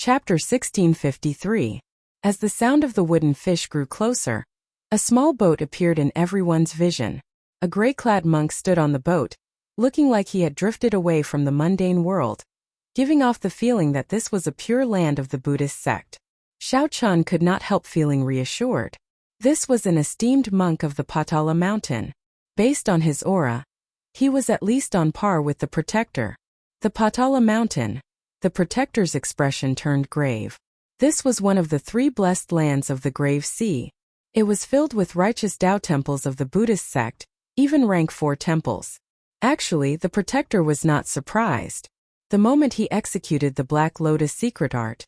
Chapter 1653. As the sound of the wooden fish grew closer, a small boat appeared in everyone's vision. A gray-clad monk stood on the boat, looking like he had drifted away from the mundane world, giving off the feeling that this was a pure land of the Buddhist sect. Xiao Chun could not help feeling reassured. This was an esteemed monk of the Patala mountain. Based on his aura, he was at least on par with the protector. The Patala mountain. The protector's expression turned grave. This was one of the 3 blessed lands of the Grave Sea. It was filled with righteous Tao temples of the Buddhist sect, even rank 4 temples. Actually, the protector was not surprised. The moment he executed the Black Lotus secret art,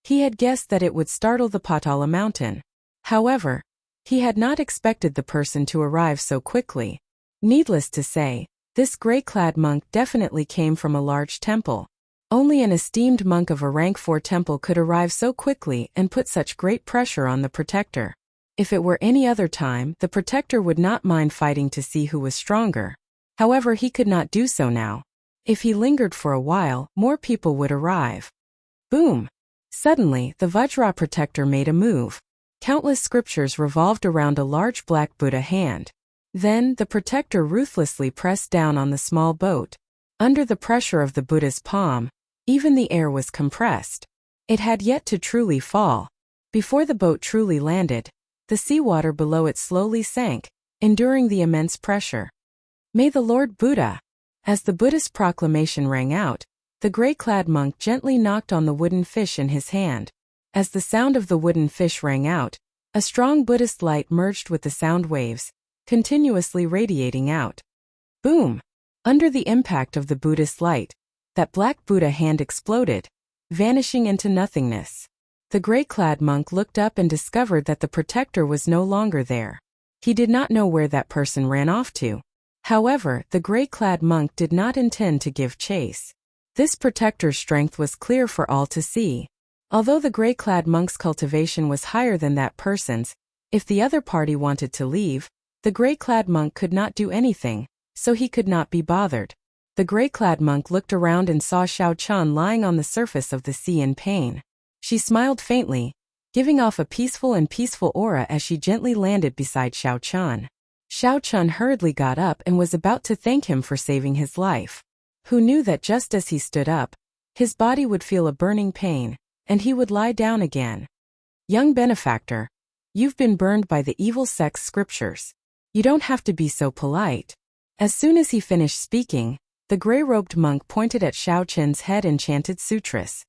he had guessed that it would startle the Patala mountain. However, he had not expected the person to arrive so quickly. Needless to say, this gray-clad monk definitely came from a large temple. Only an esteemed monk of a rank 4 temple could arrive so quickly and put such great pressure on the protector. If it were any other time, the protector would not mind fighting to see who was stronger. However, he could not do so now. If he lingered for a while, more people would arrive. Boom! Suddenly, the Vajra protector made a move. Countless scriptures revolved around a large black Buddha hand. Then, the protector ruthlessly pressed down on the small boat. Under the pressure of the Buddha's palm, even the air was compressed. It had yet to truly fall. Before the boat truly landed, the seawater below it slowly sank, enduring the immense pressure. May the Lord Buddha! As the Buddhist proclamation rang out, the gray-clad monk gently knocked on the wooden fish in his hand. As the sound of the wooden fish rang out, a strong Buddhist light merged with the sound waves, continuously radiating out. Boom! Under the impact of the Buddhist light, that black Buddha hand exploded, vanishing into nothingness. The gray-clad monk looked up and discovered that the protector was no longer there. He did not know where that person ran off to. However, the gray-clad monk did not intend to give chase. This protector's strength was clear for all to see. Although the gray-clad monk's cultivation was higher than that person's, if the other party wanted to leave, the gray-clad monk could not do anything, so he could not be bothered. The gray-clad monk looked around and saw Xiao Chun lying on the surface of the sea in pain. She smiled faintly, giving off a peaceful aura as she gently landed beside Xiao Chun. Xiao Chun hurriedly got up and was about to thank him for saving his life. Who knew that just as he stood up, his body would feel a burning pain, and he would lie down again. Young benefactor, you've been burned by the evil sect's scriptures. You don't have to be so polite. As soon as he finished speaking, the gray-robed monk pointed at Xiao Chun's head and chanted sutras.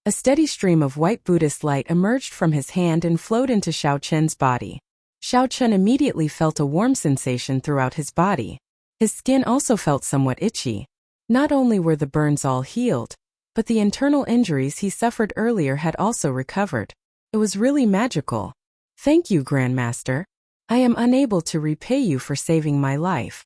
A steady stream of white Buddhist light emerged from his hand and flowed into Xiao Chun's body. Xiao Chun immediately felt a warm sensation throughout his body. His skin also felt somewhat itchy. Not only were the burns all healed, but the internal injuries he suffered earlier had also recovered. It was really magical. Thank you, Grandmaster. I am unable to repay you for saving my life.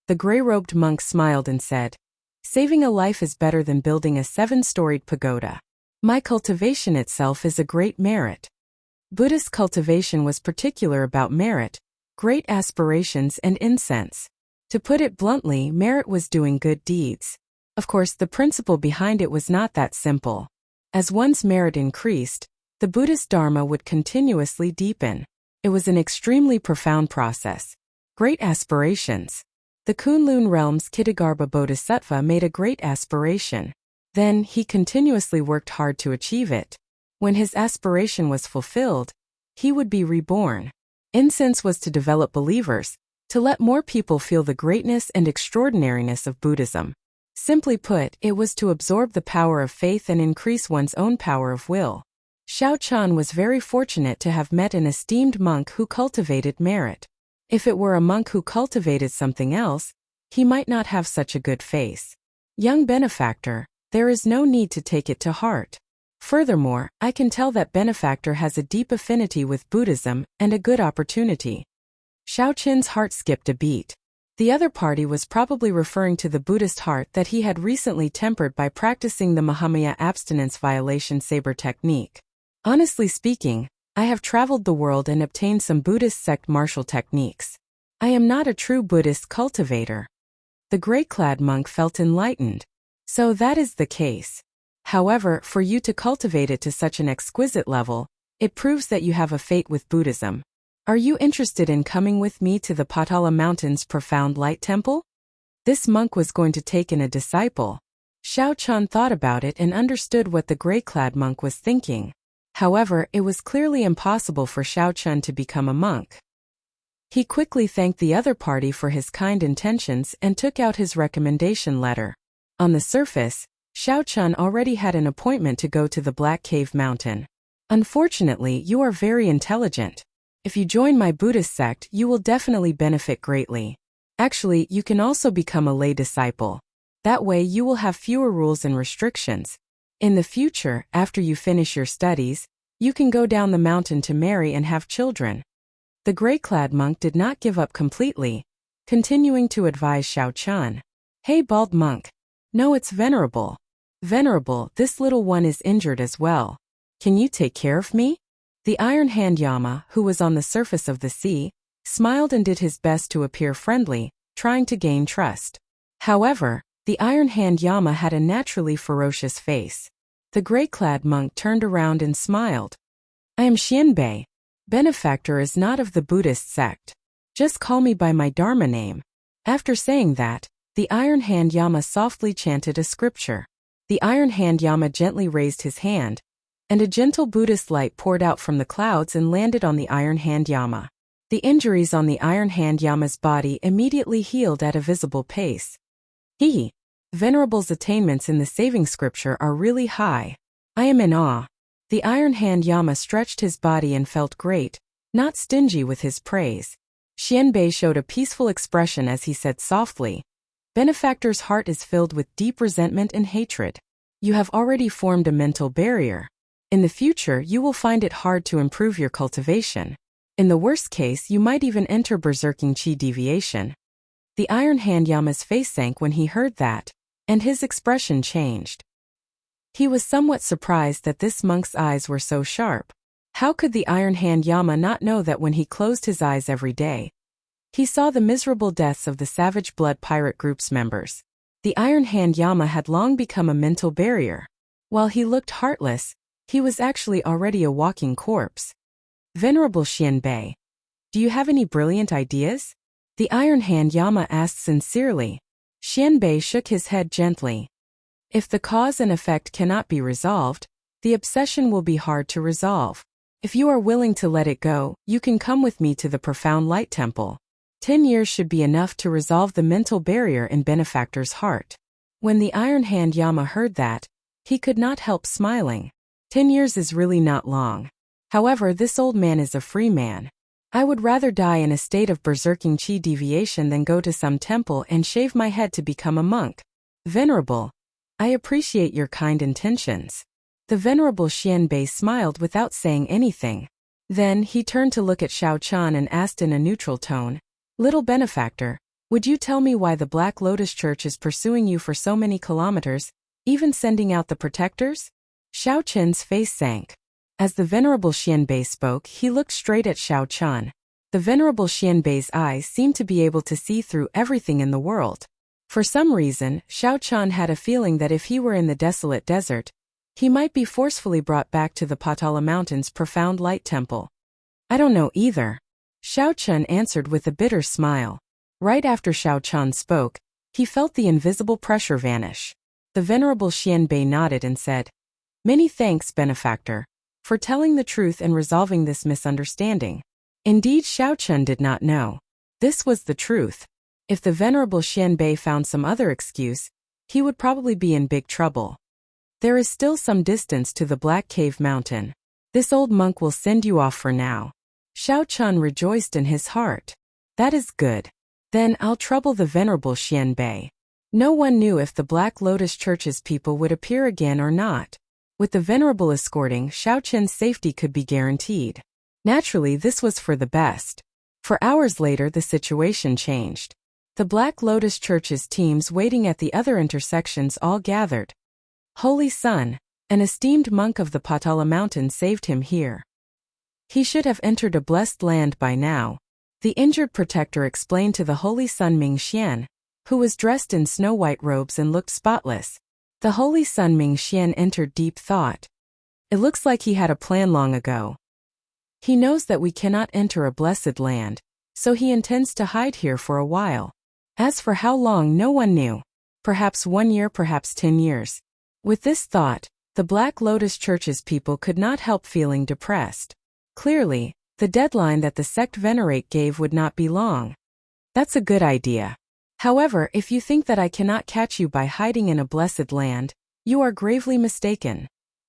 The gray-robed monk smiled and said, saving a life is better than building a 7-storied pagoda. My cultivation itself is a great merit. Buddhist cultivation was particular about merit, great aspirations and incense. To put it bluntly, merit was doing good deeds. Of course, the principle behind it was not that simple. As one's merit increased, the Buddhist Dharma would continuously deepen. It was an extremely profound process. Great aspirations. The Kunlun realm's Kitagarbha Bodhisattva made a great aspiration. Then, he continuously worked hard to achieve it. When his aspiration was fulfilled, he would be reborn. Incense was to develop believers, to let more people feel the greatness and extraordinariness of Buddhism. Simply put, it was to absorb the power of faith and increase one's own power of will. Xiao Chun was very fortunate to have met an esteemed monk who cultivated merit. If it were a monk who cultivated something else, he might not have such a good face. Young benefactor, there is no need to take it to heart. Furthermore, I can tell that benefactor has a deep affinity with Buddhism and a good opportunity. Xiao Chun's heart skipped a beat. The other party was probably referring to the Buddhist heart that he had recently tempered by practicing the Mahamaya abstinence violation saber technique. Honestly speaking, I have traveled the world and obtained some Buddhist sect martial techniques. I am not a true Buddhist cultivator. The gray-clad monk felt enlightened. So that is the case. However, for you to cultivate it to such an exquisite level, it proves that you have a fate with Buddhism. Are you interested in coming with me to the Patala Mountain's profound light temple? This monk was going to take in a disciple. Xiao Chun thought about it and understood what the gray-clad monk was thinking. However, it was clearly impossible for Xiao Chun to become a monk. He quickly thanked the other party for his kind intentions and took out his recommendation letter. On the surface, Xiao Chun already had an appointment to go to the Black Cave Mountain. Unfortunately, you are very intelligent. If you join my Buddhist sect, you will definitely benefit greatly. Actually, you can also become a lay disciple. That way you will have fewer rules and restrictions. In the future, after you finish your studies, you can go down the mountain to marry and have children. The gray-clad monk did not give up completely, continuing to advise Xiao Chun. Hey, bald monk. No, it's Venerable. Venerable, this little one is injured as well. Can you take care of me? The Iron Hand Yama, who was on the surface of the sea, smiled and did his best to appear friendly, trying to gain trust. However, the Iron Hand Yama had a naturally ferocious face. The gray-clad monk turned around and smiled. I am Xianbei. Benefactor is not of the Buddhist sect. Just call me by my Dharma name. After saying that, the Iron Hand Yama softly chanted a scripture. The Iron Hand Yama gently raised his hand, and a gentle Buddhist light poured out from the clouds and landed on the Iron Hand Yama. The injuries on the Iron Hand Yama's body immediately healed at a visible pace. Venerable's attainments in the saving scripture are really high. I am in awe. The Iron Hand Yama stretched his body and felt great, not stingy with his praise. Xianbei showed a peaceful expression as he said softly, Benefactor's heart is filled with deep resentment and hatred. You have already formed a mental barrier. In the future, you will find it hard to improve your cultivation. In the worst case, you might even enter berserking chi deviation. The Iron Hand Yama's face sank when he heard that, and his expression changed. He was somewhat surprised that this monk's eyes were so sharp. How could the Iron Hand Yama not know that when he closed his eyes every day, he saw the miserable deaths of the Savage Blood Pirate Group's members? The Iron Hand Yama had long become a mental barrier. While he looked heartless, he was actually already a walking corpse. Venerable Xianbei, do you have any brilliant ideas? The Iron Hand Yama asked sincerely. Xianbei shook his head gently. If the cause and effect cannot be resolved, the obsession will be hard to resolve. If you are willing to let it go, you can come with me to the Profound Light Temple. 10 years should be enough to resolve the mental barrier in Benefactor's heart. When the Iron Hand Yama heard that, he could not help smiling. 10 years is really not long. However, this old man is a free man. I would rather die in a state of berserking chi deviation than go to some temple and shave my head to become a monk. Venerable, I appreciate your kind intentions. The Venerable Xianbei smiled without saying anything. Then he turned to look at Xiao Chun and asked in a neutral tone, Little Benefactor, would you tell me why the Black Lotus Church is pursuing you for so many kilometers, even sending out the protectors? Xiao Chun's face sank. As the Venerable Xianbei spoke, he looked straight at Xiao Chun. The Venerable Xianbei's eyes seemed to be able to see through everything in the world. For some reason, Xiao Chun had a feeling that if he were in the desolate desert, he might be forcefully brought back to the Patala Mountain's Profound Light Temple. I don't know either. Xiao Chun answered with a bitter smile. Right after Xiao Chun spoke, he felt the invisible pressure vanish. The Venerable Xianbei nodded and said, Many thanks, Benefactor, for telling the truth and resolving this misunderstanding. Indeed, Xiao Chun did not know. This was the truth. If the Venerable Xianbei found some other excuse, he would probably be in big trouble. There is still some distance to the Black Cave Mountain. This old monk will send you off for now. Xiao Chun rejoiced in his heart. That is good. Then I'll trouble the Venerable Xianbei. No one knew if the Black Lotus Church's people would appear again or not. With the Venerable escorting, Xiao Chun's safety could be guaranteed. Naturally, this was for the best. For hours later, the situation changed. The Black Lotus Church's teams waiting at the other intersections all gathered. Holy Son, an esteemed monk of the Patala Mountain saved him here. He should have entered a blessed land by now. The injured protector explained to the Holy Son Ming Xian, who was dressed in snow-white robes and looked spotless. The Holy Sun Ming-Xian entered deep thought. It looks like he had a plan long ago. He knows that we cannot enter a blessed land, so he intends to hide here for a while. As for how long, no one knew. Perhaps 1 year, perhaps 10 years. With this thought, the Black Lotus Church's people could not help feeling depressed. Clearly, the deadline that the sect venerate gave would not be long. That's a good idea. However, if you think that I cannot catch you by hiding in a blessed land, you are gravely mistaken.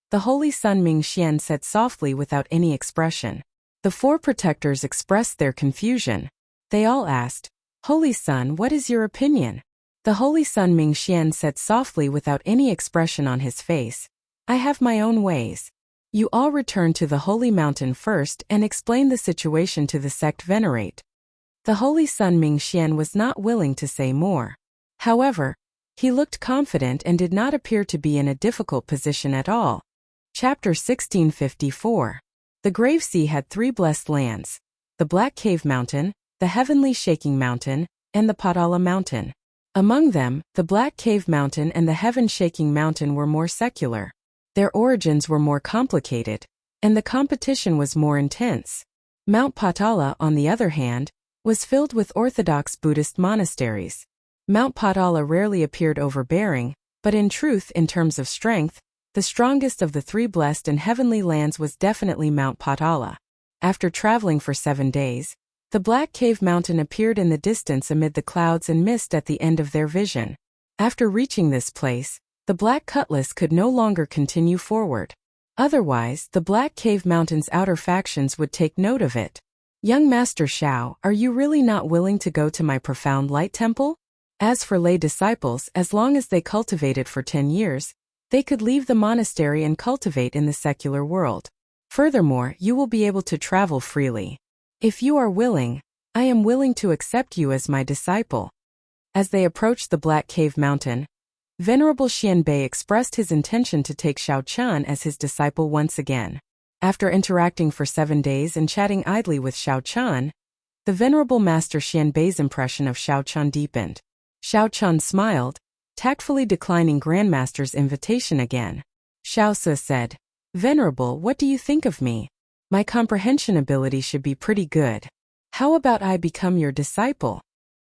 The Holy Sun Ming-Xian said softly without any expression. The 4 protectors expressed their confusion. They all asked, "Holy Sun, what is your opinion?" The Holy Sun Ming-Xian said softly without any expression on his face, "I have my own ways. You all return to the Holy Mountain first and explain the situation to the sect venerate." The Holy Sun Ming-Xian was not willing to say more. However, he looked confident and did not appear to be in a difficult position at all. Chapter 1654. The Grave Sea had 3 blessed lands: the Black Cave Mountain, the Heavenly Shaking Mountain, and the Patala Mountain. Among them, the Black Cave Mountain and the Heaven Shaking Mountain were more secular. Their origins were more complicated, and the competition was more intense. Mount Patala, on the other hand, was filled with orthodox Buddhist monasteries. Mount Patala rarely appeared overbearing, but in truth, in terms of strength, the strongest of the 3 blessed and heavenly lands was definitely Mount Patala. After traveling for 7 days, the Black Cave Mountain appeared in the distance amid the clouds and mist at the end of their vision. After reaching this place, the Black Cutlass could no longer continue forward. Otherwise, the Black Cave Mountain's outer factions would take note of it. "Young Master Shao, are you really not willing to go to my profound light temple?" As for lay disciples, as long as they cultivated for 10 years, they could leave the monastery and cultivate in the secular world. Furthermore, you will be able to travel freely. If you are willing, I am willing to accept you as my disciple. As they approached the Black Cave Mountain, Venerable Xianbei expressed his intention to take Shao Chun as his disciple once again. After interacting for 7 days and chatting idly with Shao Chun, the Venerable Master Xianbei's impression of Shao Chun deepened. Shao Chun smiled, tactfully declining Grandmaster's invitation again. Shao Su said, "Venerable, what do you think of me? My comprehension ability should be pretty good. How about I become your disciple?"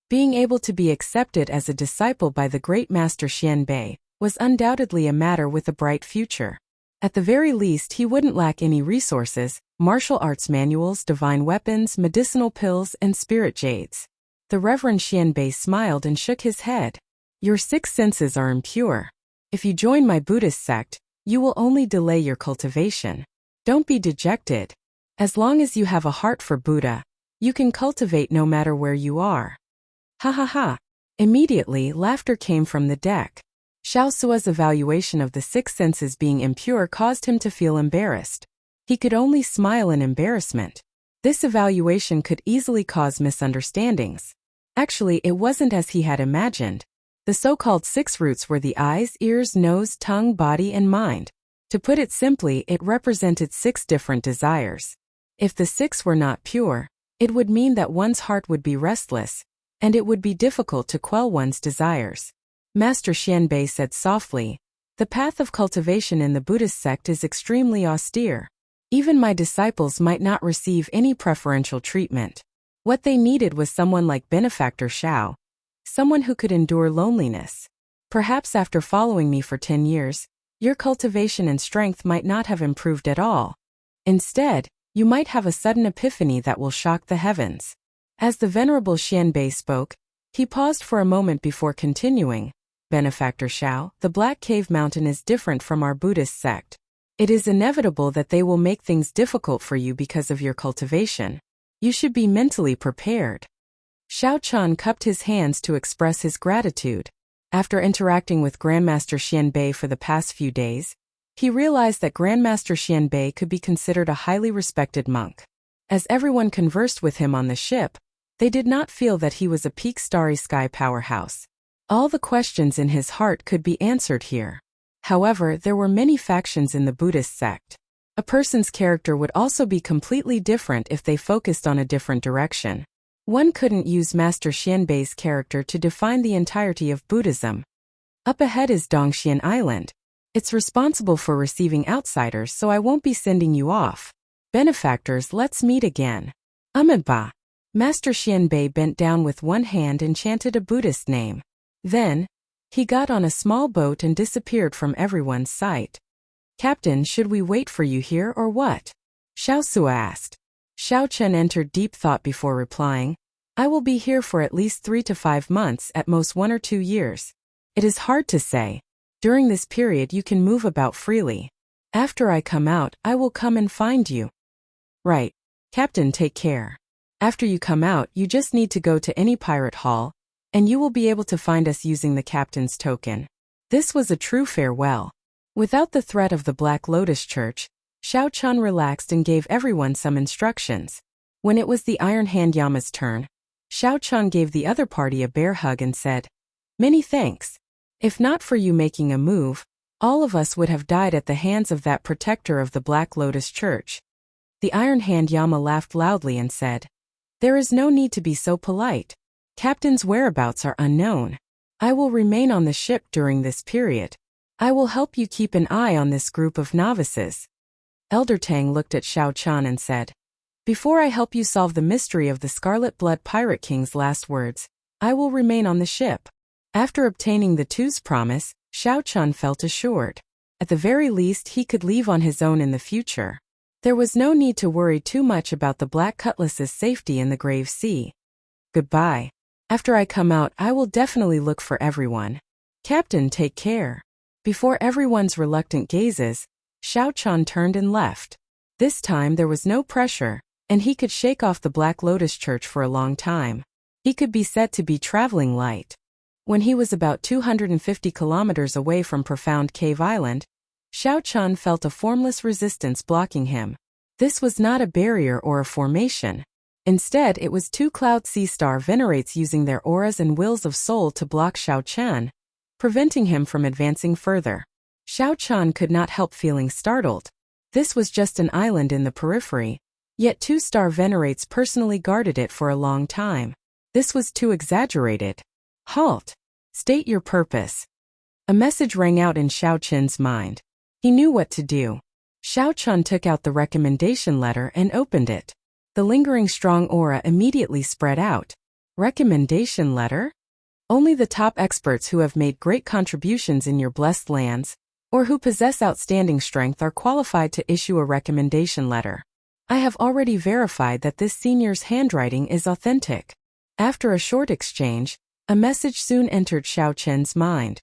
Being able to be accepted as a disciple by the great Master Xianbei was undoubtedly a matter with a bright future. At the very least, he wouldn't lack any resources: martial arts manuals, divine weapons, medicinal pills, and spirit jades. The Reverend Xianbei smiled and shook his head. "Your 6 senses are impure. If you join my Buddhist sect, you will only delay your cultivation. Don't be dejected. As long as you have a heart for Buddha, you can cultivate no matter where you are." Ha ha ha. Immediately, laughter came from the deck. Shao Sua's evaluation of the 6 senses being impure caused him to feel embarrassed. He could only smile in embarrassment. This evaluation could easily cause misunderstandings. Actually, it wasn't as he had imagined. The so-called 6 roots were the eyes, ears, nose, tongue, body, and mind. To put it simply, it represented 6 different desires. If the 6 were not pure, it would mean that one's heart would be restless, and it would be difficult to quell one's desires. Master Xianbei said softly, "The path of cultivation in the Buddhist sect is extremely austere. Even my disciples might not receive any preferential treatment. What they needed was someone like Benefactor Shao, someone who could endure loneliness. Perhaps after following me for 10 years, your cultivation and strength might not have improved at all. Instead, you might have a sudden epiphany that will shock the heavens." As the Venerable Xianbei spoke, he paused for a moment before continuing, "Benefactor Shao, the Black Cave Mountain is different from our Buddhist sect. It is inevitable that they will make things difficult for you because of your cultivation. You should be mentally prepared." Shao Chun cupped his hands to express his gratitude. After interacting with Grandmaster Xianbei for the past few days, he realized that Grandmaster Xianbei could be considered a highly respected monk. As everyone conversed with him on the ship, they did not feel that he was a peak starry sky powerhouse. All the questions in his heart could be answered here. However, there were many factions in the Buddhist sect. A person's character would also be completely different if they focused on a different direction. One couldn't use Master Xianbei's character to define the entirety of Buddhism. Up ahead is Dongxian Island. It's responsible for receiving outsiders, so I won't be sending you off. Benefactors, let's meet again. Amitabha. Master Xianbei bent down with one hand and chanted a Buddhist name. Then, he got on a small boat and disappeared from everyone's sight. Captain, should we wait for you here or what? Xiao Sua asked. Xiao Chen entered deep thought before replying. I will be here for at least 3 to 5 months, at most 1 or 2 years. It is hard to say. During this period you can move about freely. After I come out, I will come and find you. Right. Captain, take care. After you come out, you just need to go to any pirate hall, and you will be able to find us using the captain's token. This was a true farewell. Without the threat of the Black Lotus Church, Xiao Chan relaxed and gave everyone some instructions. When it was the Iron Hand Yama's turn, Xiao Chan gave the other party a bear hug and said, Many thanks. If not for you making a move, all of us would have died at the hands of that protector of the Black Lotus Church. The Iron Hand Yama laughed loudly and said, There is no need to be so polite. Captain's whereabouts are unknown. I will remain on the ship during this period. I will help you keep an eye on this group of novices. Elder Tang looked at Xiao Chan and said, Before I help you solve the mystery of the Scarlet Blood Pirate King's last words, I will remain on the ship. After obtaining the two's promise, Xiao Chan felt assured. At the very least he could leave on his own in the future. There was no need to worry too much about the Black Cutlass's safety in the Grave Sea. Goodbye. After I come out, I will definitely look for everyone. Captain, take care. Before everyone's reluctant gazes, Xiao Chan turned and left. This time there was no pressure, and he could shake off the Black Lotus Church for a long time. He could be said to be traveling light. When he was about 250 kilometers away from Profound Cave Island, Xiao Chan felt a formless resistance blocking him. This was not a barrier or a formation. Instead, it was 2 Cloud Sea Star Venerates using their auras and wills of soul to block Xiao Chan, preventing him from advancing further. Xiao Chan could not help feeling startled. This was just an island in the periphery, yet 2 Star Venerates personally guarded it for a long time. This was too exaggerated. Halt! State your purpose. A message rang out in Xiao Chen's mind. He knew what to do. Xiao Chan took out the recommendation letter and opened it. The lingering strong aura immediately spread out. Recommendation letter? Only the top experts who have made great contributions in your blessed lands, or who possess outstanding strength, are qualified to issue a recommendation letter. I have already verified that this senior's handwriting is authentic. After a short exchange, a message soon entered Xiao Chen's mind.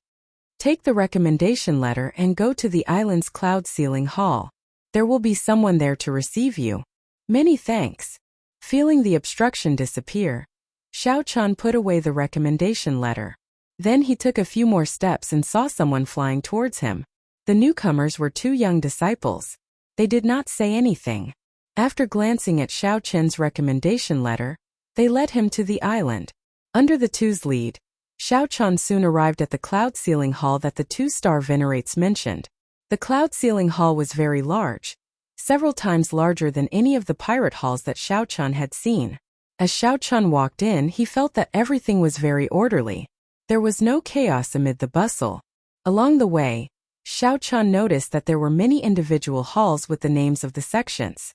Take the recommendation letter and go to the island's cloud ceiling hall. There will be someone there to receive you. Many thanks. Feeling the obstruction disappear, Xiao Chan put away the recommendation letter. Then he took a few more steps and saw someone flying towards him. The newcomers were 2 young disciples. They did not say anything. After glancing at Xiao Chen's recommendation letter, they led him to the island. Under the two's lead, Xiao Chan soon arrived at the cloud ceiling hall that the 2 Star Venerates mentioned. The cloud ceiling hall was very large, several times larger than any of the pirate halls that Xiao Chan had seen. As Xiao Chan walked in, he felt that everything was very orderly. There was no chaos amid the bustle. Along the way, Xiao Chan noticed that there were many individual halls with the names of the sections.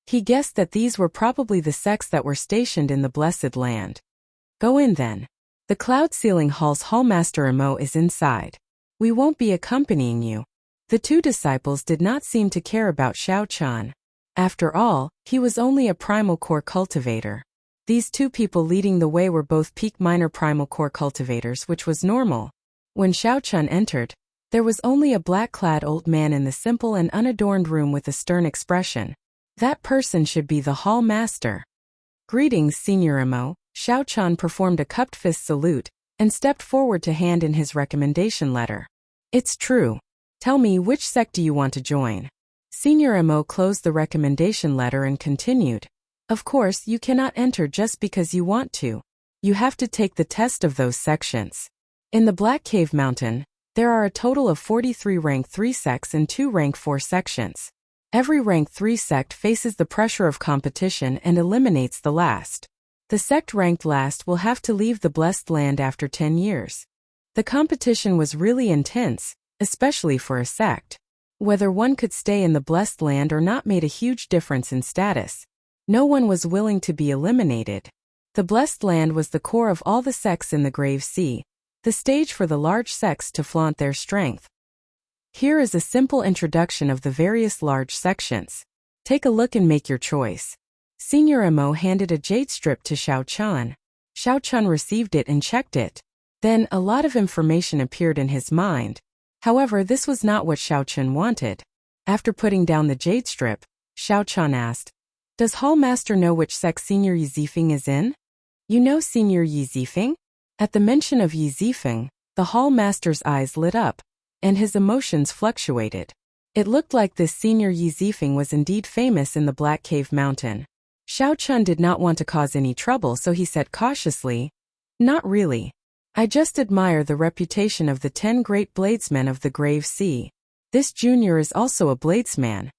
He guessed that these were probably the sects that were stationed in the Blessed Land. Go in then. The Cloud Ceiling Hall's Hallmaster Imo is inside. We won't be accompanying you. The 2 disciples did not seem to care about Xiao Chan. After all, he was only a Primal Core Cultivator. These 2 people leading the way were both peak minor Primal Core Cultivators, which was normal. When Xiao Chan entered, there was only a black-clad old man in the simple and unadorned room with a stern expression. That person should be the Hall Master. Greetings, Senior Imo. Xiao Chan performed a cupped fist salute and stepped forward to hand in his recommendation letter. It's true. Tell me, which sect do you want to join? Senior Imo closed the recommendation letter and continued. Of course, you cannot enter just because you want to. You have to take the test of those sections. In the Black Cave Mountain, there are a total of 43 rank 3 sects and 2 rank 4 sections. Every rank 3 sect faces the pressure of competition and eliminates the last. The sect ranked last will have to leave the Blessed Land after 10 years. The competition was really intense, especially for a sect. Whether one could stay in the blessed land or not made a huge difference in status. No one was willing to be eliminated. The blessed land was the core of all the sects in the Grave Sea, the stage for the large sects to flaunt their strength. Here is a simple introduction of the various large sections. Take a look and make your choice. Senior Mo handed a jade strip to Xiao Chan. Xiao Chan received it and checked it. Then, a lot of information appeared in his mind. However, this was not what Xiao Chan wanted. After putting down the jade strip, Xiao Chan asked, "Does Hall Master know which sect Senior Yi Zifeng is in?" "You know Senior Yi Zifeng?" At the mention of Yi Zifeng, the Hall Master's eyes lit up, and his emotions fluctuated. It looked like this Senior Yi Zifeng was indeed famous in the Black Cave Mountain. Xiao Chun did not want to cause any trouble, so he said cautiously, "Not really. I just admire the reputation of the 10 great bladesmen of the Grave Sea. This junior is also a bladesman."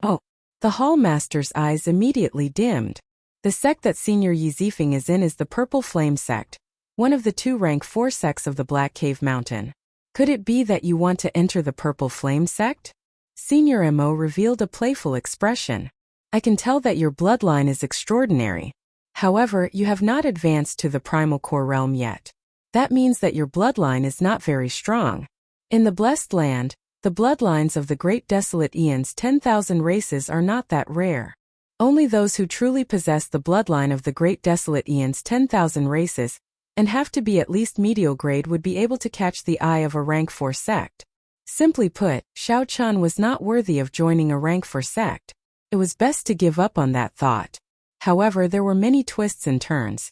"Oh." The Hall Master's eyes immediately dimmed. The sect that Senior Yi Zifeng is in is the Purple Flame sect, one of the 2 rank 4 sects of the Black Cave Mountain. "Could it be that you want to enter the Purple Flame sect?" Senior Mo revealed a playful expression. "I can tell that your bloodline is extraordinary. However, you have not advanced to the Primal Core realm yet. That means that your bloodline is not very strong. In the Blessed Land, the bloodlines of the Great Desolate Eon's 10,000 races are not that rare. Only those who truly possess the bloodline of the Great Desolate Eon's 10,000 races and have to be at least medial grade would be able to catch the eye of a rank 4 sect." Simply put, Xiao Chan was not worthy of joining a rank 4 sect. It was best to give up on that thought. However, there were many twists and turns.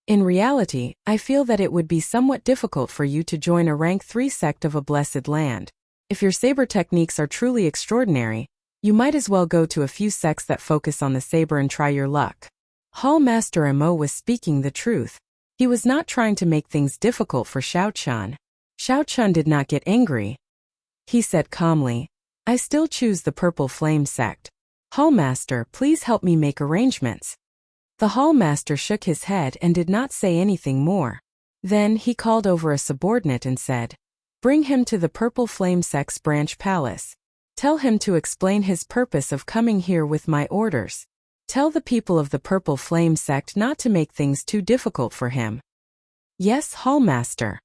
"In reality, I feel that it would be somewhat difficult for you to join a rank 3 sect of a blessed land. If your saber techniques are truly extraordinary, you might as well go to a few sects that focus on the saber and try your luck." Hall Master Mo was speaking the truth. He was not trying to make things difficult for Xiao Chun. Xiao Chun did not get angry. He said calmly, "I still choose the Purple Flame sect. Hall Master, please help me make arrangements." The Hall Master shook his head and did not say anything more. Then he called over a subordinate and said, "Bring him to the Purple Flame sect's branch palace. Tell him to explain his purpose of coming here with my orders. Tell the people of the Purple Flame sect not to make things too difficult for him." "Yes, Hall Master."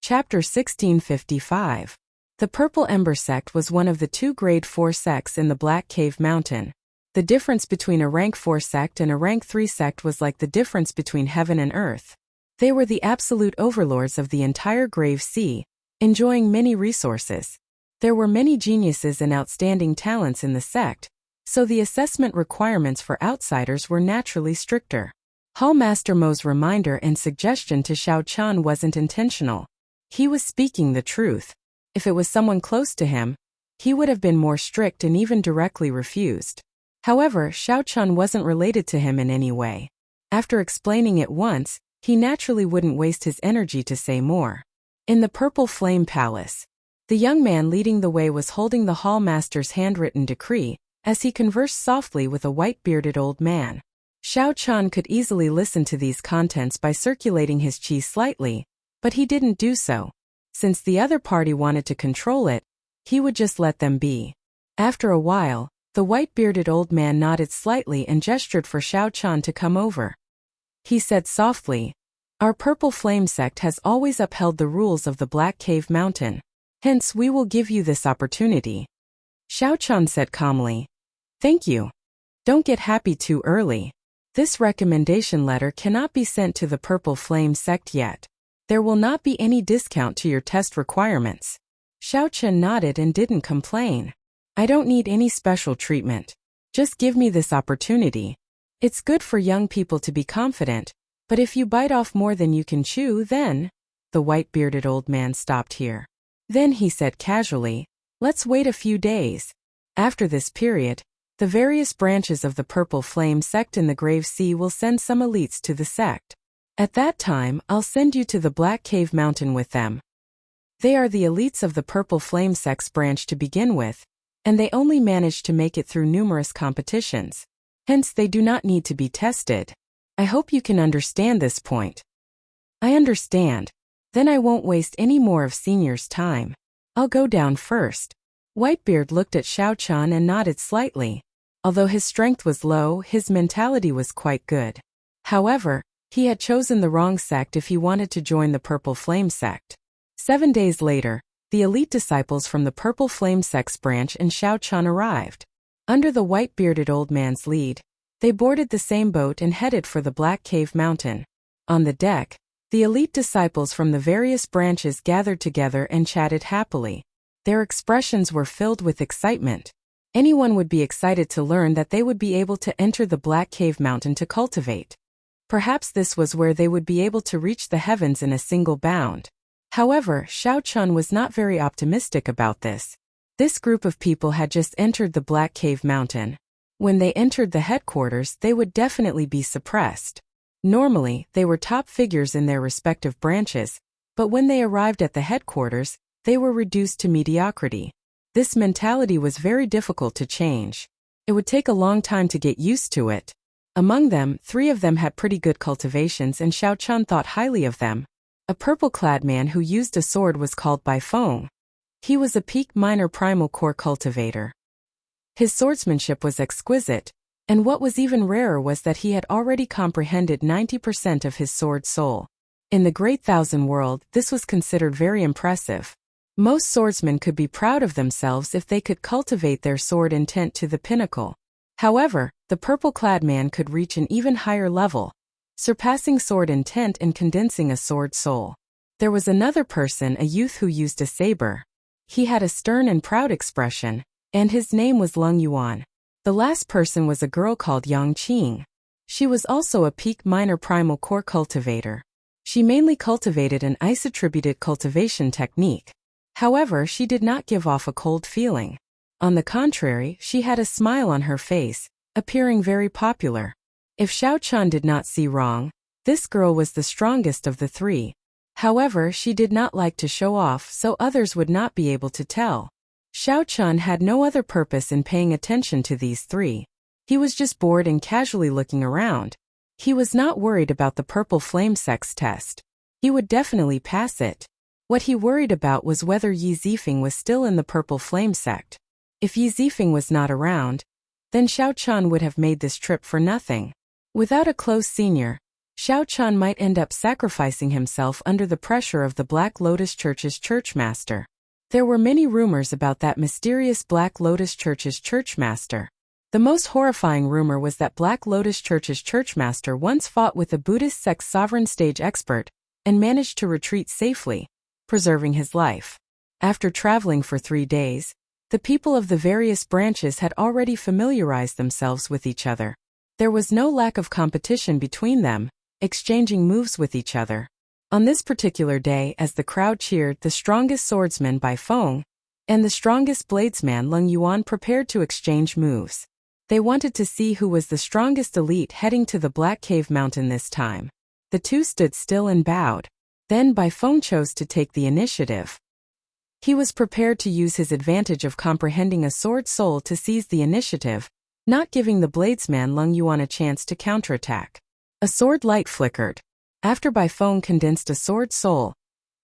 Chapter 1655. The Purple Ember sect was one of the 2 grade 4 sects in the Black Cave Mountain. The difference between a rank 4 sect and a rank 3 sect was like the difference between heaven and earth. They were the absolute overlords of the entire Grave Sea, enjoying many resources. There were many geniuses and outstanding talents in the sect, so the assessment requirements for outsiders were naturally stricter. Hall Master Mo's reminder and suggestion to Xiao Chan wasn't intentional. He was speaking the truth. If it was someone close to him, he would have been more strict and even directly refused. However, Xiao Chan wasn't related to him in any way. After explaining it once, he naturally wouldn't waste his energy to say more. In the Purple Flame Palace, the young man leading the way was holding the Hall Master's handwritten decree, as he conversed softly with a white-bearded old man. Xiao Chan could easily listen to these contents by circulating his chi slightly, but he didn't do so. Since the other party wanted to control it, he would just let them be. After a while, the white-bearded old man nodded slightly and gestured for Xiao Chan to come over. He said softly, "Our Purple Flame sect has always upheld the rules of the Black Cave Mountain. Hence, we will give you this opportunity." Xiao Chan said calmly, "Thank you. Don't get happy too early. This recommendation letter cannot be sent to the Purple Flame sect yet. There will not be any discount to your test requirements." Xiao Chen nodded and didn't complain. "I don't need any special treatment. Just give me this opportunity. It's good for young people to be confident, but if you bite off more than you can chew, then—" The white-bearded old man stopped here. Then he said casually, "Let's wait a few days. After this period, the various branches of the Purple Flame sect in the Grave Sea will send some elites to the sect. At that time, I'll send you to the Black Cave Mountain with them. They are the elites of the Purple Flame sect's branch to begin with, and they only manage to make it through numerous competitions. Hence, they do not need to be tested. I hope you can understand this point." "I understand. Then I won't waste any more of Senior's time. I'll go down first. Whitebeard looked at Xiao Chun and nodded slightly. Although his strength was low, his mentality was quite good. However, he had chosen the wrong sect if he wanted to join the Purple Flame sect. 7 days later, the elite disciples from the Purple Flame sect's branch and Xiao Chun arrived. Under the white-bearded old man's lead, they boarded the same boat and headed for the Black Cave Mountain. On the deck, the elite disciples from the various branches gathered together and chatted happily. Their expressions were filled with excitement. Anyone would be excited to learn that they would be able to enter the Black Cave Mountain to cultivate. Perhaps this was where they would be able to reach the heavens in a single bound. However, Xiao Chun was not very optimistic about this. This group of people had just entered the Black Cave Mountain. When they entered the headquarters, they would definitely be suppressed. Normally, they were top figures in their respective branches, but when they arrived at the headquarters, they were reduced to mediocrity. This mentality was very difficult to change. It would take a long time to get used to it. Among them, 3 of them had pretty good cultivations and Xiao Chun thought highly of them. A purple-clad man who used a sword was called Bai Feng. He was a peak minor primal core cultivator. His swordsmanship was exquisite, and what was even rarer was that he had already comprehended 90% of his sword soul. In the Great Thousand World, this was considered very impressive. Most swordsmen could be proud of themselves if they could cultivate their sword intent to the pinnacle. However, the purple-clad man could reach an even higher level, surpassing sword intent and condensing a sword soul. There was another person, a youth who used a saber. He had a stern and proud expression, and his name was Lung Yuan. The last person was a girl called Yang Qing. She was also a peak minor primal core cultivator. She mainly cultivated an ice-attributed cultivation technique. However, she did not give off a cold feeling. On the contrary, she had a smile on her face, appearing very popular. If Xiao Chun did not see wrong, this girl was the strongest of the 3. However, she did not like to show off so others would not be able to tell. Xiao Chun had no other purpose in paying attention to these 3. He was just bored and casually looking around. He was not worried about the Purple Flame Sect's test. He would definitely pass it. What he worried about was whether Yi Zifeng was still in the Purple Flame sect. If Yi Zifeng was not around, then Xiao Chun would have made this trip for nothing. Without a close senior, Xiao Chun might end up sacrificing himself under the pressure of the Black Lotus Church's churchmaster. There were many rumors about that mysterious Black Lotus Church's churchmaster. The most horrifying rumor was that Black Lotus Church's churchmaster once fought with a Buddhist sect's sovereign stage expert and managed to retreat safely, preserving his life. After traveling for 3 days, the people of the various branches had already familiarized themselves with each other. There was no lack of competition between them, exchanging moves with each other. On this particular day, as the crowd cheered, the strongest swordsman Bai Feng and the strongest bladesman Lung Yuan prepared to exchange moves. They wanted to see who was the strongest elite heading to the Black Cave Mountain this time. The 2 stood still and bowed. Then Bai Feng chose to take the initiative. He was prepared to use his advantage of comprehending a sword soul to seize the initiative, not giving the bladesman Lung Yuan a chance to counterattack. A sword light flickered. After Bai Feng condensed a sword soul,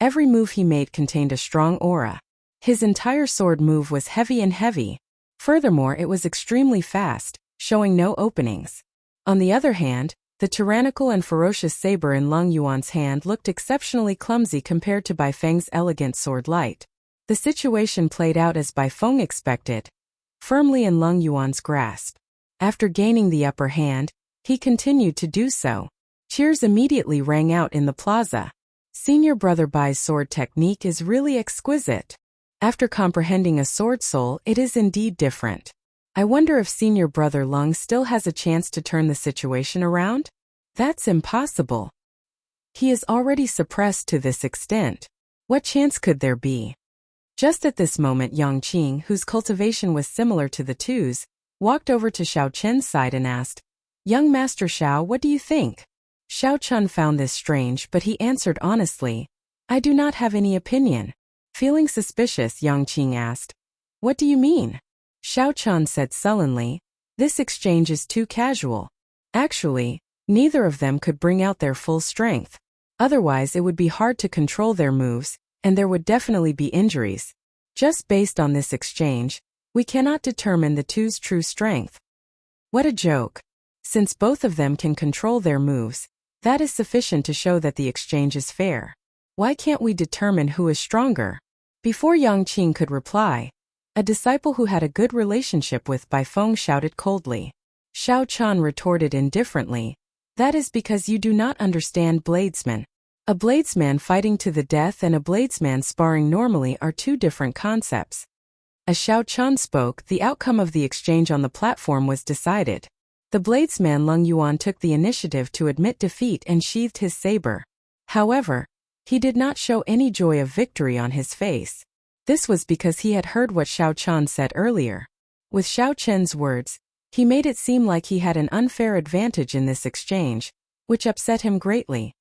every move he made contained a strong aura. His entire sword move was heavy and heavy. Furthermore, it was extremely fast, showing no openings. On the other hand, the tyrannical and ferocious saber in Lung Yuan's hand looked exceptionally clumsy compared to Bai Feng's elegant sword light. The situation played out as Bai Feng expected, firmly in Lung Yuan's grasp. After gaining the upper hand, he continued to do so. Cheers immediately rang out in the plaza. Senior Brother Bai's sword technique is really exquisite. After comprehending a sword soul, it is indeed different. I wonder if Senior Brother Lung still has a chance to turn the situation around? That's impossible. He is already suppressed to this extent. What chance could there be? Just at this moment, Yang Qing, whose cultivation was similar to the 2's, walked over to Xiao Chen's side and asked, "Young Master Xiao, what do you think?" Xiao Chun found this strange, but he answered honestly, "I do not have any opinion." Feeling suspicious, Yang Qing asked, "What do you mean?" Xiao Chun said sullenly, "This exchange is too casual. Actually, neither of them could bring out their full strength. Otherwise it would be hard to control their moves, and there would definitely be injuries. Just based on this exchange, we cannot determine the two's true strength. What a joke. Since both of them can control their moves, that is sufficient to show that the exchange is fair. Why can't we determine who is stronger? Before Yang Qing could reply, a disciple who had a good relationship with Bai Feng shouted coldly. Xiao Chan retorted indifferently, "That is because you do not understand bladesmen. A bladesman fighting to the death and a bladesman sparring normally are two different concepts." As Xiao Chan spoke, the outcome of the exchange on the platform was decided. The bladesman Leng Yuan took the initiative to admit defeat and sheathed his saber. However, he did not show any joy of victory on his face. This was because he had heard what Xiao Chan said earlier. With Xiao Chen's words, he made it seem like he had an unfair advantage in this exchange, which upset him greatly.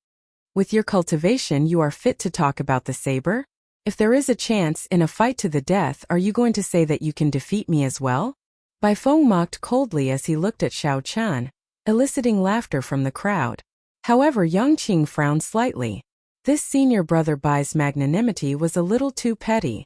With your cultivation, you are fit to talk about the saber? If there is a chance in a fight to the death, are you going to say that you can defeat me as well? Bai Feng mocked coldly as he looked at Xiao Chan, eliciting laughter from the crowd. However, Yang Qing frowned slightly. This senior brother Bai's magnanimity was a little too petty.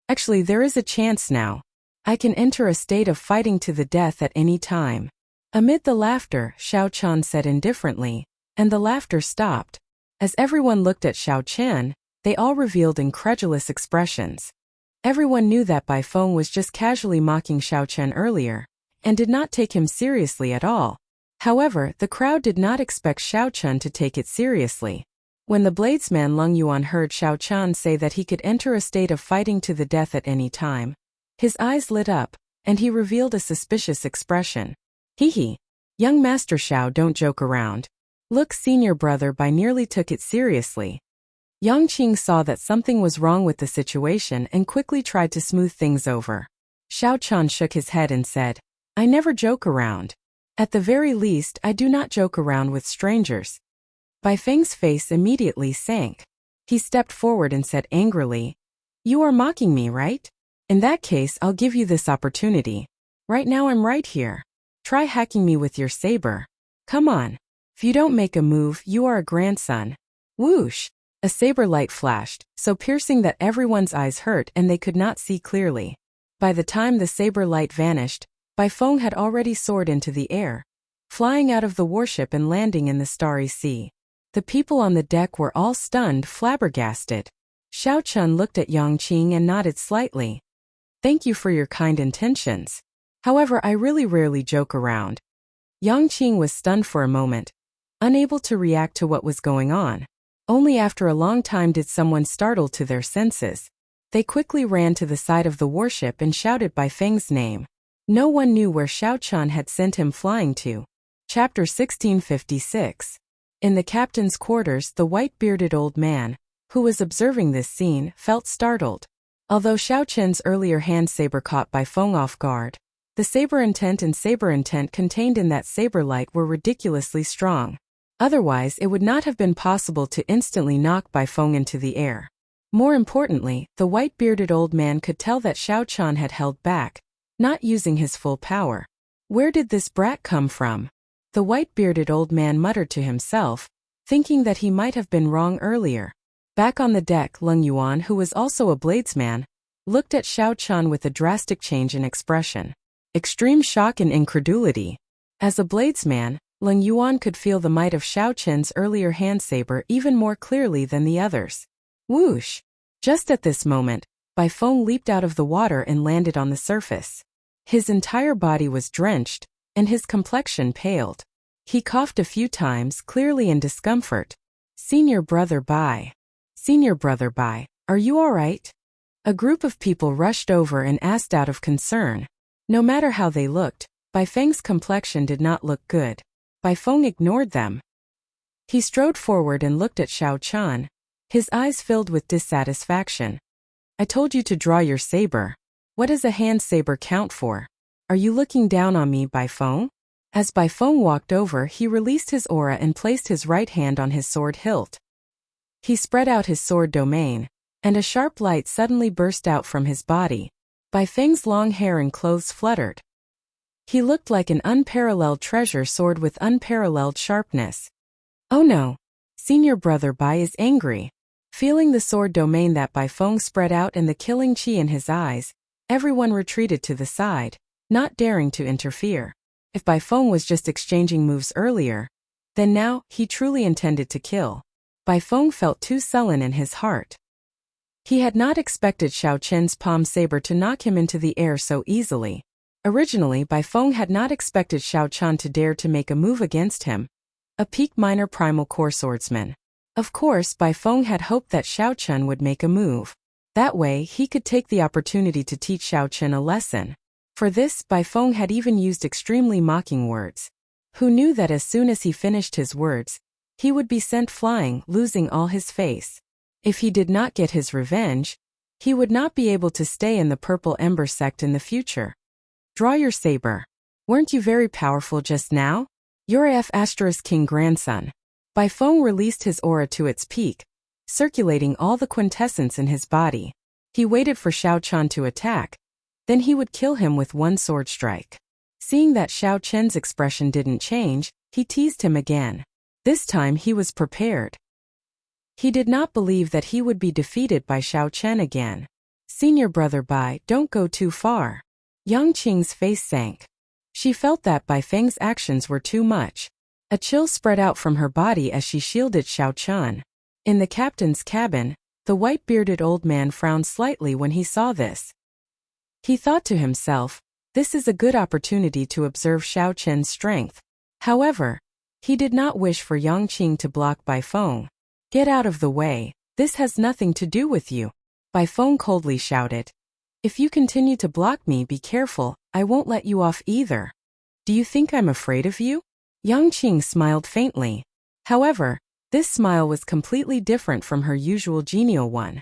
Actually, there is a chance now. I can enter a state of fighting to the death at any time. Amid the laughter, Xiao Chan said indifferently, and the laughter stopped. As everyone looked at Xiao Chan, they all revealed incredulous expressions. Everyone knew that Bai Feng was just casually mocking Xiao Chen earlier, and did not take him seriously at all. However, the crowd did not expect Xiao Chen to take it seriously. When the bladesman Leng Yuan heard Xiao Chan say that he could enter a state of fighting to the death at any time, his eyes lit up, and he revealed a suspicious expression. Hee. Young Master Xiao, don't joke around. Look, senior brother Bai nearly took it seriously. Yang Qing saw that something was wrong with the situation and quickly tried to smooth things over. Xiao Chan shook his head and said, I never joke around. At the very least, I do not joke around with strangers. Bai Feng's face immediately sank. He stepped forward and said angrily, You are mocking me, right? In that case, I'll give you this opportunity. Right now I'm right here. Try hacking me with your saber. Come on. If you don't make a move, you are a grandson. Whoosh! A saber light flashed, so piercing that everyone's eyes hurt and they could not see clearly. By the time the saber light vanished, Bai Feng had already soared into the air, flying out of the warship and landing in the starry sea. The people on the deck were all stunned, flabbergasted. Xiao Chun looked at Yang Qing and nodded slightly. Thank you for your kind intentions. However, I really rarely joke around. Yang Qing was stunned for a moment, unable to react to what was going on. Only after a long time did someone startle to their senses. They quickly ran to the side of the warship and shouted Bai Feng's name. No one knew where Xiao Chun had sent him flying to. Chapter 1656. In the captain's quarters, the white-bearded old man, who was observing this scene, felt startled. Although Xiao Chen's earlier hand saber caught Bai Feng off guard, the saber intent and saber intent contained in that saber light were ridiculously strong. Otherwise, it would not have been possible to instantly knock Bai Feng into the air. More importantly, the white-bearded old man could tell that Xiao Chan had held back, not using his full power. Where did this brat come from? The white-bearded old man muttered to himself, thinking that he might have been wrong earlier. Back on the deck, Leng Yuan, who was also a bladesman, looked at Xiao Chan with a drastic change in expression. Extreme shock and incredulity. As a bladesman, Leng Yuan could feel the might of Xiao Chen's earlier hand saber even more clearly than the others. Whoosh! Just at this moment, Bai Feng leaped out of the water and landed on the surface. His entire body was drenched, and his complexion paled. He coughed a few times, clearly in discomfort. Senior brother Bai. Senior brother Bai, are you all right? A group of people rushed over and asked out of concern. No matter how they looked, Bai Feng's complexion did not look good. Bai Feng ignored them. He strode forward and looked at Xiao Chan, his eyes filled with dissatisfaction. I told you to draw your saber. What does a hand saber count for? Are you looking down on me, Bai Feng? As Bai Feng walked over, he released his aura and placed his right hand on his sword hilt. He spread out his sword domain, and a sharp light suddenly burst out from his body. Bai Feng's long hair and clothes fluttered. He looked like an unparalleled treasure sword with unparalleled sharpness. Oh no! Senior brother Bai is angry. Feeling the sword domain that Bai Feng spread out and the killing chi in his eyes, everyone retreated to the side, not daring to interfere. If Bai Feng was just exchanging moves earlier, then now he truly intended to kill. Bai Feng felt too sullen in his heart. He had not expected Xiao Chen's palm saber to knock him into the air so easily. Originally, Bai Feng had not expected Xiao Chen to dare to make a move against him, a peak minor primal core swordsman. Of course, Bai Feng had hoped that Xiao Chen would make a move. That way, he could take the opportunity to teach Xiao Chen a lesson. For this, Bai Feng had even used extremely mocking words. Who knew that as soon as he finished his words, he would be sent flying, losing all his face. If he did not get his revenge, he would not be able to stay in the Purple Ember sect in the future. Draw your saber. Weren't you very powerful just now? You're F** King grandson. Bai Feng released his aura to its peak, circulating all the quintessence in his body. He waited for Xiao Chen to attack, then he would kill him with one sword strike. Seeing that Xiao Chen's expression didn't change, he teased him again. This time he was prepared. He did not believe that he would be defeated by Xiao Chen again. Senior brother Bai, don't go too far. Yang Qing's face sank. She felt that Bai Feng's actions were too much. A chill spread out from her body as she shielded Xiao Chen. In the captain's cabin, the white-bearded old man frowned slightly when he saw this. He thought to himself, this is a good opportunity to observe Xiao Chen's strength. However, he did not wish for Yang Qing to block Bai Feng. Get out of the way, this has nothing to do with you. Bai Feng coldly shouted. If you continue to block me, be careful, I won't let you off either. Do you think I'm afraid of you? Yang Qing smiled faintly. However, this smile was completely different from her usual genial one.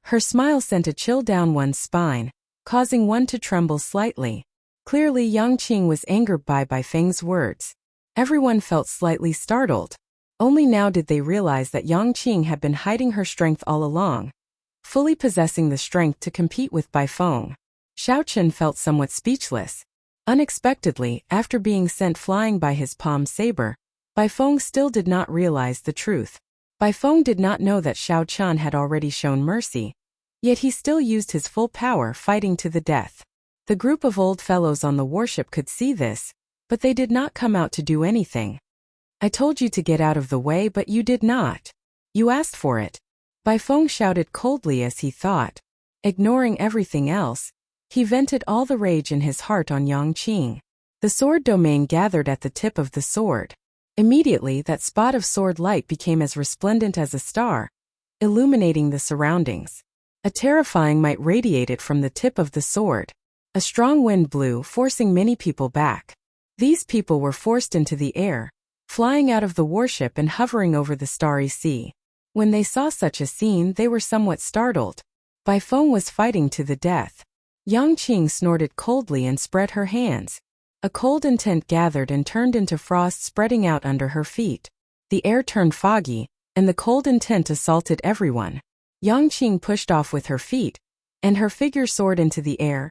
Her smile sent a chill down one's spine, causing one to tremble slightly. Clearly Yang Qing was angered by Bai Feng's words. Everyone felt slightly startled. Only now did they realize that Yang Qing had been hiding her strength all along, fully possessing the strength to compete with Bai Feng. Xiao Chen felt somewhat speechless. Unexpectedly, after being sent flying by his palm saber, Bai Feng still did not realize the truth. Bai Feng did not know that Xiao Chen had already shown mercy, yet he still used his full power fighting to the death. The group of old fellows on the warship could see this, but they did not come out to do anything. I told you to get out of the way, but you did not. You asked for it. Bai Feng shouted coldly as he thought. Ignoring everything else, he vented all the rage in his heart on Yang Qing. The sword domain gathered at the tip of the sword. Immediately that spot of sword light became as resplendent as a star, illuminating the surroundings. A terrifying might radiated from the tip of the sword. A strong wind blew, forcing many people back. These people were forced into the air, flying out of the warship and hovering over the starry sea. When they saw such a scene, they were somewhat startled. Bai Feng was fighting to the death. Yang Qing snorted coldly and spread her hands. A cold intent gathered and turned into frost spreading out under her feet. The air turned foggy, and the cold intent assaulted everyone. Yang Qing pushed off with her feet, and her figure soared into the air,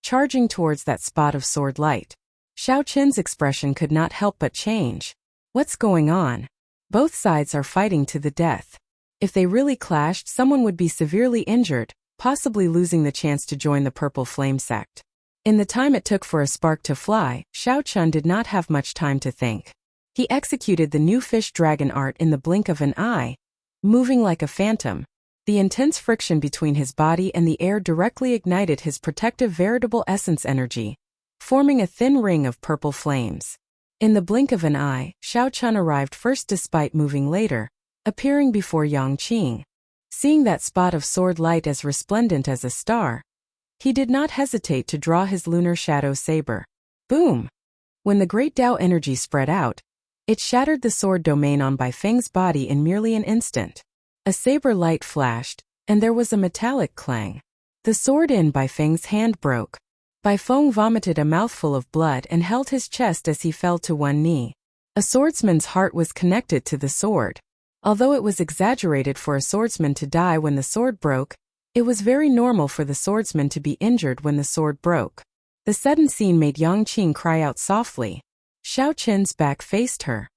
charging towards that spot of sword light. Xiao Chen's expression could not help but change. What's going on? Both sides are fighting to the death. If they really clashed, someone would be severely injured, possibly losing the chance to join the Purple Flame sect. In the time it took for a spark to fly, Xiao Chen did not have much time to think. He executed the new fish dragon art in the blink of an eye, moving like a phantom. The intense friction between his body and the air directly ignited his protective veritable essence energy, forming a thin ring of purple flames. In the blink of an eye, Xiao Chen arrived first despite moving later, appearing before Yang Qing. Seeing that spot of sword light as resplendent as a star, he did not hesitate to draw his lunar shadow saber. Boom! When the great Tao energy spread out, it shattered the sword domain on Bai Feng's body in merely an instant. A saber light flashed, and there was a metallic clang. The sword in Bai Feng's hand broke. Bai Feng vomited a mouthful of blood and held his chest as he fell to one knee. A swordsman's heart was connected to the sword. Although it was exaggerated for a swordsman to die when the sword broke, it was very normal for the swordsman to be injured when the sword broke. The sudden scene made Yang Qing cry out softly. Xiao Chen's back faced her.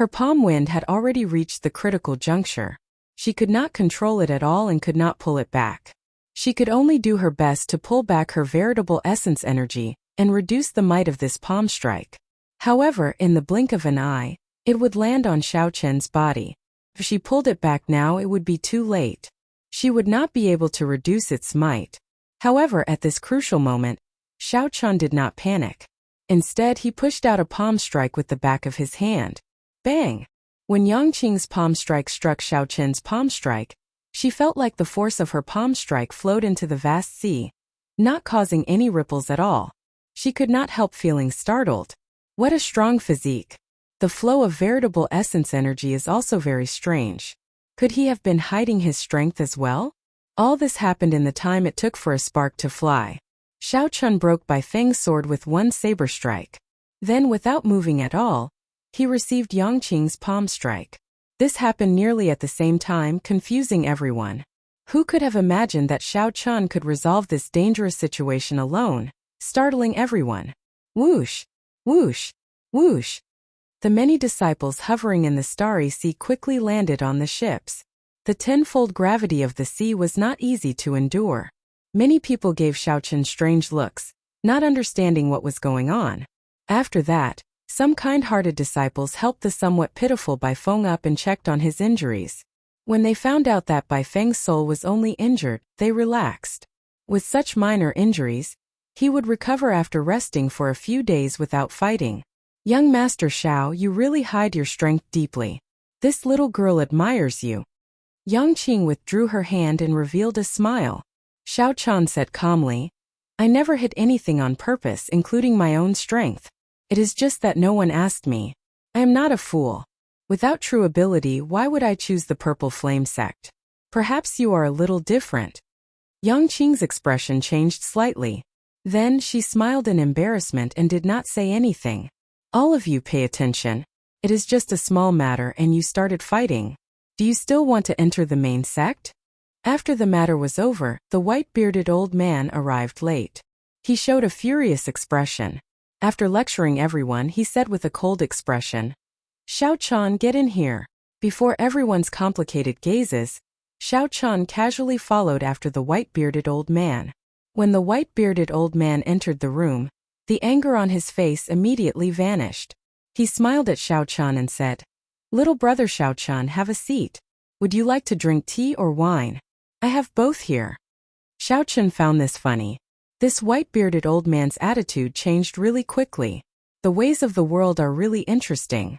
Her palm wind had already reached the critical juncture. She could not control it at all and could not pull it back. She could only do her best to pull back her veritable essence energy and reduce the might of this palm strike. However, in the blink of an eye, it would land on Xiao Chen's body. If she pulled it back now, it would be too late. She would not be able to reduce its might. However, at this crucial moment, Xiao Chen did not panic. Instead, he pushed out a palm strike with the back of his hand. Bang! When Yang Qing's palm strike struck Xiao Chen's palm strike, she felt like the force of her palm strike flowed into the vast sea, not causing any ripples at all. She could not help feeling startled. What a strong physique! The flow of veritable essence energy is also very strange. Could he have been hiding his strength as well? All this happened in the time it took for a spark to fly. Xiao Chen broke Bai Feng's sword with one saber strike. Then, without moving at all, he received Yang Qing's palm strike. This happened nearly at the same time, confusing everyone. Who could have imagined that Xiao Chen could resolve this dangerous situation alone, startling everyone? Whoosh! Whoosh! Whoosh! The many disciples hovering in the starry sea quickly landed on the ships. The tenfold gravity of the sea was not easy to endure. Many people gave Xiao Chen strange looks, not understanding what was going on. After that, some kind-hearted disciples helped the somewhat pitiful Bai Feng up and checked on his injuries. When they found out that Bai Feng's soul was only injured, they relaxed. With such minor injuries, he would recover after resting for a few days without fighting. Young Master Xiao, you really hide your strength deeply. This little girl admires you. Yang Qing withdrew her hand and revealed a smile. Xiao Chen said calmly, I never hid anything on purpose, including my own strength. It is just that no one asked me. I am not a fool. Without true ability, why would I choose the Purple Flame sect? Perhaps you are a little different. Yang Qing's expression changed slightly. Then she smiled in embarrassment and did not say anything. All of you pay attention. It is just a small matter and you started fighting. Do you still want to enter the main sect? After the matter was over, the white-bearded old man arrived late. He showed a furious expression. After lecturing everyone, he said with a cold expression, Xiao Chen, get in here. Before everyone's complicated gazes, Xiao Chen casually followed after the white-bearded old man. When the white-bearded old man entered the room, the anger on his face immediately vanished. He smiled at Xiao Chen and said, Little brother Xiao Chen, have a seat. Would you like to drink tea or wine? I have both here. Xiao Chen found this funny. This white-bearded old man's attitude changed really quickly. The ways of the world are really interesting.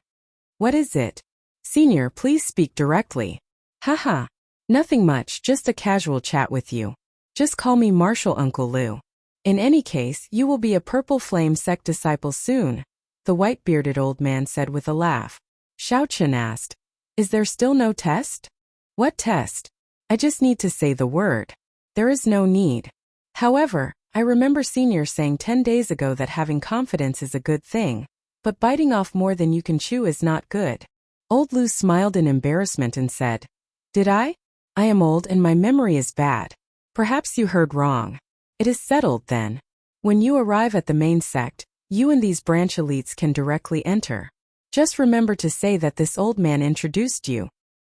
What is it? Senior, please speak directly. Haha. Nothing much, just a casual chat with you. Just call me Marshal Uncle Lu. In any case, you will be a Purple Flame sect disciple soon, the white-bearded old man said with a laugh. Xiao Chen asked, Is there still no test? What test? I just need to say the word. There is no need. However, I remember Senior saying 10 days ago that having confidence is a good thing, but biting off more than you can chew is not good. Old Lu smiled in embarrassment and said, Did I? I am old and my memory is bad. Perhaps you heard wrong. It is settled then. When you arrive at the main sect, you and these branch elites can directly enter. Just remember to say that this old man introduced you.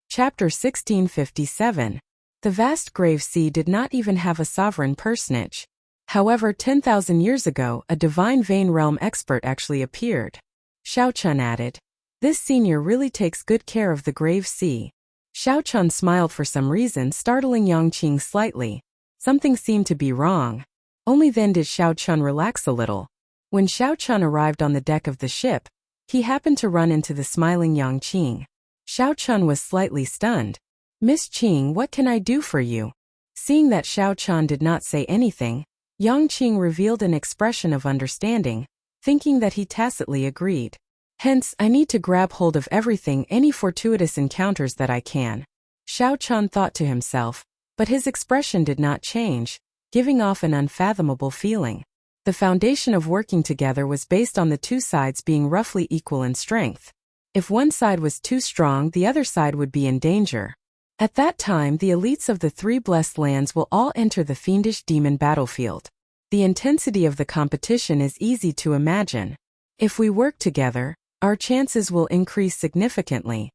Chapter 1657. The vast grave sea did not even have a sovereign personage. However, 10,000 years ago, a divine vein realm expert actually appeared. Xiao Chen added, This senior really takes good care of the grave sea. Xiao Chen smiled for some reason, startling Yang Qing slightly. Something seemed to be wrong. Only then did Xiao Chen relax a little. When Xiao Chen arrived on the deck of the ship, he happened to run into the smiling Yang Qing. Xiao Chen was slightly stunned. Miss Qing, what can I do for you? Seeing that Xiao Chen did not say anything, Yang Qing revealed an expression of understanding, thinking that he tacitly agreed. Hence, I need to grab hold of everything, any fortuitous encounters that I can. Xiao Chen thought to himself, but his expression did not change, giving off an unfathomable feeling. The foundation of working together was based on the two sides being roughly equal in strength. If one side was too strong, the other side would be in danger. At that time, the elites of the three blessed lands will all enter the fiendish demon battlefield. The intensity of the competition is easy to imagine. If we work together, our chances will increase significantly.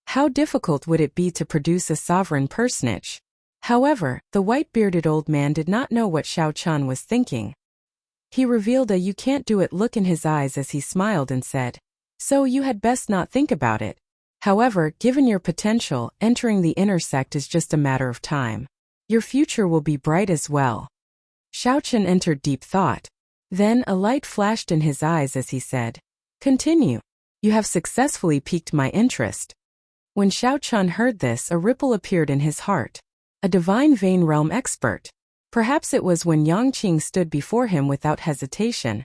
How difficult would it be to produce a sovereign personage? However, the white-bearded old man did not know what Xiao Chun was thinking. He revealed a "you can't do it" look in his eyes as he smiled and said, "So you had best not think about it. However, given your potential, entering the inner sect is just a matter of time. Your future will be bright as well." Xiao Chun entered deep thought. Then a light flashed in his eyes as he said, "Continue. You have successfully piqued my interest." When Xiao Chun heard this, a ripple appeared in his heart. A divine vein realm expert. Perhaps it was when Yang Qing stood before him without hesitation,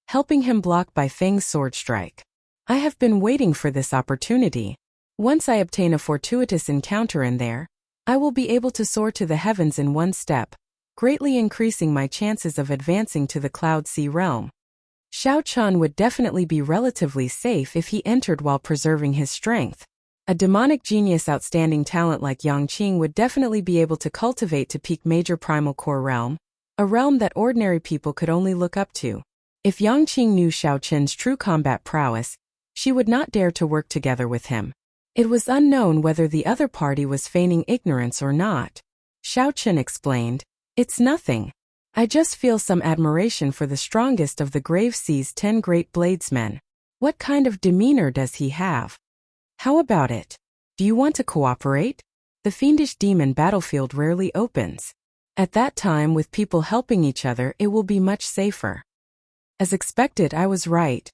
helping him block Bai Feng's sword strike. I have been waiting for this opportunity. Once I obtain a fortuitous encounter in there, I will be able to soar to the heavens in one step, greatly increasing my chances of advancing to the Cloud Sea realm. Xiao Chun would definitely be relatively safe if he entered while preserving his strength. A demonic genius outstanding talent like Yang Qing would definitely be able to cultivate to peak major primal core realm, a realm that ordinary people could only look up to. If Yang Qing knew Xiao Chun's true combat prowess, she would not dare to work together with him. It was unknown whether the other party was feigning ignorance or not. Xiao Chun explained, "It's nothing. I just feel some admiration for the strongest of the Grave Sea's 10 great bladesmen. What kind of demeanor does he have? How about it? Do you want to cooperate? The fiendish demon battlefield rarely opens. At that time, with people helping each other, it will be much safer." As expected, I was right.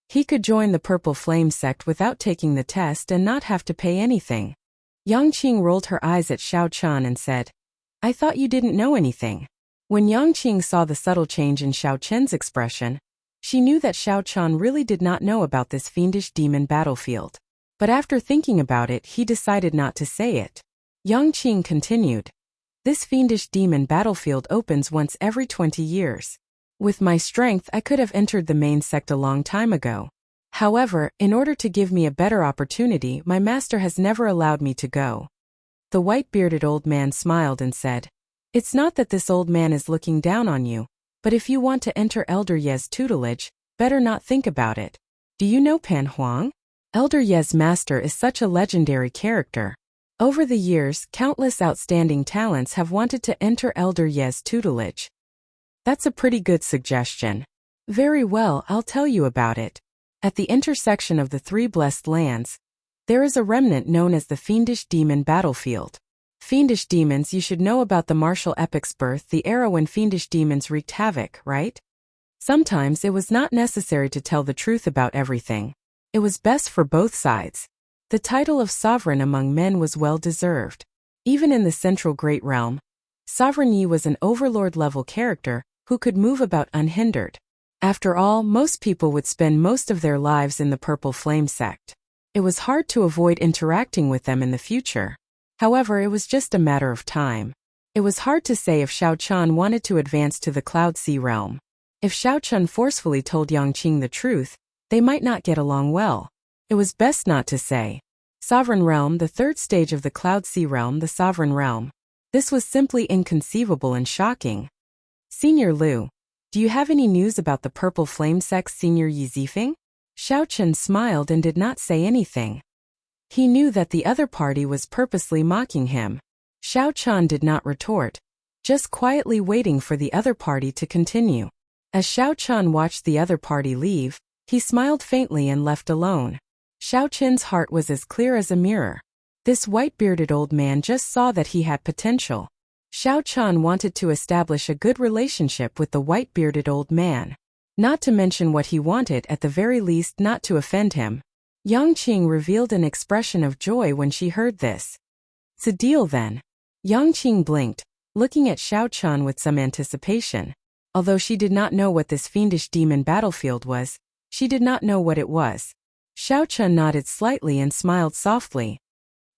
He could join the Purple Flame sect without taking the test and not have to pay anything. Yang Qing rolled her eyes at Xiao Chun and said, "I thought you didn't know anything." When Yang Qing saw the subtle change in Xiao Chun's expression, she knew that Xiao Chun really did not know about this fiendish demon battlefield. But after thinking about it, he decided not to say it. Yang Qing continued, "This fiendish demon battlefield opens once every 20 years. With my strength, I could have entered the main sect a long time ago. However, in order to give me a better opportunity, my master has never allowed me to go." The white-bearded old man smiled and said, "It's not that this old man is looking down on you, but if you want to enter Elder Ye's tutelage, better not think about it. Do you know Pan Huang? Elder Ye's master is such a legendary character. Over the years, countless outstanding talents have wanted to enter Elder Ye's tutelage." "That's a pretty good suggestion." "Very well, I'll tell you about it. At the intersection of the 3 blessed lands, there is a remnant known as the Fiendish Demon Battlefield. Fiendish demons, you should know about the martial epic's birth, the era when fiendish demons wreaked havoc, right? Sometimes it was not necessary to tell the truth about everything. It was best for both sides. The title of sovereign among men was well deserved. Even in the central great realm, Sovereign Yi was an overlord-level character who could move about unhindered. After all, most people would spend most of their lives in the Purple Flame sect. It was hard to avoid interacting with them in the future. However, it was just a matter of time. It was hard to say if Xiao Chun wanted to advance to the Cloud Sea realm. If Xiao Chun forcefully told Yang Qing the truth, they might not get along well. It was best not to say. Sovereign realm, the 3rd stage of the Cloud Sea realm, the sovereign realm. This was simply inconceivable and shocking. "Senior Liu, do you have any news about the Purple Flame sect's Senior Yi Zifeng?" Xiao Chun smiled and did not say anything. He knew that the other party was purposely mocking him. Xiao Chun did not retort, just quietly waiting for the other party to continue. As Xiao Chun watched the other party leave, he smiled faintly and left alone. Xiao Chun's heart was as clear as a mirror. This white-bearded old man just saw that he had potential. Xiao Chun wanted to establish a good relationship with the white-bearded old man. Not to mention what he wanted, at the very least not to offend him. Yang Qing revealed an expression of joy when she heard this. "It's a deal then." Yang Qing blinked, looking at Xiao Chun with some anticipation. Although she did not know what this fiendish demon battlefield was, she did not know what it was. Xiao Chun nodded slightly and smiled softly.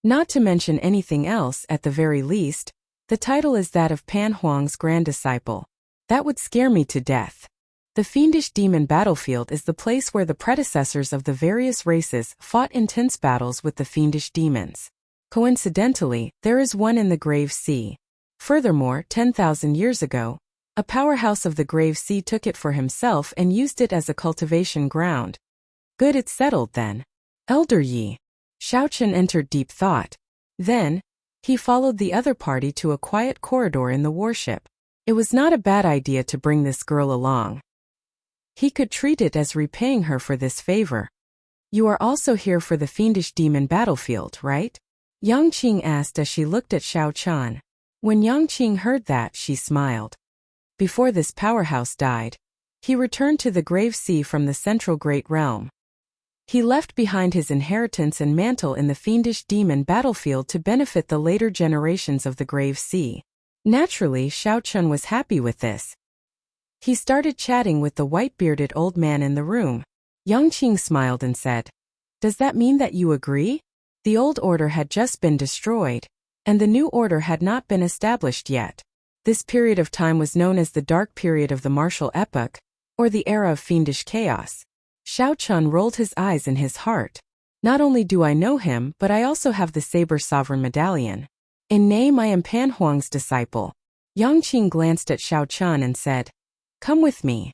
"Not to mention anything else, at the very least, the title is that of Pan Huang's grand disciple. That would scare me to death. The fiendish demon battlefield is the place where the predecessors of the various races fought intense battles with the fiendish demons. Coincidentally, there is one in the Grave Sea. Furthermore, 10,000 years ago, a powerhouse of the Grave Sea took it for himself and used it as a cultivation ground. Good, it's settled then. Elder Yi. Xiaochen entered deep thought. Then, he followed the other party to a quiet corridor in the warship. It was not a bad idea to bring this girl along. He could treat it as repaying her for this favor. You are also here for the fiendish demon battlefield, right? Yang Qing asked as she looked at Xiaochen. When Yang Qing heard that, she smiled. Before this powerhouse died, he returned to the Grave Sea from the Central Great Realm. He left behind his inheritance and mantle in the fiendish demon battlefield to benefit the later generations of the Grave Sea. Naturally, Xiaochen was happy with this. He started chatting with the white-bearded old man in the room. Yang Qing smiled and said, "Does that mean that you agree? The old order had just been destroyed, and the new order had not been established yet. This period of time was known as the Dark Period of the Martial Epoch, or the Era of Fiendish Chaos." Xiaochen rolled his eyes in his heart. Not only do I know him, but I also have the Saber Sovereign Medallion. In name I am Pan Huang's disciple. Yang Qing glanced at Xiaochen and said, "Come with me.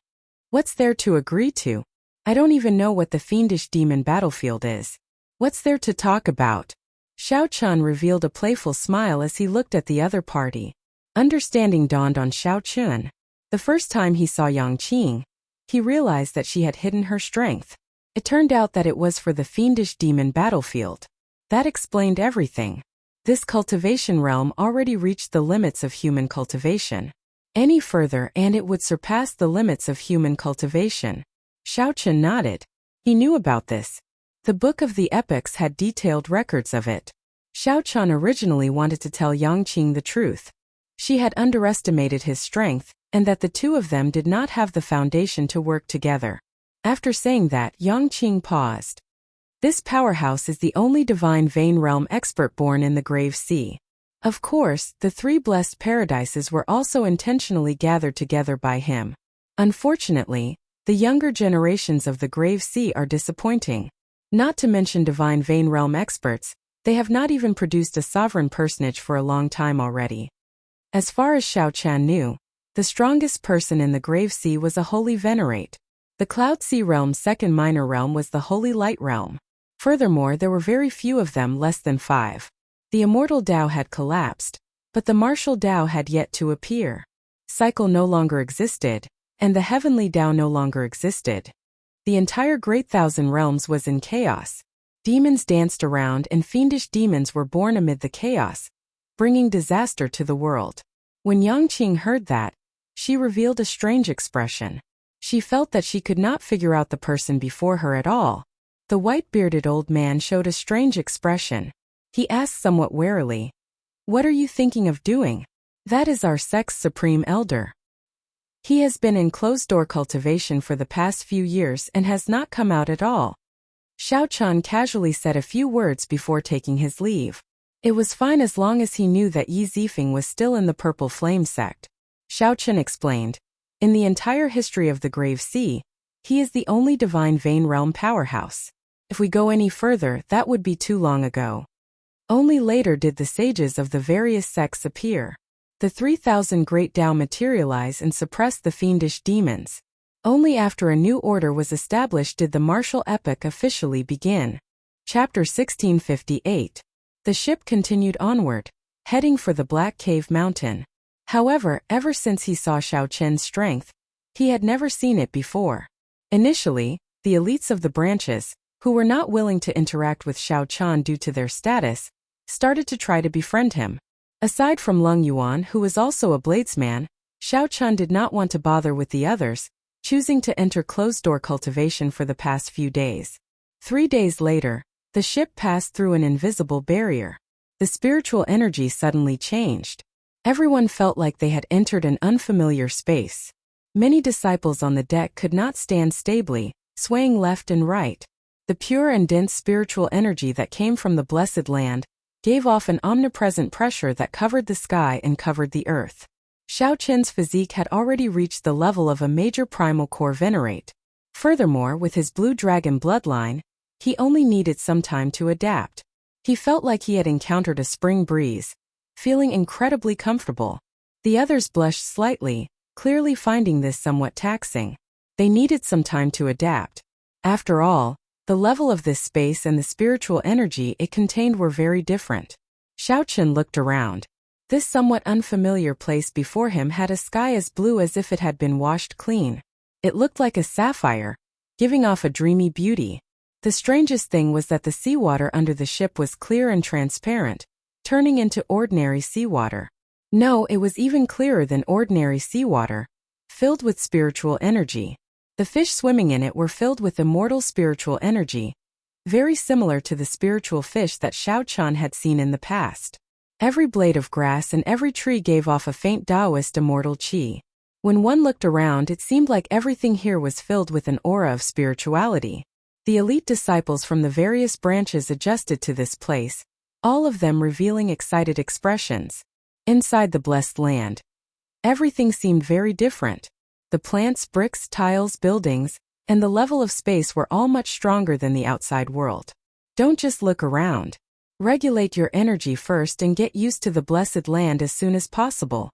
What's there to agree to? I don't even know what the fiendish demon battlefield is. What's there to talk about?" Xiaochen revealed a playful smile as he looked at the other party. Understanding dawned on Xiaochen. The first time he saw Yang Qing, he realized that she had hidden her strength. It turned out that it was for the fiendish demon battlefield. That explained everything. This cultivation realm already reached the limits of human cultivation. Any further and it would surpass the limits of human cultivation. Xiaochen nodded. He knew about this. The Book of the Epochs had detailed records of it. Xiaochen originally wanted to tell Yang Qing the truth. She had underestimated his strength, and that the two of them did not have the foundation to work together. After saying that, Yang Qing paused. This powerhouse is the only divine vein realm expert born in the Grave Sea. Of course, the three blessed paradises were also intentionally gathered together by him. Unfortunately, the younger generations of the Grave Sea are disappointing. Not to mention divine vein realm experts, they have not even produced a sovereign personage for a long time already. As far as Xiaochen knew, the strongest person in the Grave Sea was a holy venerate. The Cloud Sea realm's second minor realm was the Holy Light realm. Furthermore, there were very few of them, less than 5. The immortal Tao had collapsed, but the martial Tao had yet to appear. Cycle no longer existed, and the heavenly Tao no longer existed. The entire Great Thousand Realms was in chaos. Demons danced around and fiendish demons were born amid the chaos, bringing disaster to the world. When Yang Qing heard that, she revealed a strange expression. She felt that she could not figure out the person before her at all. The white-bearded old man showed a strange expression. He asked somewhat warily, "What are you thinking of doing?" "That is our sect's supreme elder. He has been in closed-door cultivation for the past few years and has not come out at all." Xiaochen casually said a few words before taking his leave. It was fine as long as he knew that Yi Zifeng was still in the Purple Flame sect. Xiaochen explained, "In the entire history of the Grave Sea, he is the only divine vein realm powerhouse. If we go any further, that would be too long ago." Only later did the sages of the various sects appear. The 3,000 great Tao materialize and suppress the fiendish demons. Only after a new order was established did the martial epoch officially begin. Chapter 1658. The ship continued onward, heading for the Black Cave Mountain. However, ever since he saw Xiaochen's strength, he had never seen it before. Initially, the elites of the branches, who were not willing to interact with Xiaochen due to their status, started to try to befriend him. Aside from Lung Yuan, who was also a bladesman, Xiaochen did not want to bother with the others, choosing to enter closed-door cultivation for the past few days. 3 days later, the ship passed through an invisible barrier. The spiritual energy suddenly changed. Everyone felt like they had entered an unfamiliar space. Many disciples on the deck could not stand stably, swaying left and right. The pure and dense spiritual energy that came from the blessed land gave off an omnipresent pressure that covered the sky and covered the earth. Xiaochen's physique had already reached the level of a major primal core venerate. Furthermore, with his blue dragon bloodline, he only needed some time to adapt. He felt like he had encountered a spring breeze, feeling incredibly comfortable. The others blushed slightly, clearly finding this somewhat taxing. They needed some time to adapt. After all, The level of this space and the spiritual energy it contained were very different. Xiaochen looked around. This somewhat unfamiliar place before him had a sky as blue as if it had been washed clean. It looked like a sapphire, giving off a dreamy beauty. The strangest thing was that the seawater under the ship was clear and transparent, turning into ordinary seawater. No, it was even clearer than ordinary seawater, filled with spiritual energy. The fish swimming in it were filled with immortal spiritual energy, very similar to the spiritual fish that Xiaochen had seen in the past. Every blade of grass and every tree gave off a faint Taoist immortal qi. When one looked around, it seemed like everything here was filled with an aura of spirituality. The elite disciples from the various branches adjusted to this place, all of them revealing excited expressions. Inside the blessed land, everything seemed very different. The plants, bricks, tiles, buildings, and the level of space were all much stronger than the outside world. Don't just look around. Regulate your energy first and get used to the blessed land as soon as possible.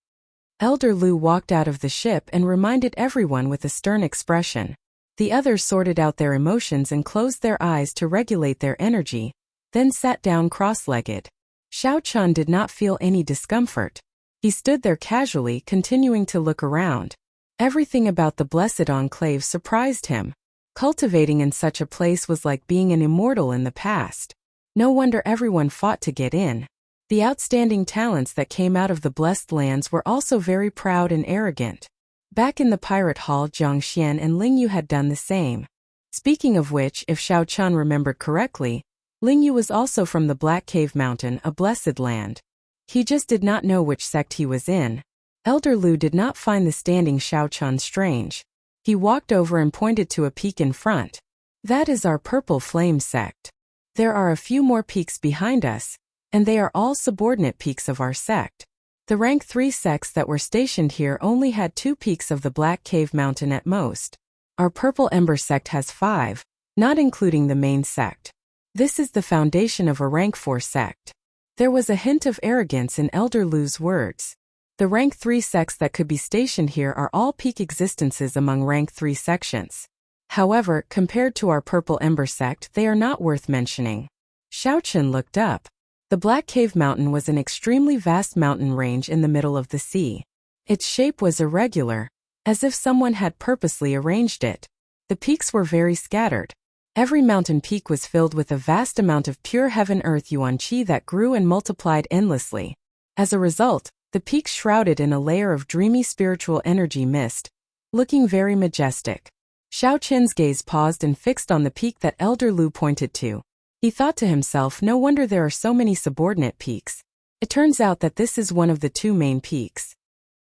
Elder Lu walked out of the ship and reminded everyone with a stern expression. The others sorted out their emotions and closed their eyes to regulate their energy, then sat down cross-legged. Xiaochen did not feel any discomfort. He stood there casually, continuing to look around. Everything about the blessed enclave surprised him. Cultivating in such a place was like being an immortal in the past. No wonder everyone fought to get in. The outstanding talents that came out of the blessed lands were also very proud and arrogant. Back in the pirate hall, Jiang Xian and Ling Yu had done the same. Speaking of which, if Xiaochen remembered correctly, Ling Yu was also from the Black Cave Mountain, a blessed land. He just did not know which sect he was in. Elder Lu did not find the standing Xiaochen strange. He walked over and pointed to a peak in front. That is our Purple Flame sect. There are a few more peaks behind us, and they are all subordinate peaks of our sect. The rank 3 sects that were stationed here only had 2 peaks of the Black Cave Mountain at most. Our Purple Ember sect has 5, not including the main sect. This is the foundation of a rank 4 sect. There was a hint of arrogance in Elder Lu's words. The rank 3 sects that could be stationed here are all peak existences among rank 3 sections. However, compared to our Purple Ember sect, they are not worth mentioning. Xiaochen looked up. The Black Cave Mountain was an extremely vast mountain range in the middle of the sea. Its shape was irregular, as if someone had purposely arranged it. The peaks were very scattered. Every mountain peak was filled with a vast amount of pure heaven-earth yuan qi that grew and multiplied endlessly. As a result, the peaks shrouded in a layer of dreamy spiritual energy mist, looking very majestic. Xiaochen's gaze paused and fixed on the peak that Elder Lu pointed to. He thought to himself, no wonder there are so many subordinate peaks. It turns out that this is one of the 2 main peaks.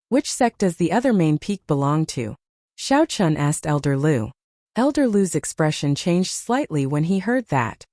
Which sect does the other main peak belong to? Xiaochen asked Elder Lu. Elder Lu's expression changed slightly when he heard that.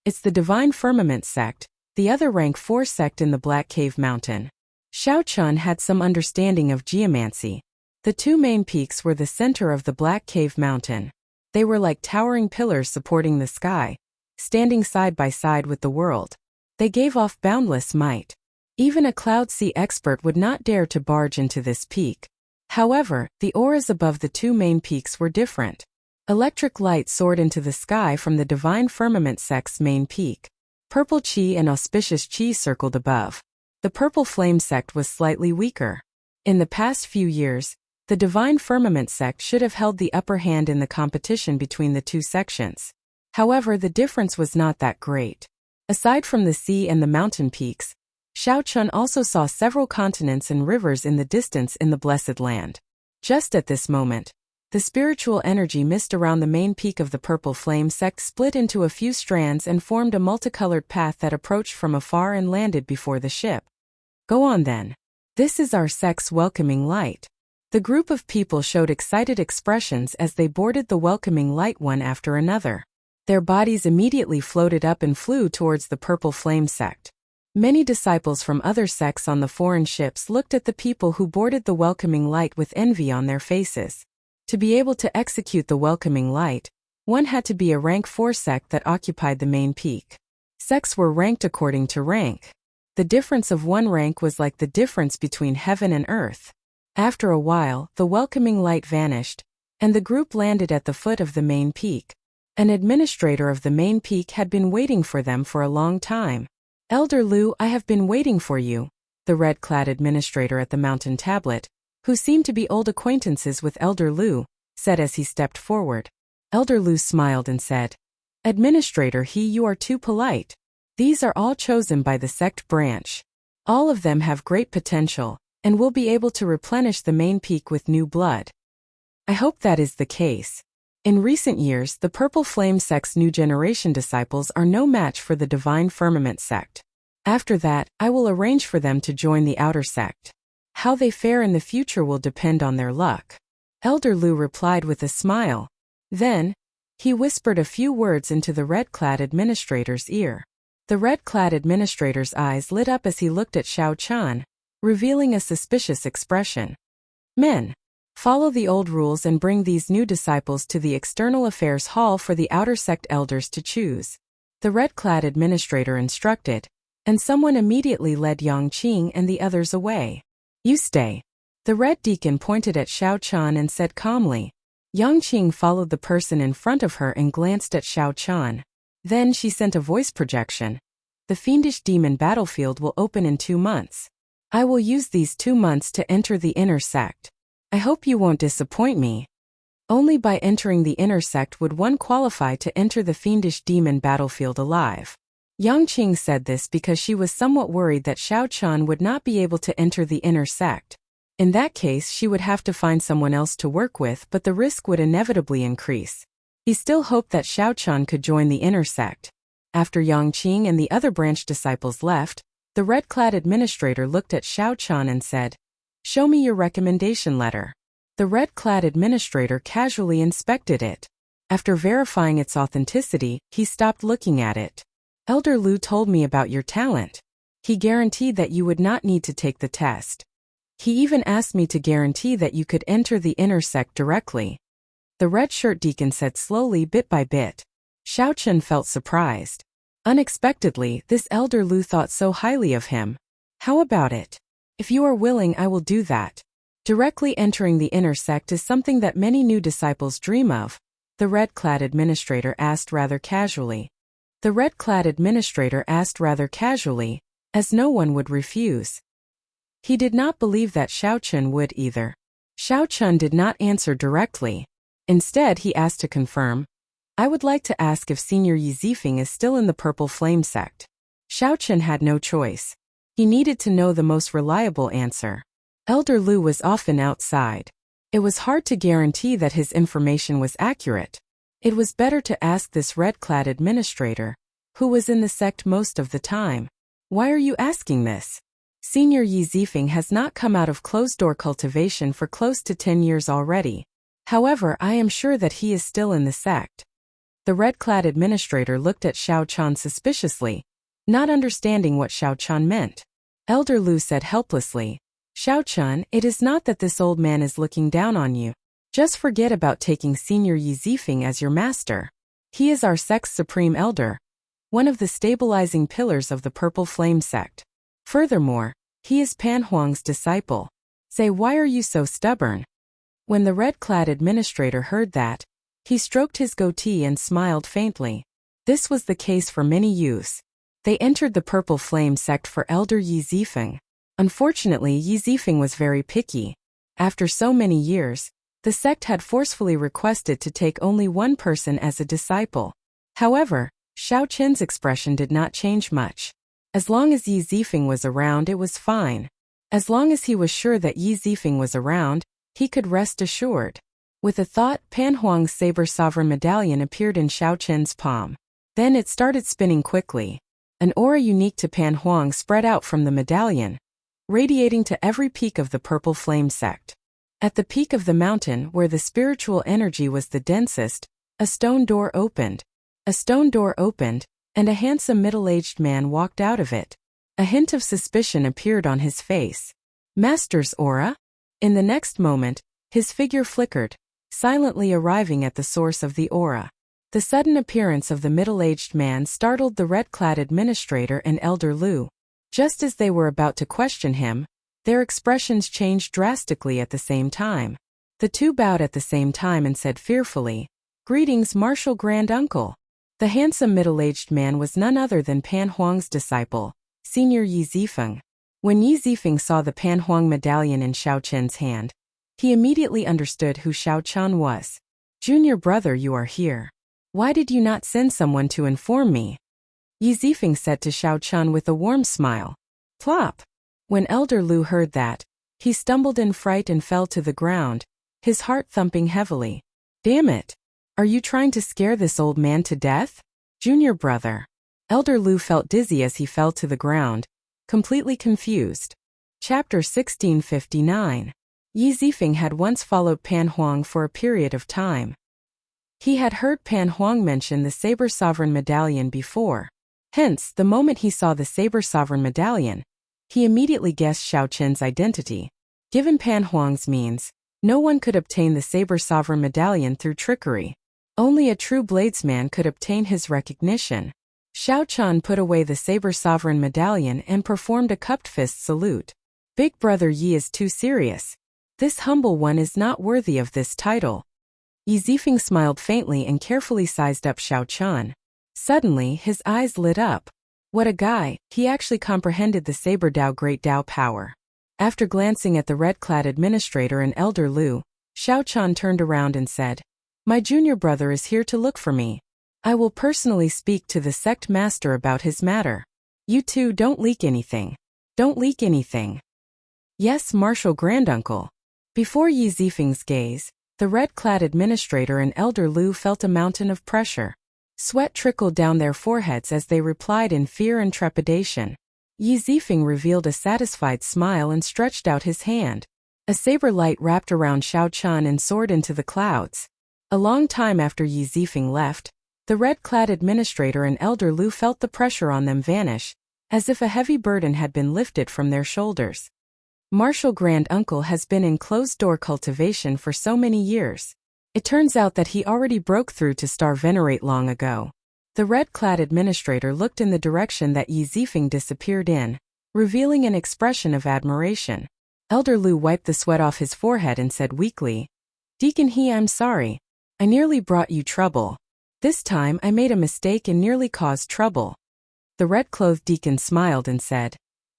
It's the Divine Firmament sect, the other rank 4 sect in the Black Cave Mountain. Xiaochen had some understanding of geomancy. The 2 main peaks were the center of the Black Cave Mountain. They were like towering pillars supporting the sky, standing side by side with the world. They gave off boundless might. Even a Cloud Sea expert would not dare to barge into this peak. However, the auras above the 2 main peaks were different. Electric light soared into the sky from the Divine Firmament sect's main peak. Purple qi and auspicious qi circled above. The Purple Flame sect was slightly weaker. In the past few years, the Divine Firmament sect should have held the upper hand in the competition between the 2 sections. However, the difference was not that great. Aside from the sea and the mountain peaks, Xiaochen also saw several continents and rivers in the distance in the Blessed Land. Just at this moment, the spiritual energy mist around the main peak of the Purple Flame sect split into a few strands and formed a multicolored path that approached from afar and landed before the ship. Go on then. This is our sect's welcoming light. The group of people showed excited expressions as they boarded the welcoming light one after another. Their bodies immediately floated up and flew towards the Purple Flame sect. Many disciples from other sects on the foreign ships looked at the people who boarded the welcoming light with envy on their faces. To be able to execute the welcoming light, one had to be a rank 4 sect that occupied the main peak. Sects were ranked according to rank. The difference of 1 rank was like the difference between heaven and earth. After a while, the welcoming light vanished, and the group landed at the foot of the main peak. An administrator of the main peak had been waiting for them for a long time. Elder Lu, I have been waiting for you, the red-clad administrator at the mountain tablet, who seemed to be old acquaintances with Elder Lu, said as he stepped forward. Elder Lu smiled and said, Administrator He, you are too polite. These are all chosen by the sect branch. All of them have great potential, and will be able to replenish the main peak with new blood. I hope that is the case. In recent years, the Purple Flame sect's new generation disciples are no match for the Divine Firmament sect. After that, I will arrange for them to join the outer sect. How they fare in the future will depend on their luck. Elder Lu replied with a smile. Then, he whispered a few words into the red-clad administrator's ear. The red-clad administrator's eyes lit up as he looked at Xiao Chan, revealing a suspicious expression. Men, follow the old rules and bring these new disciples to the External Affairs Hall for the outer sect elders to choose. The red-clad administrator instructed, and someone immediately led Yang Qing and the others away. You stay. The red deacon pointed at Xiao Chan and said calmly. Yang Qing followed the person in front of her and glanced at Xiao Chan. Then she sent a voice projection. The fiendish demon battlefield will open in 2 months. I will use these 2 months to enter the inner sect. I hope you won't disappoint me. Only by entering the inner sect would one qualify to enter the fiendish demon battlefield alive. Yang Qing said this because she was somewhat worried that Xiao Chan would not be able to enter the inner sect. In that case, she would have to find someone else to work with, but the risk would inevitably increase. He still hoped that Xiao Chan could join the inner sect. After Yang Qing and the other branch disciples left, the red-clad administrator looked at Xiao Chan and said, Show me your recommendation letter. The red-clad administrator casually inspected it. After verifying its authenticity, he stopped looking at it. Elder Lu told me about your talent. He guaranteed that you would not need to take the test. He even asked me to guarantee that you could enter the inner sect directly. The red shirt deacon said slowly, bit by bit. Xiao Chen felt surprised. Unexpectedly, this Elder Lu thought so highly of him. How about it? If you are willing, I will do that. Directly entering the inner sect is something that many new disciples dream of, the red-clad administrator asked rather casually. The red-clad administrator asked rather casually, as no one would refuse. He did not believe that Xiao Chen would either. Xiao Chen did not answer directly. Instead, he asked to confirm, I would like to ask if Senior Yi Zifeng is still in the Purple Flame sect. Xiao Chen had no choice. He needed to know the most reliable answer. Elder Lu was often outside. It was hard to guarantee that his information was accurate. It was better to ask this red-clad administrator, who was in the sect most of the time. Why are you asking this? Senior Yi Zifeng has not come out of closed-door cultivation for close to 10 years already. However, I am sure that he is still in the sect. The red-clad administrator looked at Xiao Chan suspiciously, not understanding what Xiao Chan meant. Elder Lu said helplessly, Xiao Chan, it is not that this old man is looking down on you. Just forget about taking Senior Yi Zifeng as your master. He is our sect's supreme elder, one of the stabilizing pillars of the Purple Flame sect. Furthermore, he is Pan Huang's disciple. Say, why are you so stubborn? When the red-clad administrator heard that, he stroked his goatee and smiled faintly. This was the case for many youths. They entered the Purple Flame sect for Elder Yi Zifeng. Unfortunately, Yi Zifeng was very picky. After so many years, the sect had forcefully requested to take only one person as a disciple. However, Xiao Chen's expression did not change much. As long as Yi Zifeng was around, it was fine. As long as he was sure that Yi Zifeng was around, he could rest assured. With a thought, Pan Huang's saber sovereign medallion appeared in Xiao Chen's palm. Then it started spinning quickly. An aura unique to Pan Huang spread out from the medallion, radiating to every peak of the Purple Flame sect. At the peak of the mountain, where the spiritual energy was the densest, a stone door opened. A stone door opened, and a handsome middle-aged man walked out of it. A hint of suspicion appeared on his face. Master's aura? In the next moment, his figure flickered, silently arriving at the source of the aura. The sudden appearance of the middle-aged man startled the red-clad administrator and Elder Lu. Just as they were about to question him, their expressions changed drastically at the same time. The two bowed at the same time and said fearfully, Greetings, Martial Grand Uncle. The handsome middle-aged man was none other than Pan Huang's disciple, Senior Yi Zifeng. When Yi Zifeng saw the Pan Huang medallion in Xiao Chen's hand, he immediately understood who Xiao Chen was. Junior brother, you are here. Why did you not send someone to inform me? Yi Zifeng said to Xiao Chen with a warm smile. Plop! When Elder Lu heard that, he stumbled in fright and fell to the ground, his heart thumping heavily. Damn it! Are you trying to scare this old man to death? Junior brother. Elder Lu felt dizzy as he fell to the ground, completely confused. Chapter 1659. Yi Zifeng had once followed Pan Huang for a period of time. He had heard Pan Huang mention the Saber Sovereign Medallion before. Hence, the moment he saw the Saber Sovereign Medallion, he immediately guessed Xiao Chen's identity. Given Pan Huang's means, no one could obtain the Saber Sovereign Medallion through trickery. Only a true bladesman could obtain his recognition. Xiao Chen put away the Saber Sovereign Medallion and performed a cupped fist salute. Big brother Yi is too serious. This humble one is not worthy of this title. Yi Zifeng smiled faintly and carefully sized up Xiao Chen. Suddenly, his eyes lit up. What a guy, he actually comprehended the Saber Dao Great Dao power. After glancing at the red-clad administrator and Elder Lu, Xiao Chen turned around and said, My junior brother is here to look for me. I will personally speak to the sect master about his matter. You two don't leak anything. Don't leak anything. Yes, Martial Granduncle. Before Yi Zifeng's gaze, the red-clad administrator and Elder Lu felt a mountain of pressure. Sweat trickled down their foreheads as they replied in fear and trepidation. Yi Zifeng revealed a satisfied smile and stretched out his hand. A saber light wrapped around Xiao Chen and soared into the clouds. A long time after Yi Zifeng left, the red-clad administrator and Elder Lu felt the pressure on them vanish, as if a heavy burden had been lifted from their shoulders. Martial Grand Uncle has been in closed-door cultivation for so many years. It turns out that he already broke through to Star Venerate long ago. The red-clad administrator looked in the direction that Yi Zifeng disappeared in, revealing an expression of admiration. Elder Lu wiped the sweat off his forehead and said weakly, Deacon He, I'm sorry. I nearly brought you trouble. This time I made a mistake and nearly caused trouble. The red-clothed deacon smiled and said,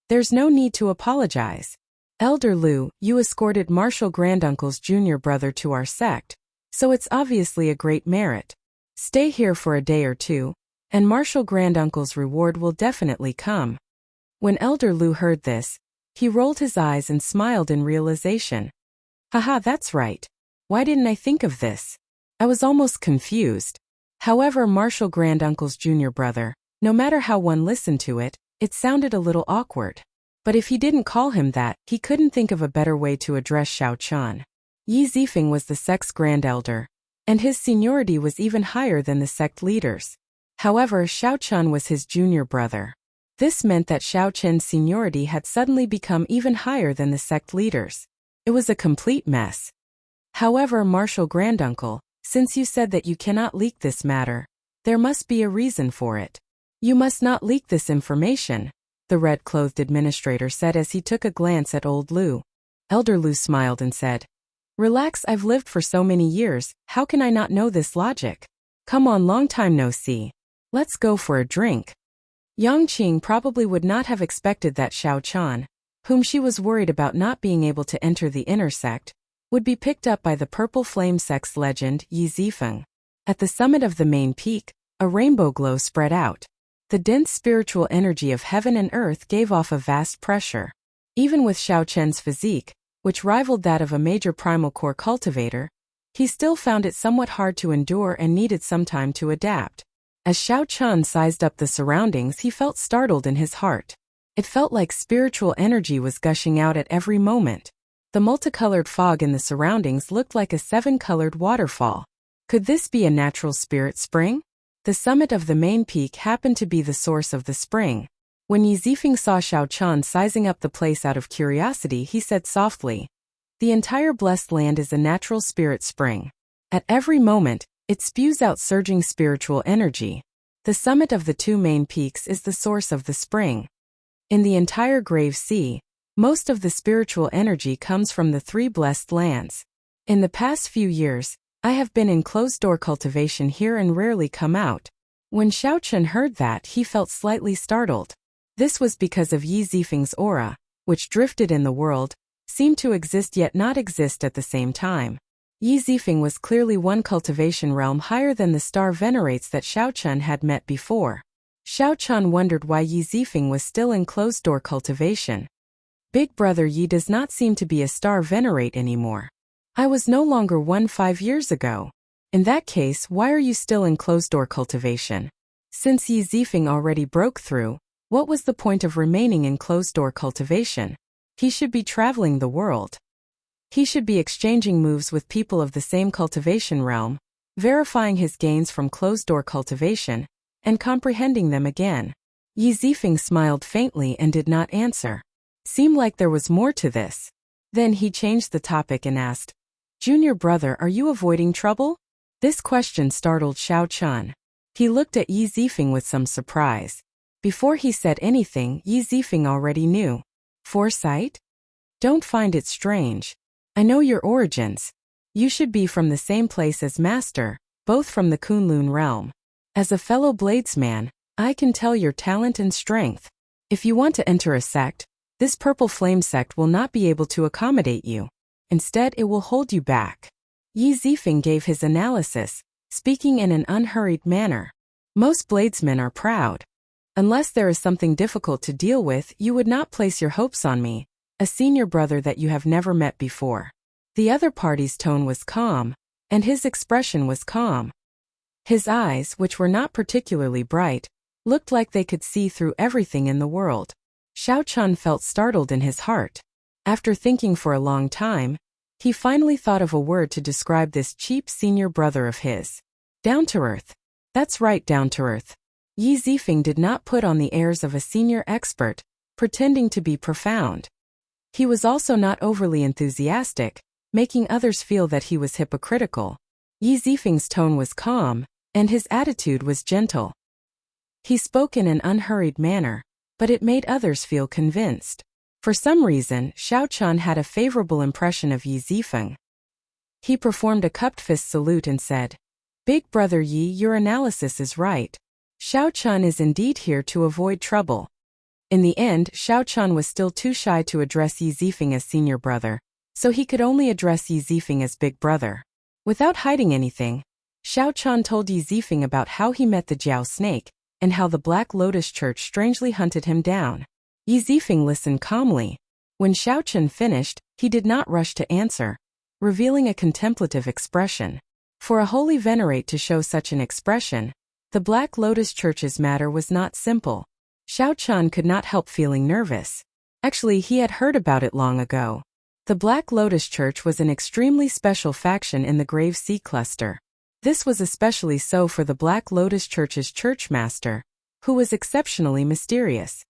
There's no need to apologize. Elder Lu, you escorted Martial Granduncle's junior brother to our sect, so it's obviously a great merit. Stay here for a day or two, and Martial Granduncle's reward will definitely come. When Elder Lu heard this, he rolled his eyes and smiled in realization. Haha, that's right. Why didn't I think of this? I was almost confused. However, Martial Granduncle's junior brother, no matter how one listened to it, it sounded a little awkward. But if he didn't call him that, he couldn't think of a better way to address Xiao Chen. Yi Zifeng was the sect's grand elder, and his seniority was even higher than the sect leaders. However, Xiao Chen was his junior brother. This meant that Xiao Chen's seniority had suddenly become even higher than the sect leaders. It was a complete mess. However, Martial Granduncle, since you said that you cannot leak this matter, there must be a reason for it. You must not leak this information, the red-clothed administrator said as he took a glance at Old Lu. Elder Lu smiled and said, Relax, I've lived for so many years, how can I not know this logic? Come on, long time no see. Let's go for a drink. Yang Qing probably would not have expected that Xiao Chen, whom she was worried about not being able to enter the inner sect, would be picked up by the Purple Flame sect's legend, Yi Zifeng. At the summit of the main peak, a rainbow glow spread out. The dense spiritual energy of heaven and earth gave off a vast pressure. Even with Xiao Chen's physique, which rivaled that of a major primal core cultivator, he still found it somewhat hard to endure and needed some time to adapt. As Xiao Chen sized up the surroundings, he felt startled in his heart. It felt like spiritual energy was gushing out at every moment. The multicolored fog in the surroundings looked like a 7-colored waterfall. Could this be a natural spirit spring? The summit of the main peak happened to be the source of the spring. When Yi Zifeng saw Xiao Chen sizing up the place out of curiosity, he said softly, The entire blessed land is a natural spirit spring. At every moment, it spews out surging spiritual energy. The summit of the 2 main peaks is the source of the spring. In the entire Grave Sea, most of the spiritual energy comes from the 3 blessed lands. In the past few years, I have been in closed-door cultivation here and rarely come out. When Xiaochun heard that, he felt slightly startled. This was because of Yi Zifeng's aura, which drifted in the world, seemed to exist yet not exist at the same time. Yi Zifeng was clearly one cultivation realm higher than the star venerates that Xiaochun had met before. Xiaochun wondered why Yi Zifeng was still in closed-door cultivation. Big brother Yi does not seem to be a star venerate anymore. I was no longer one 5 years ago. In that case, why are you still in closed-door cultivation? Since Yi Zifeng already broke through, what was the point of remaining in closed-door cultivation? He should be traveling the world. He should be exchanging moves with people of the same cultivation realm, verifying his gains from closed-door cultivation, and comprehending them again. Yi Zifeng smiled faintly and did not answer. Seemed like there was more to this. Then he changed the topic and asked, "Junior brother, are you avoiding trouble?" This question startled Xiaochun. He looked at Yi Zifeng with some surprise. Before he said anything, Yi Zifeng already knew. Foresight? Don't find it strange. I know your origins. You should be from the same place as Master, both from the Kunlun realm. As a fellow bladesman, I can tell your talent and strength. If you want to enter a sect, this purple flame sect will not be able to accommodate you. Instead, it will hold you back. Yi Zifeng gave his analysis, speaking in an unhurried manner. Most bladesmen are proud. Unless there is something difficult to deal with, you would not place your hopes on me, a senior brother that you have never met before. The other party's tone was calm, and his expression was calm. His eyes, which were not particularly bright, looked like they could see through everything in the world. Xiaochun felt startled in his heart. After thinking for a long time, he finally thought of a word to describe this cheap senior brother of his. Down-to-earth. That's right, down-to-earth. Yi Zifeng did not put on the airs of a senior expert, pretending to be profound. He was also not overly enthusiastic, making others feel that he was hypocritical. Yi Zifeng's tone was calm, and his attitude was gentle. He spoke in an unhurried manner, but it made others feel convinced. For some reason, Xiaochun had a favorable impression of Yi Zifeng. He performed a cupped fist salute and said, "Big brother Yi, your analysis is right. Xiaochun is indeed here to avoid trouble." In the end, Xiaochun was still too shy to address Yi Zifeng as senior brother, so he could only address Yi Zifeng as big brother. Without hiding anything, Xiaochun told Yi Zifeng about how he met the Jiao snake, and how the Black Lotus Church strangely hunted him down. Yi Zifeng listened calmly. When Xiaochun finished, he did not rush to answer, revealing a contemplative expression. For a holy venerate to show such an expression, the Black Lotus Church's matter was not simple. Xiaochun could not help feeling nervous. Actually, he had heard about it long ago. The Black Lotus Church was an extremely special faction in the Grave Sea cluster. This was especially so for the Black Lotus Church's churchmaster, who was exceptionally mysterious.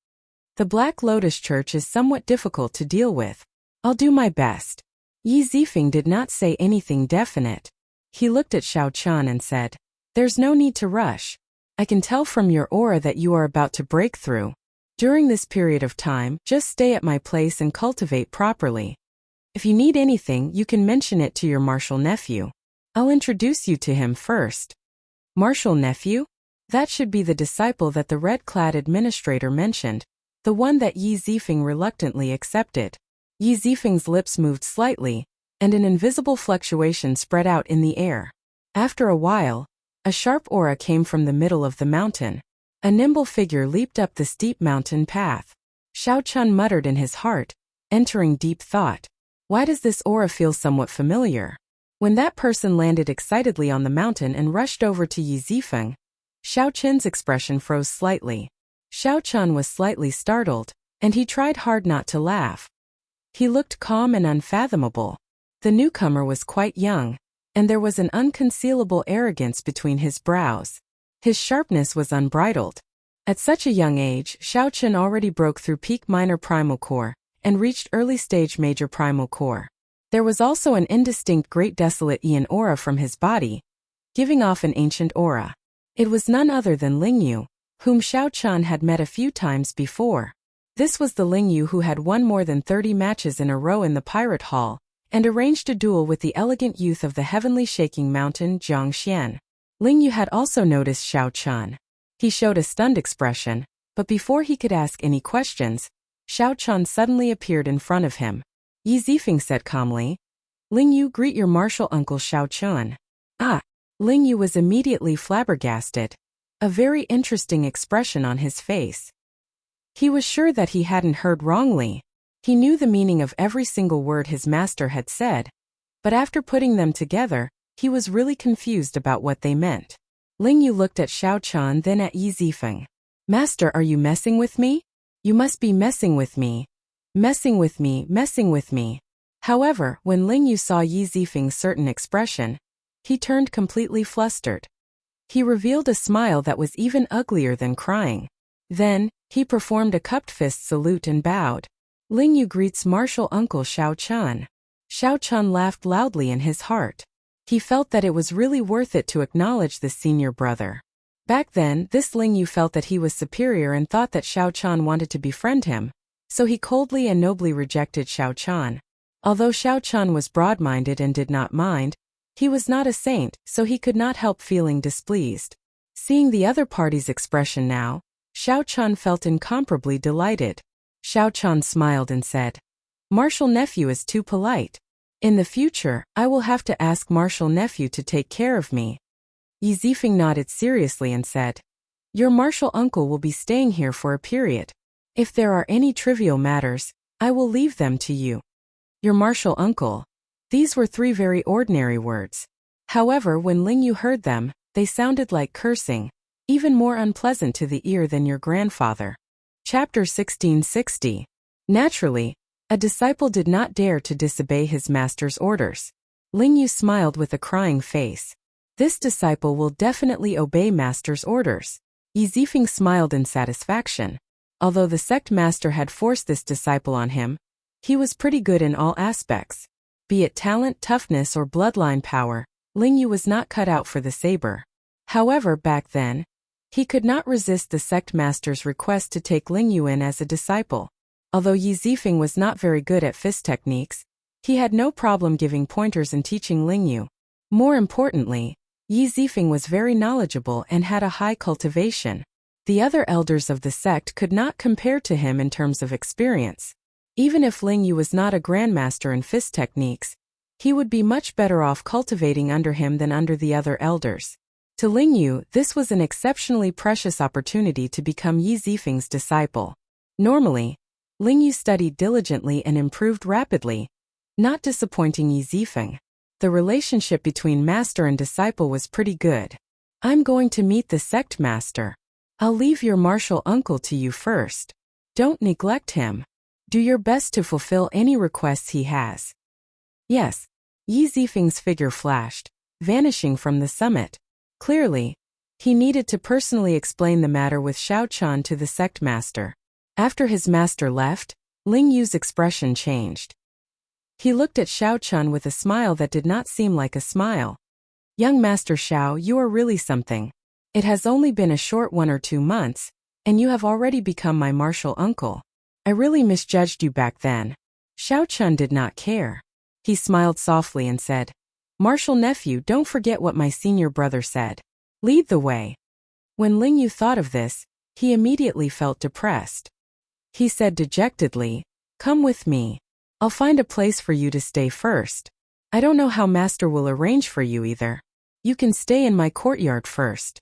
The Black Lotus Church is somewhat difficult to deal with. I'll do my best. Yi Zifeng did not say anything definite. He looked at Xiaochun and said, "There's no need to rush. I can tell from your aura that you are about to break through. During this period of time, just stay at my place and cultivate properly. If you need anything, you can mention it to your martial nephew. I'll introduce you to him first." Martial nephew? That should be the disciple that the red-clad administrator mentioned, the one that Yi Zifeng reluctantly accepted. Yi Zifeng's lips moved slightly, and an invisible fluctuation spread out in the air. After a while, a sharp aura came from the middle of the mountain. A nimble figure leaped up the steep mountain path. Xiaochun muttered in his heart, entering deep thought. Why does this aura feel somewhat familiar? When that person landed excitedly on the mountain and rushed over to Yi Zifeng, Xiaochun's expression froze slightly. Xiaochun was slightly startled, and he tried hard not to laugh. He looked calm and unfathomable. The newcomer was quite young, and there was an unconcealable arrogance between his brows. His sharpness was unbridled. At such a young age, Xiaochun already broke through peak minor primal core, and reached early stage major primal core. There was also an indistinct great desolate Ian aura from his body, giving off an ancient aura. It was none other than Lingyu, whom Xiaochun had met a few times before. This was the Lingyu who had won more than 30 matches in a row in the Pirate Hall, and arranged a duel with the elegant youth of the heavenly shaking mountain Jiangxian. Ling Yu had also noticed Xiao Chun. He showed a stunned expression, but before he could ask any questions, Xiao Chun suddenly appeared in front of him. Yi Zifeng said calmly, "Ling Yu, greet your martial uncle Xiao Chun." Ah! Ling Yu was immediately flabbergasted. A very interesting expression on his face. He was sure that he hadn't heard wrongly. He knew the meaning of every single word his master had said, but after putting them together, he was really confused about what they meant. Ling Yu looked at Xiao Chun, then at Yi Zifeng. "Master, are you messing with me? You must be messing with me. Messing with me, messing with me." However, when Ling Yu saw Yi Zifeng's certain expression, he turned completely flustered. He revealed a smile that was even uglier than crying. Then, he performed a cupped fist salute and bowed. "Ling Yu greets martial uncle Xiao Chun." Xiao Chun laughed loudly in his heart. He felt that it was really worth it to acknowledge this senior brother. Back then, this Ling Yu felt that he was superior and thought that Xiao Chun wanted to befriend him, so he coldly and nobly rejected Xiao Chun. Although Xiao Chun was broad-minded and did not mind, he was not a saint, so he could not help feeling displeased. Seeing the other party's expression now, Xiao Chun felt incomparably delighted. Xiao Chun smiled and said, "Martial nephew is too polite. In the future, I will have to ask martial nephew to take care of me." Yi Zifeng nodded seriously and said, "Your martial uncle will be staying here for a period. If there are any trivial matters, I will leave them to you." Your martial uncle. These were three very ordinary words. However, when Ling Yu heard them, they sounded like cursing, even more unpleasant to the ear than your grandfather. Chapter 1660. Naturally, a disciple did not dare to disobey his master's orders. Ling Yu smiled with a crying face. This disciple will definitely obey master's orders. Yi Zifeng smiled in satisfaction. Although the sect master had forced this disciple on him, he was pretty good in all aspects. Be it talent, toughness, or bloodline power, Ling Yu was not cut out for the saber. However, back then, he could not resist the sect master's request to take Ling Yu in as a disciple. Although Yi Zifeng was not very good at fist techniques, he had no problem giving pointers and teaching Ling Yu. More importantly, Yi Zifeng was very knowledgeable and had a high cultivation. The other elders of the sect could not compare to him in terms of experience. Even if Ling Yu was not a grandmaster in fist techniques, he would be much better off cultivating under him than under the other elders. To Ling Yu, this was an exceptionally precious opportunity to become Yi Zifeng's disciple. Normally, Ling Yu studied diligently and improved rapidly, not disappointing Yi Zifeng. The relationship between master and disciple was pretty good. "I'm going to meet the sect master. I'll leave your martial uncle to you first. Don't neglect him. Do your best to fulfill any requests he has." "Yes." Yi Zifeng's figure flashed, vanishing from the summit. Clearly, he needed to personally explain the matter with Xiao Chun to the sect master. After his master left, Ling Yu's expression changed. He looked at Xiao Chun with a smile that did not seem like a smile. "Young Master Xiao, you are really something. It has only been a short 1 or 2 months, and you have already become my martial uncle. I really misjudged you back then." Xiao Chun did not care. He smiled softly and said, "Martial nephew, don't forget what my senior brother said. Lead the way." When Ling Yu thought of this, he immediately felt depressed. He said dejectedly, "Come with me. I'll find a place for you to stay first. I don't know how master will arrange for you either. You can stay in my courtyard first."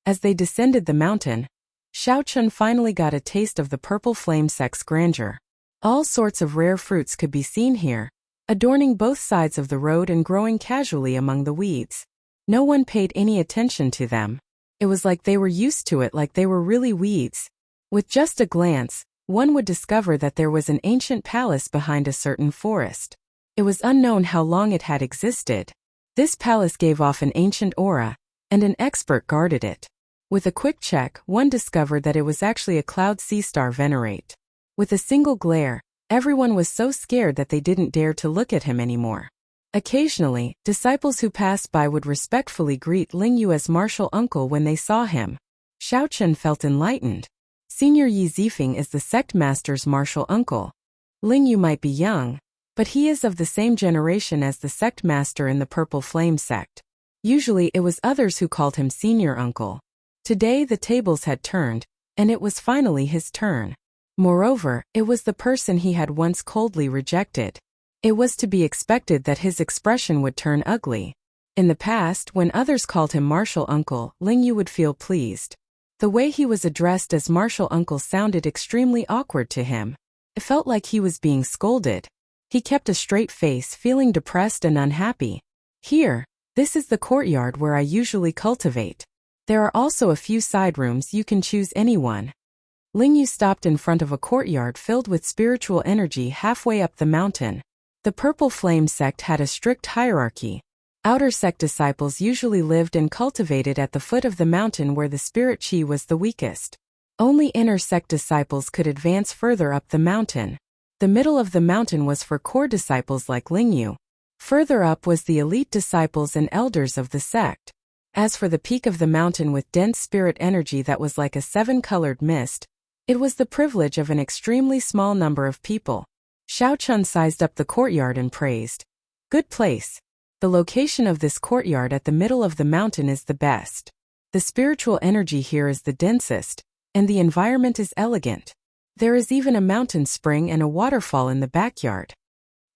As they descended the mountain, Xiao Chun finally got a taste of the purple flame sect's grandeur. All sorts of rare fruits could be seen here, adorning both sides of the road and growing casually among the weeds. No one paid any attention to them. It was like they were used to it, like they were really weeds. With just a glance, one would discover that there was an ancient palace behind a certain forest. It was unknown how long it had existed. This palace gave off an ancient aura, and an expert guarded it. With a quick check, one discovered that it was actually a cloud sea star venerate. With a single glare, everyone was so scared that they didn't dare to look at him anymore. Occasionally, disciples who passed by would respectfully greet Ling Yu as martial uncle when they saw him. Xiao Chun felt enlightened. Senior Yi Zifeng is the sect master's martial uncle. Ling Yu might be young, but he is of the same generation as the sect master in the Purple Flame sect. Usually it was others who called him senior uncle. Today the tables had turned, and it was finally his turn. Moreover, it was the person he had once coldly rejected. It was to be expected that his expression would turn ugly. In the past, when others called him Martial Uncle, Ling Yu would feel pleased. The way he was addressed as Martial Uncle sounded extremely awkward to him. It felt like he was being scolded. He kept a straight face, feeling depressed and unhappy. Here, this is the courtyard where I usually cultivate. There are also a few side rooms, you can choose anyone. Ling Yu stopped in front of a courtyard filled with spiritual energy halfway up the mountain. The Purple Flame sect had a strict hierarchy. Outer sect disciples usually lived and cultivated at the foot of the mountain where the spirit chi was the weakest. Only inner sect disciples could advance further up the mountain. The middle of the mountain was for core disciples like Ling Yu. Further up was the elite disciples and elders of the sect. As for the peak of the mountain with dense spirit energy that was like a seven-colored mist, it was the privilege of an extremely small number of people. Xiao Chun sized up the courtyard and praised. Good place. The location of this courtyard at the middle of the mountain is the best. The spiritual energy here is the densest, and the environment is elegant. There is even a mountain spring and a waterfall in the backyard.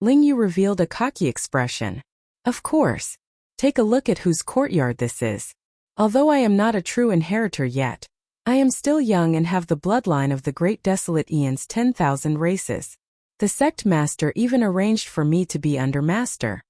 Ling Yu revealed a cocky expression. Of course. Take a look at whose courtyard this is. Although I am not a true inheritor yet, I am still young and have the bloodline of the great desolate Eon's 10,000 races. The sect master even arranged for me to be under master.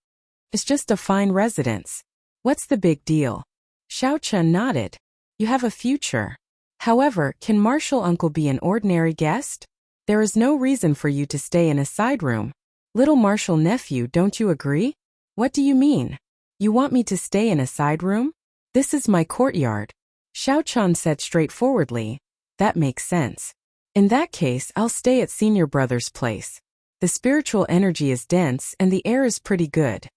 It's just a fine residence. What's the big deal? Xiao Chun nodded. You have a future. However, can Martial Uncle be an ordinary guest? There is no reason for you to stay in a side room. Little Martial nephew, don't you agree? What do you mean? You want me to stay in a side room? This is my courtyard. Xiao Chun said straightforwardly. That makes sense. In that case, I'll stay at senior brother's place. The spiritual energy is dense and the air is pretty good.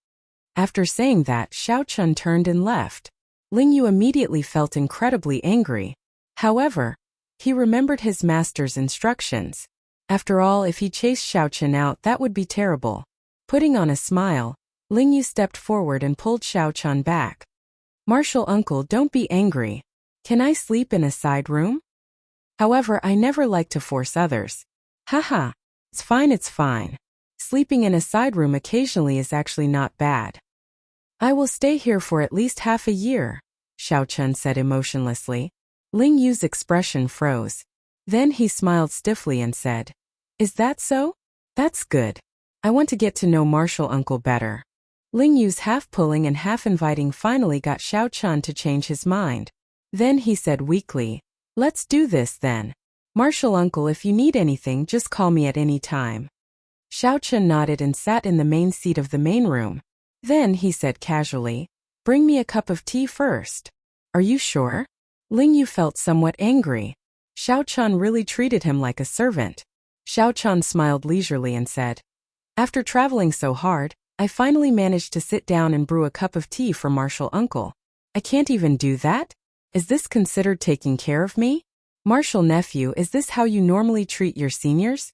After saying that, Xiao Chun turned and left. Ling Yu immediately felt incredibly angry. However, he remembered his master's instructions. After all, if he chased Xiao Chun out, that would be terrible. Putting on a smile, Ling Yu stepped forward and pulled Xiao Chun back. Martial Uncle, don't be angry. Can I sleep in a side room? However, I never like to force others. Haha. It's fine, it's fine. Sleeping in a side room occasionally is actually not bad. I will stay here for at least half a year, Xiao Chun said emotionlessly. Ling Yu's expression froze. Then he smiled stiffly and said, Is that so? That's good. I want to get to know Martial Uncle better. Ling Yu's half pulling and half inviting finally got Xiao Chun to change his mind. Then he said weakly, Let's do this then. Martial Uncle, if you need anything, just call me at any time. Xiao Chun nodded and sat in the main seat of the main room. Then he said casually, Bring me a cup of tea first. Are you sure? Ling Yu felt somewhat angry. Xiao Chun really treated him like a servant. Xiao Chun smiled leisurely and said, After traveling so hard, I finally managed to sit down and brew a cup of tea for Martial Uncle. I can't even do that? Is this considered taking care of me? Martial nephew, is this how you normally treat your seniors?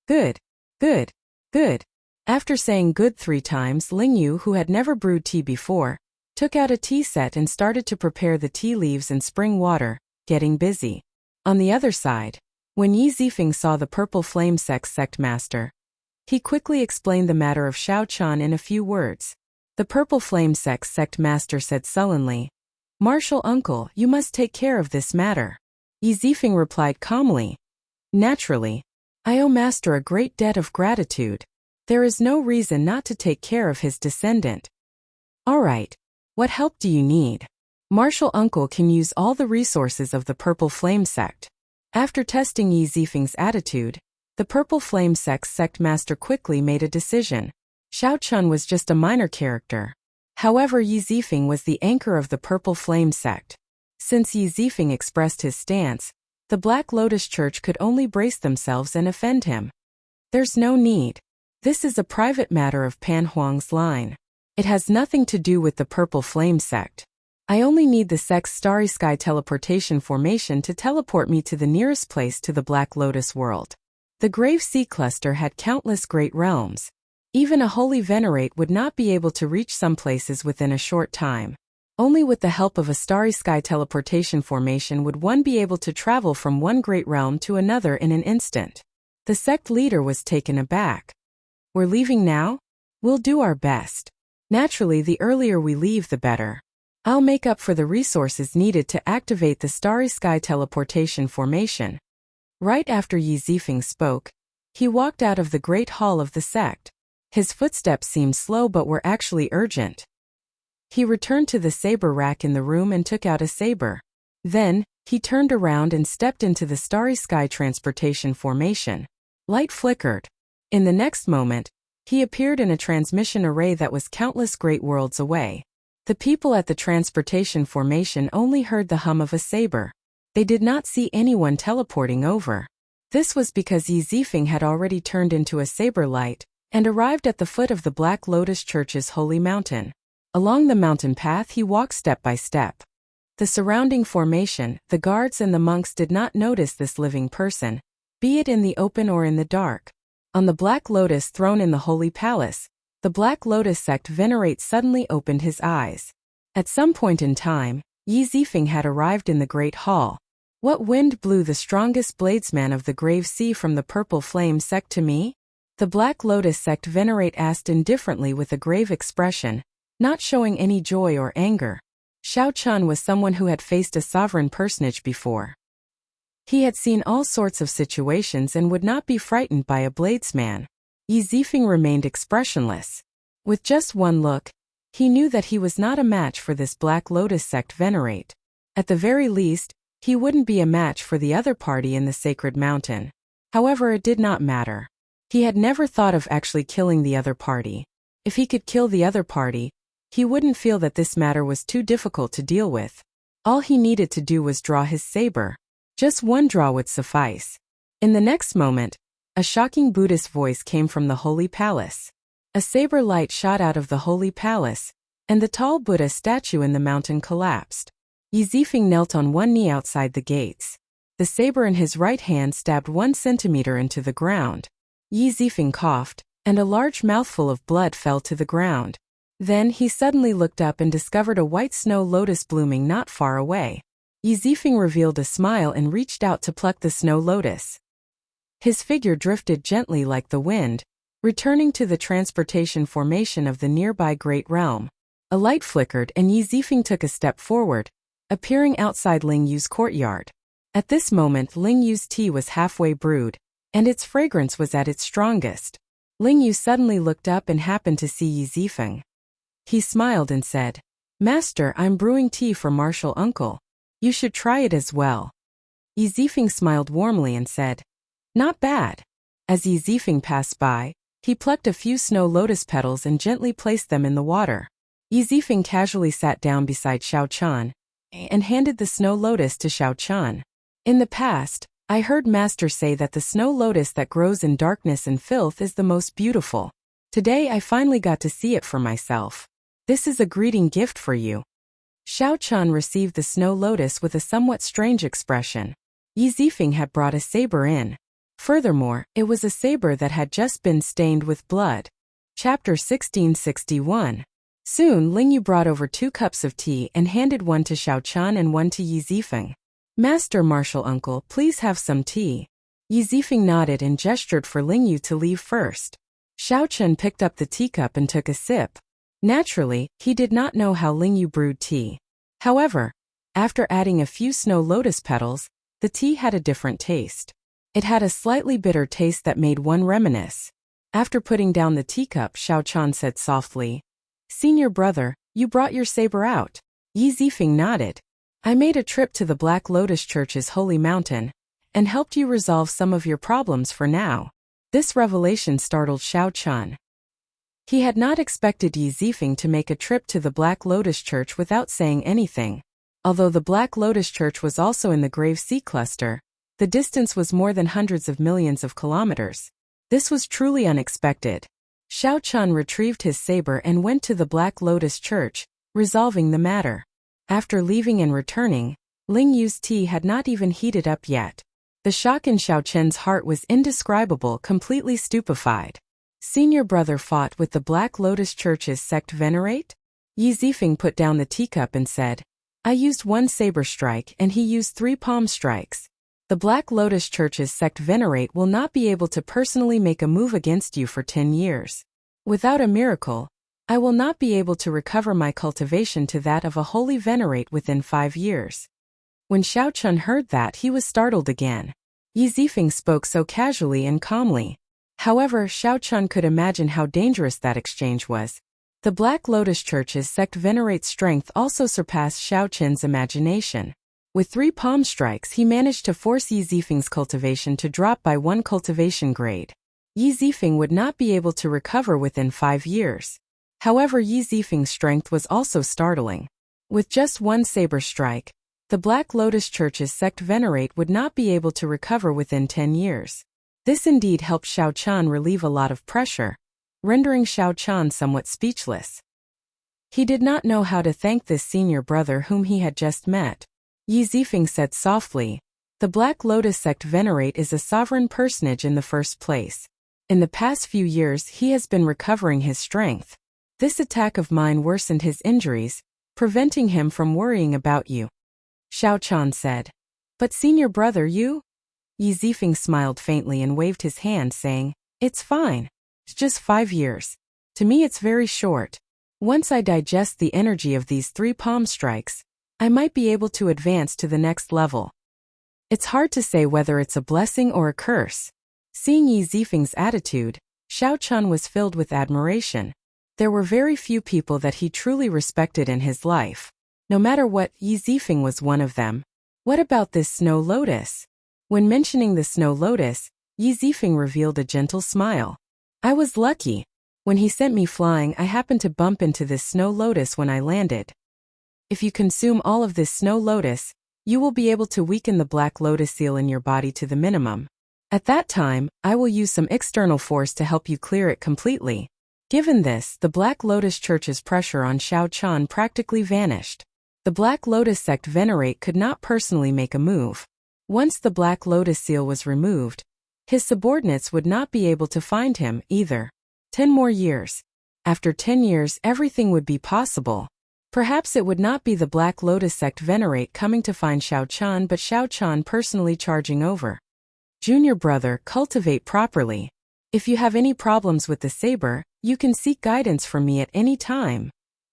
Good, good, good. After saying good 3 times, Ling Yu, who had never brewed tea before, took out a tea set and started to prepare the tea leaves and spring water, getting busy. On the other side, when Yi Zifeng saw the Purple Flame sect master, he quickly explained the matter of Xiao Chun in a few words. The Purple Flame sect master said sullenly, Martial Uncle, you must take care of this matter. Yi Zifeng replied calmly, Naturally. I owe Master a great debt of gratitude. There is no reason not to take care of his descendant. All right. What help do you need? Martial Uncle can use all the resources of the Purple Flame sect. After testing Yi Zifeng's attitude, the Purple Flame sect master quickly made a decision. Xiao Chun was just a minor character. However, Yi Zifeng was the anchor of the Purple Flame sect. Since Yi Zifeng expressed his stance, the Black Lotus Church could only brace themselves and offend him. There's no need. This is a private matter of Pan Huang's line. It has nothing to do with the Purple Flame sect. I only need the sect's Starry Sky teleportation formation to teleport me to the nearest place to the Black Lotus world. The Grave Sea Cluster had countless great realms. Even a holy venerate would not be able to reach some places within a short time. Only with the help of a starry sky teleportation formation would one be able to travel from one great realm to another in an instant. The sect leader was taken aback. We're leaving now? We'll do our best. Naturally, the earlier we leave, the better. I'll make up for the resources needed to activate the starry sky teleportation formation. Right after Yi Zifeng spoke, he walked out of the great hall of the sect. His footsteps seemed slow but were actually urgent. He returned to the saber rack in the room and took out a saber. Then, he turned around and stepped into the starry sky transportation formation. Light flickered. In the next moment, he appeared in a transmission array that was countless great worlds away. The people at the transportation formation only heard the hum of a saber. They did not see anyone teleporting over. This was because Yi Zifeng had already turned into a saber light and arrived at the foot of the Black Lotus Church's holy mountain. Along the mountain path he walked step by step. The surrounding formation, the guards and the monks did not notice this living person, be it in the open or in the dark. On the Black Lotus throne in the holy palace, the Black Lotus sect venerate suddenly opened his eyes. At some point in time, Yi Zifeng had arrived in the great hall. What wind blew the strongest bladesman of the grave sea from the purple flame sect to me? The Black Lotus sect venerate asked indifferently with a grave expression, not showing any joy or anger. Xiao Chun was someone who had faced a sovereign personage before. He had seen all sorts of situations and would not be frightened by a bladesman. Yi Zifeng remained expressionless. With just one look, he knew that he was not a match for this Black Lotus sect venerate. At the very least, he wouldn't be a match for the other party in the sacred mountain. However, it did not matter. He had never thought of actually killing the other party. If he could kill the other party, he wouldn't feel that this matter was too difficult to deal with. All he needed to do was draw his saber. Just one draw would suffice. In the next moment, a shocking Buddhist voice came from the holy palace. A saber light shot out of the holy palace, and the tall Buddha statue in the mountain collapsed. Yi Zifeng knelt on one knee outside the gates. The saber in his right hand stabbed 1 centimeter into the ground. Yi Zifeng coughed, and a large mouthful of blood fell to the ground. Then he suddenly looked up and discovered a white snow lotus blooming not far away. Yi Zifeng revealed a smile and reached out to pluck the snow lotus. His figure drifted gently like the wind, returning to the transportation formation of the nearby great realm. A light flickered and Yi Zifeng took a step forward, appearing outside Ling Yu's courtyard. At this moment Ling Yu's tea was halfway brewed, and its fragrance was at its strongest. Ling Yu suddenly looked up and happened to see Yi Zifeng. He smiled and said, "Master, I'm brewing tea for Martial Uncle. You should try it as well." Yi Zifeng smiled warmly and said, "Not bad." As Yi Zifeng passed by, he plucked a few snow lotus petals and gently placed them in the water. Yi Zifeng casually sat down beside Xiao Chun and handed the snow lotus to Xiao Chun. "In the past, I heard Master say that the snow lotus that grows in darkness and filth is the most beautiful. Today I finally got to see it for myself. This is a greeting gift for you." Xiao Chun received the snow lotus with a somewhat strange expression. Yi Zifeng had brought a saber in. Furthermore, it was a saber that had just been stained with blood. Chapter 1661. Soon Ling Yu brought over 2 cups of tea and handed one to Xiao Chun and one to Yi Zifeng. "Master Martial Uncle, please have some tea." Yi Zifeng nodded and gestured for Ling Yu to leave first. Xiao Chun picked up the teacup and took a sip. Naturally, he did not know how Ling Yu brewed tea. However, after adding a few snow lotus petals, the tea had a different taste. It had a slightly bitter taste that made one reminisce. After putting down the teacup, Xiao Chun said softly, "Senior brother, you brought your saber out." Yi Zifeng nodded. "I made a trip to the Black Lotus Church's holy mountain, and helped you resolve some of your problems for now." This revelation startled Xiao Chun. He had not expected Yi Zifeng to make a trip to the Black Lotus Church without saying anything. Although the Black Lotus Church was also in the Grave Sea Cluster, the distance was more than hundreds of millions of kilometers. This was truly unexpected. Xiao Chun retrieved his saber and went to the Black Lotus Church, resolving the matter. After leaving and returning, Ling Yu's tea had not even heated up yet. The shock in Xiao Chun's heart was indescribable, completely stupefied. Senior brother fought with the Black Lotus Church's sect venerate? Yi Zifeng put down the teacup and said, I used 1 saber strike and he used 3 palm strikes. The Black Lotus Church's sect venerate will not be able to personally make a move against you for 10 years. Without a miracle, I will not be able to recover my cultivation to that of a holy venerate within 5 years. When Xiao Chun heard that, he was startled again. Yi Zifeng spoke so casually and calmly. However, Xiao Chun could imagine how dangerous that exchange was. The Black Lotus Church's sect venerate's strength also surpassed Xiao Chun's imagination. With 3 palm strikes, he managed to force Yi Zifeng's cultivation to drop by 1 cultivation grade. Yi Zifeng would not be able to recover within 5 years. However, Yi Zifeng's strength was also startling. With just 1 saber strike, the Black Lotus Church's sect venerate would not be able to recover within 10 years. This indeed helped Xiao Chun relieve a lot of pressure, rendering Xiao Chun somewhat speechless. He did not know how to thank this senior brother whom he had just met. Yi Zifeng said softly, the Black Lotus sect venerate is a sovereign personage in the first place. In the past few years he has been recovering his strength. This attack of mine worsened his injuries, preventing him from worrying about you. Xiao Chun said. But senior brother, you? Yi Zifeng smiled faintly and waved his hand saying, it's fine. It's just 5 years. To me it's very short. Once I digest the energy of these 3 palm strikes, I might be able to advance to the next level. It's hard to say whether it's a blessing or a curse. Seeing Yi Zifeng's attitude, Xiao Chun was filled with admiration. There were very few people that he truly respected in his life. No matter what, Yi Zifeng was one of them. What about this snow lotus? When mentioning the snow lotus, Yi Zifeng revealed a gentle smile. I was lucky. When he sent me flying, I happened to bump into this snow lotus when I landed. If you consume all of this snow lotus, you will be able to weaken the black lotus seal in your body to the minimum. At that time, I will use some external force to help you clear it completely. Given this, the Black Lotus Church's pressure on Xiao Chun practically vanished. The Black Lotus sect venerate could not personally make a move. Once the Black Lotus seal was removed, his subordinates would not be able to find him either. 10 more years. After 10 years, everything would be possible. Perhaps it would not be the Black Lotus sect venerate coming to find Xiao Chun, but Xiao Chun personally charging over. Junior brother, cultivate properly. If you have any problems with the saber, you can seek guidance from me at any time.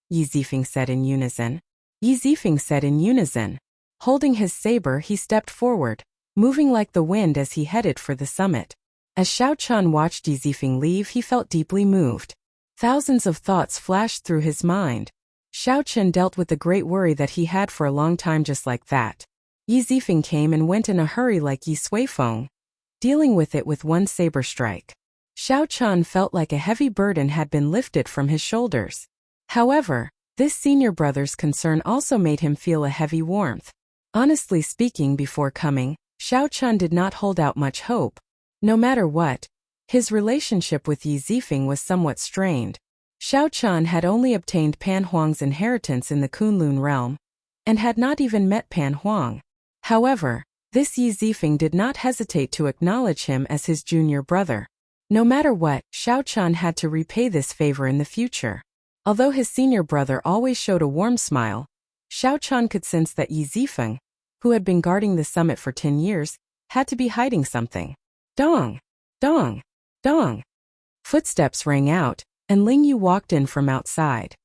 Yi Zifeng said in unison. Yi Zifeng said in unison. Holding his saber, he stepped forward, moving like the wind as he headed for the summit. As Xiao Chun watched Yi Zifeng leave, he felt deeply moved. Thousands of thoughts flashed through his mind. Xiao Chun dealt with the great worry that he had for a long time just like that. Yi Zifeng came and went in a hurry like Yi Suifeng, dealing with it with 1 saber strike. Xiao Chun felt like a heavy burden had been lifted from his shoulders. However, this senior brother's concern also made him feel a heavy warmth. Honestly speaking, before coming, Xiao Chun did not hold out much hope. No matter what, his relationship with Yi Zifeng was somewhat strained. Xiao Chun had only obtained Pan Huang's inheritance in the Kunlun realm, and had not even met Pan Huang. However, this Yi Zifeng did not hesitate to acknowledge him as his junior brother. No matter what, Xiao Chun had to repay this favor in the future. Although his senior brother always showed a warm smile, Xiao Chun could sense that Yi Zifeng, who had been guarding the summit for 10 years, had to be hiding something. Dong! Dong! Dong! Footsteps rang out, and Ling Yu walked in from outside.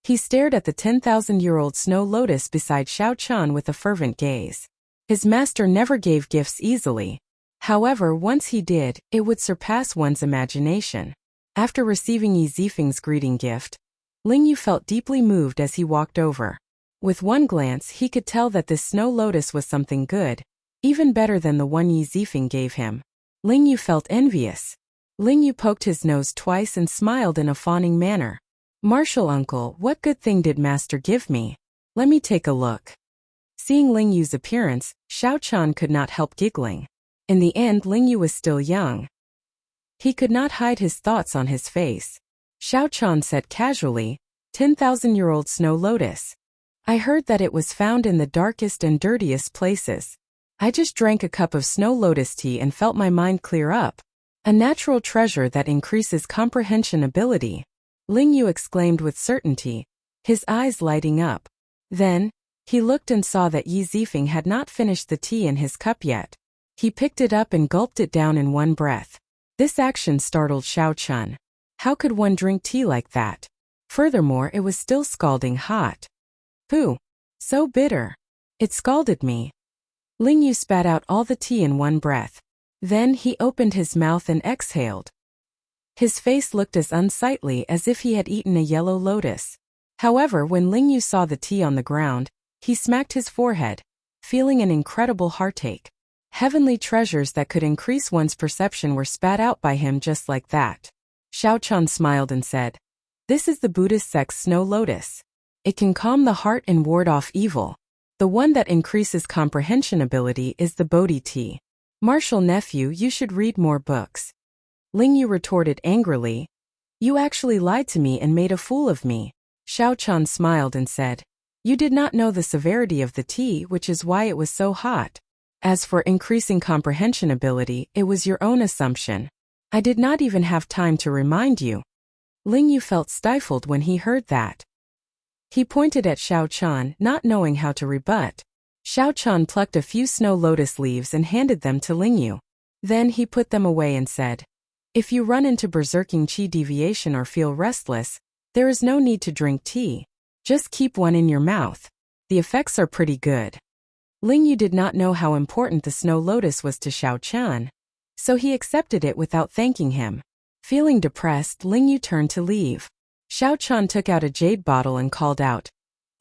He stared at the 10,000-year-old snow lotus beside Xiao Chun with a fervent gaze. His master never gave gifts easily. However, once he did, it would surpass one's imagination. After receiving Yi Zifeng's greeting gift, Ling Yu felt deeply moved as he walked over. With one glance, he could tell that this snow lotus was something good, even better than the one Yi Zifeng gave him. Ling Yu felt envious. Ling Yu poked his nose twice and smiled in a fawning manner. Martial uncle, what good thing did master give me? Let me take a look. Seeing Ling Yu's appearance, Xiao Chun could not help giggling. In the end, Ling Yu was still young. He could not hide his thoughts on his face. Xiao Chun said casually, 10,000-year-old snow lotus. I heard that it was found in the darkest and dirtiest places. I just drank a cup of snow lotus tea and felt my mind clear up. A natural treasure that increases comprehension ability. Ling Yu exclaimed with certainty, his eyes lighting up. Then, he looked and saw that Yi Zifeng had not finished the tea in his cup yet. He picked it up and gulped it down in one breath. This action startled Xiao Chun. How could one drink tea like that? Furthermore, it was still scalding hot. Pooh! So bitter. It scalded me. Ling Yu spat out all the tea in one breath. Then he opened his mouth and exhaled. His face looked as unsightly as if he had eaten a yellow lotus. However, when Ling Yu saw the tea on the ground, he smacked his forehead, feeling an incredible heartache. Heavenly treasures that could increase one's perception were spat out by him just like that. Xiao Chun smiled and said, "This is the Buddhist sect's snow lotus. It can calm the heart and ward off evil. The one that increases comprehension ability is the Bodhi tea. Martial nephew, you should read more books." Ling Yu retorted angrily, "You actually lied to me and made a fool of me." Xiao Chun smiled and said, "You did not know the severity of the tea, which is why it was so hot. As for increasing comprehension ability, it was your own assumption. I did not even have time to remind you." Ling Yu felt stifled when he heard that. He pointed at Xiao Chun, not knowing how to rebut. Xiao Chun plucked a few snow lotus leaves and handed them to Ling Yu. Then he put them away and said, "If you run into berserking qi deviation or feel restless, there is no need to drink tea. Just keep one in your mouth. The effects are pretty good." Ling Yu did not know how important the snow lotus was to Xiao Chun, so he accepted it without thanking him. Feeling depressed, Ling Yu turned to leave. Xiao Chun took out a jade bottle and called out,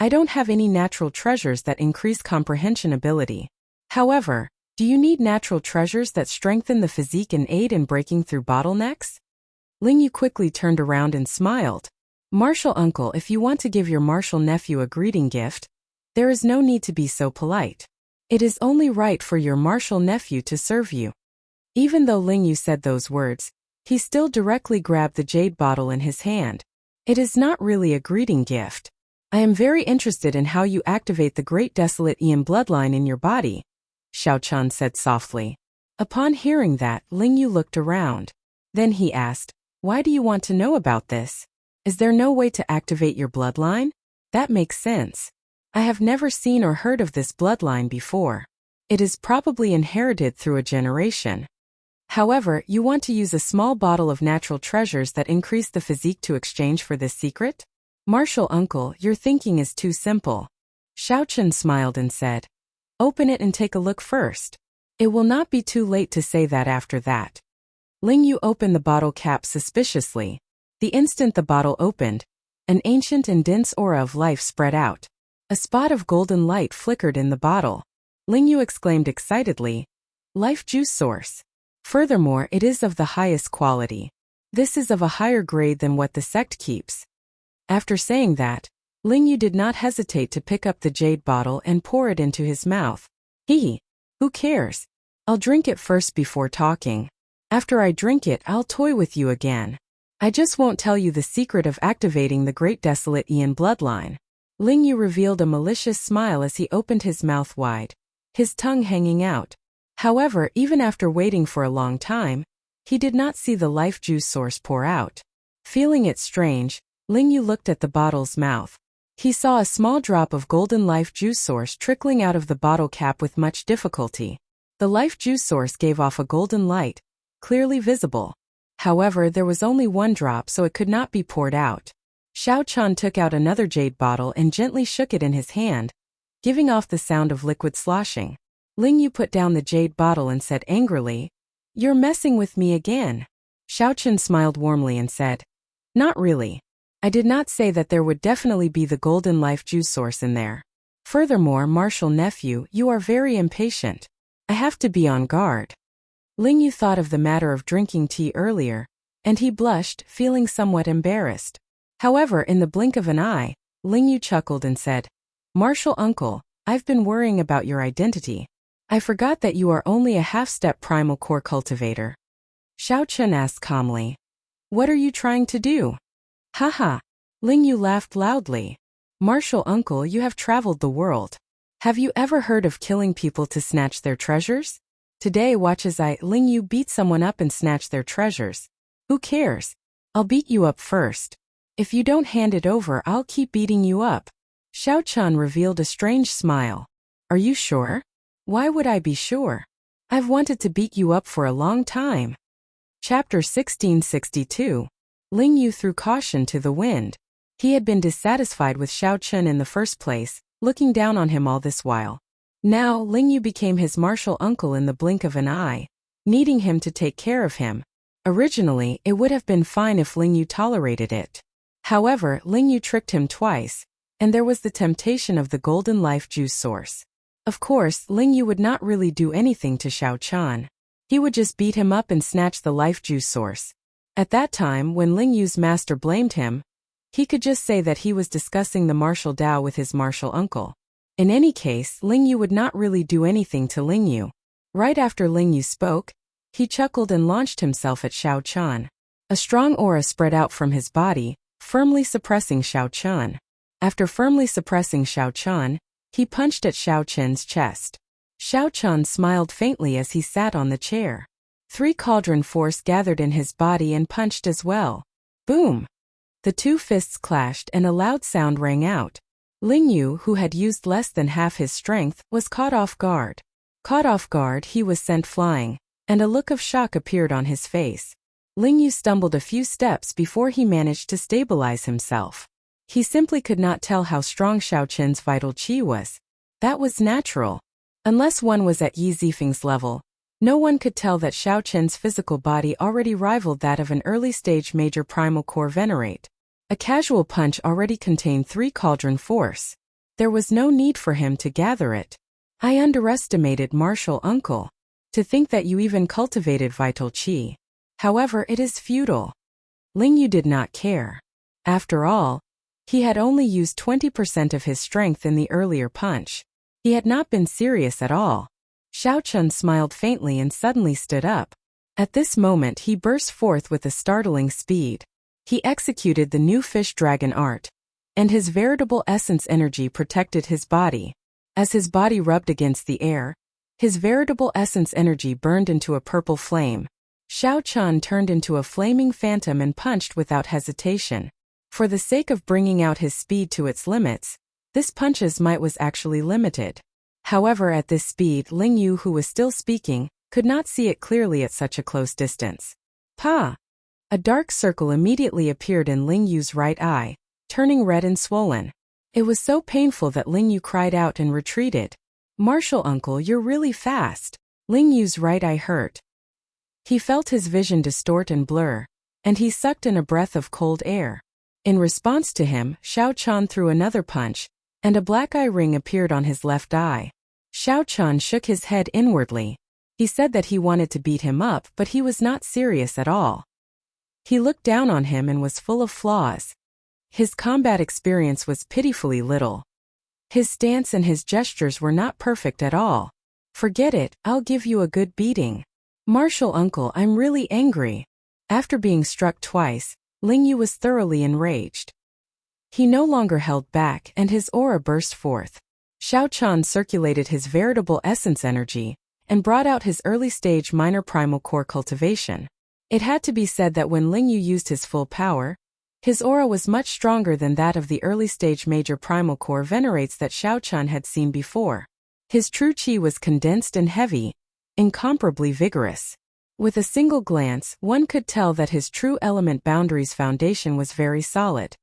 "I don't have any natural treasures that increase comprehension ability. However, do you need natural treasures that strengthen the physique and aid in breaking through bottlenecks?" Ling Yu quickly turned around and smiled. "Martial uncle, if you want to give your martial nephew a greeting gift, there is no need to be so polite. It is only right for your martial nephew to serve you." Even though Ling Yu said those words, he still directly grabbed the jade bottle in his hand. "It is not really a greeting gift. I am very interested in how you activate the Great Desolate Aeon bloodline in your body," Xiao Chun said softly. Upon hearing that, Ling Yu looked around. Then he asked, "Why do you want to know about this? Is there no way to activate your bloodline? That makes sense. I have never seen or heard of this bloodline before. It is probably inherited through a generation. However, you want to use a small bottle of natural treasures that increase the physique to exchange for this secret? Martial uncle, your thinking is too simple." Xiao Chun smiled and said, "Open it and take a look first. It will not be too late to say that after that." Ling Yu opened the bottle cap suspiciously. The instant the bottle opened, an ancient and dense aura of life spread out. A spot of golden light flickered in the bottle. Ling Yu exclaimed excitedly, "Life juice source. Furthermore, it is of the highest quality. This is of a higher grade than what the sect keeps." After saying that, Ling Yu did not hesitate to pick up the jade bottle and pour it into his mouth. Who cares? I'll drink it first before talking. After I drink it, I'll toy with you again. I just won't tell you the secret of activating the Great Desolate Aeon bloodline." Ling Yu revealed a malicious smile as he opened his mouth wide, his tongue hanging out. However, even after waiting for a long time, he did not see the life juice source pour out. Feeling it strange, Ling Yu looked at the bottle's mouth. He saw a small drop of golden life juice source trickling out of the bottle cap with much difficulty. The life juice source gave off a golden light, clearly visible. However, there was only one drop, so it could not be poured out. Xiao Chun took out another jade bottle and gently shook it in his hand, giving off the sound of liquid sloshing. Ling Yu put down the jade bottle and said angrily, "You're messing with me again." Xiao Chun smiled warmly and said, "Not really. I did not say that there would definitely be the golden life juice source in there. Furthermore, martial nephew, you are very impatient. I have to be on guard." Ling Yu thought of the matter of drinking tea earlier, and he blushed, feeling somewhat embarrassed. However, in the blink of an eye, Ling Yu chuckled and said, "Martial uncle, I've been worrying about your identity. I forgot that you are only a half-step primal core cultivator." Xiao Chun asked calmly, "What are you trying to do?" "Haha." Ling Yu laughed loudly. "Martial uncle, you have traveled the world. Have you ever heard of killing people to snatch their treasures? Today watch as I, Ling Yu, beat someone up and snatch their treasures. Who cares? I'll beat you up first. If you don't hand it over, I'll keep beating you up. Xiao Chan revealed a strange smile. Are you sure? Why would I be sure? I've wanted to beat you up for a long time. Chapter 1662. Ling Yu threw caution to the wind. He had been dissatisfied with Xiao Chun in the first place, looking down on him all this while. Now, Ling Yu became his martial uncle in the blink of an eye, needing him to take care of him. Originally, it would have been fine if Ling Yu tolerated it. However, Ling Yu tricked him twice, and there was the temptation of the golden life juice source. Of course, Ling Yu would not really do anything to Xiao Chan. He would just beat him up and snatch the life juice source. At that time, when Ling Yu's master blamed him, he could just say that he was discussing the martial Tao with his martial uncle. In any case, Ling Yu would not really do anything to Ling Yu. Right after Ling Yu spoke, he chuckled and launched himself at Xiao Chan. A strong aura spread out from his body, firmly suppressing Xiao Chan. After firmly suppressing Xiao Chan, he punched at Xiao Chen's chest. Xiao Chan smiled faintly as he sat on the chair. 3 cauldron force gathered in his body and punched as well. Boom! The 2 fists clashed and a loud sound rang out. Ling Yu, who had used less than half his strength, was caught off guard. Caught off guard, he was sent flying, and a look of shock appeared on his face. Ling Yu stumbled a few steps before he managed to stabilize himself. He simply could not tell how strong Xiao Chen's vital qi was. That was natural. Unless one was at Yi Zifeng's level, no one could tell that Xiao Chen's physical body already rivaled that of an early-stage major primal core venerate. A casual punch already contained 3 cauldron force. There was no need for him to gather it. I underestimated martial uncle. To think that you even cultivated vital qi. However, it is futile. Ling Yu did not care. After all, he had only used 20% of his strength in the earlier punch. He had not been serious at all. Xiao Chun smiled faintly and suddenly stood up. At this moment he burst forth with a startling speed. He executed the new fish dragon art, and his veritable essence energy protected his body. As his body rubbed against the air, his veritable essence energy burned into a purple flame. Xiao Chun turned into a flaming phantom and punched without hesitation. For the sake of bringing out his speed to its limits, this punch's might was actually limited. However, at this speed, Ling Yu, who was still speaking, could not see it clearly at such a close distance. Pa! A dark circle immediately appeared in Ling Yu's right eye, turning red and swollen. It was so painful that Ling Yu cried out and retreated. Martial uncle, you're really fast. Ling Yu's right eye hurt. He felt his vision distort and blur, and he sucked in a breath of cold air. In response to him, Xiao Chan threw another punch, and a black eye ring appeared on his left eye. Xiao Chan shook his head inwardly. He said that he wanted to beat him up, but he was not serious at all. He looked down on him and was full of flaws. His combat experience was pitifully little. His stance and his gestures were not perfect at all. Forget it, I'll give you a good beating. Martial uncle, I'm really angry. After being struck twice, Ling Yu was thoroughly enraged. He no longer held back and his aura burst forth. Xiao Chan circulated his veritable essence energy and brought out his early-stage minor primal core cultivation. It had to be said that when Ling Yu used his full power, his aura was much stronger than that of the early-stage major primal core venerates that Xiao Chan had seen before. His true qi was condensed and heavy, incomparably vigorous. With a single glance, one could tell that his true element boundaries foundation was very solid.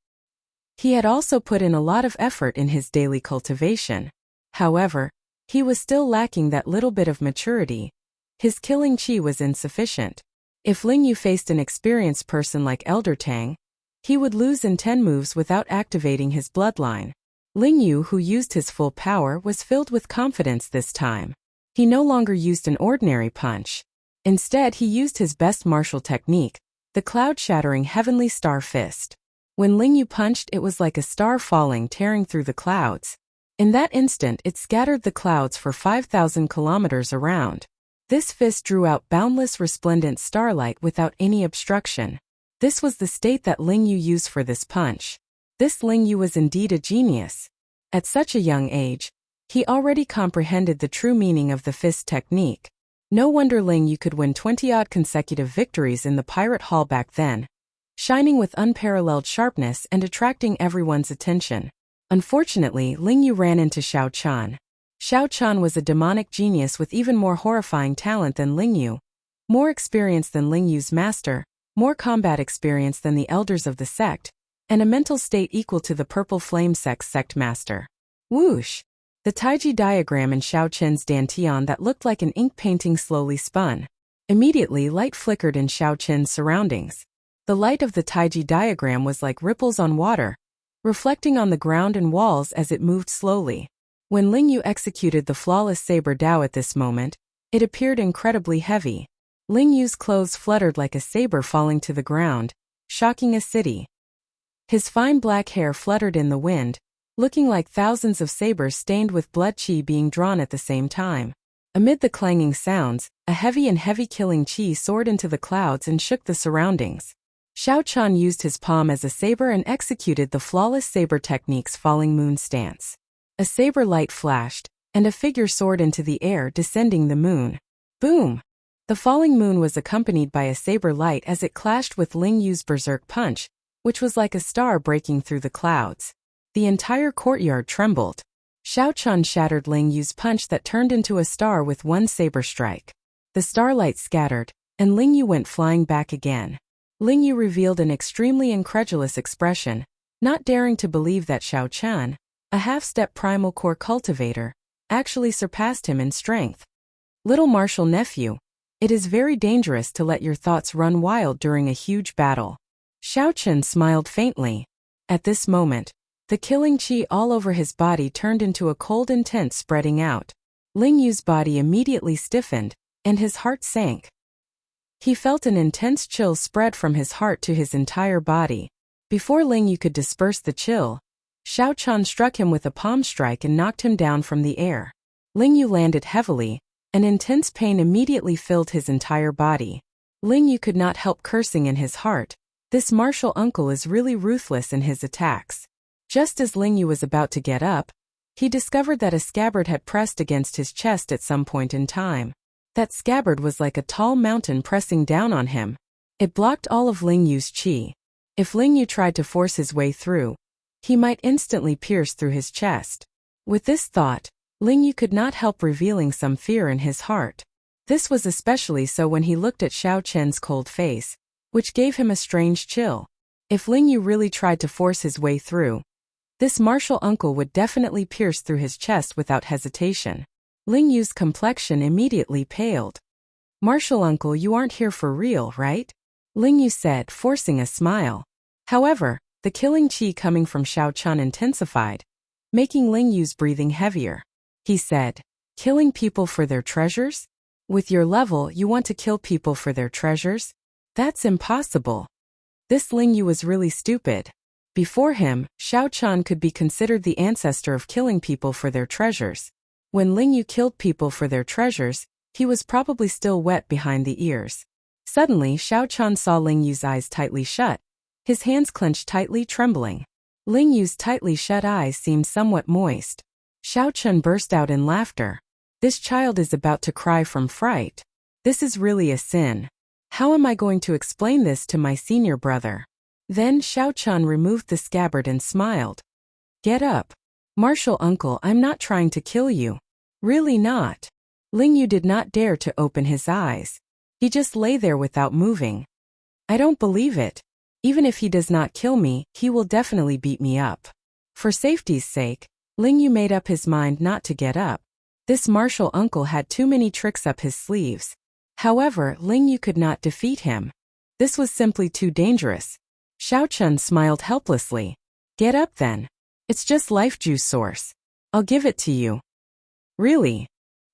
He had also put in a lot of effort in his daily cultivation. However, he was still lacking that little bit of maturity. His killing qi was insufficient. If Ling Yu faced an experienced person like Elder Tang, he would lose in 10 moves without activating his bloodline. Ling Yu, who used his full power, was filled with confidence this time. He no longer used an ordinary punch. Instead, he used his best martial technique, the cloud-shattering heavenly star fist. When Ling Yu punched, it was like a star falling, tearing through the clouds. In that instant, it scattered the clouds for 5,000 kilometers around. This fist drew out boundless resplendent starlight without any obstruction. This was the state that Ling Yu used for this punch. This Ling Yu was indeed a genius. At such a young age, he already comprehended the true meaning of the fist technique. No wonder Ling Yu could win 20-odd consecutive victories in the pirate hall back then, shining with unparalleled sharpness and attracting everyone's attention. Unfortunately, Ling Yu ran into Xiao Chan. Xiao Chan was a demonic genius with even more horrifying talent than Ling Yu, more experience than Ling Yu's master, more combat experience than the elders of the sect, and a mental state equal to the Purple Flame sect master. Whoosh! The Taiji diagram in Xiao Chen's dantian that looked like an ink painting slowly spun. Immediately, light flickered in Xiao Chen's surroundings. The light of the Taiji diagram was like ripples on water, reflecting on the ground and walls as it moved slowly. When Ling Yu executed the flawless saber Dao at this moment, it appeared incredibly heavy. Ling Yu's clothes fluttered like a saber falling to the ground, shocking a city. His fine black hair fluttered in the wind, looking like thousands of sabers stained with blood qi being drawn at the same time. Amid the clanging sounds, a heavy killing qi soared into the clouds and shook the surroundings. Xiao Chan used his palm as a saber and executed the flawless saber technique's falling moon stance. A saber light flashed, and a figure soared into the air, descending the moon. Boom! The falling moon was accompanied by a saber light as it clashed with Ling Yu's berserk punch, which was like a star breaking through the clouds. The entire courtyard trembled. Xiao Chan shattered Ling Yu's punch that turned into a star with one saber strike. The starlight scattered, and Ling Yu went flying back again. Ling Yu revealed an extremely incredulous expression, not daring to believe that Xiao Chan, a half-step primal core cultivator, actually surpassed him in strength. Little martial nephew, it is very dangerous to let your thoughts run wild during a huge battle. Xiao Chen smiled faintly. At this moment, the killing qi all over his body turned into a cold intent spreading out. Ling Yu's body immediately stiffened, and his heart sank. He felt an intense chill spread from his heart to his entire body. Before Ling Yu could disperse the chill, Xiao Chan struck him with a palm strike and knocked him down from the air. Ling Yu landed heavily, and intense pain immediately filled his entire body. Ling Yu could not help cursing in his heart. This martial uncle is really ruthless in his attacks. Just as Ling Yu was about to get up, he discovered that a scabbard had pressed against his chest at some point in time. That scabbard was like a tall mountain pressing down on him. It blocked all of Ling Yu's qi. If Ling Yu tried to force his way through, he might instantly pierce through his chest. With this thought, Ling Yu could not help revealing some fear in his heart. This was especially so when he looked at Xiao Chen's cold face, which gave him a strange chill. If Ling Yu really tried to force his way through, this martial uncle would definitely pierce through his chest without hesitation. Ling Yu's complexion immediately paled. "Martial uncle, you aren't here for real, right?" Ling Yu said, forcing a smile. However, the killing qi coming from Xiao Chan intensified, making Ling Yu's breathing heavier. He said, "Killing people for their treasures? With your level, you want to kill people for their treasures? That's impossible." This Ling Yu was really stupid. Before him, Xiao Chan could be considered the ancestor of killing people for their treasures. When Ling Yu killed people for their treasures, he was probably still wet behind the ears. Suddenly, Xiao Chan saw Ling Yu's eyes tightly shut, his hands clenched tightly, trembling. Ling Yu's tightly shut eyes seemed somewhat moist. Xiao Chan burst out in laughter. "This child is about to cry from fright. This is really a sin. How am I going to explain this to my senior brother?" Then Xiao Chan removed the scabbard and smiled. "Get up. Martial uncle, I'm not trying to kill you. Really not." Ling Yu did not dare to open his eyes. He just lay there without moving. "I don't believe it. Even if he does not kill me, he will definitely beat me up." For safety's sake, Ling Yu made up his mind not to get up. This martial uncle had too many tricks up his sleeves. However, Ling Yu could not defeat him. This was simply too dangerous. Xiao Chan smiled helplessly. "Get up then. It's just life juice source. I'll give it to you." "Really?"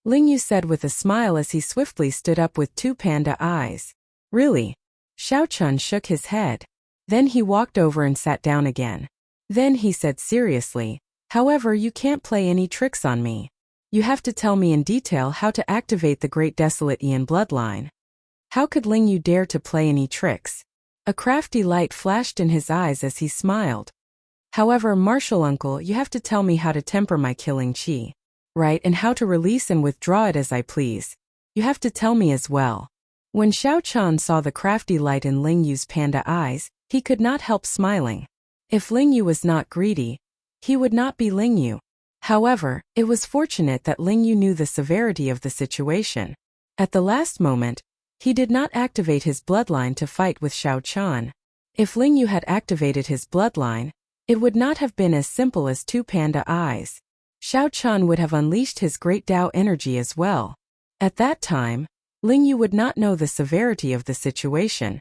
Ling Yu said with a smile as he swiftly stood up with two panda eyes. "Really?" Xiao Chan shook his head. Then he walked over and sat down again. Then he said seriously, "However, you can't play any tricks on me. You have to tell me in detail how to activate the Great Desolate Ian bloodline." How could Ling Yu dare to play any tricks? A crafty light flashed in his eyes as he smiled. "However, martial uncle, you have to tell me how to temper my killing qi. Right, and how to release and withdraw it as I please. You have to tell me as well. When Xiao Chan saw the crafty light in Ling Yu's panda eyes, he could not help smiling. If Ling Yu was not greedy, he would not be Ling Yu. However, it was fortunate that Ling Yu knew the severity of the situation. At the last moment, he did not activate his bloodline to fight with Xiao Chan. If Ling Yu had activated his bloodline, it would not have been as simple as two panda eyes. Xiao Chan would have unleashed his great Tao energy as well. At that time, Ling Yu would not know the severity of the situation.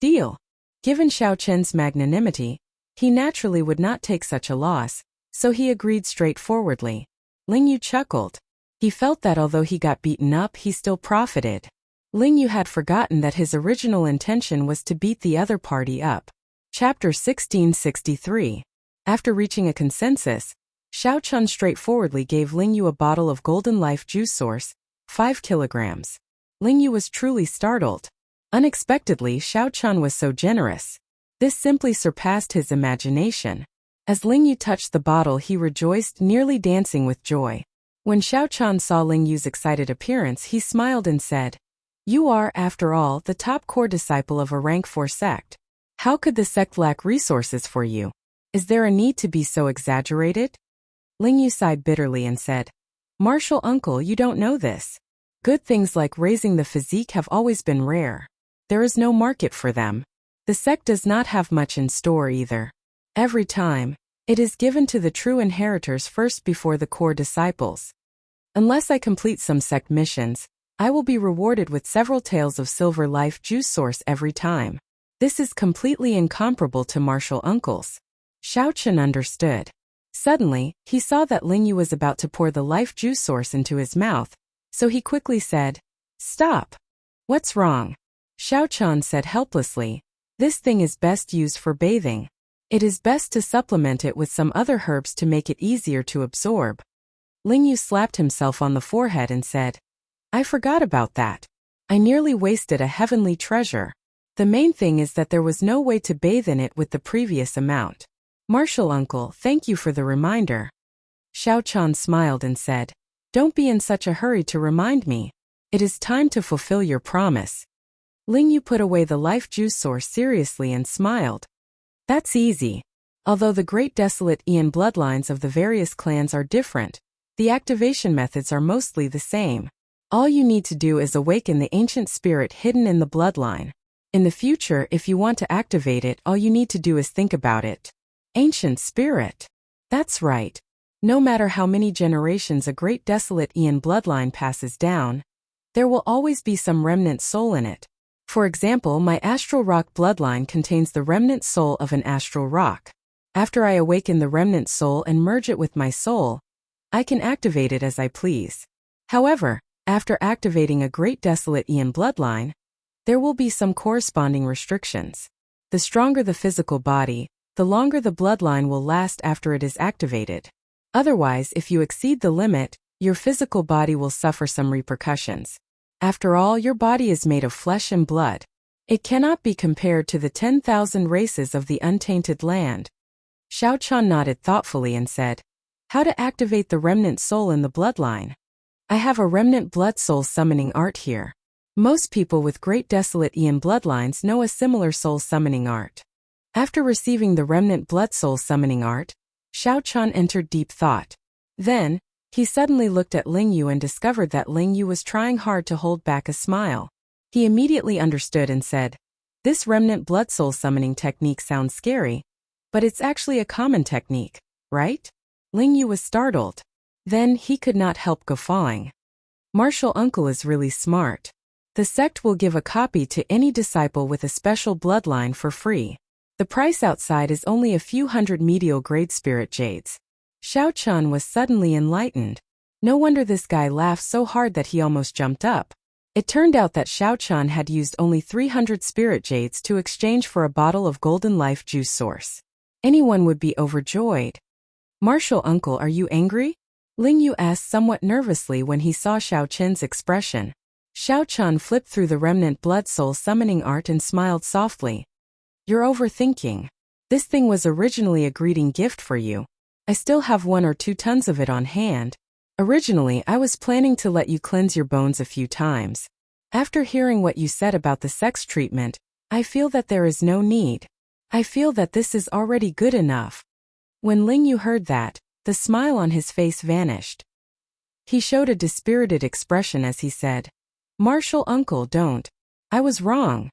Deal. Given Xiao Chen's magnanimity, he naturally would not take such a loss, so he agreed straightforwardly. Ling Yu chuckled. He felt that although he got beaten up, he still profited. Ling Yu had forgotten that his original intention was to beat the other party up. Chapter 1663. After reaching a consensus, Xiao Chan straightforwardly gave Ling Yu a bottle of Golden Life juice source, 5 kilograms. Ling Yu was truly startled. Unexpectedly, Xiao Chan was so generous. This simply surpassed his imagination. As Ling Yu touched the bottle, he rejoiced, nearly dancing with joy. When Xiao Chan saw Ling Yu's excited appearance, he smiled and said, "You are, after all, the top core disciple of a rank 4 sect. How could the sect lack resources for you? Is there a need to be so exaggerated?" Ling Yu sighed bitterly and said, "Martial uncle, you don't know this. Good things like raising the physique have always been rare. There is no market for them. The sect does not have much in store either. Every time, it is given to the true inheritors first before the core disciples. Unless I complete some sect missions, I will be rewarded with several taels of Silver Life juice source every time. This is completely incomparable to martial uncles." Xiao Chen understood. Suddenly, he saw that Ling Yu was about to pour the life juice source into his mouth, so he quickly said, "Stop. What's wrong?" Xiao Chan said helplessly, "This thing is best used for bathing. It is best to supplement it with some other herbs to make it easier to absorb." Ling Yu slapped himself on the forehead and said, "I forgot about that. I nearly wasted a heavenly treasure. The main thing is that there was no way to bathe in it with the previous amount. Martial uncle, thank you for the reminder." Xiao Chan smiled and said, "Don't be in such a hurry to remind me. It is time to fulfill your promise." Ling Yu put away the life juice source seriously and smiled. "That's easy. Although the great desolate Ian bloodlines of the various clans are different, the activation methods are mostly the same. All you need to do is awaken the ancient spirit hidden in the bloodline. In the future, if you want to activate it, all you need to do is think about it. Ancient spirit. That's right. No matter how many generations a great desolate Ian bloodline passes down, there will always be some remnant soul in it. For example, my astral rock bloodline contains the remnant soul of an astral rock. After I awaken the remnant soul and merge it with my soul, I can activate it as I please. However, after activating a great desolate Ian bloodline, there will be some corresponding restrictions. The stronger the physical body, the longer the bloodline will last after it is activated. Otherwise, if you exceed the limit, your physical body will suffer some repercussions. After all, your body is made of flesh and blood. It cannot be compared to the 10,000 races of the untainted land." Xiao Chan nodded thoughtfully and said, "How to activate the remnant soul in the bloodline? I have a remnant blood soul summoning art here. Most people with great desolate Ian bloodlines know a similar soul summoning art." After receiving the remnant blood soul summoning art, Xiao Chan entered deep thought. Then, he suddenly looked at Ling Yu and discovered that Ling Yu was trying hard to hold back a smile. He immediately understood and said, "This remnant blood soul summoning technique sounds scary, but it's actually a common technique, right?" Ling Yu was startled. Then he could not help guffawing. "Martial uncle is really smart. The sect will give a copy to any disciple with a special bloodline for free. The price outside is only a few hundred medial grade spirit jades." Xiao Chan was suddenly enlightened. No wonder this guy laughed so hard that he almost jumped up. It turned out that Xiao Chan had used only 300 spirit jades to exchange for a bottle of Golden Life juice source. Anyone would be overjoyed. "Martial uncle, are you angry?" Ling Yu asked somewhat nervously when he saw Xiao Chen's expression. Xiao Chan flipped through the remnant blood soul summoning art and smiled softly. "You're overthinking. This thing was originally a greeting gift for you. I still have 1 or 2 tons of it on hand. Originally, I was planning to let you cleanse your bones a few times. After hearing what you said about the sex treatment, I feel that there is no need. I feel that this is already good enough. When Ling Yu heard that, the smile on his face vanished. He showed a dispirited expression as he said, "Martial uncle, don't. I was wrong."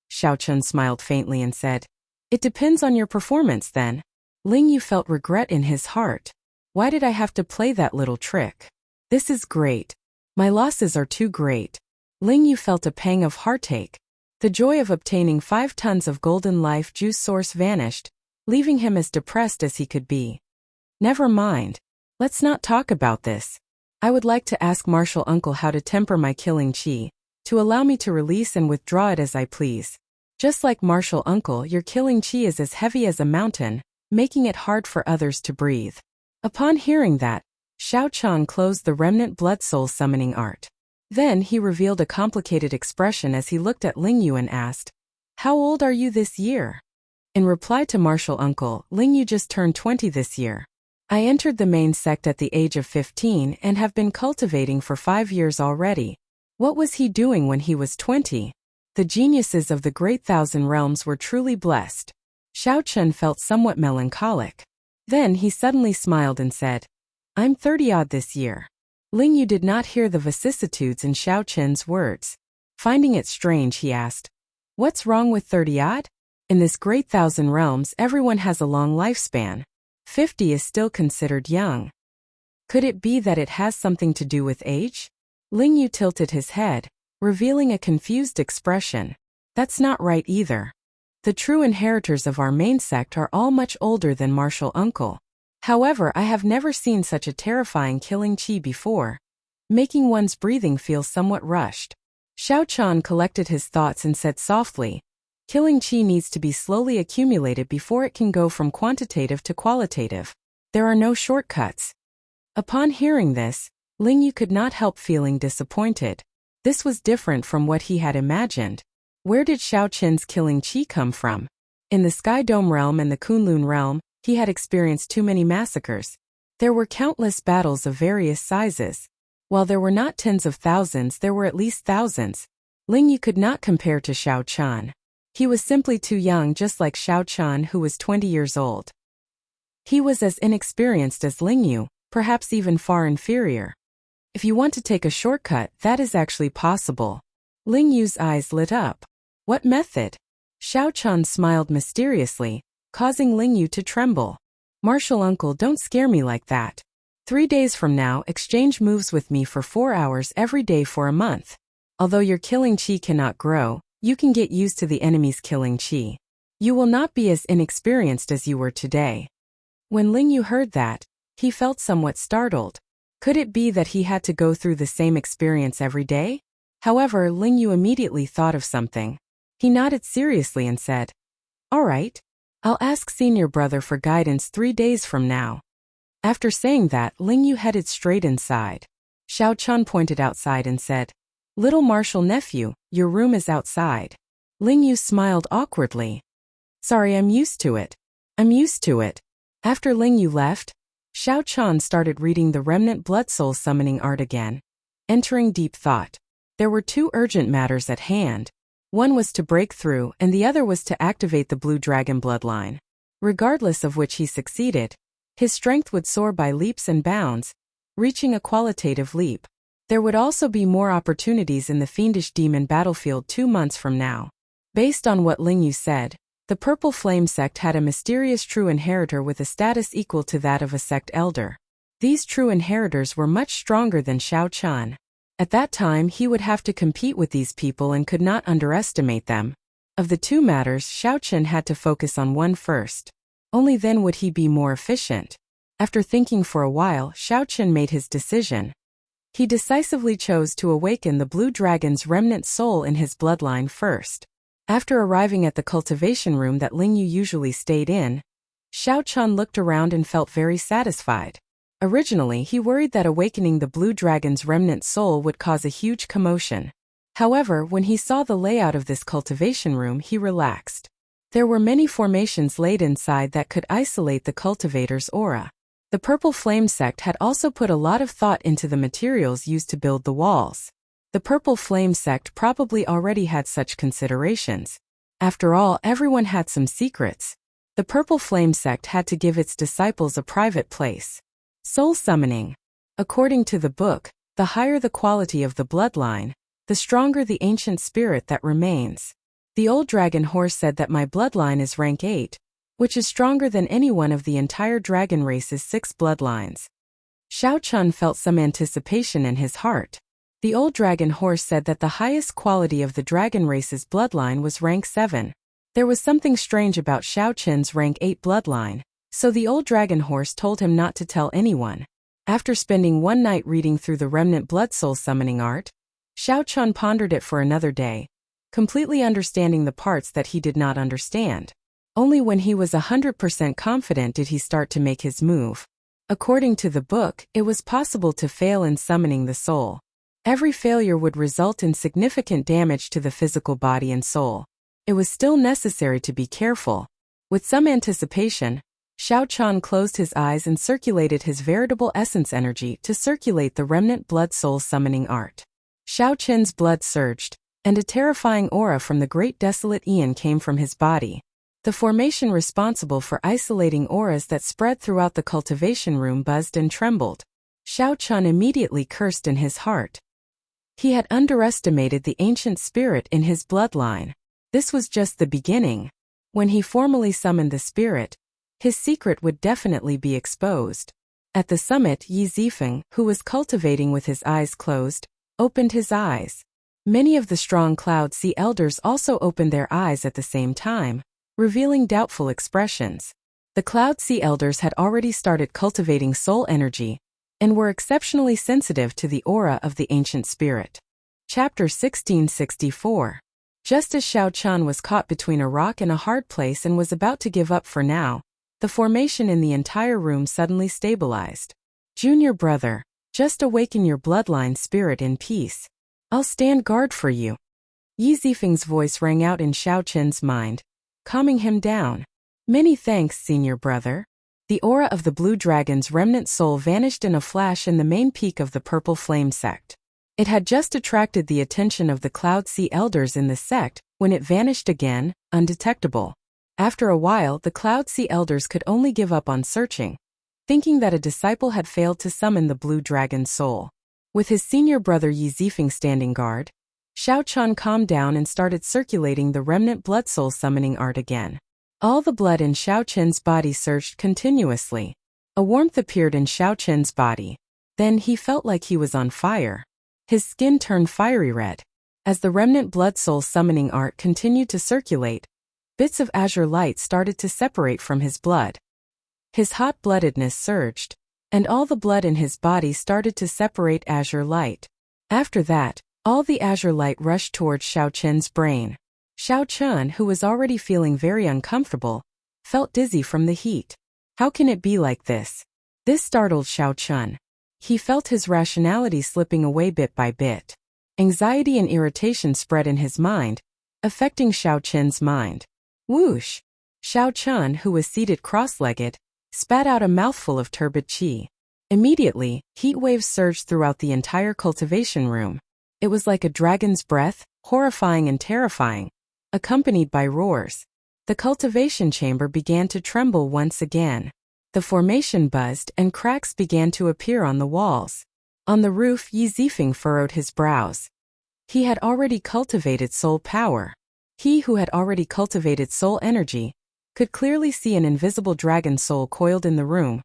Xiao Chun smiled faintly and said, "It depends on your performance then." Ling Yu felt regret in his heart. Why did I have to play that little trick? This is great. My losses are too great. Ling Yu felt a pang of heartache. The joy of obtaining 5 tons of golden life juice source vanished, leaving him as depressed as he could be. Never mind. Let's not talk about this. I would like to ask Martial Uncle how to temper my killing chi, to allow me to release and withdraw it as I please. Just like Martial Uncle, your killing chi is as heavy as a mountain, making it hard for others to breathe. Upon hearing that, Xiao Chang closed the remnant blood soul summoning art. Then he revealed a complicated expression as he looked at Ling Yu and asked, "How old are you this year?" In reply to Martial Uncle, Ling Yu just turned 20 this year. I entered the main sect at the age of 15 and have been cultivating for 5 years already. What was he doing when he was 20? The geniuses of the Great Thousand Realms were truly blessed. Xiao Chun felt somewhat melancholic. Then he suddenly smiled and said, "I'm 30-odd this year." Ling Yu did not hear the vicissitudes in Xiao Chun's words. Finding it strange, he asked, "What's wrong with 30-odd? In this Great Thousand Realms, everyone has a long lifespan. 50 is still considered young. Could it be that it has something to do with age?" Ling Yu tilted his head, revealing a confused expression. "That's not right either. The true inheritors of our main sect are all much older than Martial Uncle. However, I have never seen such a terrifying killing chi before, making one's breathing feel somewhat rushed." Xiao Chan collected his thoughts and said softly, "Killing chi needs to be slowly accumulated before it can go from quantitative to qualitative. There are no shortcuts." Upon hearing this, Ling Yu could not help feeling disappointed. This was different from what he had imagined. Where did Xiao Qin's killing chi come from? In the Sky Dome realm and the Kunlun realm, he had experienced too many massacres. There were countless battles of various sizes. While there were not tens of thousands, there were at least thousands. Ling Yu could not compare to Xiao Chan. He was simply too young, just like Xiao Chan, who was 20 years old. He was as inexperienced as Ling Yu, perhaps even far inferior. If you want to take a shortcut, that is actually possible. Ling Yu's eyes lit up. What method? Xiao Chan smiled mysteriously, causing Ling Yu to tremble. "Martial Uncle, don't scare me like that. 3 days from now, exchange moves with me for 4 hours every day for a month. Although your killing chi cannot grow, you can get used to the enemy's killing chi. You will not be as inexperienced as you were today." When Ling Yu heard that, he felt somewhat startled. Could it be that he had to go through the same experience every day? However, Ling Yu immediately thought of something. He nodded seriously and said, "All right. I'll ask senior brother for guidance 3 days from now." After saying that, Ling Yu headed straight inside. Xiao Chun pointed outside and said, "Little Martial nephew, your room is outside." Ling Yu smiled awkwardly. "Sorry, I'm used to it. I'm used to it." After Ling Yu left, Xiao Chun started reading the remnant blood soul summoning art again. Entering deep thought. There were 2 urgent matters at hand. One was to break through, and the other was to activate the blue dragon bloodline. Regardless of which he succeeded, his strength would soar by leaps and bounds, reaching a qualitative leap. There would also be more opportunities in the fiendish demon battlefield 2 months from now. Based on what Ling Yu said, the Purple Flame sect had a mysterious true inheritor with a status equal to that of a sect elder. These true inheritors were much stronger than Xiao Chan. At that time, he would have to compete with these people and could not underestimate them. Of the 2 matters, Xiao Chen had to focus on one first. Only then would he be more efficient. After thinking for a while, Xiao Chen made his decision. He decisively chose to awaken the blue dragon's remnant soul in his bloodline first. After arriving at the cultivation room that Ling Yu usually stayed in, Xiao Chen looked around and felt very satisfied. Originally, he worried that awakening the blue dragon's remnant soul would cause a huge commotion. However, when he saw the layout of this cultivation room, he relaxed. There were many formations laid inside that could isolate the cultivator's aura. The Purple Flame sect had also put a lot of thought into the materials used to build the walls. The Purple Flame sect probably already had such considerations. After all, everyone had some secrets. The Purple Flame sect had to give its disciples a private place. Soul summoning. According to the book, the higher the quality of the bloodline, the stronger the ancient spirit that remains. The old dragon horse said that my bloodline is rank 8, which is stronger than any one of the entire dragon race's 6 bloodlines. Xiao Chun felt some anticipation in his heart. The old dragon horse said that the highest quality of the dragon race's bloodline was rank 7. There was something strange about Xiao Chun's rank 8 bloodline, so the old dragon horse told him not to tell anyone. After spending one night reading through the remnant blood soul summoning art, Xiao Chun pondered it for another day, completely understanding the parts that he did not understand. Only when he was 100% confident did he start to make his move. According to the book, it was possible to fail in summoning the soul. Every failure would result in significant damage to the physical body and soul. It was still necessary to be careful. With some anticipation, Xiao Chun closed his eyes and circulated his veritable essence energy to circulate the remnant blood soul summoning art. Xiao Chun's blood surged, and a terrifying aura from the great desolate Aeon came from his body. The formation responsible for isolating auras that spread throughout the cultivation room buzzed and trembled. Xiao Chun immediately cursed in his heart. He had underestimated the ancient spirit in his bloodline. This was just the beginning. When he formally summoned the spirit, his secret would definitely be exposed. At the summit, Yi Zifeng, who was cultivating with his eyes closed, opened his eyes. Many of the strong Cloud Sea elders also opened their eyes at the same time, revealing doubtful expressions. The Cloud Sea elders had already started cultivating soul energy, and were exceptionally sensitive to the aura of the ancient spirit. Chapter 1664. Just as Xiao Chun was caught between a rock and a hard place and was about to give up for now, the formation in the entire room suddenly stabilized. Junior brother, just awaken your bloodline spirit in peace. I'll stand guard for you. Yi Zifeng's voice rang out in Xiao Chun's mind, calming him down. Many thanks, senior brother. The aura of the blue dragon's remnant soul vanished in a flash in the main peak of the Purple Flame sect. It had just attracted the attention of the Cloud Sea elders in the sect when it vanished again, undetectable. After a while, the Cloud Sea elders could only give up on searching, thinking that a disciple had failed to summon the blue dragon's soul. With his senior brother Yi Zifeng standing guard, Xiao Chun calmed down and started circulating the remnant blood soul summoning art again. All the blood in Xiao Chun's body surged continuously. A warmth appeared in Xiao Chun's body. Then he felt like he was on fire. His skin turned fiery red. As the remnant blood soul summoning art continued to circulate, bits of azure light started to separate from his blood. His hot-bloodedness surged, and all the blood in his body started to separate azure light. After that, all the azure light rushed towards Xiao Chun's brain. Xiao Chun, who was already feeling very uncomfortable, felt dizzy from the heat. How can it be like this? This startled Xiao Chun. He felt his rationality slipping away bit by bit. Anxiety and irritation spread in his mind, affecting Xiao Chun's mind. Whoosh! Xiao Chun, who was seated cross-legged, spat out a mouthful of turbid qi. Immediately, heat waves surged throughout the entire cultivation room. It was like a dragon's breath, horrifying and terrifying, accompanied by roars. The cultivation chamber began to tremble once again. The formation buzzed and cracks began to appear on the walls. On the roof, Yi Zifeng furrowed his brows. He had already cultivated soul power. He who had already cultivated soul energy could clearly see an invisible dragon soul coiled in the room,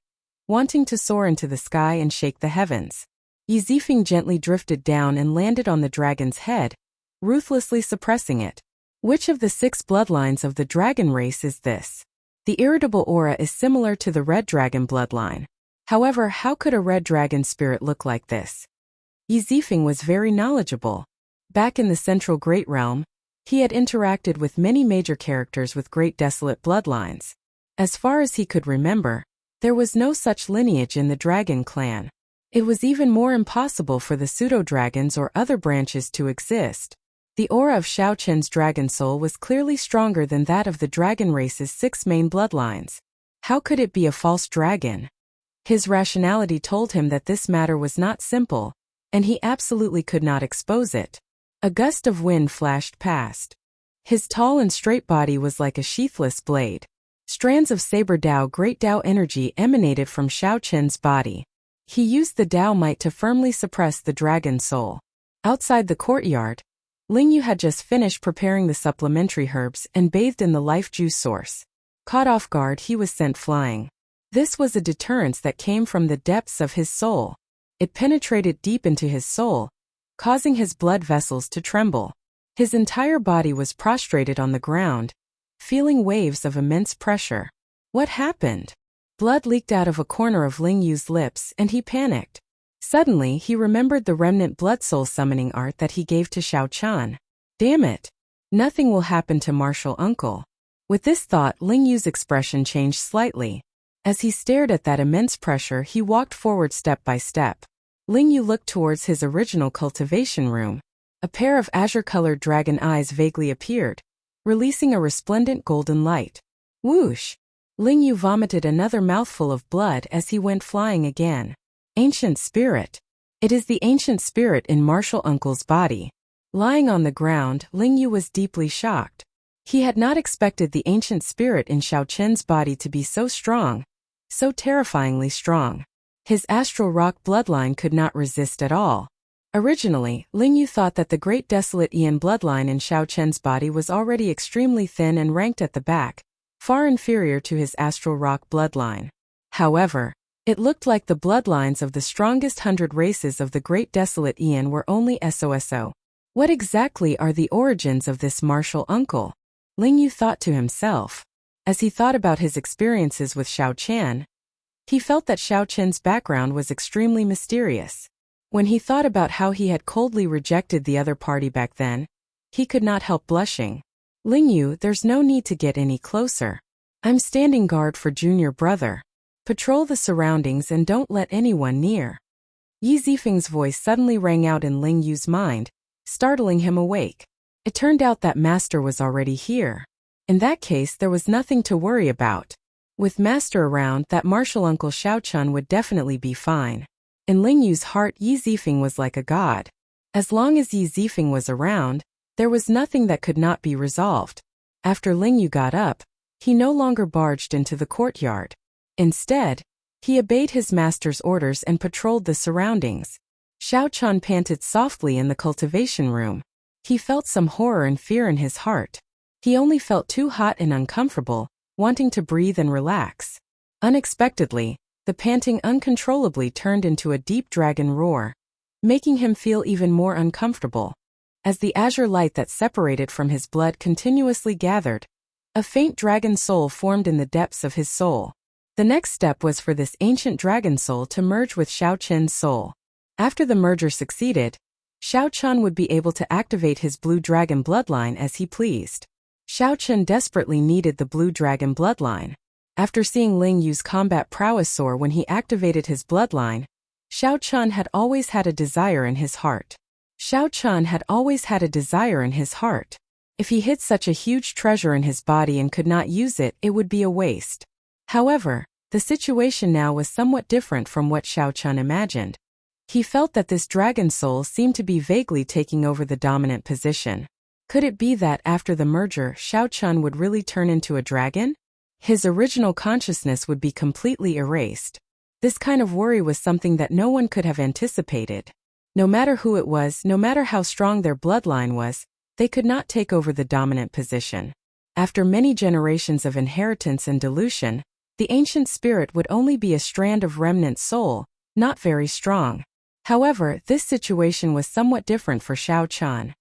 wanting to soar into the sky and shake the heavens. Yi Zifeng gently drifted down and landed on the dragon's head, ruthlessly suppressing it. Which of the 6 bloodlines of the dragon race is this? The irritable aura is similar to the red dragon bloodline. However, how could a red dragon spirit look like this? Yi Zifeng was very knowledgeable. Back in the Central Great Realm, he had interacted with many major characters with great desolate bloodlines. As far as he could remember, there was no such lineage in the dragon clan. It was even more impossible for the pseudo-dragons or other branches to exist. The aura of Xiao Chun's dragon soul was clearly stronger than that of the dragon race's 6 main bloodlines. How could it be a false dragon? His rationality told him that this matter was not simple, and he absolutely could not expose it. A gust of wind flashed past. His tall and straight body was like a sheathless blade. Strands of saber great Dao energy emanated from Xiao Chen's body. He used the Dao might to firmly suppress the dragon soul. Outside the courtyard, Ling Yu had just finished preparing the supplementary herbs and bathed in the life juice source. Caught off guard, he was sent flying. This was a deterrence that came from the depths of his soul. It penetrated deep into his soul, causing his blood vessels to tremble. His entire body was prostrated on the ground, feeling waves of immense pressure. What happened? Blood leaked out of a corner of Ling Yu's lips and he panicked. Suddenly, he remembered the remnant blood soul summoning art that he gave to Xiao Chan. Damn it! Nothing will happen to Martial Uncle. With this thought, Ling Yu's expression changed slightly. As he stared at that immense pressure, he walked forward step by step. Ling Yu looked towards his original cultivation room. A pair of azure-colored dragon eyes vaguely appeared, releasing a resplendent golden light. Whoosh! Ling Yu vomited another mouthful of blood as he went flying again. Ancient spirit. It is the ancient spirit in Martial Uncle's body. Lying on the ground, Ling Yu was deeply shocked. He had not expected the ancient spirit in Xiao Chen's body to be so strong, so terrifyingly strong. His astral rock bloodline could not resist at all. Originally, Ling Yu thought that the great desolate Ian bloodline in Xiao Chen's body was already extremely thin and ranked at the back, far inferior to his astral rock bloodline. However, it looked like the bloodlines of the strongest 100 races of the great desolate Ian were only SOSO. What exactly are the origins of this Martial Uncle? Ling Yu thought to himself. As he thought about his experiences with Xiao Chan, he felt that Xiao Chen's background was extremely mysterious. When he thought about how he had coldly rejected the other party back then, he could not help blushing. Ling Yu, there's no need to get any closer. I'm standing guard for junior brother. Patrol the surroundings and don't let anyone near. Yi Zifeng's voice suddenly rang out in Ling Yu's mind, startling him awake. It turned out that Master was already here. In that case, there was nothing to worry about. With Master around, that Martial Uncle Xiao Chun would definitely be fine. In Ling Yu's heart, Yi Zifeng was like a god. As long as Yi Zifeng was around, there was nothing that could not be resolved. After Ling Yu got up, he no longer barged into the courtyard. Instead, he obeyed his master's orders and patrolled the surroundings. Xiao Chun panted softly in the cultivation room. He felt some horror and fear in his heart. He only felt too hot and uncomfortable, wanting to breathe and relax. Unexpectedly, the panting uncontrollably turned into a deep dragon roar, making him feel even more uncomfortable. As the azure light that separated from his blood continuously gathered, a faint dragon soul formed in the depths of his soul. The next step was for this ancient dragon soul to merge with Xiao Chen's soul. After the merger succeeded, Xiao Chun would be able to activate his blue dragon bloodline as he pleased. Xiao Chun desperately needed the blue dragon bloodline. After seeing Ling Yu's combat prowess soar when he activated his bloodline, Xiao Chun had always had a desire in his heart. Xiao Chun had always had a desire in his heart. If he hid such a huge treasure in his body and could not use it, it would be a waste. However, the situation now was somewhat different from what Xiao Chun imagined. He felt that this dragon soul seemed to be vaguely taking over the dominant position. Could it be that after the merger, Xiao Chun would really turn into a dragon? His original consciousness would be completely erased. This kind of worry was something that no one could have anticipated. No matter who it was, no matter how strong their bloodline was, they could not take over the dominant position. After many generations of inheritance and dilution, the ancient spirit would only be a strand of remnant soul, not very strong. However, this situation was somewhat different for Xiao Chun.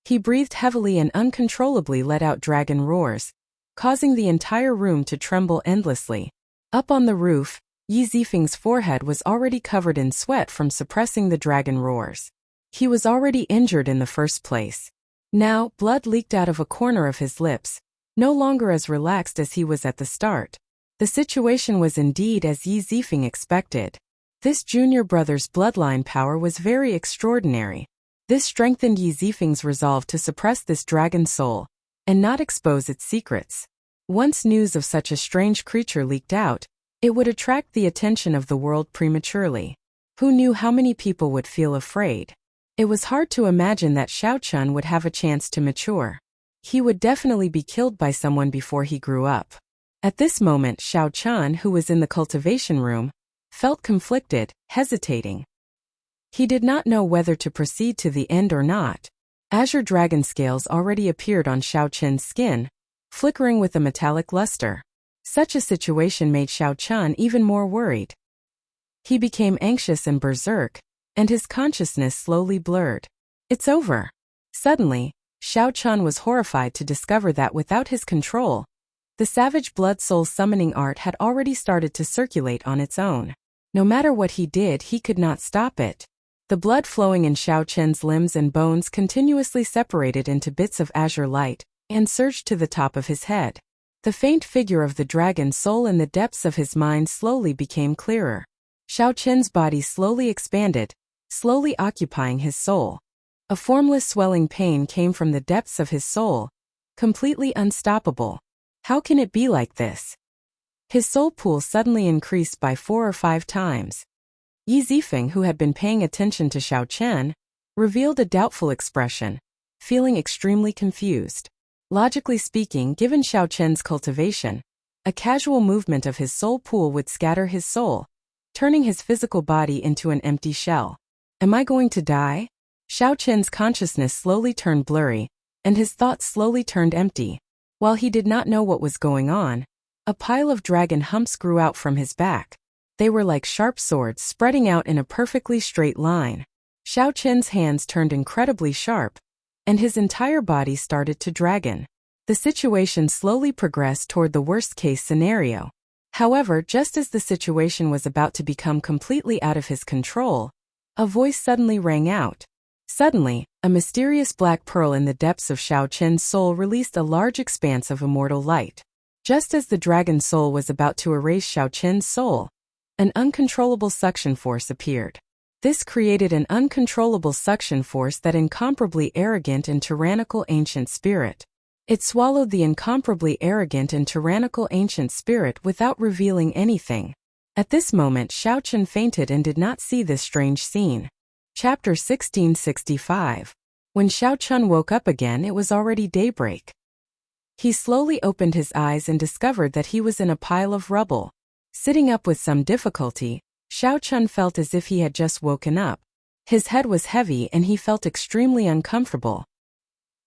He breathed heavily and uncontrollably let out dragon roars, causing the entire room to tremble endlessly. Up on the roof, Yi Zifeng's forehead was already covered in sweat from suppressing the dragon roars. He was already injured in the first place. Now, blood leaked out of a corner of his lips, no longer as relaxed as he was at the start. The situation was indeed as Yi Zifeng expected. This junior brother's bloodline power was very extraordinary. This strengthened Yi Zifeng's resolve to suppress this dragon soul, and not expose its secrets. Once news of such a strange creature leaked out, It would attract the attention of the world prematurely. Who knew how many people would feel afraid? It was hard to imagine that Xiao Chun would have a chance to mature. He would definitely be killed by someone before he grew up. At this moment, Xiao Chun, who was in the cultivation room, felt conflicted, hesitating. He did not know whether to proceed to the end or not. Azure dragon scales already appeared on Xiao Chun's skin, flickering with a metallic luster. Such a situation made Xiao Chun even more worried. He became anxious and berserk, and his consciousness slowly blurred. It's over. Suddenly, Xiao Chun was horrified to discover that without his control, the savage blood soul summoning art had already started to circulate on its own. No matter what he did, he could not stop it. The blood flowing in Xiao Chun's limbs and bones continuously separated into bits of azure light and surged to the top of his head. The faint figure of the dragon soul in the depths of his mind slowly became clearer. Xiao Chun's body slowly expanded, slowly occupying his soul. A formless swelling pain came from the depths of his soul, completely unstoppable. How can it be like this? His soul pool suddenly increased by 4 or 5 times. Yi Zifeng, who had been paying attention to Xiao Chun, revealed a doubtful expression, feeling extremely confused. Logically speaking, given Xiao Chun's cultivation, a casual movement of his soul pool would scatter his soul, turning his physical body into an empty shell. Am I going to die? Xiao Chun's consciousness slowly turned blurry, and his thoughts slowly turned empty. While he did not know what was going on, a pile of dragon humps grew out from his back. They were like sharp swords spreading out in a perfectly straight line. Xiao Chun's hands turned incredibly sharp, and his entire body started to dragon. The situation slowly progressed toward the worst-case scenario. However, just as the situation was about to become completely out of his control, a voice suddenly rang out. Suddenly, a mysterious black pearl in the depths of Xiao Chun's soul released a large expanse of immortal light. Just as the dragon soul was about to erase Xiao Chun's soul, an uncontrollable suction force appeared. This created an uncontrollable suction force that incomparably arrogant and tyrannical ancient spirit. It swallowed the incomparably arrogant and tyrannical ancient spirit without revealing anything. At this moment, Xiao Chun fainted and did not see this strange scene. Chapter 1665. When Xiao Chun woke up again, it was already daybreak. He slowly opened his eyes and discovered that he was in a pile of rubble. Sitting up with some difficulty, Xiao Chun felt as if he had just woken up. His head was heavy and he felt extremely uncomfortable.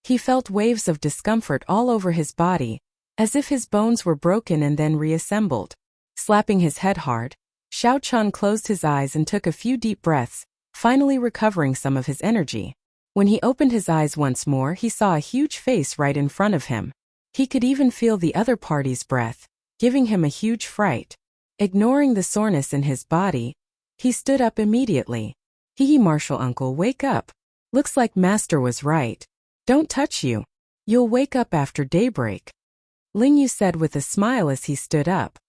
He felt waves of discomfort all over his body, as if his bones were broken and then reassembled. Slapping his head hard, Xiao Chun closed his eyes and took a few deep breaths, finally recovering some of his energy. When he opened his eyes once more, he saw a huge face right in front of him. He could even feel the other party's breath, giving him a huge fright. Ignoring the soreness in his body, he stood up immediately. Hee Marshal Uncle, wake up. Looks like Master was right. Don't touch you. You'll wake up after daybreak. Ling Yu said with a smile as he stood up.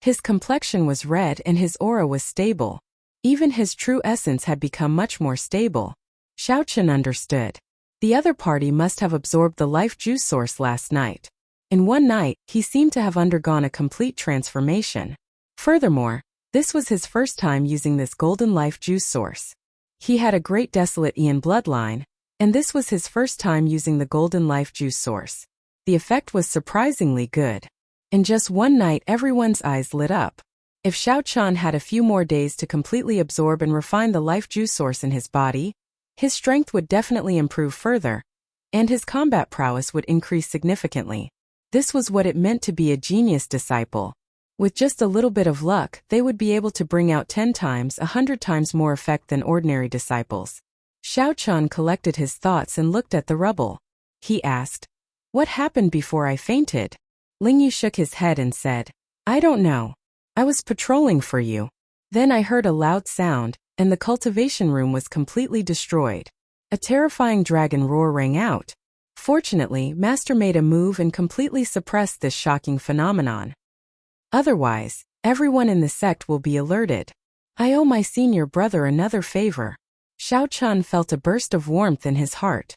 His complexion was red and his aura was stable. Even his true essence had become much more stable. Xiao Chun understood. The other party must have absorbed the life juice source last night. In one night, he seemed to have undergone a complete transformation. Furthermore, this was his first time using this golden life juice source. He had a great desolate Ian bloodline, and this was his first time using the golden life juice source. The effect was surprisingly good. In just one night, everyone's eyes lit up. If Xiao Chun had a few more days to completely absorb and refine the life juice source in his body, his strength would definitely improve further, and his combat prowess would increase significantly. This was what it meant to be a genius disciple. With just a little bit of luck, they would be able to bring out 10 times, 100 times more effect than ordinary disciples. Xiao Chun collected his thoughts and looked at the rubble. He asked, "What happened before I fainted?" Ling Yu shook his head and said, "I don't know. I was patrolling for you. Then I heard a loud sound, and the cultivation room was completely destroyed. A terrifying dragon roar rang out. Fortunately, Master made a move and completely suppressed this shocking phenomenon. Otherwise, everyone in the sect will be alerted. I owe my senior brother another favor." Xiao Chun felt a burst of warmth in his heart.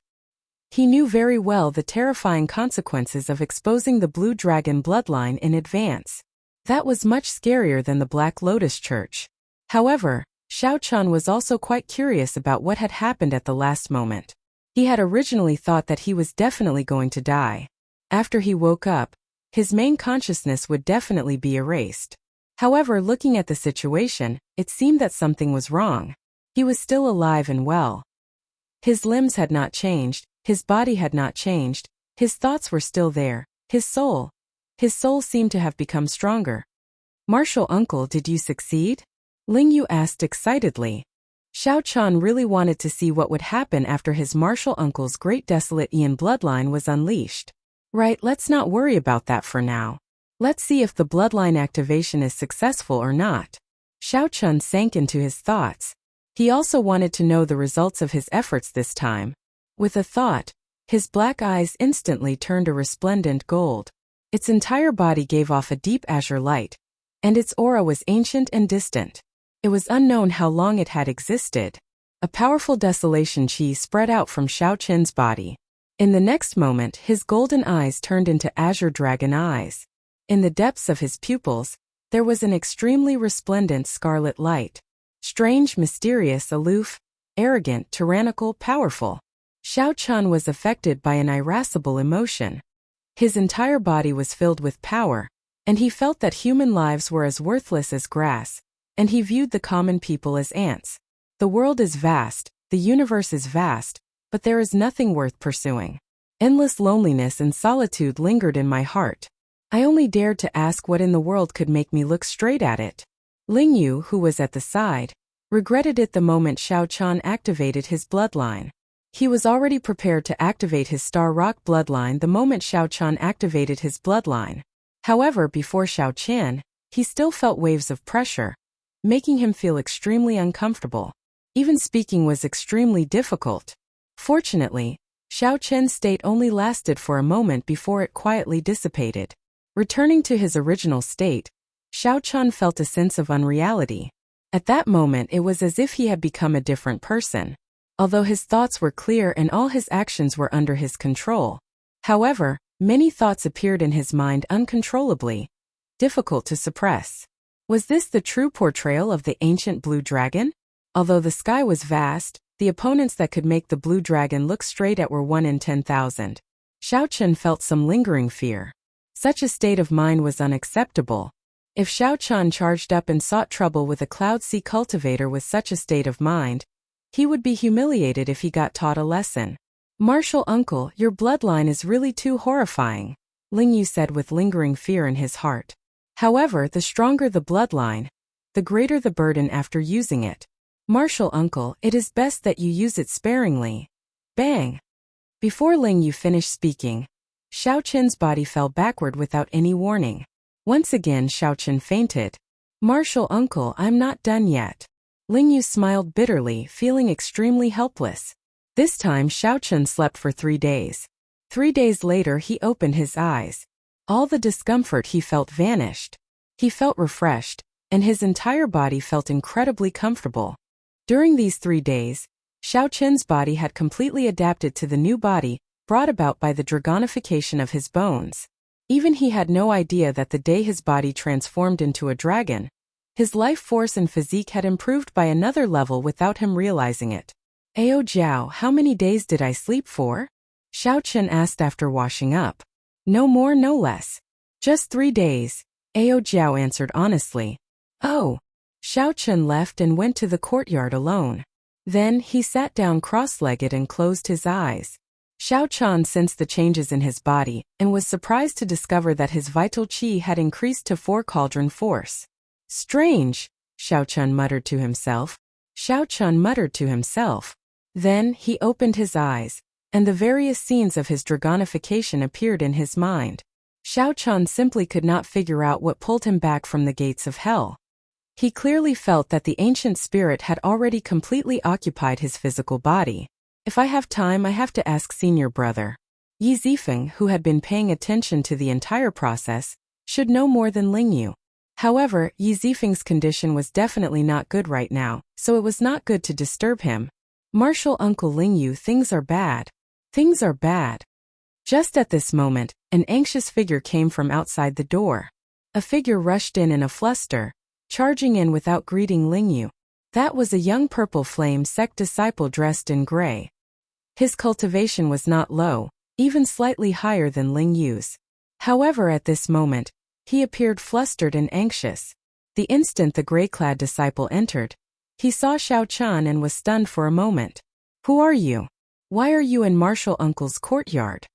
He knew very well the terrifying consequences of exposing the blue dragon bloodline in advance. That was much scarier than the Black Lotus Church. However, Xiao Chun was also quite curious about what had happened at the last moment. He had originally thought that he was definitely going to die. After he woke up, his main consciousness would definitely be erased. However, looking at the situation, it seemed that something was wrong. He was still alive and well. His limbs had not changed, his body had not changed, his thoughts were still there, his soul seemed to have become stronger. "Martial uncle, did you succeed?" Ling Yu asked excitedly. Xiao Chun really wanted to see what would happen after his martial uncle's great desolate Ian bloodline was unleashed. Right, let's not worry about that for now. Let's see if the bloodline activation is successful or not. Xiao Chun sank into his thoughts. He also wanted to know the results of his efforts this time. With a thought, his black eyes instantly turned a resplendent gold. Its entire body gave off a deep azure light, and its aura was ancient and distant. It was unknown how long it had existed. A powerful desolation chi spread out from Xiao Chun's body. In the next moment, his golden eyes turned into azure dragon eyes. In the depths of his pupils, there was an extremely resplendent scarlet light. Strange, mysterious, aloof, arrogant, tyrannical, powerful. Xiao Chun was affected by an irascible emotion. His entire body was filled with power, and he felt that human lives were as worthless as grass, and he viewed the common people as ants. The world is vast, the universe is vast, but there is nothing worth pursuing. Endless loneliness and solitude lingered in my heart. I only dared to ask what in the world could make me look straight at it. Ling Yu, who was at the side, regretted it the moment Xiao Chun activated his bloodline. He was already prepared to activate his Star Rock bloodline the moment Xiao Chun activated his bloodline. However, before Xiao Chun, he still felt waves of pressure, making him feel extremely uncomfortable. Even speaking was extremely difficult. Fortunately, Xiao Chun's state only lasted for a moment before it quietly dissipated. Returning to his original state, Xiao Chun felt a sense of unreality. At that moment it was as if he had become a different person. Although his thoughts were clear and all his actions were under his control. However, many thoughts appeared in his mind uncontrollably, difficult to suppress. Was this the true portrayal of the ancient blue dragon? Although the sky was vast, the opponents that could make the blue dragon look straight at were 1 in 10,000. Xiao Chun felt some lingering fear. Such a state of mind was unacceptable. If Xiao Chun charged up and sought trouble with a Cloud Sea cultivator with such a state of mind, he would be humiliated if he got taught a lesson. "Martial uncle, your bloodline is really too horrifying," Ling Yu said with lingering fear in his heart. However, the stronger the bloodline, the greater the burden after using it. "Martial uncle, it is best that you use it sparingly." Bang! Before Ling Yu finished speaking, Xiao Chun's body fell backward without any warning. Once again Xiao Chun fainted. "Martial uncle, I'm not done yet." Ling Yu smiled bitterly, feeling extremely helpless. This time Xiao Chun slept for 3 days. 3 days later he opened his eyes. All the discomfort he felt vanished. He felt refreshed, and his entire body felt incredibly comfortable. During these 3 days, Xiao Chun's body had completely adapted to the new body brought about by the dragonification of his bones. Even he had no idea that the day his body transformed into a dragon, his life force and physique had improved by another level without him realizing it. "Ao Jiao, how many days did I sleep for?" Xiao Chun asked after washing up. "No more, no less. Just 3 days," Ao Jiao answered honestly. "Oh." Xiao Chun left and went to the courtyard alone. Then he sat down cross-legged and closed his eyes. Xiao Chun sensed the changes in his body and was surprised to discover that his vital qi had increased to 4 cauldron force. "Strange," Xiao Chun muttered to himself. Then he opened his eyes, and the various scenes of his dragonification appeared in his mind. Xiao Chun simply could not figure out what pulled him back from the gates of hell. He clearly felt that the ancient spirit had already completely occupied his physical body. If I have time, I have to ask senior brother. Yi Zifeng, who had been paying attention to the entire process, should know more than Ling Yu. However, Yi Zifeng's condition was definitely not good right now, so it was not good to disturb him. "Martial uncle Ling Yu, things are bad. Things are bad." Just at this moment, an anxious figure came from outside the door. A figure rushed in a fluster, charging in without greeting Lingyu. That was a young purple flame sect disciple dressed in gray. His cultivation was not low, even slightly higher than Lingyu's. However, at this moment, he appeared flustered and anxious. The instant the gray-clad disciple entered, he saw Xiao Chun and was stunned for a moment. Who are you? Why are you in Martial Uncle's courtyard?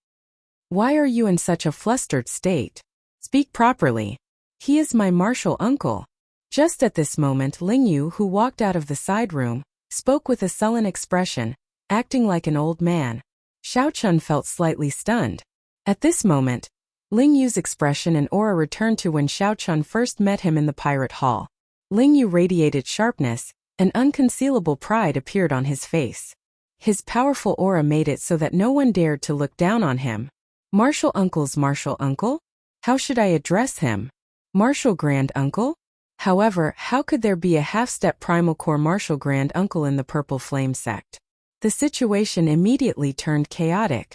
Why are you in such a flustered state? Speak properly. He is my martial uncle. Just at this moment, Lingyu, who walked out of the side room, spoke with a sullen expression, acting like an old man. Xiao Chun felt slightly stunned. At this moment, Lingyu's expression and aura returned to when Xiao Chun first met him in the pirate hall. Lingyu radiated sharpness, and unconcealable pride appeared on his face. His powerful aura made it so that no one dared to look down on him. Martial Uncle's Martial Uncle? How should I address him? Martial Grand Uncle? However, how could there be a half-step primal core Martial Grand Uncle in the Purple Flame sect? The situation immediately turned chaotic.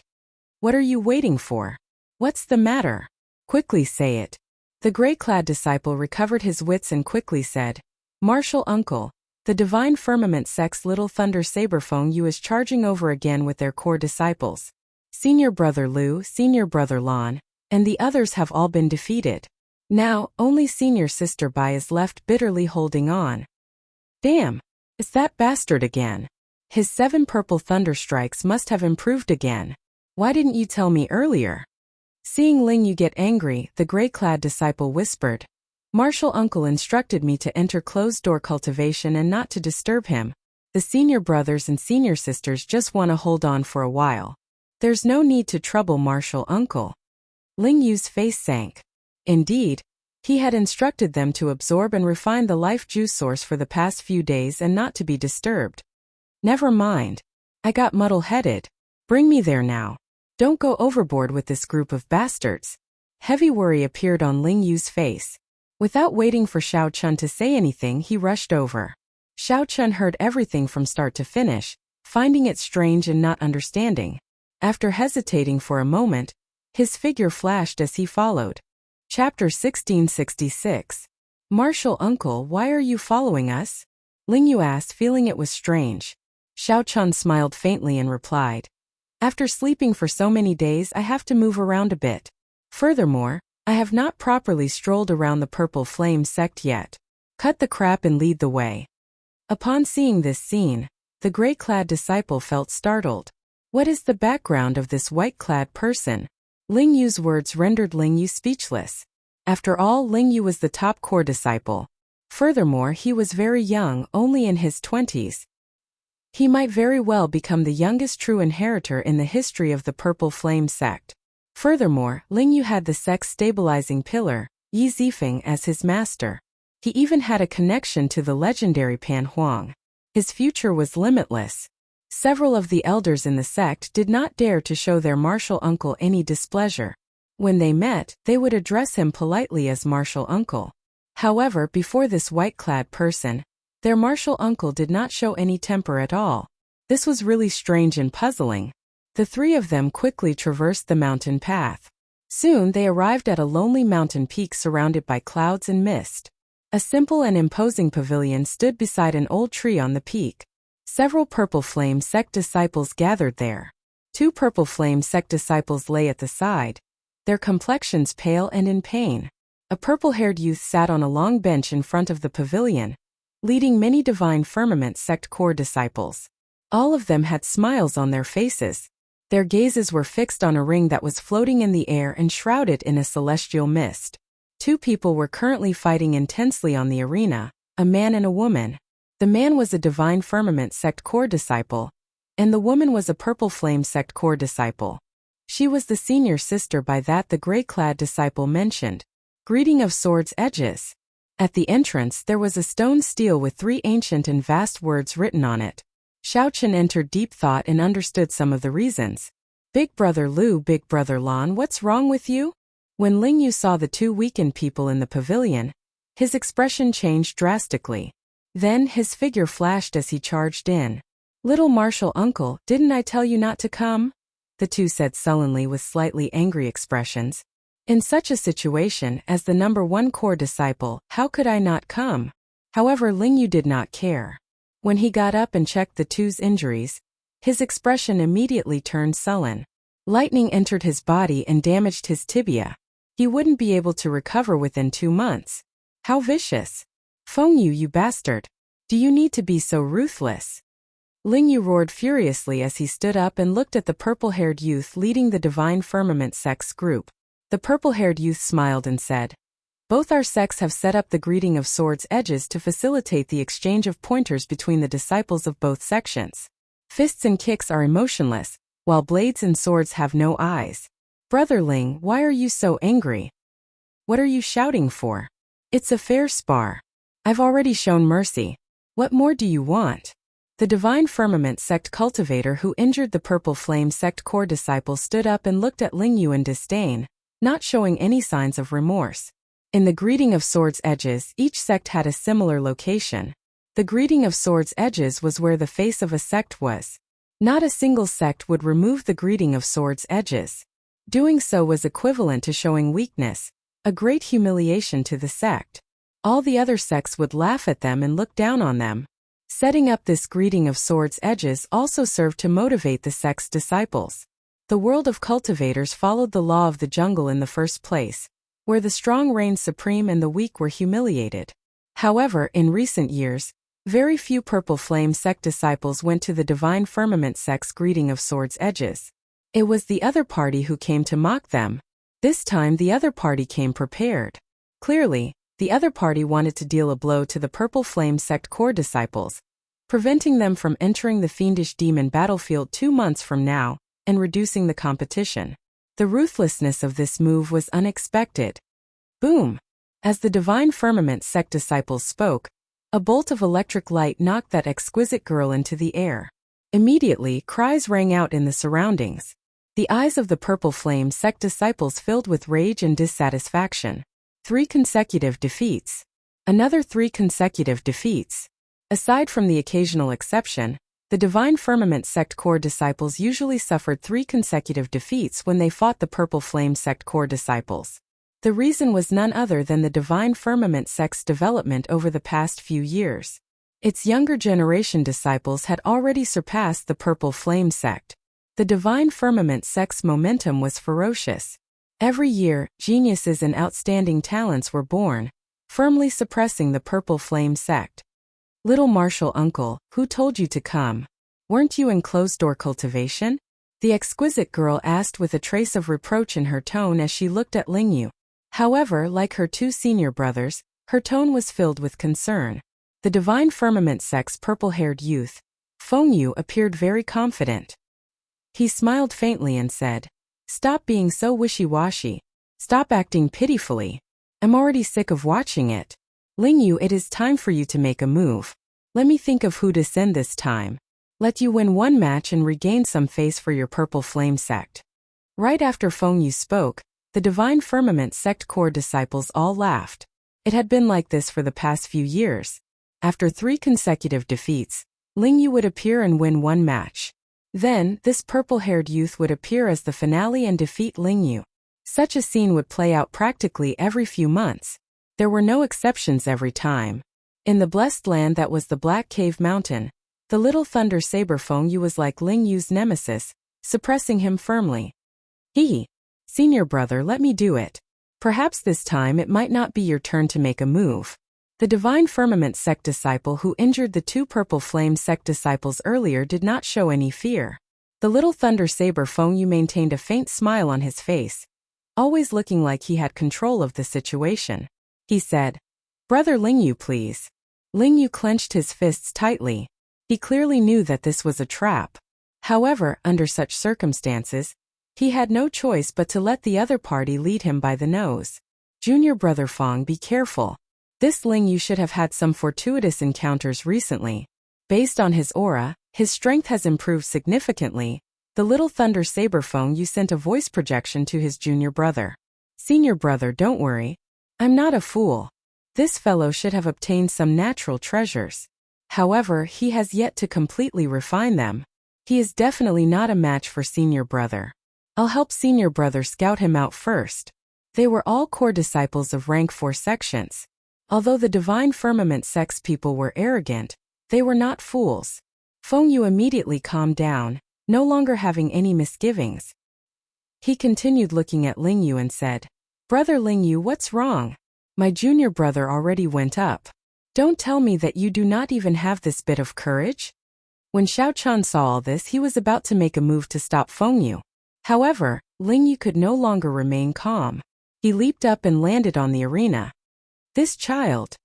What are you waiting for? What's the matter? Quickly say it. The gray-clad disciple recovered his wits and quickly said, Martial Uncle, the Divine Firmament sect's Little Thunder Saberfang Yu is charging over again with their core disciples. Senior Brother Lu, Senior Brother Lan, and the others have all been defeated. Now, only Senior Sister Bai is left bitterly holding on. Damn! It's that bastard again. His 7 purple thunder strikes must have improved again. Why didn't you tell me earlier? Seeing Lingyu get angry, the gray-clad disciple whispered. Martial Uncle instructed me to enter closed-door cultivation and not to disturb him. The senior brothers and senior sisters just want to hold on for a while. There's no need to trouble Martial Uncle. Lingyu's face sank. Indeed, he had instructed them to absorb and refine the life juice source for the past few days and not to be disturbed. Never mind. I got muddle-headed. Bring me there now. Don't go overboard with this group of bastards. Heavy worry appeared on Lingyu's face. Without waiting for Xiao Chun to say anything, he rushed over. Xiao Chun heard everything from start to finish, finding it strange and not understanding. After hesitating for a moment, his figure flashed as he followed. Chapter 1666. Martial Uncle, why are you following us? Lingyu asked, feeling it was strange. Xiao Chun smiled faintly and replied. After sleeping for so many days, I have to move around a bit. Furthermore, I have not properly strolled around the Purple Flame sect yet. Cut the crap and lead the way. Upon seeing this scene, the gray-clad disciple felt startled. What is the background of this white-clad person? Lingyu's words rendered Lingyu speechless. After all, Lingyu was the top core disciple. Furthermore, he was very young, only in his 20s. He might very well become the youngest true inheritor in the history of the Purple Flame sect. Furthermore, Lingyu had the sect's stabilizing pillar, Yi Zifeng, as his master. He even had a connection to the legendary Pan Huang. His future was limitless. Several of the elders in the sect did not dare to show their martial uncle any displeasure. When they met, they would address him politely as martial uncle. However, before this white-clad person, their martial uncle did not show any temper at all. This was really strange and puzzling. The three of them quickly traversed the mountain path. Soon they arrived at a lonely mountain peak surrounded by clouds and mist. A simple and imposing pavilion stood beside an old tree on the peak. Several Purple Flame sect disciples gathered there. 2 Purple Flame sect disciples lay at the side, their complexions pale and in pain. A purple-haired youth sat on a long bench in front of the pavilion, leading many Divine Firmament sect core disciples. All of them had smiles on their faces. Their gazes were fixed on a ring that was floating in the air and shrouded in a celestial mist. 2 people were currently fighting intensely on the arena, a man and a woman. The man was a Divine Firmament sect core disciple, and the woman was a Purple Flame sect core disciple. She was the senior sister by that the gray-clad disciple mentioned. Greeting of Swords Edges. At the entrance there was a stone stele with 3 ancient and vast words written on it. Xiao Chun entered deep thought and understood some of the reasons. Big Brother Lu, Big Brother Lan, what's wrong with you? When Lingyu saw the 2 weakened people in the pavilion, his expression changed drastically. Then his figure flashed as he charged in. Little martial uncle, didn't I tell you not to come? The 2 said sullenly with slightly angry expressions. In such a situation, as the number one core disciple, how could I not come? However, Lingyu did not care. When he got up and checked the two's injuries, his expression immediately turned sullen. Lightning entered his body and damaged his tibia. He wouldn't be able to recover within 2 months. How vicious! Fengyu, you bastard! Do you need to be so ruthless? Lingyu roared furiously as he stood up and looked at the purple-haired youth leading the Divine Firmament sect's group. The purple-haired youth smiled and said, "Both our sects have set up the greeting of swords' edges to facilitate the exchange of pointers between the disciples of both sections. Fists and kicks are emotionless, while blades and swords have no eyes. Brother Ling, why are you so angry? What are you shouting for? It's a fair spar. I've already shown mercy. What more do you want?" The Divine Firmament sect cultivator who injured the Purple Flame sect core disciple stood up and looked at Lingyu in disdain, not showing any signs of remorse. In the greeting of swords' edges, each sect had a similar location. The greeting of swords' edges was where the face of a sect was. Not a single sect would remove the greeting of swords' edges. Doing so was equivalent to showing weakness, a great humiliation to the sect. All the other sects would laugh at them and look down on them. Setting up this greeting of swords' edges also served to motivate the sect's disciples. The world of cultivators followed the law of the jungle in the first place, where the strong reigned supreme and the weak were humiliated. However, in recent years, very few Purple Flame sect disciples went to the Divine Firmament sect's greeting of swords' edges. It was the other party who came to mock them. This time the other party came prepared. Clearly, the other party wanted to deal a blow to the Purple Flame sect core disciples, preventing them from entering the fiendish demon battlefield 2 months from now, and reducing the competition. The ruthlessness of this move was unexpected. Boom! As the Divine Firmament sect disciples spoke, a bolt of electric light knocked that exquisite girl into the air. Immediately, cries rang out in the surroundings. The eyes of the Purple Flame sect disciples filled with rage and dissatisfaction. 3 consecutive defeats. Another 3 consecutive defeats. Aside from the occasional exception, the Divine Firmament sect core disciples usually suffered 3 consecutive defeats when they fought the Purple Flame sect core disciples. The reason was none other than the Divine Firmament sect's development over the past few years. Its younger generation disciples had already surpassed the Purple Flame sect. The Divine Firmament sect's momentum was ferocious. Every year, geniuses and outstanding talents were born, firmly suppressing the Purple Flame sect. "Little Martial Uncle, who told you to come? Weren't you in closed-door cultivation?" The exquisite girl asked with a trace of reproach in her tone as she looked at Lingyu. However, like her 2 senior brothers, her tone was filled with concern. The Divine Firmament sect's purple-haired youth, Fengyu, appeared very confident. He smiled faintly and said, "Stop being so wishy-washy. Stop acting pitifully. I'm already sick of watching it. Lingyu, it is time for you to make a move. Let me think of who to send this time. Let you win 1 match and regain some face for your Purple Flame sect." Right after Fengyu spoke, the Divine Firmament sect core disciples all laughed. It had been like this for the past few years. After 3 consecutive defeats, Lingyu would appear and win 1 match. Then, this purple-haired youth would appear as the finale and defeat Lingyu. Such a scene would play out practically every few months. There were no exceptions every time. In the blessed land that was the Black Cave Mountain, the little thunder saber Fengyu was like Lingyu's nemesis, suppressing him firmly. "Hee, senior brother, let me do it. Perhaps this time it might not be your turn to make a move." The Divine Firmament sect disciple who injured the 2 Purple Flame sect disciples earlier did not show any fear. The little thunder saber Fengyu maintained a faint smile on his face, always looking like he had control of the situation. He said, "Brother Lingyu, please." Lingyu clenched his fists tightly. He clearly knew that this was a trap. However, under such circumstances, he had no choice but to let the other party lead him by the nose. "Junior brother Feng, be careful. This Lingyu should have had some fortuitous encounters recently. Based on his aura, his strength has improved significantly." The little thunder saber Fengyu sent a voice projection to his junior brother. "Senior brother, don't worry. I'm not a fool. This fellow should have obtained some natural treasures. However, he has yet to completely refine them. He is definitely not a match for senior brother. I'll help senior brother scout him out first." They were all core disciples of rank 4 sections. Although the Divine Firmament sect's people were arrogant, they were not fools. Feng Yu immediately calmed down, no longer having any misgivings. He continued looking at Ling Yu and said, "Brother Ling Yu, what's wrong? My junior brother already went up. Don't tell me that you do not even have this bit of courage?" When Xiao Chun saw all this, he was about to make a move to stop Feng Yu. However, Ling Yu could no longer remain calm. He leaped up and landed on the arena. This child,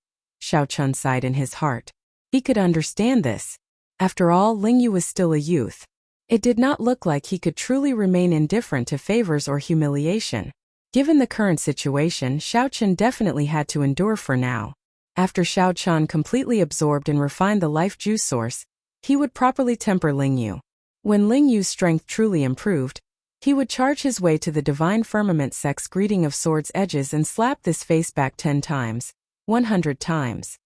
Xiao Chun sighed in his heart. He could understand this. After all, Ling Yu was still a youth. It did not look like he could truly remain indifferent to favors or humiliation. Given the current situation, Xiao Chun definitely had to endure for now. After Xiao Chun completely absorbed and refined the life juice source, he would properly temper Ling Yu. When Ling Yu's strength truly improved, he would charge his way to the Divine Firmament sect's greeting of sword's edges and slap this face back 10 times, 100 times.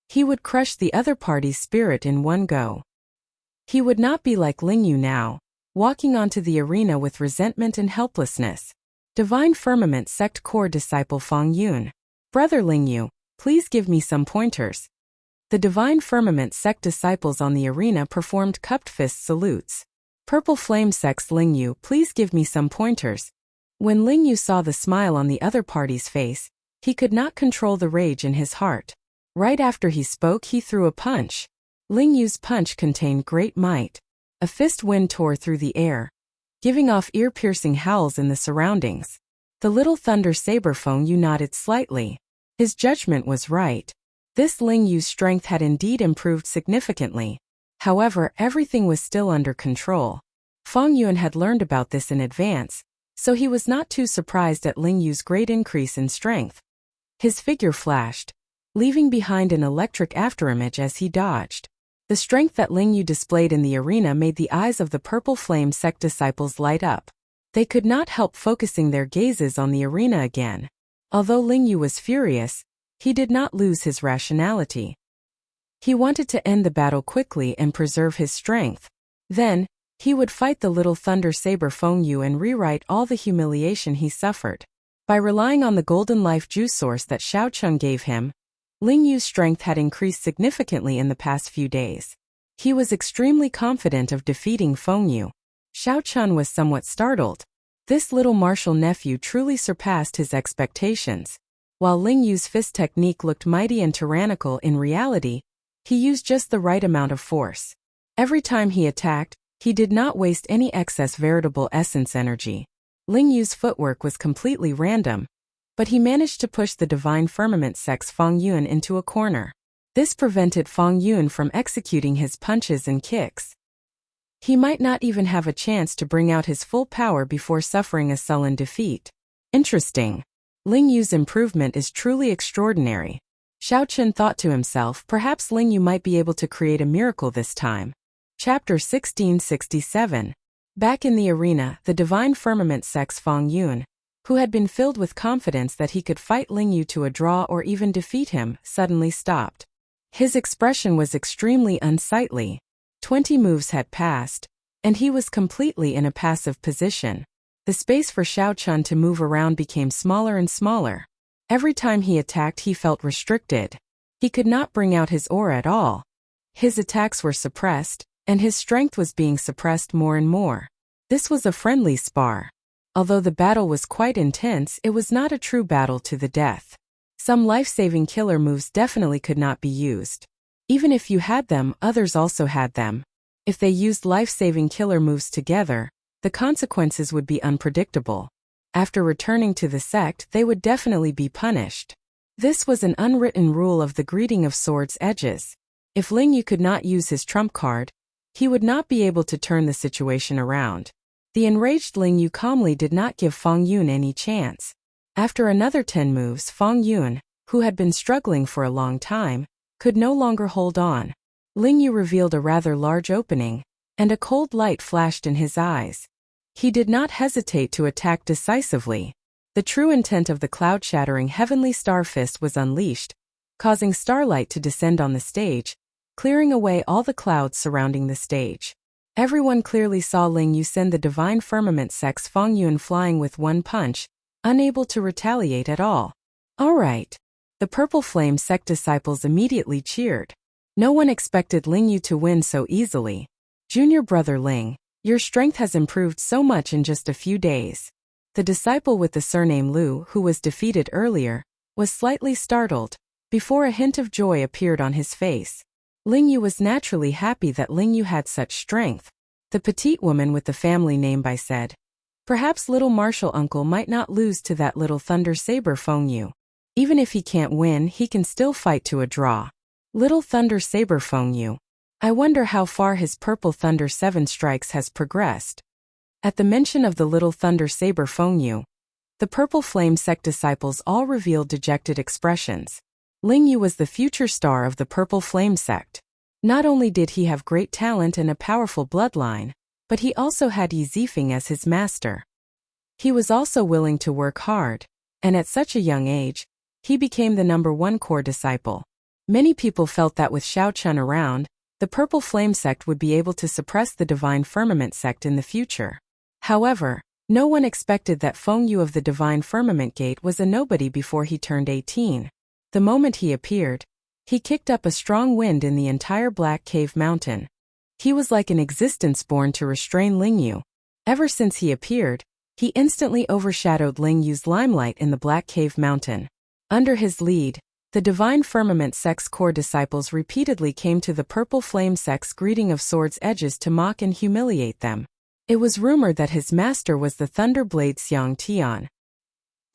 He would crush the other party's spirit in one go. He would not be like Ling Yu now, walking onto the arena with resentment and helplessness. Divine Firmament sect core disciple Feng Yun. "Brother Ling Yu, please give me some pointers." The Divine Firmament sect disciples on the arena performed cupped fist salutes. "Purple Flame sect's Ling Yu, please give me some pointers." When Ling Yu saw the smile on the other party's face, he could not control the rage in his heart. Right after he spoke, he threw a punch. Ling Yu's punch contained great might. A fist wind tore through the air, giving off ear-piercing howls in the surroundings. The little thunder saber Feng Yu nodded slightly. His judgment was right. This Ling Yu's strength had indeed improved significantly. However, everything was still under control. Feng Yuan had learned about this in advance, so he was not too surprised at Ling Yu's great increase in strength. His figure flashed, leaving behind an electric afterimage as he dodged. The strength that Ling Yu displayed in the arena made the eyes of the Purple Flame sect disciples light up. They could not help focusing their gazes on the arena again. Although Ling Yu was furious, he did not lose his rationality. He wanted to end the battle quickly and preserve his strength. Then, he would fight the little thunder saber Feng Yu and rewrite all the humiliation he suffered. By relying on the golden life juice source that Xiao Chun gave him, Ling Yu's strength had increased significantly in the past few days. He was extremely confident of defeating Feng Yu. Xiao Chun was somewhat startled. This little martial nephew truly surpassed his expectations. While Ling Yu's fist technique looked mighty and tyrannical, in reality, he used just the right amount of force. Every time he attacked, he did not waste any excess veritable essence energy. Ling Yu's footwork was completely random, but he managed to push the Divine Firmament sect's Feng Yun into a corner. This prevented Feng Yun from executing his punches and kicks. He might not even have a chance to bring out his full power before suffering a sullen defeat. Interesting. Ling Yu's improvement is truly extraordinary. Xiao Chun thought to himself, perhaps Ling Yu might be able to create a miracle this time. Chapter 1667. Back in the arena, the Divine Firmament sect's Feng Yun, who had been filled with confidence that he could fight Ling Yu to a draw or even defeat him, suddenly stopped. His expression was extremely unsightly. 20 moves had passed, and he was completely in a passive position. The space for Xiao Chun to move around became smaller and smaller. Every time he attacked, he felt restricted. He could not bring out his aura at all. His attacks were suppressed, and his strength was being suppressed more and more. This was a friendly spar. Although the battle was quite intense, it was not a true battle to the death. Some life-saving killer moves definitely could not be used. Even if you had them, others also had them. If they used life-saving killer moves together, the consequences would be unpredictable. After returning to the sect, they would definitely be punished. This was an unwritten rule of the greeting of sword's edges. If Ling Yu could not use his trump card, he would not be able to turn the situation around. The enraged Ling Yu calmly did not give Feng Yun any chance. After another 10 moves, Feng Yun, who had been struggling for a long time, could no longer hold on. Ling Yu revealed a rather large opening, and a cold light flashed in his eyes. He did not hesitate to attack decisively. The true intent of the cloud-shattering heavenly star fist was unleashed, causing starlight to descend on the stage, clearing away all the clouds surrounding the stage. Everyone clearly saw Ling Yu send the Divine Firmament sect's Feng Yun flying with one punch, unable to retaliate at all. All right. The Purple Flame sect disciples immediately cheered. No one expected Ling Yu to win so easily. Junior brother Ling, your strength has improved so much in just a few days. The disciple with the surname Lu, who was defeated earlier, was slightly startled, before a hint of joy appeared on his face. Ling Yu was naturally happy that Ling Yu had such strength. The petite woman with the family name Bai said, "Perhaps little Martial uncle might not lose to that little Thunder Saber Feng Yu. Even if he can't win, he can still fight to a draw. Little Thunder Saber Feng Yu. I wonder how far his Purple Thunder 7 strikes has progressed." At the mention of the little Thunder Saber Feng Yu, the Purple Flame sect disciples all revealed dejected expressions. Ling Yu was the future star of the Purple Flame sect. Not only did he have great talent and a powerful bloodline, but he also had Yi Zifeng as his master. He was also willing to work hard, and at such a young age, he became the #1 core disciple. Many people felt that with Xiao Chun around, the Purple Flame sect would be able to suppress the Divine Firmament sect in the future. However, no one expected that Feng Yu of the Divine Firmament Gate was a nobody before he turned 18. The moment he appeared, he kicked up a strong wind in the entire Black Cave Mountain. He was like an existence born to restrain Ling Yu. Ever since he appeared, he instantly overshadowed Ling Yu's limelight in the Black Cave Mountain. Under his lead, the Divine Firmament sect's core disciples repeatedly came to the Purple Flame sect's greeting of swords' edges to mock and humiliate them. It was rumored that his master was the Thunder Blade Xiang Tian.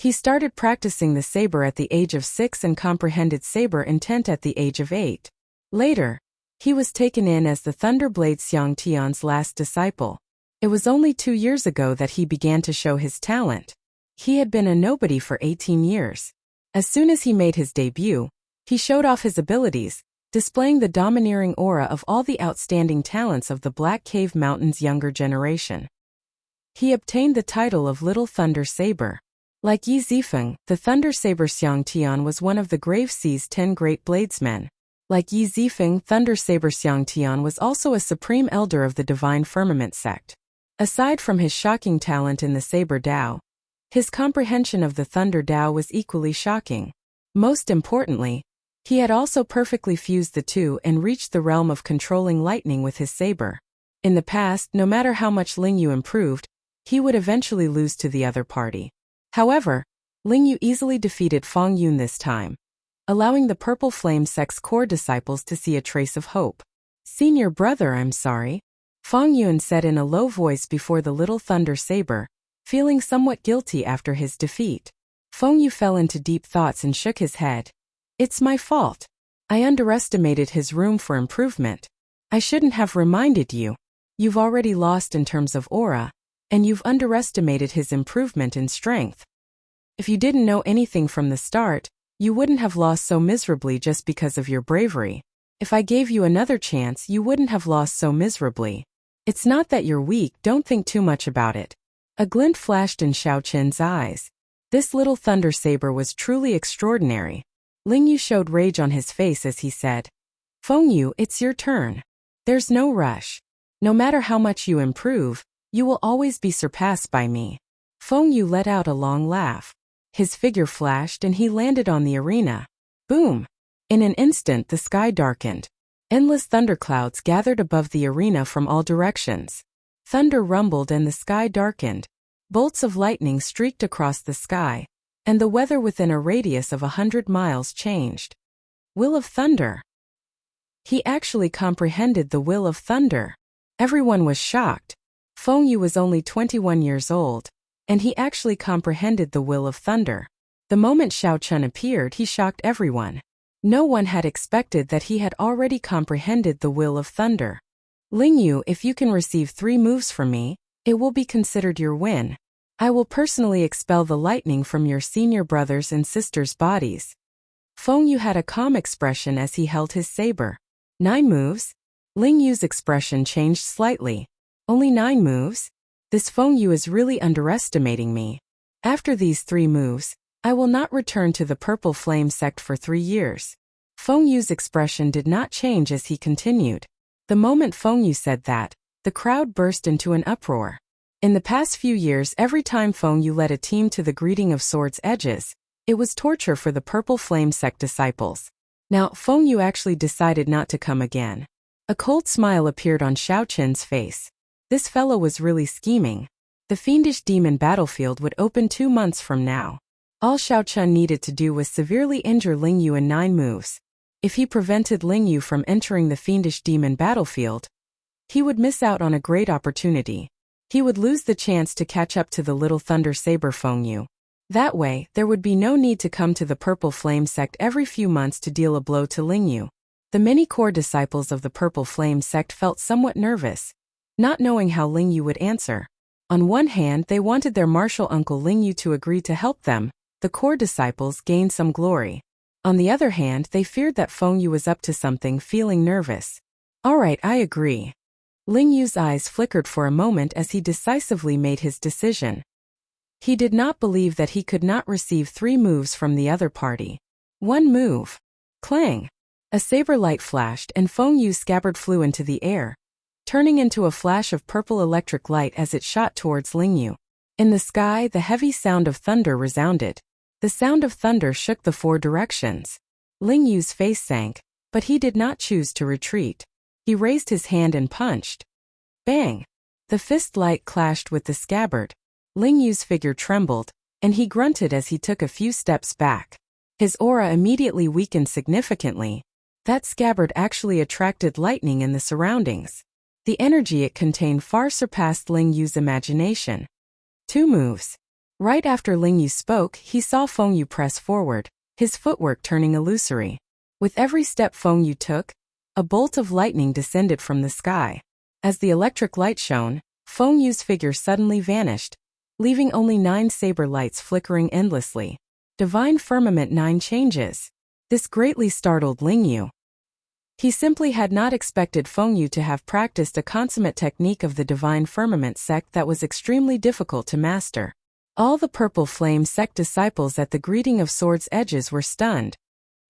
He started practicing the saber at the age of 6 and comprehended saber intent at the age of 8. Later, he was taken in as the Thunder Blade Xiang Tian's last disciple. It was only 2 years ago that he began to show his talent. He had been a nobody for 18 years. As soon as he made his debut, he showed off his abilities, displaying the domineering aura of all the outstanding talents of the Black Cave Mountain's younger generation. He obtained the title of Little Thunder Saber. Like Yi Zifeng, the Thunder Saber Xiang Tian was one of the Grave Sea's 10 great bladesmen. Like Yi Zifeng, Thunder Saber Xiang Tian was also a supreme elder of the Divine Firmament sect. Aside from his shocking talent in the Saber Dao, his comprehension of the Thunder Dao was equally shocking. Most importantly, he had also perfectly fused the two and reached the realm of controlling lightning with his saber. In the past, no matter how much Ling Yu improved, he would eventually lose to the other party. However, Ling Yu easily defeated Feng Yun this time, allowing the Purple Flame sect's core disciples to see a trace of hope. "Senior brother, I'm sorry," Feng Yun said in a low voice before the Little Thunder Saber, feeling somewhat guilty after his defeat. Feng Yu fell into deep thoughts and shook his head. "It's my fault. I underestimated his room for improvement. I shouldn't have reminded you. You've already lost in terms of aura, and you've underestimated his improvement in strength. If you didn't know anything from the start, you wouldn't have lost so miserably just because of your bravery. If I gave you another chance, you wouldn't have lost so miserably. It's not that you're weak, don't think too much about it." A glint flashed in Xiao Qin's eyes. This Little Thunder Saber was truly extraordinary. Ling Yu showed rage on his face as he said, "Feng Yu, it's your turn. There's no rush. No matter how much you improve, you will always be surpassed by me." Feng Yu let out a long laugh. His figure flashed and he landed on the arena. Boom! In an instant the sky darkened. Endless thunderclouds gathered above the arena from all directions. Thunder rumbled and the sky darkened. Bolts of lightning streaked across the sky, and the weather within a radius of 100 miles changed. Will of Thunder. He actually comprehended the will of thunder. Everyone was shocked. Feng Yu was only 21 years old, and he actually comprehended the will of thunder. The moment Xiao Chun appeared, he shocked everyone. No one had expected that he had already comprehended the will of thunder. "Ling Yu, if you can receive 3 moves from me, it will be considered your win. I will personally expel the lightning from your senior brothers' and sisters' bodies." Feng Yu had a calm expression as he held his saber. 9 moves? Ling Yu's expression changed slightly. "Only 9 moves? This Feng Yu is really underestimating me. After these 3 moves, I will not return to the Purple Flame sect for 3 years." Feng Yu's expression did not change as he continued. The moment Feng Yu said that, the crowd burst into an uproar. In the past few years, every time Feng Yu led a team to the greeting of Sword's Edges, it was torture for the Purple Flame sect disciples. Now, Feng Yu actually decided not to come again. A cold smile appeared on Xiao Qin's face. This fellow was really scheming. The fiendish demon battlefield would open 2 months from now. All Xiao Qin needed to do was severely injure Ling Yu in 9 moves. If he prevented Ling Yu from entering the fiendish demon battlefield, he would miss out on a great opportunity. He would lose the chance to catch up to the Little Thunder Saber Feng Yu. That way, there would be no need to come to the Purple Flame sect every few months to deal a blow to Ling Yu. The many core disciples of the Purple Flame sect felt somewhat nervous, not knowing how Ling Yu would answer. On one hand, they wanted their martial uncle Ling Yu to agree to help them, the core disciples gained some glory. On the other hand, they feared that Feng Yu was up to something, feeling nervous. Alright, I agree. Ling Yu's eyes flickered for a moment as he decisively made his decision. He did not believe that he could not receive 3 moves from the other party. 1 move. Clang! A saber light flashed and Feng Yu's scabbard flew into the air, turning into a flash of purple electric light as it shot towards Ling Yu. In the sky, the heavy sound of thunder resounded. The sound of thunder shook the 4 directions. Ling Yu's face sank, but he did not choose to retreat. He raised his hand and punched. Bang! The fist light clashed with the scabbard. Ling Yu's figure trembled, and he grunted as he took a few steps back. His aura immediately weakened significantly. That scabbard actually attracted lightning in the surroundings. The energy it contained far surpassed Ling Yu's imagination. 2 moves. Right after Ling Yu spoke, he saw Feng Yu press forward, his footwork turning illusory. With every step Feng Yu took, a bolt of lightning descended from the sky. As the electric light shone, Feng Yu's figure suddenly vanished, leaving only 9 saber lights flickering endlessly. Divine Firmament 9 changes. This greatly startled Ling Yu. He simply had not expected Feng Yu to have practiced a consummate technique of the Divine Firmament sect that was extremely difficult to master. All the Purple Flame sect disciples at the greeting of Sword's Edges were stunned.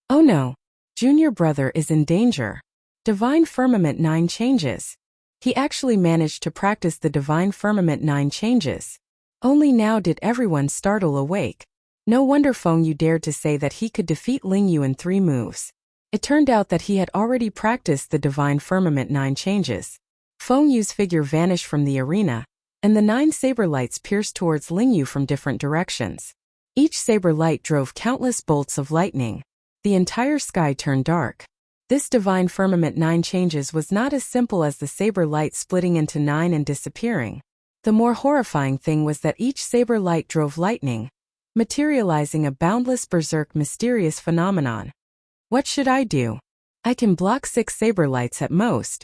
Oh no! Junior brother is in danger. Divine Firmament 9 changes. He actually managed to practice the Divine Firmament 9 changes. Only now did everyone startle awake. No wonder Feng Yu dared to say that he could defeat Ling Yu in 3 moves. It turned out that he had already practiced the Divine Firmament 9 changes. Feng Yu's figure vanished from the arena, and the 9 saber lights pierced towards Ling Yu from different directions. Each saber light drove countless bolts of lightning. The entire sky turned dark. This Divine Firmament 9 changes was not as simple as the saber light splitting into 9 and disappearing. The more horrifying thing was that each saber light drove lightning, materializing a boundless berserk mysterious phenomenon. What should I do? I can block 6 saber lights at most.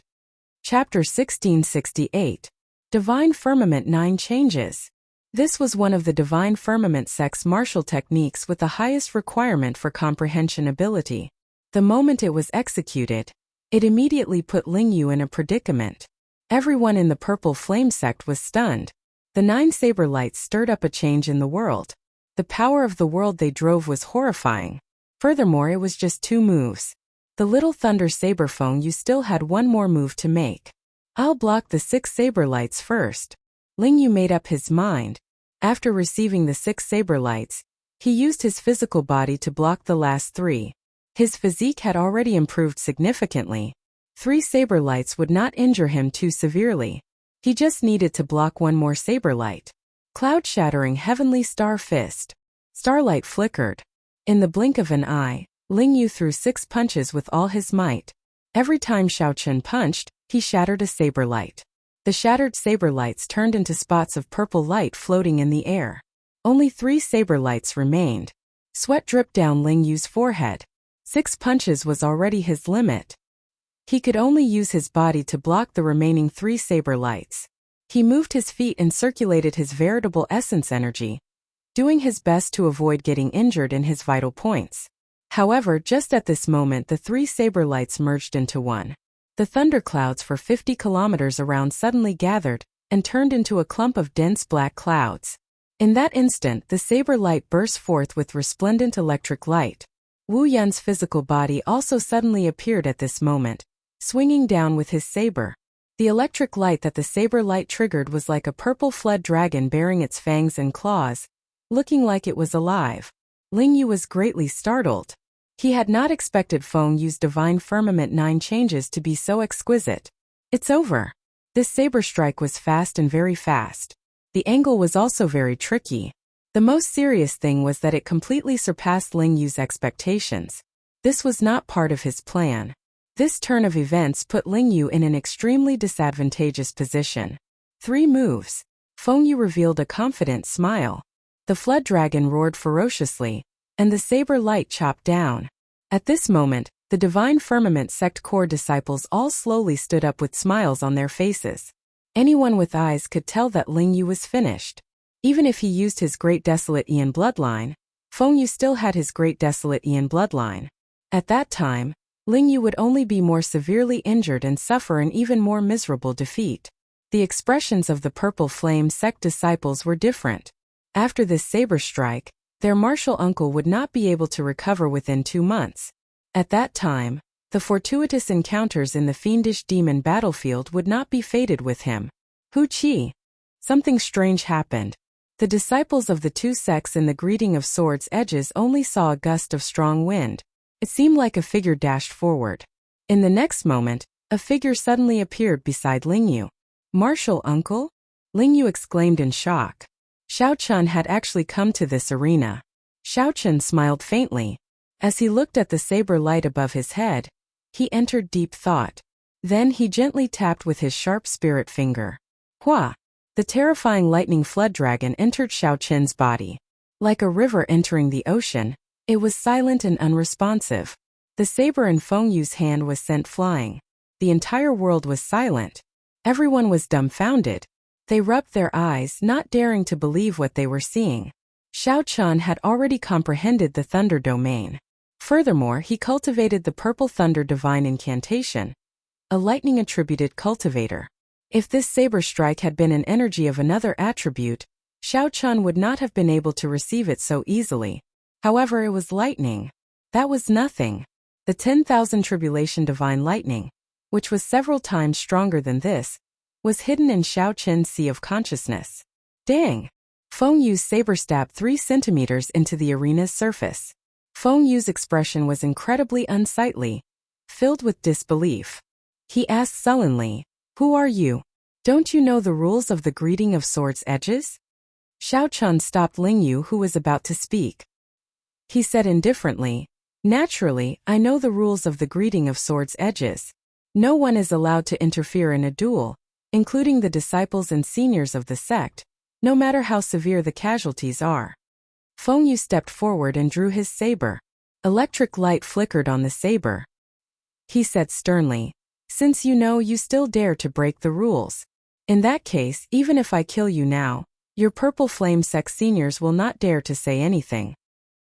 Chapter 1668. Divine Firmament 9 changes. This was one of the Divine Firmament sect's martial techniques with the highest requirement for comprehension ability. The moment it was executed, it immediately put Ling Yu in a predicament. Everyone in the Purple Flame sect was stunned. The 9 saber lights stirred up a change in the world. The power of the world they drove was horrifying. Furthermore, it was just 2 moves. The Little Thunder Saber Feng Yu still had 1 more move to make. I'll block the 6 saber lights first. Ling Yu made up his mind. After receiving the 6 saber lights, he used his physical body to block the last 3. His physique had already improved significantly. 3 saber lights would not injure him too severely. He just needed to block 1 more saber light. Cloud-shattering heavenly star fist. Starlight flickered. In the blink of an eye, Ling Yu threw 6 punches with all his might. Every time Xiao Qin punched, he shattered a saber light. The shattered saber lights turned into spots of purple light floating in the air. Only 3 saber lights remained. Sweat dripped down Ling Yu's forehead. 6 punches was already his limit. He could only use his body to block the remaining 3 saber lights. He moved his feet and circulated his veritable essence energy, doing his best to avoid getting injured in his vital points. However, just at this moment the 3 saber lights merged into 1. The thunderclouds for 50 kilometers around suddenly gathered and turned into a clump of dense black clouds. In that instant, the saber light burst forth with resplendent electric light. Wu Yun's physical body also suddenly appeared at this moment, swinging down with his saber. The electric light that the saber light triggered was like a purple flood dragon bearing its fangs and claws, looking like it was alive. Ling Yu was greatly startled. He had not expected Feng Yu's divine firmament 9 changes to be so exquisite. It's over. This saber strike was fast and very fast. The angle was also very tricky. The most serious thing was that it completely surpassed Ling Yu's expectations. This was not part of his plan. This turn of events put Ling Yu in an extremely disadvantageous position. 3 moves. Feng Yu revealed a confident smile. The flood dragon roared ferociously, and the saber light chopped down. At this moment, the Divine Firmament sect core disciples all slowly stood up with smiles on their faces. Anyone with eyes could tell that Ling Yu was finished. Even if he used his Great Desolate Aeon bloodline, Feng Yu still had his Great Desolate Aeon bloodline. At that time, Ling Yu would only be more severely injured and suffer an even more miserable defeat. The expressions of the Purple Flame sect disciples were different. After this saber strike, their martial uncle would not be able to recover within 2 months. At that time, the fortuitous encounters in the fiendish demon battlefield would not be fated with him. Hu Qi. Something strange happened. The disciples of the 2 sects in the greeting of swords' edges only saw a gust of strong wind. It seemed like a figure dashed forward. In the next moment, a figure suddenly appeared beside Ling Yu. Martial uncle? Ling Yu exclaimed in shock. Xiao Chun had actually come to this arena. Xiao Chun smiled faintly. As he looked at the saber light above his head, he entered deep thought. Then he gently tapped with his sharp spirit finger. Hua! The terrifying lightning flood dragon entered Xiao Chun's body. Like a river entering the ocean, it was silent and unresponsive. The saber in Feng Yu's hand was sent flying. The entire world was silent. Everyone was dumbfounded. They rubbed their eyes, not daring to believe what they were seeing. Xiao Chun had already comprehended the thunder domain. Furthermore, he cultivated the purple thunder divine incantation, a lightning-attributed cultivator. If this saber strike had been an energy of another attribute, Xiao Chun would not have been able to receive it so easily. However, it was lightning. That was nothing. The 10,000 tribulation divine lightning, which was several times stronger than this, was hidden in Xiao Chun's sea of consciousness. Dang! Feng Yu's saber stabbed 3 centimeters into the arena's surface. Feng Yu's expression was incredibly unsightly, filled with disbelief. He asked sullenly, "Who are you? Don't you know the rules of the greeting of swords' edges?" Xiao Chun stopped Ling Yu, who was about to speak. He said indifferently, "Naturally, I know the rules of the greeting of swords' edges. No one is allowed to interfere in a duel, including the disciples and seniors of the sect, no matter how severe the casualties are." Feng Yu stepped forward and drew his saber. Electric light flickered on the saber. He said sternly, "Since you know, you still dare to break the rules. In that case, even if I kill you now, your Purple Flame sect seniors will not dare to say anything."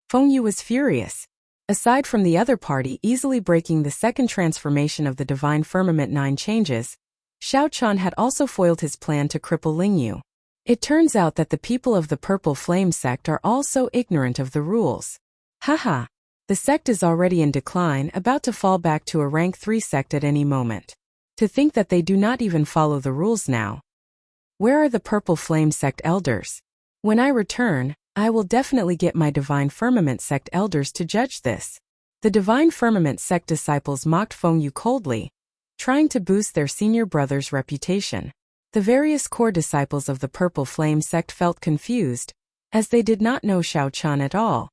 Feng Yu was furious. Aside from the other party easily breaking the second transformation of the Divine Firmament 9 changes, Xiao Chun had also foiled his plan to cripple Ling Yu. It turns out that the people of the Purple Flame sect are all so ignorant of the rules. Haha! The sect is already in decline, about to fall back to a rank 3 sect at any moment. To think that they do not even follow the rules now. Where are the Purple Flame sect elders? When I return, I will definitely get my Divine Firmament sect elders to judge this. The Divine Firmament sect disciples mocked Feng Yu coldly, trying to boost their senior brother's reputation. The various core disciples of the Purple Flame sect felt confused, as they did not know Xiao Chun at all.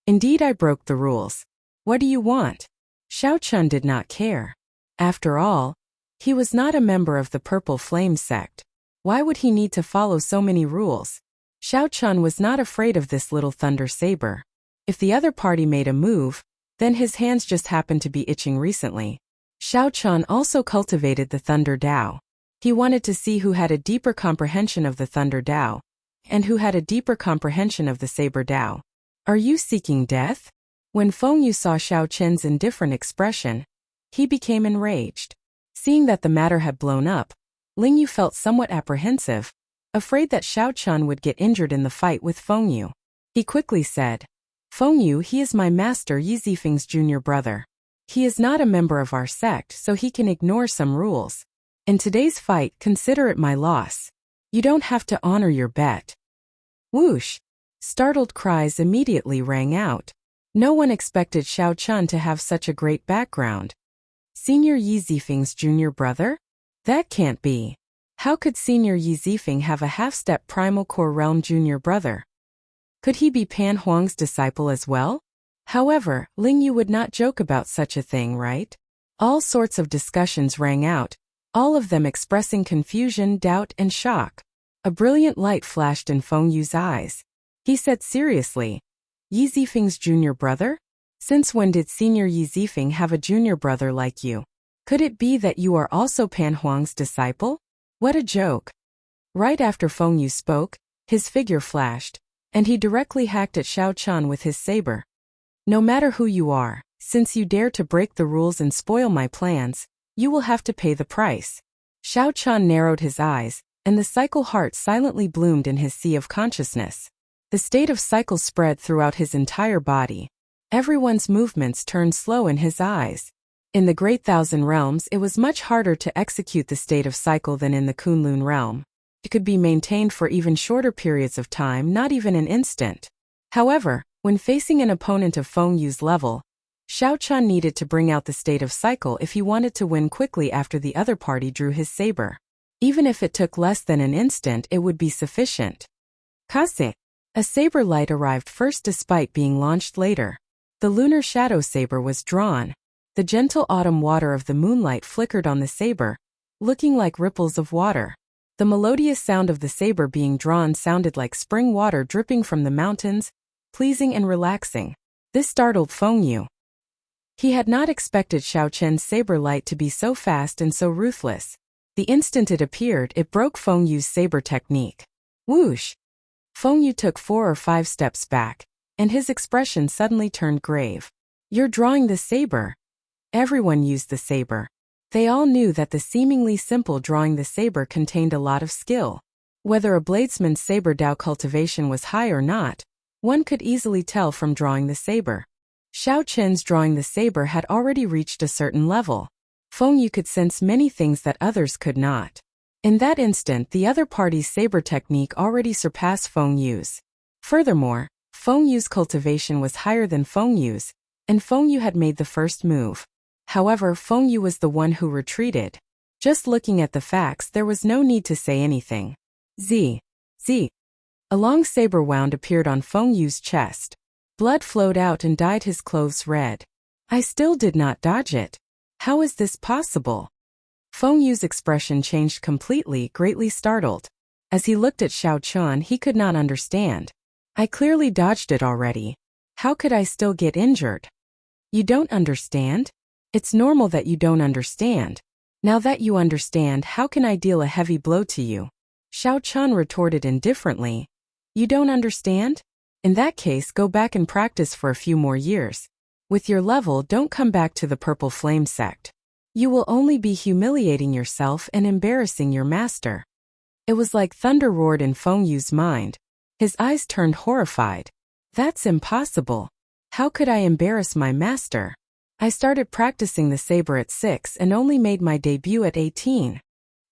"Indeed, I broke the rules. What do you want?" Xiao Chun did not care. After all, he was not a member of the Purple Flame sect. Why would he need to follow so many rules? Xiao Chun was not afraid of this little thunder saber. If the other party made a move, then his hands just happened to be itching recently. Xiao Chun also cultivated the Thunder Dao. He wanted to see who had a deeper comprehension of the Thunder Dao, and who had a deeper comprehension of the Saber Dao. "Are you seeking death?" When Feng Yu saw Xiao Chun's indifferent expression, he became enraged. Seeing that the matter had blown up, Ling Yu felt somewhat apprehensive, afraid that Xiao Chun would get injured in the fight with Feng Yu. He quickly said, "Feng Yu, he is my master Yi Zifeng's junior brother. He is not a member of our sect, so he can ignore some rules. In today's fight, consider it my loss. You don't have to honor your bet. Whoosh! Startled cries immediately rang out. No one expected Xiao Chun to have such a great background. Senior Yi Zifeng's junior brother? That can't be. How could Senior Yi Zifeng have a half-step primal core realm junior brother? Could he be Pan Huang's disciple as well? However, Ling Yu would not joke about such a thing, right? All sorts of discussions rang out, all of them expressing confusion, doubt, and shock. A brilliant light flashed in Feng Yu's eyes. He said seriously, Yi Zifeng's junior brother? Since when did Senior Yi Zifeng have a junior brother like you? Could it be that you are also Pan Huang's disciple? What a joke. Right after Feng Yu spoke, his figure flashed, and he directly hacked at Xiao Chun with his saber. No matter who you are, since you dare to break the rules and spoil my plans, you will have to pay the price. Xiao Chun narrowed his eyes, and the cycle heart silently bloomed in his sea of consciousness. The state of cycle spread throughout his entire body. Everyone's movements turned slow in his eyes. In the Great Thousand Realms, it was much harder to execute the state of cycle than in the Kunlun realm. It could be maintained for even shorter periods of time, not even an instant. However, when facing an opponent of Feng Yu's level, Xiao Chun needed to bring out the state of cycle if he wanted to win quickly after the other party drew his saber. Even if it took less than an instant, it would be sufficient. Kase. A saber light arrived first despite being launched later. The lunar shadow saber was drawn. The gentle autumn water of the moonlight flickered on the saber, looking like ripples of water. The melodious sound of the saber being drawn sounded like spring water dripping from the mountains, pleasing and relaxing. This startled Feng Yu. He had not expected Xiao Chen's saber light to be so fast and so ruthless. The instant it appeared, it broke Feng Yu's saber technique. Whoosh! Feng Yu took 4 or 5 steps back, and his expression suddenly turned grave. You're drawing the saber. Everyone used the saber. They all knew that the seemingly simple drawing the saber contained a lot of skill. Whether a bladesman's saber Dao cultivation was high or not, one could easily tell from drawing the saber. Xiao Chen's drawing the saber had already reached a certain level. Feng Yu could sense many things that others could not. In that instant, the other party's saber technique already surpassed Feng Yu's. Furthermore, Feng Yu's cultivation was higher than Feng Yu's, and Feng Yu had made the first move. However, Feng Yu was the one who retreated. Just looking at the facts, there was no need to say anything. Z. A long saber wound appeared on Feng Yu's chest. Blood flowed out and dyed his clothes red. I still did not dodge it. How is this possible? Feng Yu's expression changed completely, greatly startled. As he looked at Xiao Chun, he could not understand. I clearly dodged it already. How could I still get injured? You don't understand? It's normal that you don't understand. Now that you understand, how can I deal a heavy blow to you? Xiao Chun retorted indifferently. You don't understand? In that case, go back and practice for a few more years. With your level, don't come back to the Purple Flame sect. You will only be humiliating yourself and embarrassing your master. It was like thunder roared in Feng Yu's mind. His eyes turned horrified. That's impossible. How could I embarrass my master? I started practicing the saber at 6 and only made my debut at 18.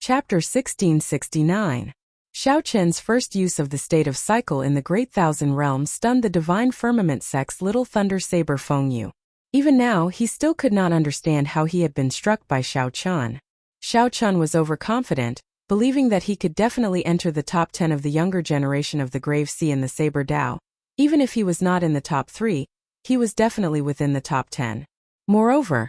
Chapter 1669. Xiao Chen's first use of the state of cycle in the Great Thousand Realms stunned the Divine Firmament sect's little thunder saber Feng Yu. Even now, he still could not understand how he had been struck by Xiao Chun. Xiao Chun was overconfident, believing that he could definitely enter the top 10 of the younger generation of the Grave Sea in the Saber Dao. Even if he was not in the top 3, he was definitely within the top 10. Moreover,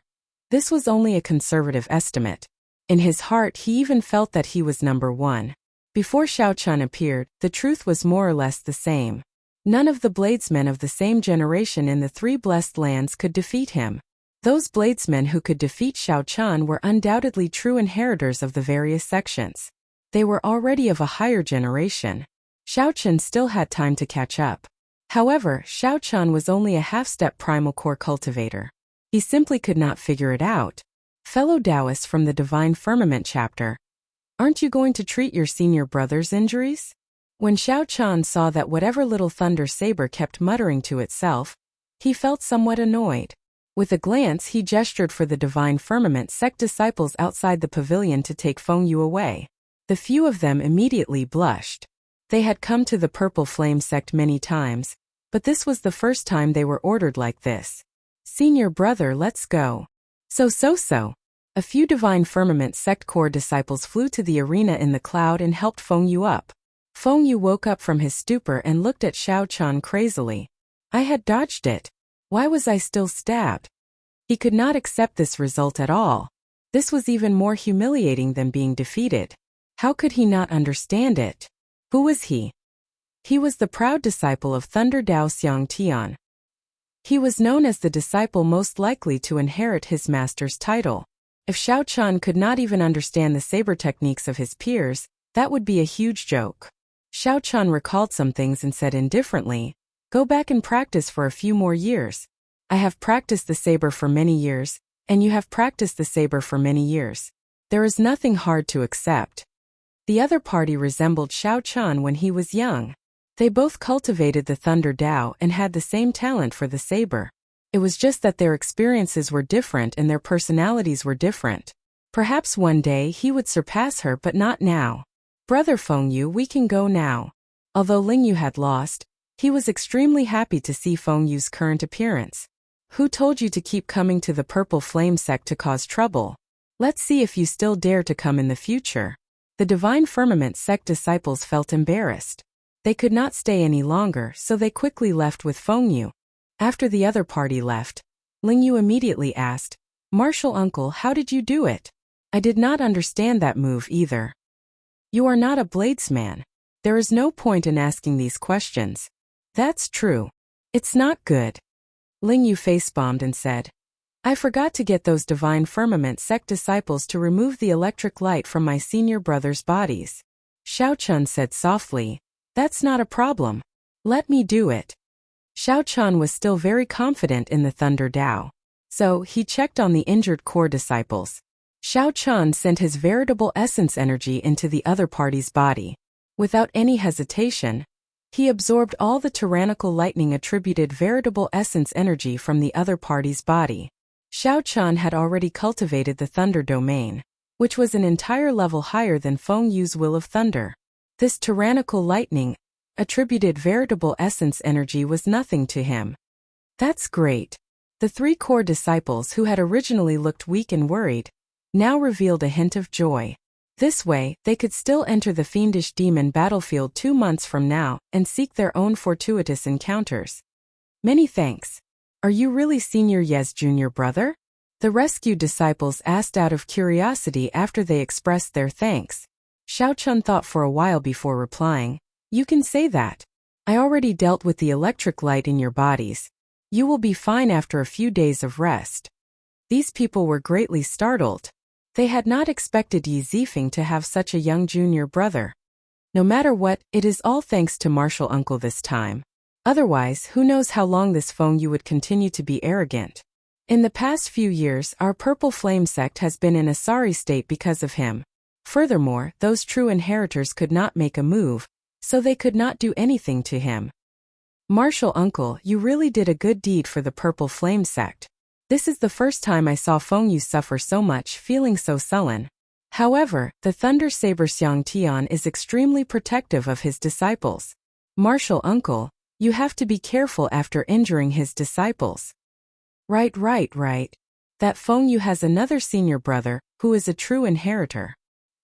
this was only a conservative estimate. In his heart, he even felt that he was number 1. Before Xiao Chun appeared, the truth was more or less the same. None of the bladesmen of the same generation in the 3 blessed lands could defeat him. Those bladesmen who could defeat Xiao Chun were undoubtedly true inheritors of the various sections. They were already of a higher generation. Xiao Chun still had time to catch up. However, Xiao Chun was only a half-step primal core cultivator. He simply could not figure it out. Fellow Taoists from the Divine Firmament chapter, aren't you going to treat your senior brother's injuries? When Xiao Chun saw that whatever little thunder saber kept muttering to itself, he felt somewhat annoyed. With a glance he gestured for the Divine Firmament sect disciples outside the pavilion to take Feng Yu away. The few of them immediately blushed. They had come to the Purple Flame sect many times, but this was the first time they were ordered like this. "Senior brother, let's go." So. A few Divine Firmament sect core disciples flew to the arena in the cloud and helped Feng Yu up. Feng Yu woke up from his stupor and looked at Xiao Chan crazily. I had dodged it. Why was I still stabbed? He could not accept this result at all. This was even more humiliating than being defeated. How could he not understand it? Who was he? He was the proud disciple of Thunder Dao Xiang Tian. He was known as the disciple most likely to inherit his master's title. If Xiao Chan could not even understand the saber techniques of his peers, that would be a huge joke. Xiao Chan recalled some things and said indifferently, "Go back and practice for a few more years. I have practiced the saber for many years, and you have practiced the saber for many years. There is nothing hard to accept." The other party resembled Xiao Chan when he was young. They both cultivated the Thunder Dao and had the same talent for the saber. It was just that their experiences were different and their personalities were different. Perhaps one day he would surpass her, but not now. "Brother Feng Yu, we can go now." Although Ling Yu had lost, he was extremely happy to see Feng Yu's current appearance. "Who told you to keep coming to the Purple Flame sect to cause trouble? Let's see if you still dare to come in the future." The Divine Firmament sect disciples felt embarrassed. They could not stay any longer, so they quickly left with Feng Yu. After the other party left, Ling Yu immediately asked, "Martial uncle, how did you do it? I did not understand that move either." "You are not a bladesman. There is no point in asking these questions." "That's true. It's not good." Ling Yu face-bombed and said, "I forgot to get those Divine Firmament sect disciples to remove the electric light from my senior brother's bodies." Xiao Chun said softly, "That's not a problem. Let me do it." Xiao Chan was still very confident in the Thunder Dao. So, he checked on the injured core disciples. Xiao Chan sent his veritable essence energy into the other party's body. Without any hesitation, he absorbed all the tyrannical lightning attributed veritable essence energy from the other party's body. Xiao Chan had already cultivated the Thunder Domain, which was an entire level higher than Feng Yu's Will of Thunder. This tyrannical lightning attributed veritable essence energy was nothing to him. "That's great." The three core disciples who had originally looked weak and worried, now revealed a hint of joy. This way, they could still enter the fiendish demon battlefield 2 months from now and seek their own fortuitous encounters. "Many thanks. Are you really Senior Ye's junior brother?" The rescued disciples asked out of curiosity after they expressed their thanks. Xiao Chun thought for a while before replying, "You can say that. I already dealt with the electric light in your bodies. You will be fine after a few days of rest." These people were greatly startled. They had not expected Yi Zifeng to have such a young junior brother. No matter what, it is all thanks to Martial Uncle this time. Otherwise, who knows how long this Feng Yu would continue to be arrogant. In the past few years, our Purple Flame sect has been in a sorry state because of him. Furthermore, those true inheritors could not make a move, so they could not do anything to him. "Martial Uncle, you really did a good deed for the Purple Flame sect. This is the first time I saw Feng Yu suffer so much, feeling so sullen. However, the Thunder Saber Xiang Tian is extremely protective of his disciples. Martial Uncle, you have to be careful after injuring his disciples." Right. That Feng Yu has another senior brother, who is a true inheritor.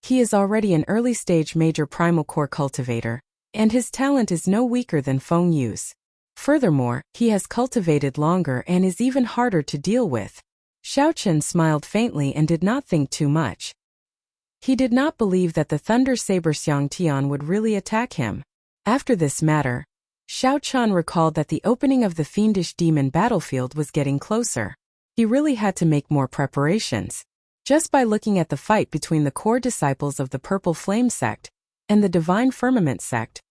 He is already an early-stage major primal core cultivator, and his talent is no weaker than Feng Yu's. Furthermore, he has cultivated longer and is even harder to deal with. Xiao Chen smiled faintly and did not think too much. He did not believe that the Thunder Saber Xiang Tian would really attack him. After this matter, Xiao Chan recalled that the opening of the fiendish demon battlefield was getting closer. He really had to make more preparations. Just by looking at the fight between the core disciples of the Purple Flame sect and the Divine Firmament sect,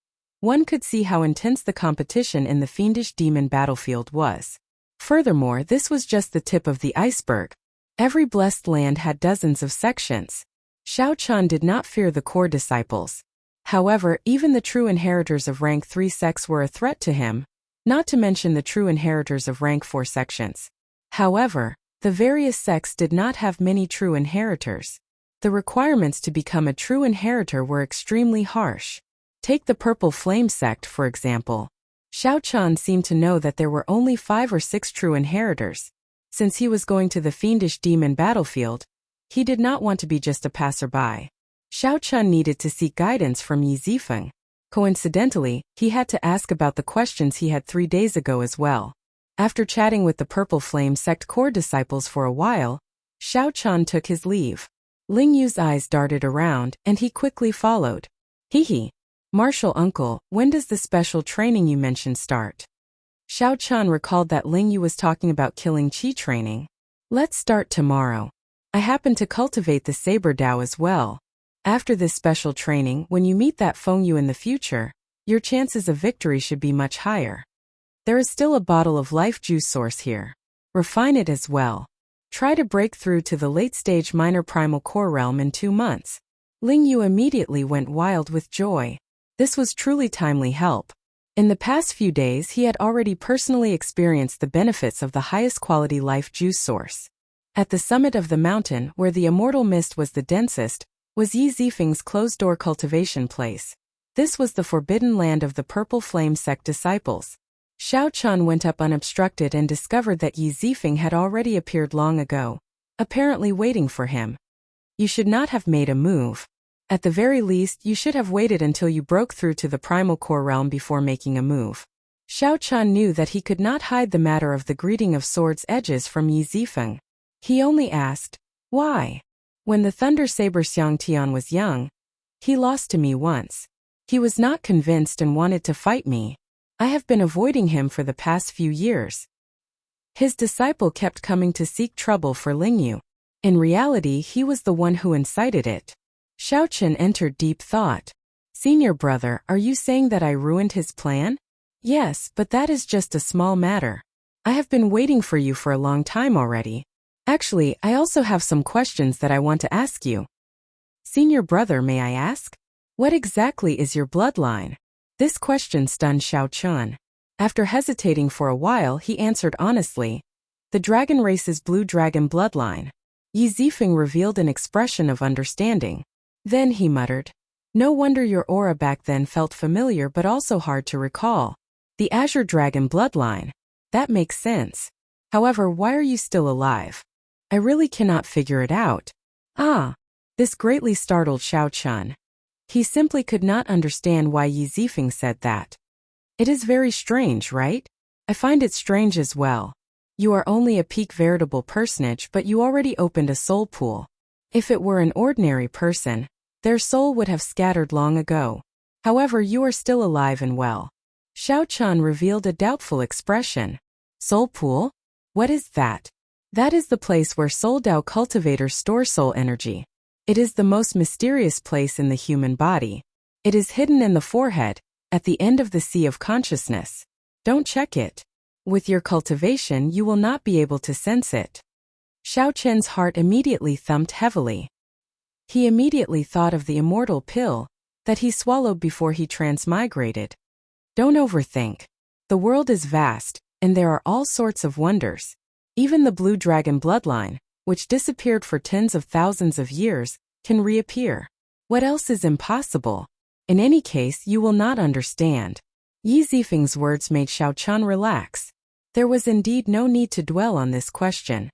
one could see how intense the competition in the fiendish demon battlefield was. Furthermore, this was just the tip of the iceberg. Every blessed land had dozens of sections. Xiao Chan did not fear the core disciples. However, even the true inheritors of rank 3 sects were a threat to him, not to mention the true inheritors of rank 4 sections. However, the various sects did not have many true inheritors. The requirements to become a true inheritor were extremely harsh. Take the Purple Flame sect, for example. Xiao Chan seemed to know that there were only 5 or 6 true inheritors. Since he was going to the fiendish demon battlefield, he did not want to be just a passerby. Xiao Chan needed to seek guidance from Yi Zifeng. Coincidentally, he had to ask about the questions he had 3 days ago as well. After chatting with the Purple Flame sect core disciples for a while, Xiao Chan took his leave. Ling Yu's eyes darted around, and he quickly followed. Hee. Martial uncle, when does the special training you mentioned start? Xiao Chan recalled that Ling Yu was talking about killing qi training. Let's start tomorrow. I happen to cultivate the saber Dao as well. After this special training, when you meet that Feng Yu in the future, your chances of victory should be much higher. There is still a bottle of life juice source here. Refine it as well. Try to break through to the late-stage minor primal core realm in 2 months. Ling Yu immediately went wild with joy. This was truly timely help. In the past few days he had already personally experienced the benefits of the highest quality life juice source. At the summit of the mountain, where the immortal mist was the densest, was Yi Zifeng's closed-door cultivation place. This was the forbidden land of the Purple Flame sect disciples. Xiao Chan went up unobstructed and discovered that Yi Zifeng had already appeared long ago, apparently waiting for him. You should not have made a move. At the very least, you should have waited until you broke through to the primal core realm before making a move. Xiao Chan knew that he could not hide the matter of the greeting of swords' edges from Yi Zifeng. He only asked, why? When the Thunder Saber Xiangtian was young, he lost to me once. He was not convinced and wanted to fight me. I have been avoiding him for the past few years. His disciple kept coming to seek trouble for Ling Yu. In reality, he was the one who incited it. Xiao Chen entered deep thought. Senior brother, are you saying that I ruined his plan? Yes, but that is just a small matter. I have been waiting for you for a long time already. Actually, I also have some questions that I want to ask you. Senior brother, may I ask? What exactly is your bloodline? This question stunned Xiao Chen. After hesitating for a while, he answered honestly. The dragon race's blue dragon bloodline. Yi Zifeng revealed an expression of understanding. Then he muttered. No wonder your aura back then felt familiar but also hard to recall. The Azure Dragon bloodline. That makes sense. However, why are you still alive? I really cannot figure it out. Ah! This greatly startled Xiao Chen. He simply could not understand why Yi Zifeng said that. It is very strange, right? I find it strange as well. You are only a peak veritable personage, but you already opened a soul pool. If it were an ordinary person, their soul would have scattered long ago. However, you are still alive and well. Xiao Chen revealed a doubtful expression. Soul pool? What is that? That is the place where Soul Dao cultivators store soul energy. It is the most mysterious place in the human body. It is hidden in the forehead, at the end of the sea of consciousness. Don't check it. With your cultivation, you will not be able to sense it. Xiao Chen's heart immediately thumped heavily. He immediately thought of the immortal pill that he swallowed before he transmigrated. Don't overthink. The world is vast, and there are all sorts of wonders. Even the blue dragon bloodline, which disappeared for tens of thousands of years, can reappear. What else is impossible? In any case, you will not understand. Yi Zifeng's words made Xiao Chen relax. There was indeed no need to dwell on this question.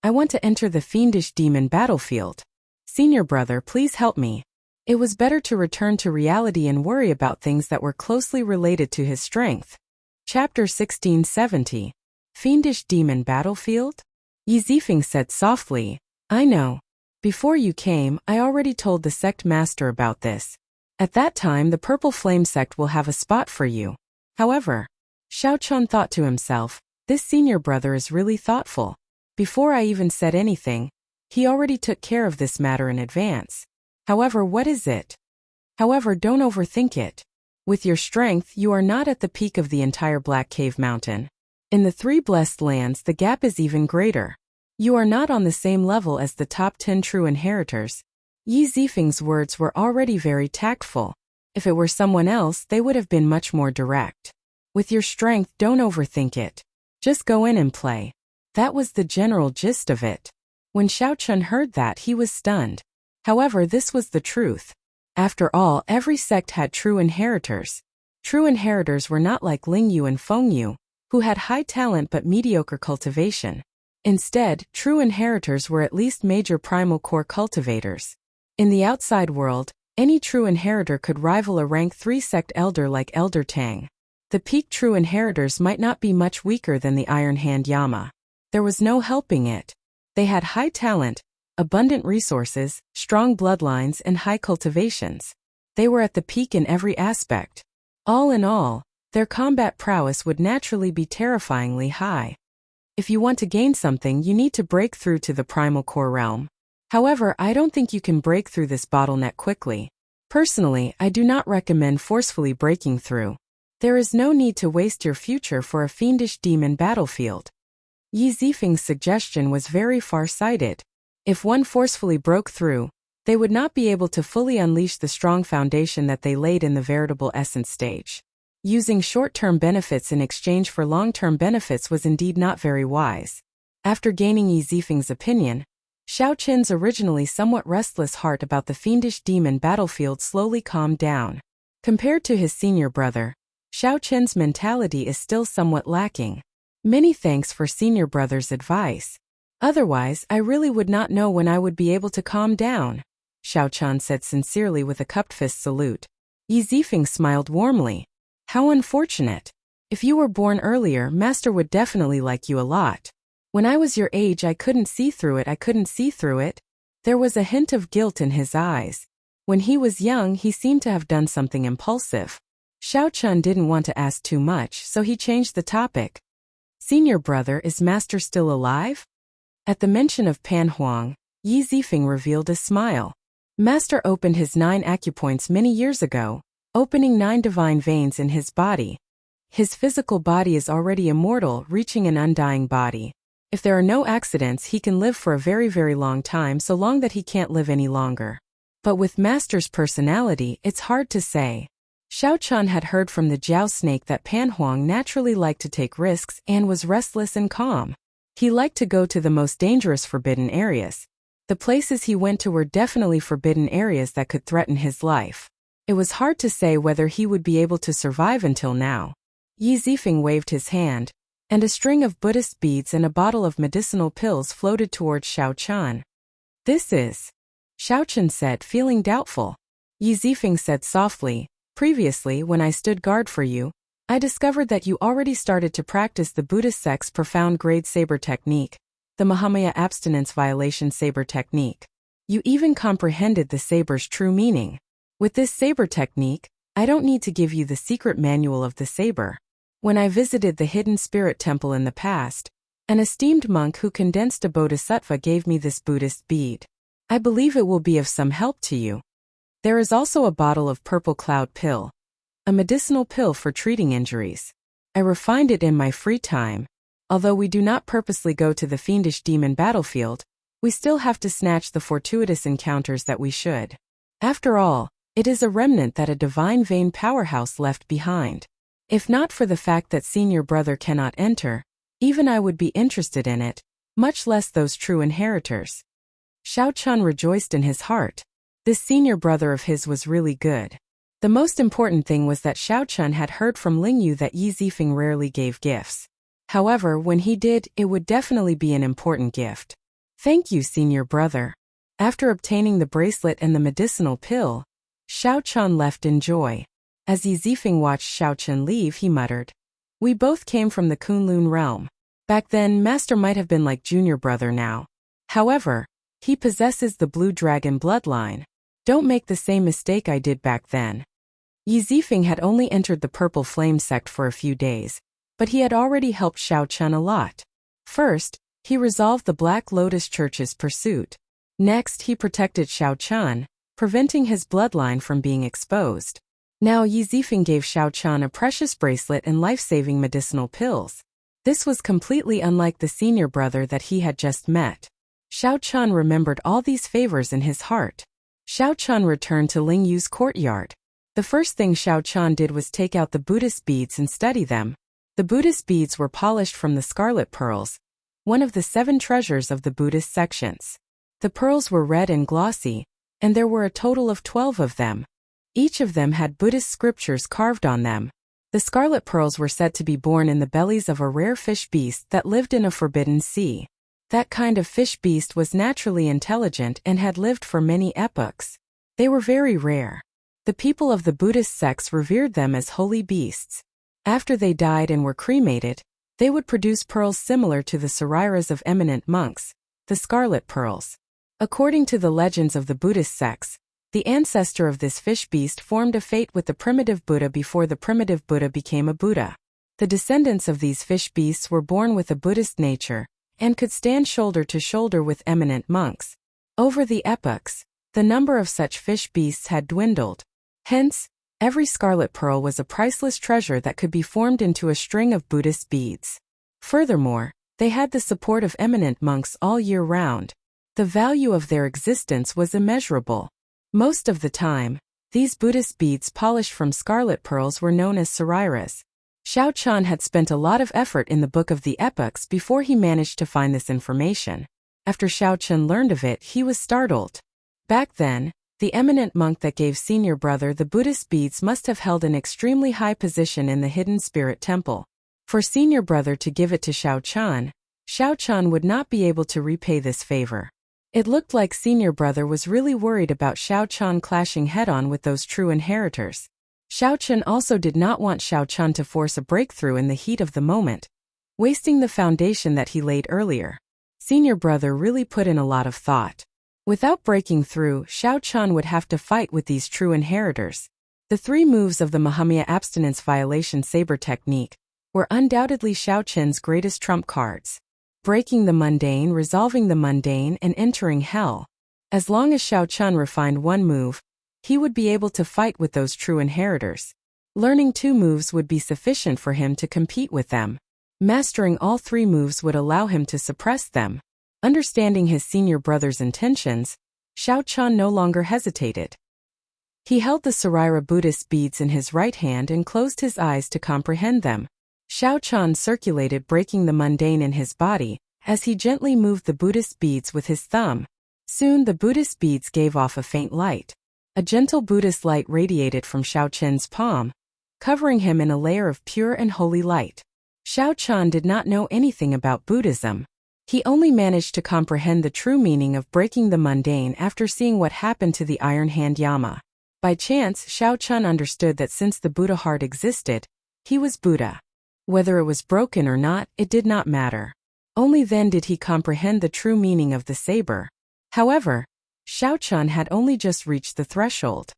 I want to enter the fiendish demon battlefield. Senior brother, please help me. It was better to return to reality and worry about things that were closely related to his strength. Chapter 1670. Fiendish Demon Battlefield? Yi Zifeng said softly, I know. Before you came, I already told the sect master about this. At that time, the Purple Flame sect will have a spot for you. However, Xiao Chen thought to himself, this senior brother is really thoughtful. Before I even said anything, he already took care of this matter in advance. However, what is it? However, don't overthink it. With your strength, you are not at the peak of the entire Black Cave Mountain. In the 3 blessed lands, the gap is even greater. You are not on the same level as the top 10 true inheritors. Yi Zifeng's words were already very tactful. If it were someone else, they would have been much more direct. With your strength, don't overthink it. Just go in and play. That was the general gist of it. When Xiao Chun heard that, he was stunned. However, this was the truth. After all, every sect had true inheritors. True inheritors were not like Ling Yu and Feng Yu, who had high talent but mediocre cultivation. Instead, true inheritors were at least major primal core cultivators. In the outside world, any true inheritor could rival a rank 3 sect elder like Elder Tang. The peak true inheritors might not be much weaker than the Iron Hand Yama. There was no helping it. They had high talent, abundant resources, strong bloodlines, and high cultivations. They were at the peak in every aspect. All in all, their combat prowess would naturally be terrifyingly high. If you want to gain something, you need to break through to the primal core realm. However, I don't think you can break through this bottleneck quickly. Personally, I do not recommend forcefully breaking through. There is no need to waste your future for a fiendish demon battlefield. Yi Zifeng's suggestion was very far-sighted. If one forcefully broke through, they would not be able to fully unleash the strong foundation that they laid in the veritable essence stage. Using short-term benefits in exchange for long-term benefits was indeed not very wise. After gaining Yi Zifeng's opinion, Xiao Qin's originally somewhat restless heart about the fiendish demon battlefield slowly calmed down. Compared to his senior brother, Xiao Qin's mentality is still somewhat lacking. Many thanks for senior brother's advice. Otherwise, I really would not know when I would be able to calm down, Xiao Qin said sincerely with a cupped fist salute. Yi Zifeng smiled warmly. How unfortunate. If you were born earlier, Master would definitely like you a lot. When I was your age, I couldn't see through it. There was a hint of guilt in his eyes. When he was young, he seemed to have done something impulsive. Xiao Qin didn't want to ask too much, so he changed the topic. Senior brother, is Master still alive? At the mention of Pan Huang, Yi Zifeng revealed a smile. Master opened his 9 acupoints many years ago, opening 9 divine veins in his body. His physical body is already immortal, reaching an undying body. If there are no accidents, he can live for a very, very long time, so long that he can't live any longer. But with Master's personality, it's hard to say. Xiao Qin had heard from the Jiao snake that Pan Huang naturally liked to take risks and was restless and calm. He liked to go to the most dangerous forbidden areas. The places he went to were definitely forbidden areas that could threaten his life. It was hard to say whether he would be able to survive until now. Yi Zifeng waved his hand, and a string of Buddhist beads and a bottle of medicinal pills floated towards Xiao Qin. This is, Xiao Qin said, feeling doubtful. Yi Zifeng said softly, previously when I stood guard for you, I discovered that you already started to practice the Buddhist sect's profound grade saber technique, the Mahamaya abstinence violation saber technique. You even comprehended the saber's true meaning. With this saber technique, I don't need to give you the secret manual of the saber. When I visited the hidden spirit temple in the past, an esteemed monk who condensed a bodhisattva gave me this Buddhist bead. I believe it will be of some help to you. There is also a bottle of purple cloud pill, a medicinal pill for treating injuries. I refined it in my free time. Although we do not purposely go to the fiendish demon battlefield, we still have to snatch the fortuitous encounters that we should. After all, it is a remnant that a divine vein powerhouse left behind. If not for the fact that senior brother cannot enter, even I would be interested in it, much less those true inheritors. Xiao Qin rejoiced in his heart. This senior brother of his was really good. The most important thing was that Xiao Qin had heard from Ling Yu that Yi Zifeng rarely gave gifts. However, when he did, it would definitely be an important gift. Thank you, senior brother. After obtaining the bracelet and the medicinal pill, Xiao Qin left in joy. As Yi Zifeng watched Xiao Qin leave, he muttered, "We both came from the Kunlun realm. Back then, Master might have been like junior brother now. However, he possesses the blue dragon bloodline. Don't make the same mistake I did back then." Yi Zifeng had only entered the Purple Flame sect for a few days, but he had already helped Xiao Qin a lot. First, he resolved the Black Lotus Church's pursuit. Next, he protected Xiao Qin, preventing his bloodline from being exposed. Now Yi Zifeng gave Xiao Qin a precious bracelet and life-saving medicinal pills. This was completely unlike the senior brother that he had just met. Xiao Qin remembered all these favors in his heart. Xiao Qin returned to Ling Yu's courtyard. The first thing Xiao Qin did was take out the Buddhist beads and study them. The Buddhist beads were polished from the scarlet pearls. one of the 7 treasures of the Buddhist sections. The pearls were red and glossy, and there were a total of 12 of them. Each of them had Buddhist scriptures carved on them. The scarlet pearls were said to be born in the bellies of a rare fish beast that lived in a forbidden sea. That kind of fish beast was naturally intelligent and had lived for many epochs. They were very rare. The people of the Buddhist sects revered them as holy beasts. After they died and were cremated, they would produce pearls similar to the sariras of eminent monks, the scarlet pearls. According to the legends of the Buddhist sects, the ancestor of this fish beast formed a fate with the primitive Buddha before the primitive Buddha became a Buddha. The descendants of these fish beasts were born with a Buddhist nature and could stand shoulder to shoulder with eminent monks. Over the epochs, the number of such fish beasts had dwindled. Hence, every scarlet pearl was a priceless treasure that could be formed into a string of Buddhist beads. Furthermore, they had the support of eminent monks all year round. The value of their existence was immeasurable. Most of the time, these Buddhist beads polished from scarlet pearls were known as sariras. Xiao Chan had spent a lot of effort in the Book of the Epochs before he managed to find this information. After Xiao Chan learned of it, he was startled. Back then, the eminent monk that gave senior brother the Buddhist beads must have held an extremely high position in the hidden spirit temple. For senior brother to give it to Xiao Chan would not be able to repay this favor. It looked like senior brother was really worried about Xiao Chan clashing head-on with those true inheritors. Xiao Chan also did not want Xiao Chan to force a breakthrough in the heat of the moment, wasting the foundation that he laid earlier. Senior brother really put in a lot of thought. Without breaking through, Xiao Chan would have to fight with these true inheritors. The 3 moves of the Mahamaya abstinence violation saber technique were undoubtedly Xiao Chan's greatest trump cards. Breaking the mundane, resolving the mundane, and entering hell. As long as Xiao Chan refined one move, he would be able to fight with those true inheritors. Learning 2 moves would be sufficient for him to compete with them. Mastering all 3 moves would allow him to suppress them. Understanding his senior brother's intentions, Xiao Chan no longer hesitated. He held the sarira Buddhist beads in his right hand and closed his eyes to comprehend them. Xiao Chan circulated breaking the mundane in his body, as he gently moved the Buddhist beads with his thumb. Soon the Buddhist beads gave off a faint light. A gentle Buddhist light radiated from Xiao Chen's palm, covering him in a layer of pure and holy light. Xiao Chan did not know anything about Buddhism. He only managed to comprehend the true meaning of breaking the mundane after seeing what happened to the Iron Hand Yama. By chance, Xiao Chan understood that since the Buddha heart existed, he was Buddha. Whether it was broken or not, it did not matter. Only then did he comprehend the true meaning of the saber. However, Xiao Chan had only just reached the threshold.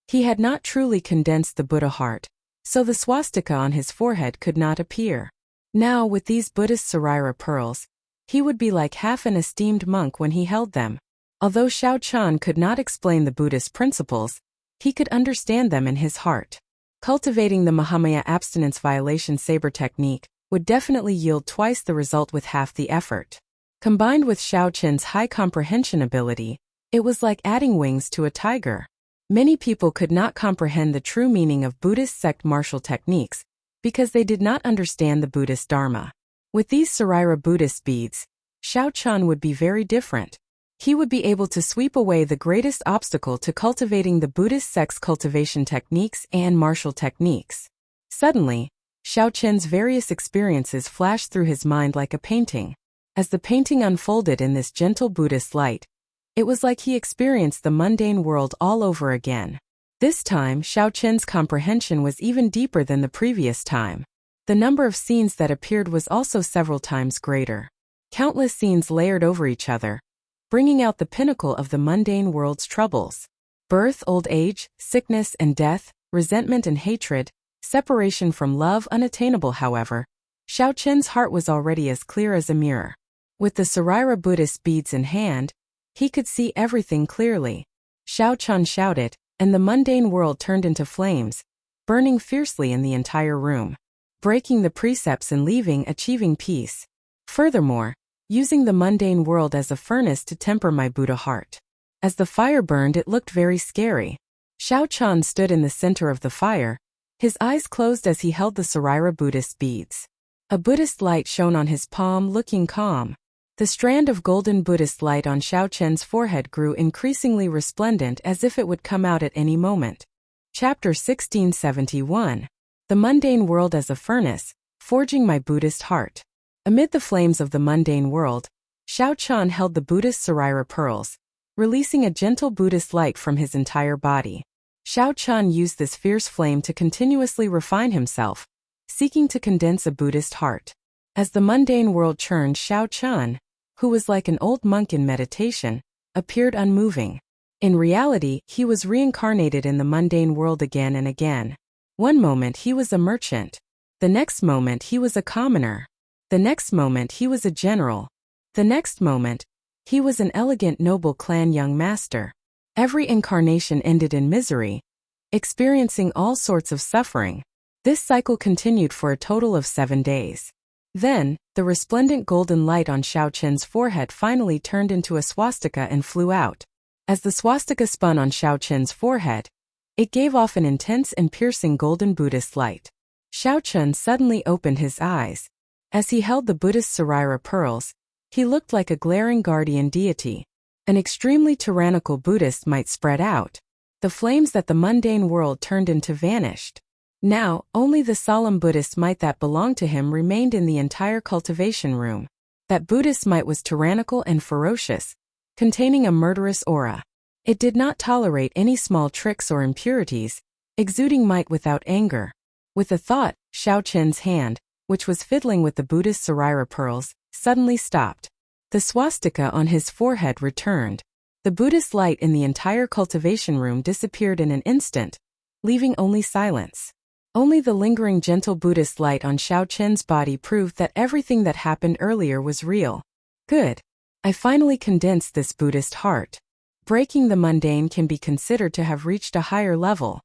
He had not truly condensed the Buddha heart, so the swastika on his forehead could not appear. Now, with these Buddhist sarira pearls, he would be like half an esteemed monk when he held them. Although Xiao Chan could not explain the Buddhist principles, he could understand them in his heart. Cultivating the Mahamaya abstinence violation saber technique would definitely yield twice the result with half the effort. Combined with Xiao Chen's high comprehension ability, it was like adding wings to a tiger. Many people could not comprehend the true meaning of Buddhist sect martial techniques because they did not understand the Buddhist Dharma. With these sarira Buddhist beads, Xiao Chan would be very different. He would be able to sweep away the greatest obstacle to cultivating the Buddhist sect's cultivation techniques and martial techniques. Suddenly, Xiao Chen's various experiences flashed through his mind like a painting. As the painting unfolded in this gentle Buddhist light, it was like he experienced the mundane world all over again. This time, Xiao Chen's comprehension was even deeper than the previous time. The number of scenes that appeared was also several times greater. Countless scenes layered over each other, bringing out the pinnacle of the mundane world's troubles. Birth, old age, sickness and death, resentment and hatred, separation from love unattainable. However, Xiao Chen's heart was already as clear as a mirror. With the sarira Buddhist beads in hand, he could see everything clearly. Xiao Chan shouted, and the mundane world turned into flames, burning fiercely in the entire room. Breaking the precepts and achieving peace. Furthermore, using the mundane world as a furnace to temper my Buddha heart. As the fire burned, it looked very scary. Xiao Chan stood in the center of the fire, his eyes closed as he held the sarira Buddhist beads. A Buddhist light shone on his palm, looking calm. The strand of golden Buddhist light on Xiao Chen's forehead grew increasingly resplendent as if it would come out at any moment. Chapter 1671. The Mundane World as a Furnace, Forging My Buddhist Heart. Amid the flames of the mundane world, Xiao Chen held the Buddhist Sarira pearls, releasing a gentle Buddhist light from his entire body. Xiao Chen used this fierce flame to continuously refine himself, seeking to condense a Buddhist heart. As the mundane world churned, Xiao Chen, who was like an old monk in meditation, appeared unmoving. In reality, he was reincarnated in the mundane world again and again. One moment he was a merchant. The next moment he was a commoner. The next moment he was a general. The next moment, he was an elegant noble clan young master. Every incarnation ended in misery, experiencing all sorts of suffering. This cycle continued for a total of 7 days. Then, the resplendent golden light on Xiao Chen's forehead finally turned into a swastika and flew out. As the swastika spun on Xiao Chen's forehead, it gave off an intense and piercing golden Buddhist light. Xiao Chen suddenly opened his eyes. As he held the Buddhist Sarira pearls, he looked like a glaring guardian deity. An extremely tyrannical Buddhist might spread out. The flames that the mundane world turned into vanished. Now, only the solemn Buddhist might that belonged to him remained in the entire cultivation room. That Buddhist might was tyrannical and ferocious, containing a murderous aura. It did not tolerate any small tricks or impurities, exuding might without anger. With a thought, Xiao Chen's hand, which was fiddling with the Buddhist Sarira pearls, suddenly stopped. The swastika on his forehead returned. The Buddhist light in the entire cultivation room disappeared in an instant, leaving only silence. Only the lingering gentle Buddhist light on Xiao Chen's body proved that everything that happened earlier was real. Good. I finally condensed this Buddhist heart. Breaking the mundane can be considered to have reached a higher level.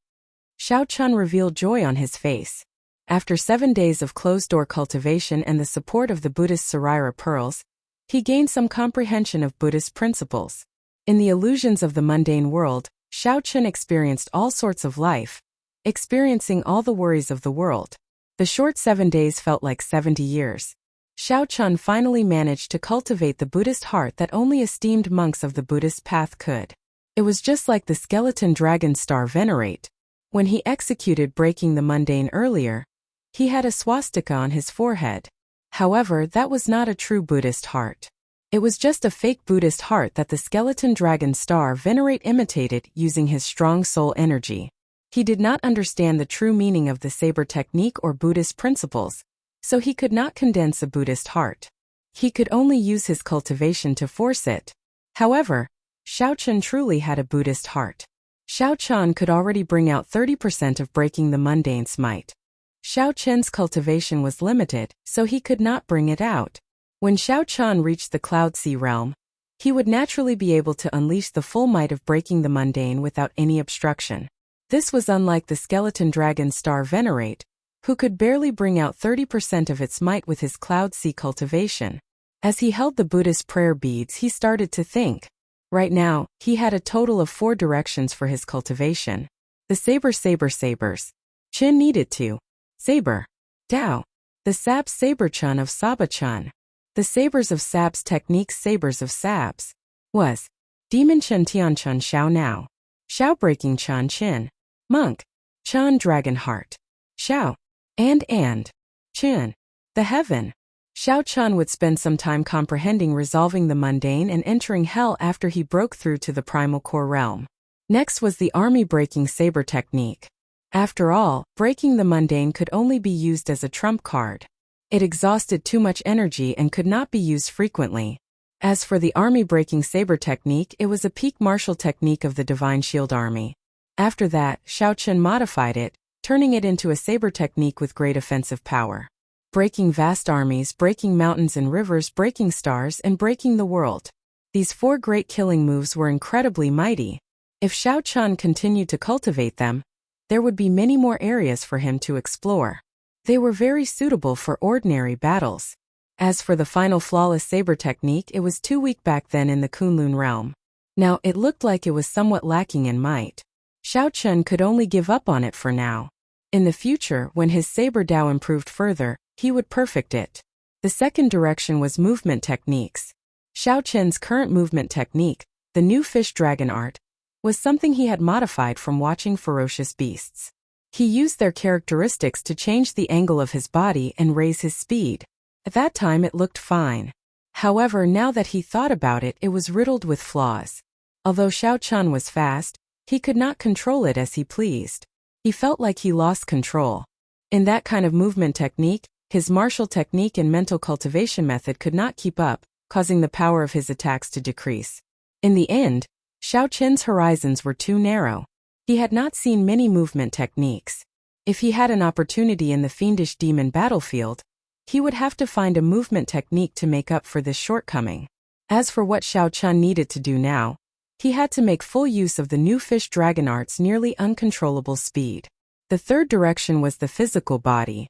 Xiao Chen revealed joy on his face. After 7 days of closed-door cultivation and the support of the Buddhist Sarira pearls, he gained some comprehension of Buddhist principles. In the illusions of the mundane world, Xiao Chen experienced all sorts of life, experiencing all the worries of the world. The short 7 days felt like 70 years. Xiao Chen finally managed to cultivate the Buddhist heart that only esteemed monks of the Buddhist path could. It was just like the skeleton dragon star venerate. When he executed breaking the mundane earlier, he had a swastika on his forehead. However, that was not a true Buddhist heart. It was just a fake Buddhist heart that the skeleton dragon star venerate imitated using his strong soul energy. He did not understand the true meaning of the saber technique or Buddhist principles, so he could not condense a Buddhist heart. He could only use his cultivation to force it. However, Xiao Chen truly had a Buddhist heart. Xiao Chen could already bring out 30% of breaking the mundane's might. Xiao Chen's cultivation was limited, so he could not bring it out. When Xiao Chen reached the Cloud Sea realm, he would naturally be able to unleash the full might of breaking the mundane without any obstruction. This was unlike the skeleton dragon star venerate, who could barely bring out 30% of its might with his Cloud Sea cultivation. As he held the Buddhist prayer beads, he started to think. Right now, he had a total of 4 directions for his cultivation. The sabers. Chin needed to. Saber. Dao. The Sab's saber chun of Saba chun. The sabers of Sab's techniques sabers of Sab's. Was. Demon chun tian chun xiao now. Xiao breaking chun chin. Monk. Chun dragon heart. Xiao. And. Chin. The heaven. Xiao Chen would spend some time comprehending resolving the mundane and entering hell after he broke through to the primal core realm. Next was the army breaking saber technique. After all, breaking the mundane could only be used as a trump card. It exhausted too much energy and could not be used frequently. As for the army breaking saber technique, it was a peak martial technique of the Divine Shield Army. After that, Xiao Chen modified it, turning it into a saber technique with great offensive power. Breaking vast armies, breaking mountains and rivers, breaking stars, and breaking the world. These 4 great killing moves were incredibly mighty. If Xiao Chen continued to cultivate them, there would be many more areas for him to explore. They were very suitable for ordinary battles. As for the final flawless saber technique, it was too weak back then in the Kunlun realm. Now it looked like it was somewhat lacking in might. Xiao Chen could only give up on it for now. In the future, when his saber Dao improved further, he would perfect it. The second direction was movement techniques. Xiao Chen's current movement technique, the new fish dragon art, was something he had modified from watching ferocious beasts. He used their characteristics to change the angle of his body and raise his speed. At that time it looked fine. However, now that he thought about it, it was riddled with flaws. Although Xiao Chen was fast, he could not control it as he pleased. He felt like he lost control. In that kind of movement technique, his martial technique and mental cultivation method could not keep up, causing the power of his attacks to decrease. In the end, Xiao Chen's horizons were too narrow. He had not seen many movement techniques. If he had an opportunity in the fiendish demon battlefield, he would have to find a movement technique to make up for this shortcoming. As for what Xiao Chen needed to do now, he had to make full use of the new fish dragon art's nearly uncontrollable speed. The third direction was the physical body.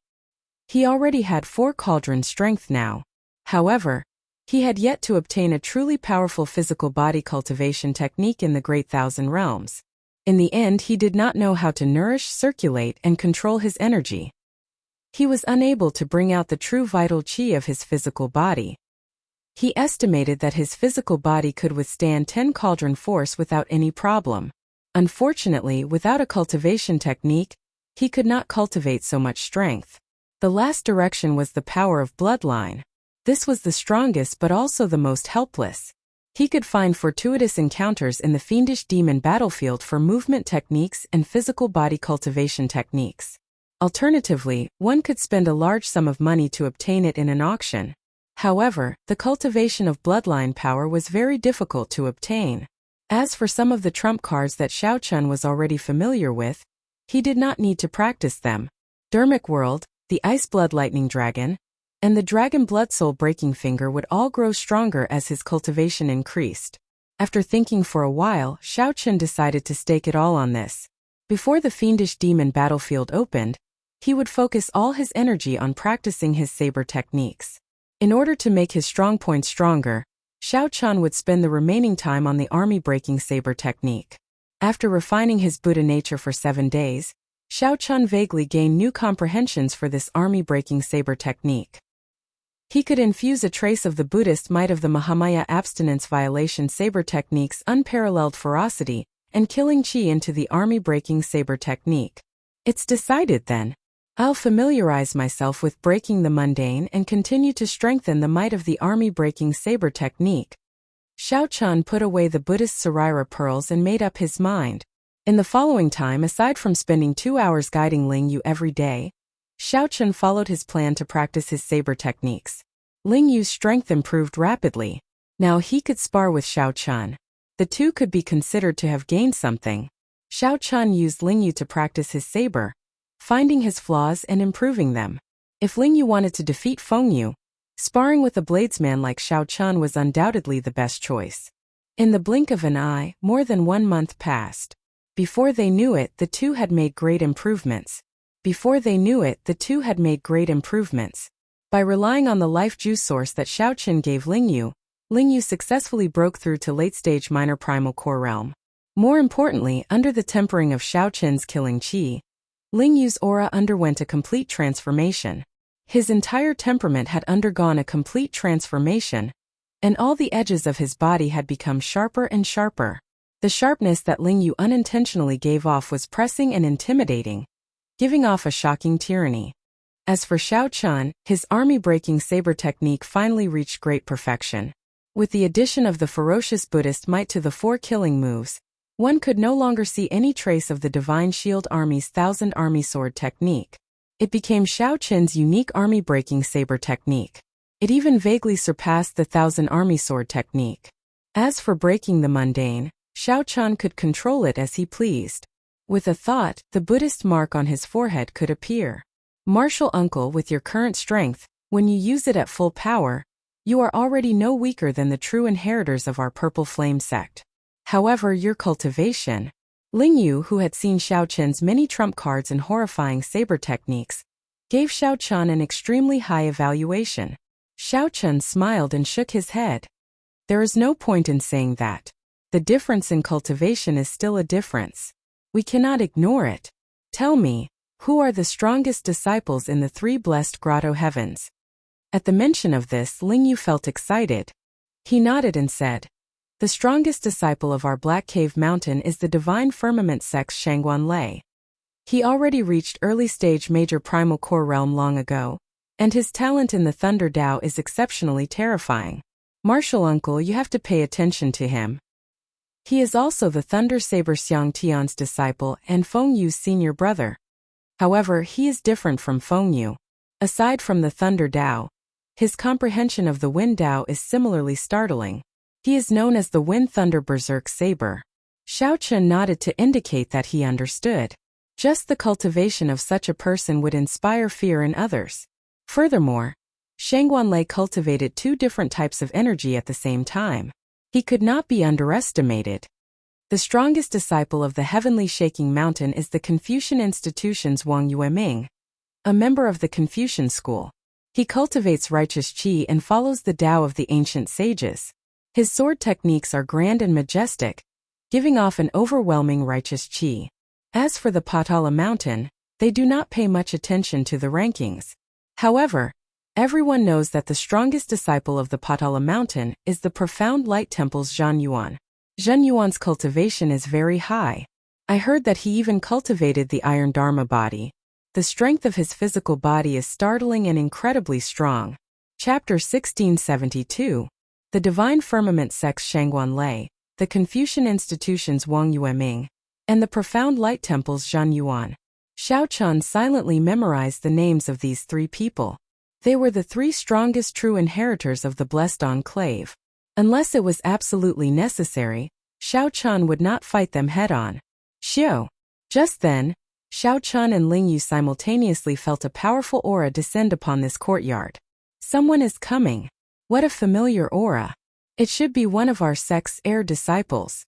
He already had 4 cauldron strength now. However, he had yet to obtain a truly powerful physical body cultivation technique in the Great Thousand Realms. In the end, he did not know how to nourish, circulate, and control his energy. He was unable to bring out the true vital qi of his physical body. He estimated that his physical body could withstand 10 cauldron force without any problem. Unfortunately, without a cultivation technique, he could not cultivate so much strength. The last direction was the power of bloodline. This was the strongest but also the most helpless. He could find fortuitous encounters in the fiendish demon battlefield for movement techniques and physical body cultivation techniques. Alternatively, one could spend a large sum of money to obtain it in an auction. However, the cultivation of bloodline power was very difficult to obtain. As for some of the trump cards that Xiao Chen was already familiar with, he did not need to practice them. Dermic World, the Ice Blood Lightning Dragon, and the Dragon Blood Soul Breaking Finger would all grow stronger as his cultivation increased. After thinking for a while, Xiao Chen decided to stake it all on this. Before the fiendish demon battlefield opened, he would focus all his energy on practicing his saber techniques. In order to make his strong points stronger, Xiao Chen would spend the remaining time on the army-breaking saber technique. After refining his Buddha nature for 7 days, Xiao Chen vaguely gained new comprehensions for this army-breaking saber technique. He could infuse a trace of the Buddhist might of the Mahamaya abstinence violation saber technique's unparalleled ferocity and killing qi into the army-breaking saber technique. It's decided then. I'll familiarize myself with breaking the mundane and continue to strengthen the might of the army-breaking saber technique. Xiao Chen put away the Buddhist Sarira pearls and made up his mind. In the following time, aside from spending 2 hours guiding Ling Yu every day, Xiao Chen followed his plan to practice his saber techniques. Ling Yu's strength improved rapidly. Now he could spar with Xiao Chen. The two could be considered to have gained something. Xiao Chen used Ling Yu to practice his saber, finding his flaws and improving them. If Ling Yu wanted to defeat Feng Yu, sparring with a bladesman like Xiao Chen was undoubtedly the best choice. In the blink of an eye, more than 1 month passed. Before they knew it, the two had made great improvements. By relying on the life juice source that Xiao Chen gave Ling Yu successfully broke through to late-stage minor primal core realm. More importantly, under the tempering of Xiao Chen's killing qi, Ling Yu's aura underwent a complete transformation. His entire temperament had undergone a complete transformation, and all the edges of his body had become sharper and sharper. The sharpness that Ling Yu unintentionally gave off was pressing and intimidating, giving off a shocking tyranny. As for Xiao Chen, his army-breaking saber technique finally reached great perfection. With the addition of the ferocious Buddhist might to the 4 killing moves, one could no longer see any trace of the Divine Shield Army's Thousand Army Sword technique. It became Xiao Chen's unique army-breaking saber technique. It even vaguely surpassed the Thousand Army Sword technique. As for breaking the mundane, Xiao Chen could control it as he pleased. With a thought, the Buddhist mark on his forehead could appear. Martial uncle, with your current strength, when you use it at full power, you are already no weaker than the true inheritors of our Purple Flame sect. However, your cultivation... Ling Yu, who had seen Xiao Chen's many trump cards and horrifying saber techniques, gave Xiao Chen an extremely high evaluation. Xiao Chen smiled and shook his head. There is no point in saying that. The difference in cultivation is still a difference. We cannot ignore it. Tell me, Who are the strongest disciples in the three blessed grotto heavens? At the mention of this, Ling Yu felt excited. He nodded and said, the strongest disciple of our Black Cave Mountain is the divine firmament sex Shangguan Lei. He already reached early stage major primal core realm long ago, and his talent in the Thunder Dao is exceptionally terrifying. Martial uncle, you have to pay attention to him. He is also the Thunder Saber Xiang Tian's disciple and Feng Yu's senior brother. However, he is different from Feng Yu. Aside from the Thunder Dao, his comprehension of the Wind Dao is similarly startling. He is known as the Wind Thunder Berserk Saber. Xiao Chen nodded to indicate that he understood. Just the cultivation of such a person would inspire fear in others. Furthermore, Shangguan Lei cultivated two different types of energy at the same time. He could not be underestimated. The strongest disciple of the Heavenly Shaking Mountain is the Confucian Institution's Wang Yueming, a member of the Confucian school. He cultivates righteous qi and follows the Tao of the ancient sages. His sword techniques are grand and majestic, giving off an overwhelming righteous qi. As for the Patala Mountain, they do not pay much attention to the rankings. However, everyone knows that the strongest disciple of the Patala Mountain is the Profound Light Temple's Zhan Yuan. Zhen Yuan's cultivation is very high. I heard that he even cultivated the Iron Dharma body. The strength of his physical body is startling and incredibly strong. Chapter 1672. The Divine Firmament Sex Shangguan Lei, the Confucian Institution's Wang Yueming, and the Profound Light Temple's Zhan Yuan. Xiao Chen silently memorized the names of these three people. They were the three strongest true inheritors of the Blessed Enclave. Unless it was absolutely necessary, Xiao Chen would not fight them head-on. Xiao. Just then, Xiao Chen and Ling Yu simultaneously felt a powerful aura descend upon this courtyard. Someone is coming. What a familiar aura. It should be one of our sect's heir disciples.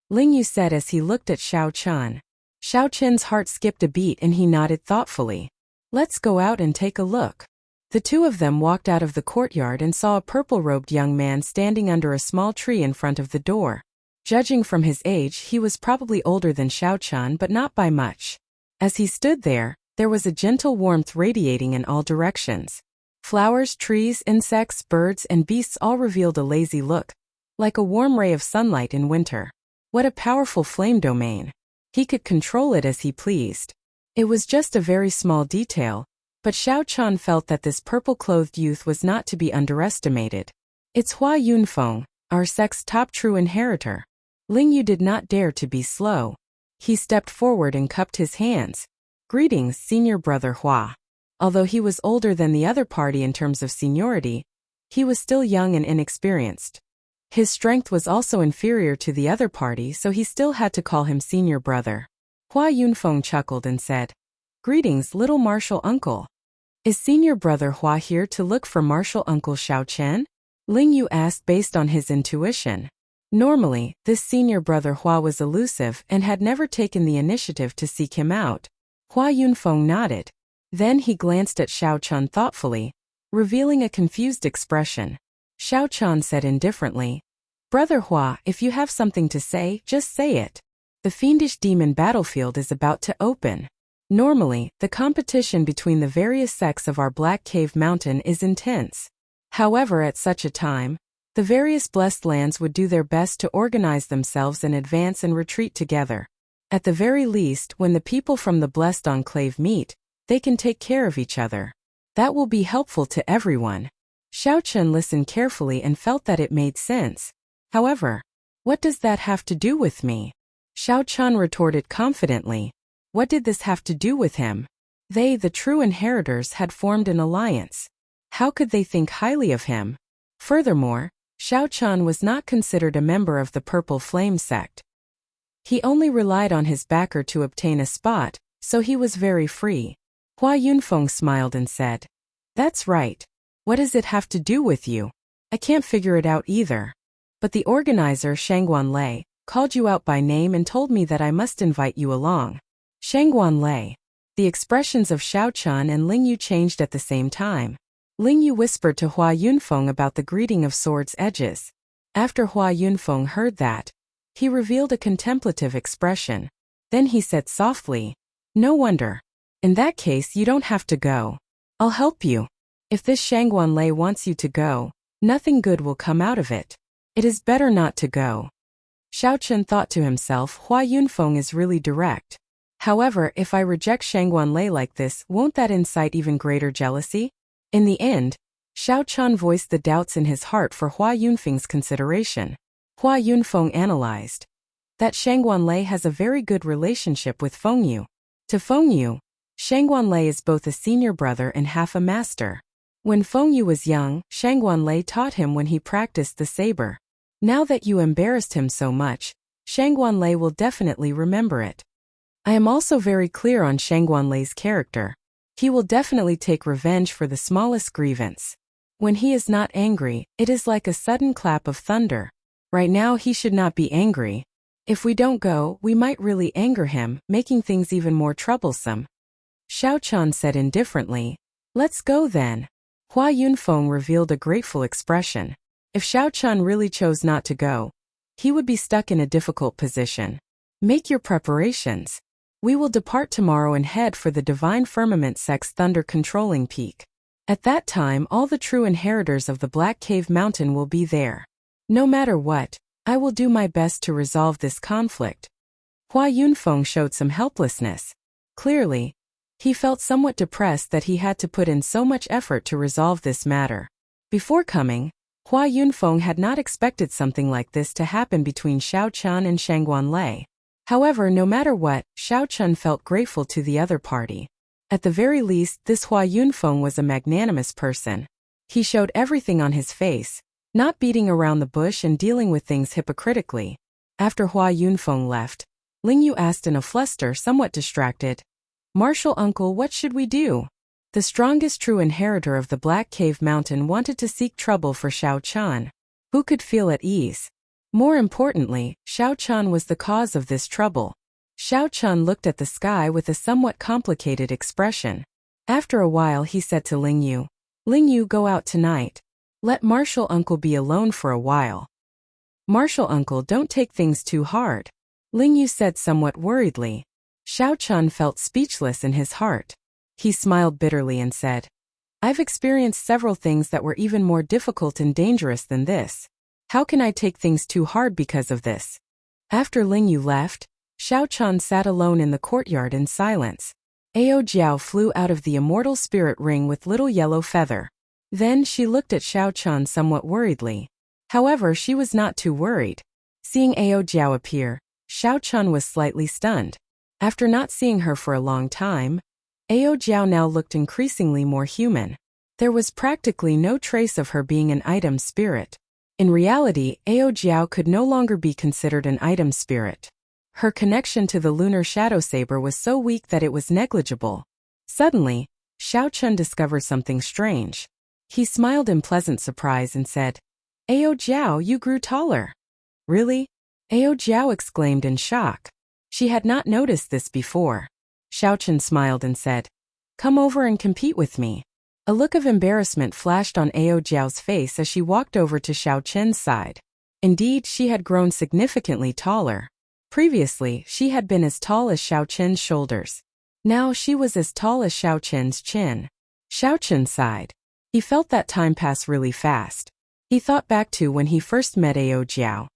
Ling Yu said as he looked at Xiao Chen. Xiao Chen's heart skipped a beat and he nodded thoughtfully. Let's go out and take a look. The two of them walked out of the courtyard and saw a purple-robed young man standing under a small tree in front of the door. Judging from his age, he was probably older than Xiao Chen, but not by much. As he stood there was a gentle warmth radiating in all directions. Flowers, trees, insects, birds, and beasts all revealed a lazy look, like a warm ray of sunlight in winter. What a powerful flame domain. He could control it as he pleased. It was just a very small detail, but Xiao Chen felt that this purple-clothed youth was not to be underestimated. It's Hua Yunfeng, our sect's top true inheritor. Ling Yu did not dare to be slow. He stepped forward and cupped his hands. Greetings, senior brother Hua. Although he was older than the other party in terms of seniority, he was still young and inexperienced. His strength was also inferior to the other party, so he still had to call him senior brother. Hua Yunfeng chuckled and said, Greetings, little martial uncle. Is senior brother Hua here to look for martial uncle Xiao Chen? Ling Yu asked based on his intuition. Normally, this senior brother Hua was elusive and had never taken the initiative to seek him out. Hua Yunfeng nodded. Then he glanced at Xiao Chen thoughtfully, revealing a confused expression. Xiao Chen said indifferently, Brother Hua, if you have something to say, just say it. The fiendish demon battlefield is about to open. Normally, the competition between the various sects of our Black Cave Mountain is intense. However, at such a time, the various blessed lands would do their best to organize themselves and advance and retreat together. At the very least, when the people from the Blessed Enclave meet, they can take care of each other. That will be helpful to everyone. Xiao Chen listened carefully and felt that it made sense. However, what does that have to do with me? Xiao Chen retorted confidently. What did this have to do with him? They, the true inheritors, had formed an alliance. How could they think highly of him? Furthermore, Xiao Chen was not considered a member of the Purple Flame sect. He only relied on his backer to obtain a spot, so he was very free. Hua Yunfeng smiled and said, That's right. What does it have to do with you? I can't figure it out either. But the organizer, Shangguan Lei, called you out by name and told me that I must invite you along. Shangguan Lei. The expressions of Xiao Chen and Ling Yu changed at the same time. Ling Yu whispered to Hua Yunfeng about the greeting of swords' edges. After Hua Yunfeng heard that, he revealed a contemplative expression. Then he said softly, No wonder. In that case, you don't have to go. I'll help you. If this Shangguanlei wants you to go, nothing good will come out of it. It is better not to go. Xiao Chen thought to himself, Hua Yunfeng is really direct. However, if I reject Shangguanlei like this, won't that incite even greater jealousy? In the end, Xiao Chen voiced the doubts in his heart for Hua Yunfeng's consideration. Hua Yunfeng analyzed that Shangguanlei has a very good relationship with Fengyu. To Fengyu, Shangguanlei is both a senior brother and half a master. When Fengyu was young, Shangguanlei taught him when he practiced the saber. Now that you embarrassed him so much, Shangguanlei will definitely remember it. I am also very clear on Shangguanlei's character. He will definitely take revenge for the smallest grievance. When he is not angry, it is like a sudden clap of thunder. Right now he should not be angry. If we don't go, we might really anger him, making things even more troublesome. Xiao Chen said indifferently, Let's go then. Hua Yunfeng revealed a grateful expression. If Xiao Chen really chose not to go, he would be stuck in a difficult position. Make your preparations. We will depart tomorrow and head for the Divine Firmament Sect's thunder-controlling peak. At that time, all the true inheritors of the Black Cave Mountain will be there. No matter what, I will do my best to resolve this conflict. Hua Yunfeng showed some helplessness. Clearly, he felt somewhat depressed that he had to put in so much effort to resolve this matter. Before coming, Hua Yunfeng had not expected something like this to happen between Xiao Chen and Shangguanlei. However, no matter what, Xiao Chen felt grateful to the other party. At the very least, this Hua Yunfeng was a magnanimous person. He showed everything on his face, not beating around the bush and dealing with things hypocritically. After Hua Yunfeng left, Lingyu asked in a fluster, somewhat distracted, Martial uncle, what should we do? The strongest true inheritor of the Black Cave Mountain wanted to seek trouble for Xiao Chen. Who could feel at ease? More importantly, Xiao Chen was the cause of this trouble. Xiao Chen looked at the sky with a somewhat complicated expression. After a while he said to Lingyu, Lingyu, go out tonight. Let Martial uncle be alone for a while. Martial uncle, don't take things too hard. Lingyu said somewhat worriedly. Xiao Chen felt speechless in his heart. He smiled bitterly and said, I've experienced several things that were even more difficult and dangerous than this. How can I take things too hard because of this? After Lingyu left, Xiao Chen sat alone in the courtyard in silence. Ao Jiao flew out of the immortal spirit ring with little yellow feather. Then she looked at Xiao Chen somewhat worriedly. However, she was not too worried. Seeing Ao Jiao appear, Xiao Chen was slightly stunned. After not seeing her for a long time, Ao Jiao now looked increasingly more human. There was practically no trace of her being an item spirit. In reality, Ao Jiao could no longer be considered an item spirit. Her connection to the lunar shadow saber was so weak that it was negligible. Suddenly, Xiao Chen discovered something strange. He smiled in pleasant surprise and said, Ao Jiao, you grew taller. Really? Ao Jiao exclaimed in shock. She had not noticed this before. Xiao Chen smiled and said, Come over and compete with me. A look of embarrassment flashed on Ao Jiao's face as she walked over to Xiao Chen's side. Indeed, she had grown significantly taller. Previously, she had been as tall as Xiao Chen's shoulders. Now she was as tall as Xiao Chen's chin. Xiao Chen sighed. He felt that time pass really fast. He thought back to when he first met Ao Jiao.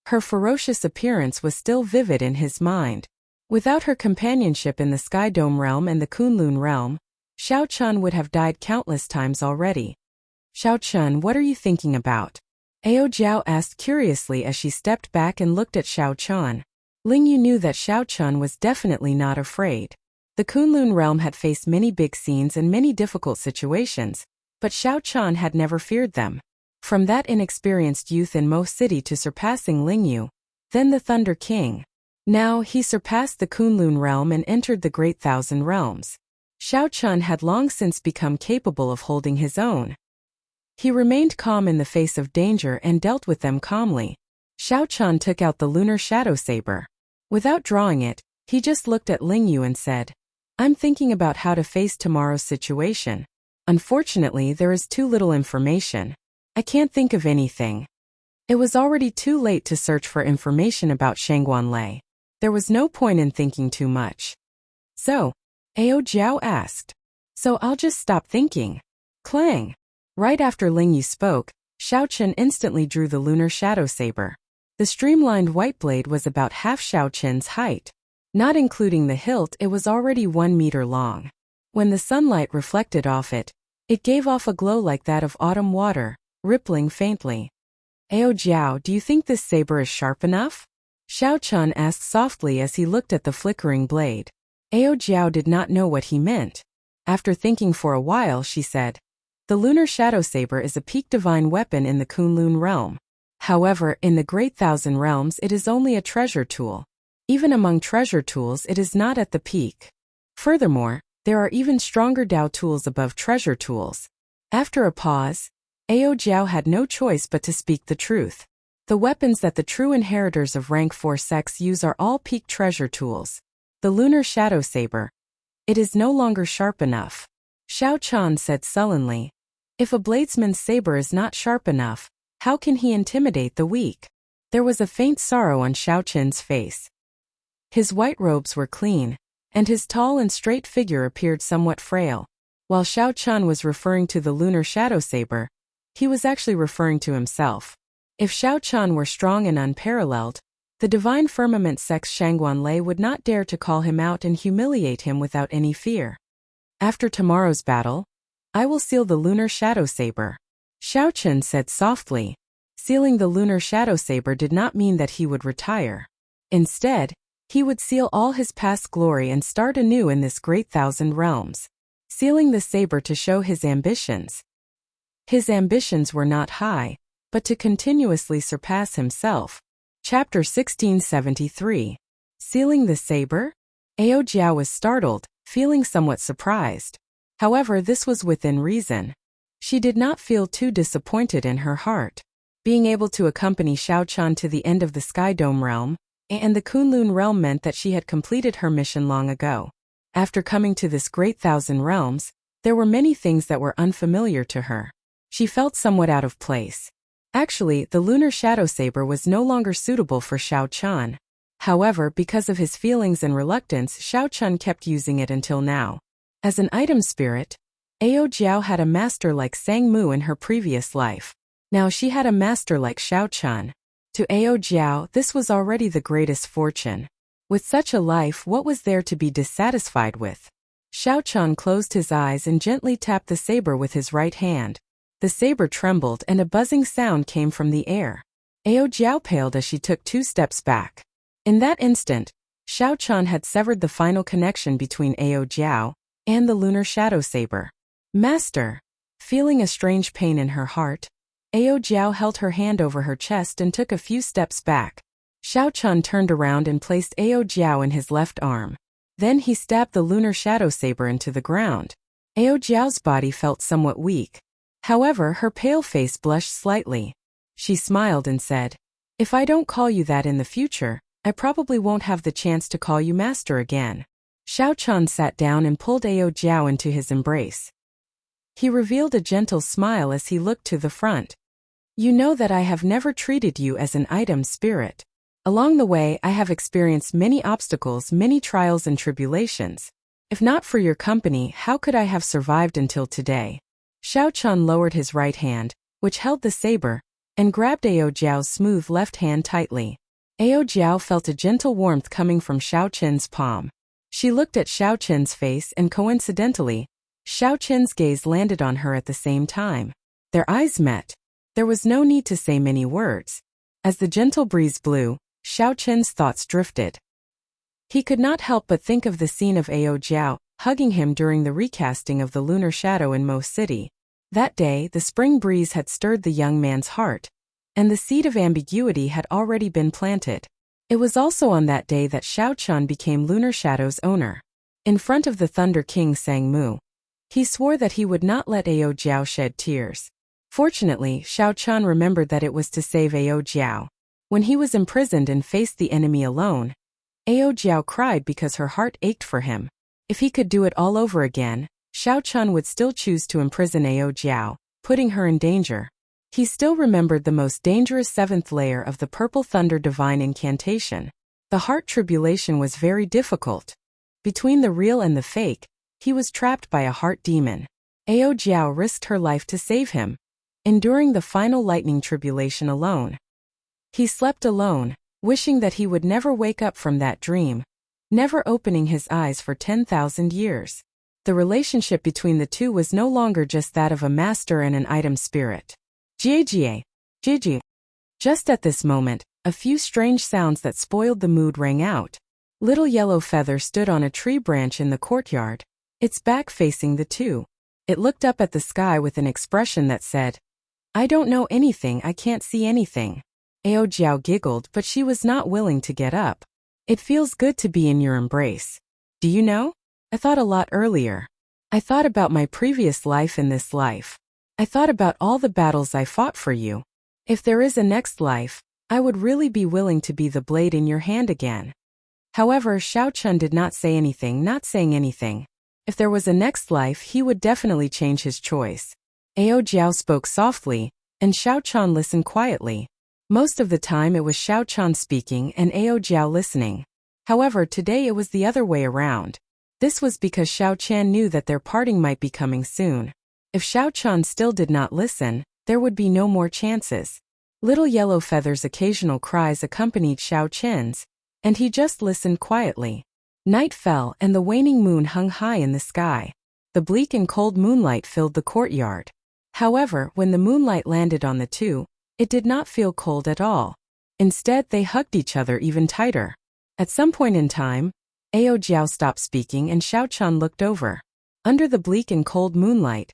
Her ferocious appearance was still vivid in his mind. Without her companionship in the Sky Dome realm and the Kunlun realm, Xiao Chen would have died countless times already. Xiao Chen, what are you thinking about? Ao Jiao asked curiously as she stepped back and looked at Xiao Chen. Lingyu knew that Xiao Chen was definitely not afraid. The Kunlun realm had faced many big scenes and many difficult situations, but Xiao Chen had never feared them. From that inexperienced youth in Mo City to surpassing Lingyu, then the Thunder King. Now he surpassed the Kunlun realm and entered the Great Thousand Realms. Xiao Chen had long since become capable of holding his own. He remained calm in the face of danger and dealt with them calmly. Xiao Chen took out the lunar shadow saber. Without drawing it, he just looked at Lingyu and said, I'm thinking about how to face tomorrow's situation. Unfortunately, there is too little information. I can't think of anything. It was already too late to search for information about Shangguanlei. There was no point in thinking too much. So, Ao Jiao asked. So I'll just stop thinking. Clang. Right after Ling Yi spoke, Xiao Chen instantly drew the lunar shadow saber. The streamlined white blade was about half Xiao Chen's height. Not including the hilt, it was already 1 meter long. When the sunlight reflected off it, it gave off a glow like that of autumn water, rippling faintly. Ao Jiao, do you think this saber is sharp enough? Xiao Chen asked softly as he looked at the flickering blade. Ao Jiao did not know what he meant. After thinking for a while, she said, the lunar shadow saber is a peak divine weapon in the Kunlun realm. However, in the Great Thousand Realms it is only a treasure tool. Even among treasure tools it is not at the peak. Furthermore, there are even stronger Dao tools above treasure tools. After a pause, Ao Jiao had no choice but to speak the truth. The weapons that the true inheritors of rank 4 sects use are all peak treasure tools. The lunar shadow saber. It is no longer sharp enough. Xiao Chen said sullenly. If a bladesman's saber is not sharp enough, how can he intimidate the weak? There was a faint sorrow on Xiao Chen's face. His white robes were clean, and his tall and straight figure appeared somewhat frail. While Xiao Chen was referring to the lunar shadow saber, he was actually referring to himself. If Xiao Chen were strong and unparalleled, the divine firmament sect's Shangguan Lei would not dare to call him out and humiliate him without any fear. After tomorrow's battle, I will seal the lunar shadow saber. Xiao Chen said softly. Sealing the lunar shadow saber did not mean that he would retire. Instead, he would seal all his past glory and start anew in this Great Thousand Realms. Sealing the saber to show his ambitions. His ambitions were not high, but to continuously surpass himself. Chapter 1673. Sealing the saber? Ao Jiao was startled, feeling somewhat surprised. However, this was within reason. She did not feel too disappointed in her heart. Being able to accompany Xiao Chen to the end of the Sky Dome realm and the Kunlun realm meant that she had completed her mission long ago. After coming to this Great Thousand Realms, there were many things that were unfamiliar to her. She felt somewhat out of place. Actually, the lunar shadow saber was no longer suitable for Xiao Chen. However, because of his feelings and reluctance, Xiao Chen kept using it until now. As an item spirit, Ao Jiao had a master like Sang Mu in her previous life. Now she had a master like Xiao Chen. To Ao Jiao, this was already the greatest fortune. With such a life, what was there to be dissatisfied with? Xiao Chen closed his eyes and gently tapped the saber with his right hand. The saber trembled and a buzzing sound came from the air. Ao Jiao paled as she took 2 steps back. In that instant, Xiao Chen had severed the final connection between Ao Jiao and the lunar shadow saber. Master! Feeling a strange pain in her heart, Ao Jiao held her hand over her chest and took a few steps back. Xiao Chen turned around and placed Ao Jiao in his left arm. Then he stabbed the lunar shadow saber into the ground. Ao Jiao's body felt somewhat weak. However, her pale face blushed slightly. She smiled and said, if I don't call you that in the future, I probably won't have the chance to call you master again. Xiao Chen sat down and pulled Ao Jiao into his embrace. He revealed a gentle smile as he looked to the front. You know that I have never treated you as an item spirit. Along the way, I have experienced many obstacles, many trials and tribulations. If not for your company, how could I have survived until today? Xiao Chen lowered his right hand, which held the saber, and grabbed Ao Jiao's smooth left hand tightly. Ao Jiao felt a gentle warmth coming from Xiao Chen's palm. She looked at Xiao Chen's face and coincidentally, Xiao Chen's gaze landed on her at the same time. Their eyes met. There was no need to say many words. As the gentle breeze blew, Xiao Chen's thoughts drifted. He could not help but think of the scene of Ao Jiao hugging him during the recasting of the lunar shadow in Mo City. That day, the spring breeze had stirred the young man's heart, and the seed of ambiguity had already been planted. It was also on that day that Xiao Chen became Lunar Shadow's owner. In front of the Thunder King Sang Mu, he swore that he would not let Ao Jiao shed tears. Fortunately, Xiao Chen remembered that it was to save Ao Jiao. When he was imprisoned and faced the enemy alone, Ao Jiao cried because her heart ached for him. If he could do it all over again, Xiao Chen would still choose to imprison Ao Jiao, putting her in danger. He still remembered the most dangerous 7th layer of the Purple Thunder Divine Incantation. The heart tribulation was very difficult. Between the real and the fake, he was trapped by a heart demon. Ao Jiao risked her life to save him, enduring the final lightning tribulation alone. He slept alone, wishing that he would never wake up from that dream, never opening his eyes for 10,000 years. The relationship between the two was no longer just that of a master and an item spirit. Jie. Just at this moment, a few strange sounds that spoiled the mood rang out. Little Yellow Feather stood on a tree branch in the courtyard, its back facing the two. It looked up at the sky with an expression that said, "I don't know anything, I can't see anything." Ao Jiao giggled, but she was not willing to get up. "It feels good to be in your embrace. Do you know? I thought a lot earlier. I thought about my previous life and this life. I thought about all the battles I fought for you. If there is a next life, I would really be willing to be the blade in your hand again." However, Xiao Chun did not say anything, not saying anything. If there was a next life, he would definitely change his choice. Ao Jiao spoke softly, and Xiao Chun listened quietly. Most of the time it was Xiao Chun speaking and Ao Jiao listening. However, today it was the other way around. This was because Xiao Chan knew that their parting might be coming soon. If Xiao Chun still did not listen, there would be no more chances. Little Yellow Feather's occasional cries accompanied Xiao Chen's, and he just listened quietly. Night fell and the waning moon hung high in the sky. The bleak and cold moonlight filled the courtyard. However, when the moonlight landed on the two, it did not feel cold at all. Instead, they hugged each other even tighter. At some point in time, Ao Jiao stopped speaking and Xiao Chun looked over. Under the bleak and cold moonlight,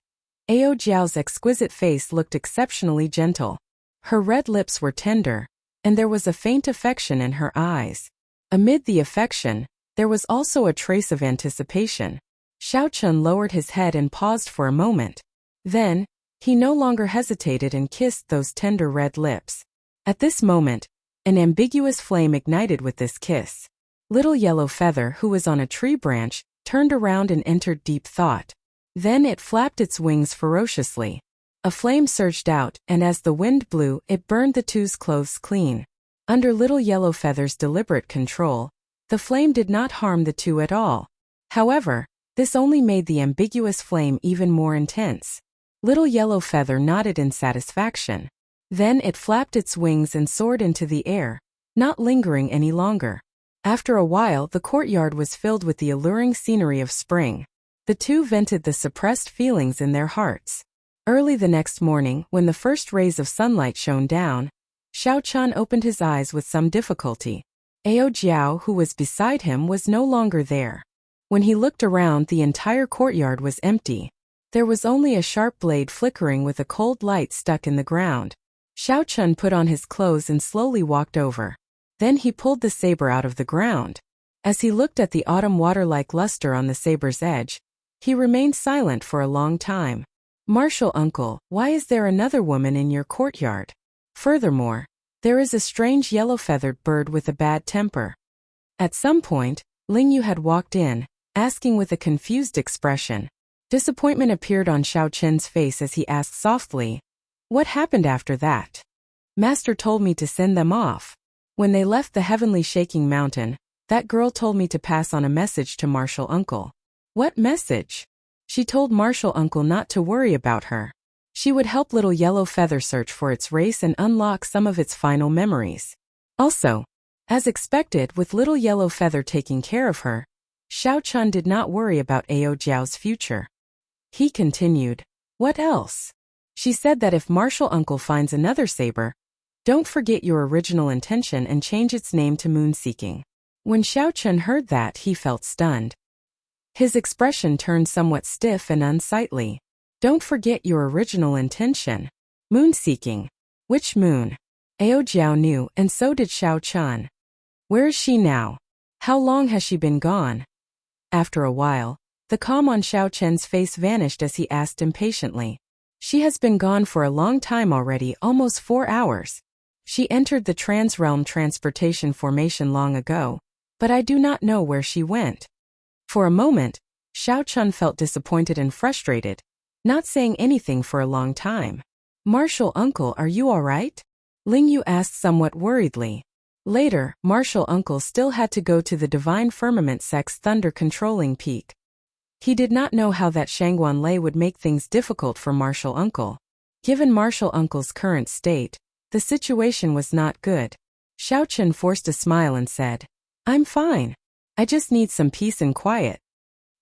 Ao Jiao's exquisite face looked exceptionally gentle. Her red lips were tender, and there was a faint affection in her eyes. Amid the affection, there was also a trace of anticipation. Xiao Chun lowered his head and paused for a moment. Then, he no longer hesitated and kissed those tender red lips. At this moment, an ambiguous flame ignited with this kiss. Little Yellow Feather, who was on a tree branch, turned around and entered deep thought. Then it flapped its wings ferociously. A flame surged out, and as the wind blew, it burned the two's clothes clean. Under Little Yellow Feather's deliberate control, the flame did not harm the two at all. However, this only made the ambiguous flame even more intense. Little Yellow Feather nodded in satisfaction. Then it flapped its wings and soared into the air, not lingering any longer. After a while, the courtyard was filled with the alluring scenery of spring. The two vented the suppressed feelings in their hearts. Early the next morning, when the first rays of sunlight shone down, Xiao Chun opened his eyes with some difficulty. Ao Jiao, who was beside him, was no longer there. When he looked around, the entire courtyard was empty. There was only a sharp blade flickering with a cold light stuck in the ground. Xiao Chun put on his clothes and slowly walked over. Then he pulled the saber out of the ground. As he looked at the autumn water-like luster on the saber's edge, he remained silent for a long time. "Martial uncle, why is there another woman in your courtyard? Furthermore, there is a strange yellow-feathered bird with a bad temper." At some point, Ling Yu had walked in, asking with a confused expression. Disappointment appeared on Xiao Chen's face as he asked softly, "What happened after that?" "Master told me to send them off. When they left the heavenly shaking mountain, that girl told me to pass on a message to Martial Uncle." "What message?" "She told Martial Uncle not to worry about her. She would help Little Yellow Feather search for its race and unlock some of its final memories. Also, as expected, with Little Yellow Feather taking care of her, Xiao Chun did not worry about Ao Jiao's future." He continued, "What else?" "She said that if Martial Uncle finds another saber, don't forget your original intention and change its name to Moon-Seeking." When Xiao Chun heard that, he felt stunned. His expression turned somewhat stiff and unsightly. "Don't forget your original intention. Moon-Seeking. Which moon?" Ao Jiao knew, and so did Xiao Chun. "Where is she now? How long has she been gone?" After a while, the calm on Xiao Chen's face vanished as he asked impatiently. "She has been gone for a long time already, almost 4 hours. She entered the Trans-Realm Transportation Formation long ago, but I do not know where she went." For a moment, Xiao Chun felt disappointed and frustrated, not saying anything for a long time. "Martial Uncle, are you all right?" Ling Yu asked somewhat worriedly. Later, Martial Uncle still had to go to the Divine Firmament Sect's thunder-controlling peak. He did not know how that Shangguan-Lei would make things difficult for Martial Uncle. Given Martial Uncle's current state, the situation was not good. Xiao Chen forced a smile and said, "I'm fine. I just need some peace and quiet."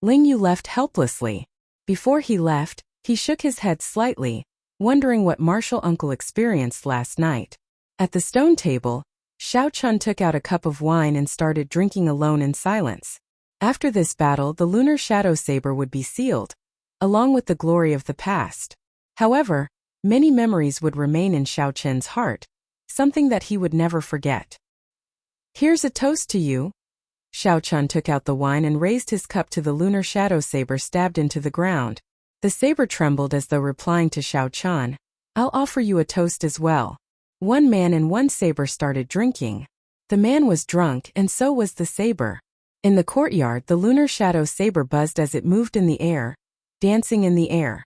Ling Yu left helplessly. Before he left, he shook his head slightly, wondering what Martial Uncle experienced last night. At the stone table, Xiao Chun took out a cup of wine and started drinking alone in silence. After this battle, the lunar shadow saber would be sealed, along with the glory of the past. However, many memories would remain in Xiao Chen's heart, something that he would never forget. "Here's a toast to you." Xiao Chun took out the wine and raised his cup to the lunar shadow saber stabbed into the ground. The saber trembled as though replying to Xiao Chun, "I'll offer you a toast as well." One man and one saber started drinking. The man was drunk and so was the saber. In the courtyard, the lunar shadow saber buzzed as it moved in the air, dancing in the air.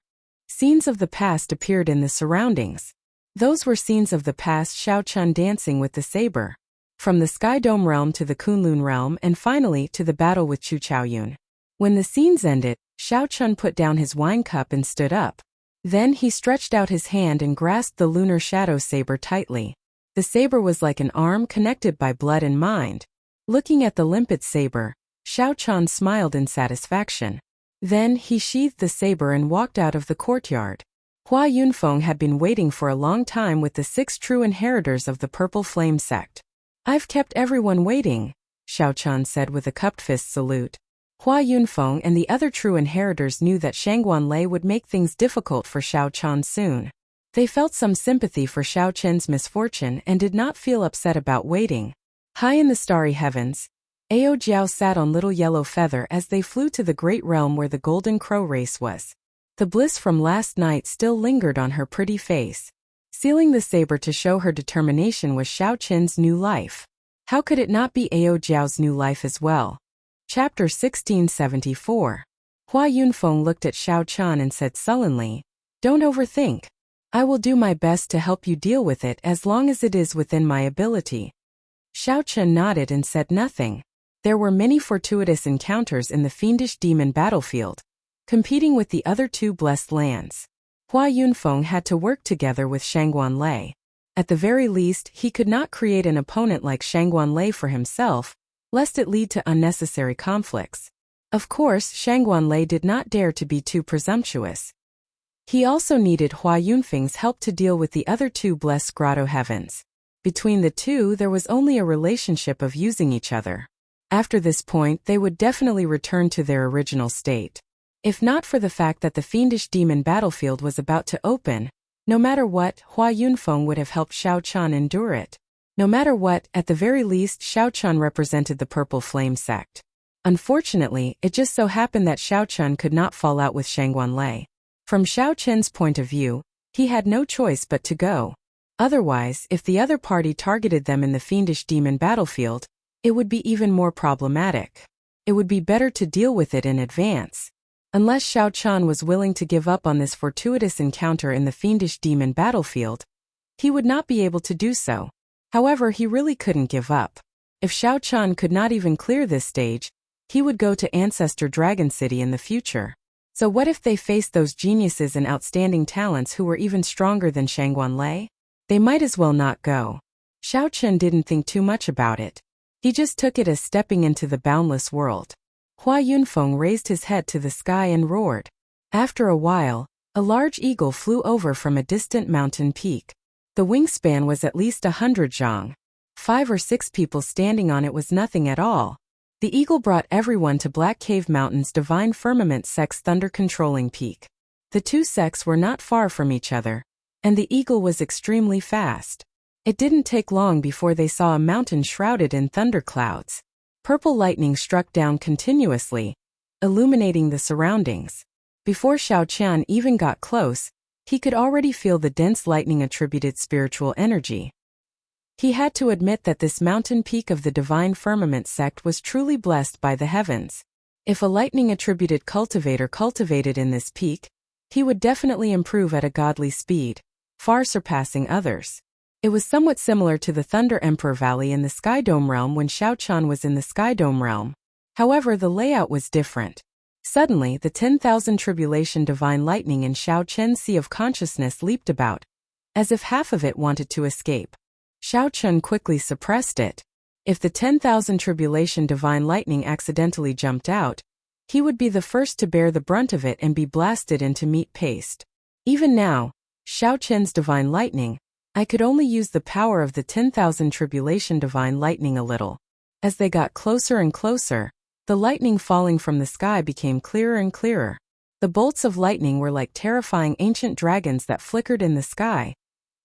Scenes of the past appeared in the surroundings. Those were scenes of the past: Xiao Chun dancing with the saber. From the Sky Dome realm to the Kunlun realm and finally to the battle with Chu Chaoyun. When the scenes ended, Xiao Chun put down his wine cup and stood up. Then he stretched out his hand and grasped the lunar shadow saber tightly. The saber was like an arm connected by blood and mind. Looking at the limpid saber, Xiao Chun smiled in satisfaction. Then he sheathed the saber and walked out of the courtyard. Hua Yunfeng had been waiting for a long time with the 6 true inheritors of the Purple Flame sect. "I've kept everyone waiting," Xiao Chun said with a cupped fist salute. Hua Yunfeng and the other true inheritors knew that Shangguan-Lei would make things difficult for Xiao Chun soon. They felt some sympathy for Xiao Chen's misfortune and did not feel upset about waiting. High in the starry heavens, Ao Jiao sat on Little Yellow Feather as they flew to the great realm where the Golden Crow race was. The bliss from last night still lingered on her pretty face. Sealing the saber to show her determination was Xiao Chen's new life. How could it not be Ao Jiao's new life as well? Chapter 1674. Hua Yunfeng looked at Xiao Chun and said sullenly, "Don't overthink. I will do my best to help you deal with it as long as it is within my ability." Xiao Chun nodded and said nothing. There were many fortuitous encounters in the fiendish demon battlefield. Competing with the other 2 blessed lands, Hua Yunfeng had to work together with Shangguan-Lei. At the very least, he could not create an opponent like Shangguan-Lei for himself, lest it lead to unnecessary conflicts. Of course, Shangguan-Lei did not dare to be too presumptuous. He also needed Hua Yunfeng's help to deal with the other 2 blessed grotto heavens. Between the 2 there was only a relationship of using each other. After this point they would definitely return to their original state. If not for the fact that the fiendish demon battlefield was about to open, no matter what, Hua Yunfeng would have helped Xiao Chun endure it. No matter what, at the very least, Xiao Chun represented the Purple Flame sect. Unfortunately, it just so happened that Xiao Chun could not fall out with Shangguan-Lei. From Xiao Chen's point of view, he had no choice but to go. Otherwise, if the other party targeted them in the fiendish demon battlefield, it would be even more problematic. It would be better to deal with it in advance. Unless Xiao Chun was willing to give up on this fortuitous encounter in the fiendish demon battlefield, he would not be able to do so. However, he really couldn't give up. If Xiao Chun could not even clear this stage, he would go to Ancestor Dragon City in the future. So what if they faced those geniuses and outstanding talents who were even stronger than Shangguan-Lei? They might as well not go. Xiao Chun didn't think too much about it. He just took it as stepping into the boundless world. Hua Yunfeng raised his head to the sky and roared. After a while, a large eagle flew over from a distant mountain peak. The wingspan was at least 100 zhang. 5 or 6 people standing on it was nothing at all. The eagle brought everyone to Black Cave Mountain's Divine Firmament sect's thunder-controlling peak. The 2 sects were not far from each other, and the eagle was extremely fast. It didn't take long before they saw a mountain shrouded in thunderclouds. Purple lightning struck down continuously, illuminating the surroundings. Before Xiao Qian even got close, he could already feel the dense lightning-attributed spiritual energy. He had to admit that this mountain peak of the Divine Firmament sect was truly blessed by the heavens. If a lightning-attributed cultivator cultivated in this peak, he would definitely improve at a godly speed, far surpassing others. It was somewhat similar to the Thunder Emperor Valley in the Sky Dome realm when Xiao Chan was in the Sky Dome realm. However, the layout was different. Suddenly, the 10,000 tribulation divine lightning in Xiao Chen's sea of consciousness leaped about, as if half of it wanted to escape. Xiao Chen quickly suppressed it. If the 10,000 tribulation divine lightning accidentally jumped out, he would be the first to bear the brunt of it and be blasted into meat paste. Even now, Xiao Chen's divine lightning, I could only use the power of the 10,000 tribulation divine lightning a little. As they got closer and closer, the lightning falling from the sky became clearer and clearer. The bolts of lightning were like terrifying ancient dragons that flickered in the sky,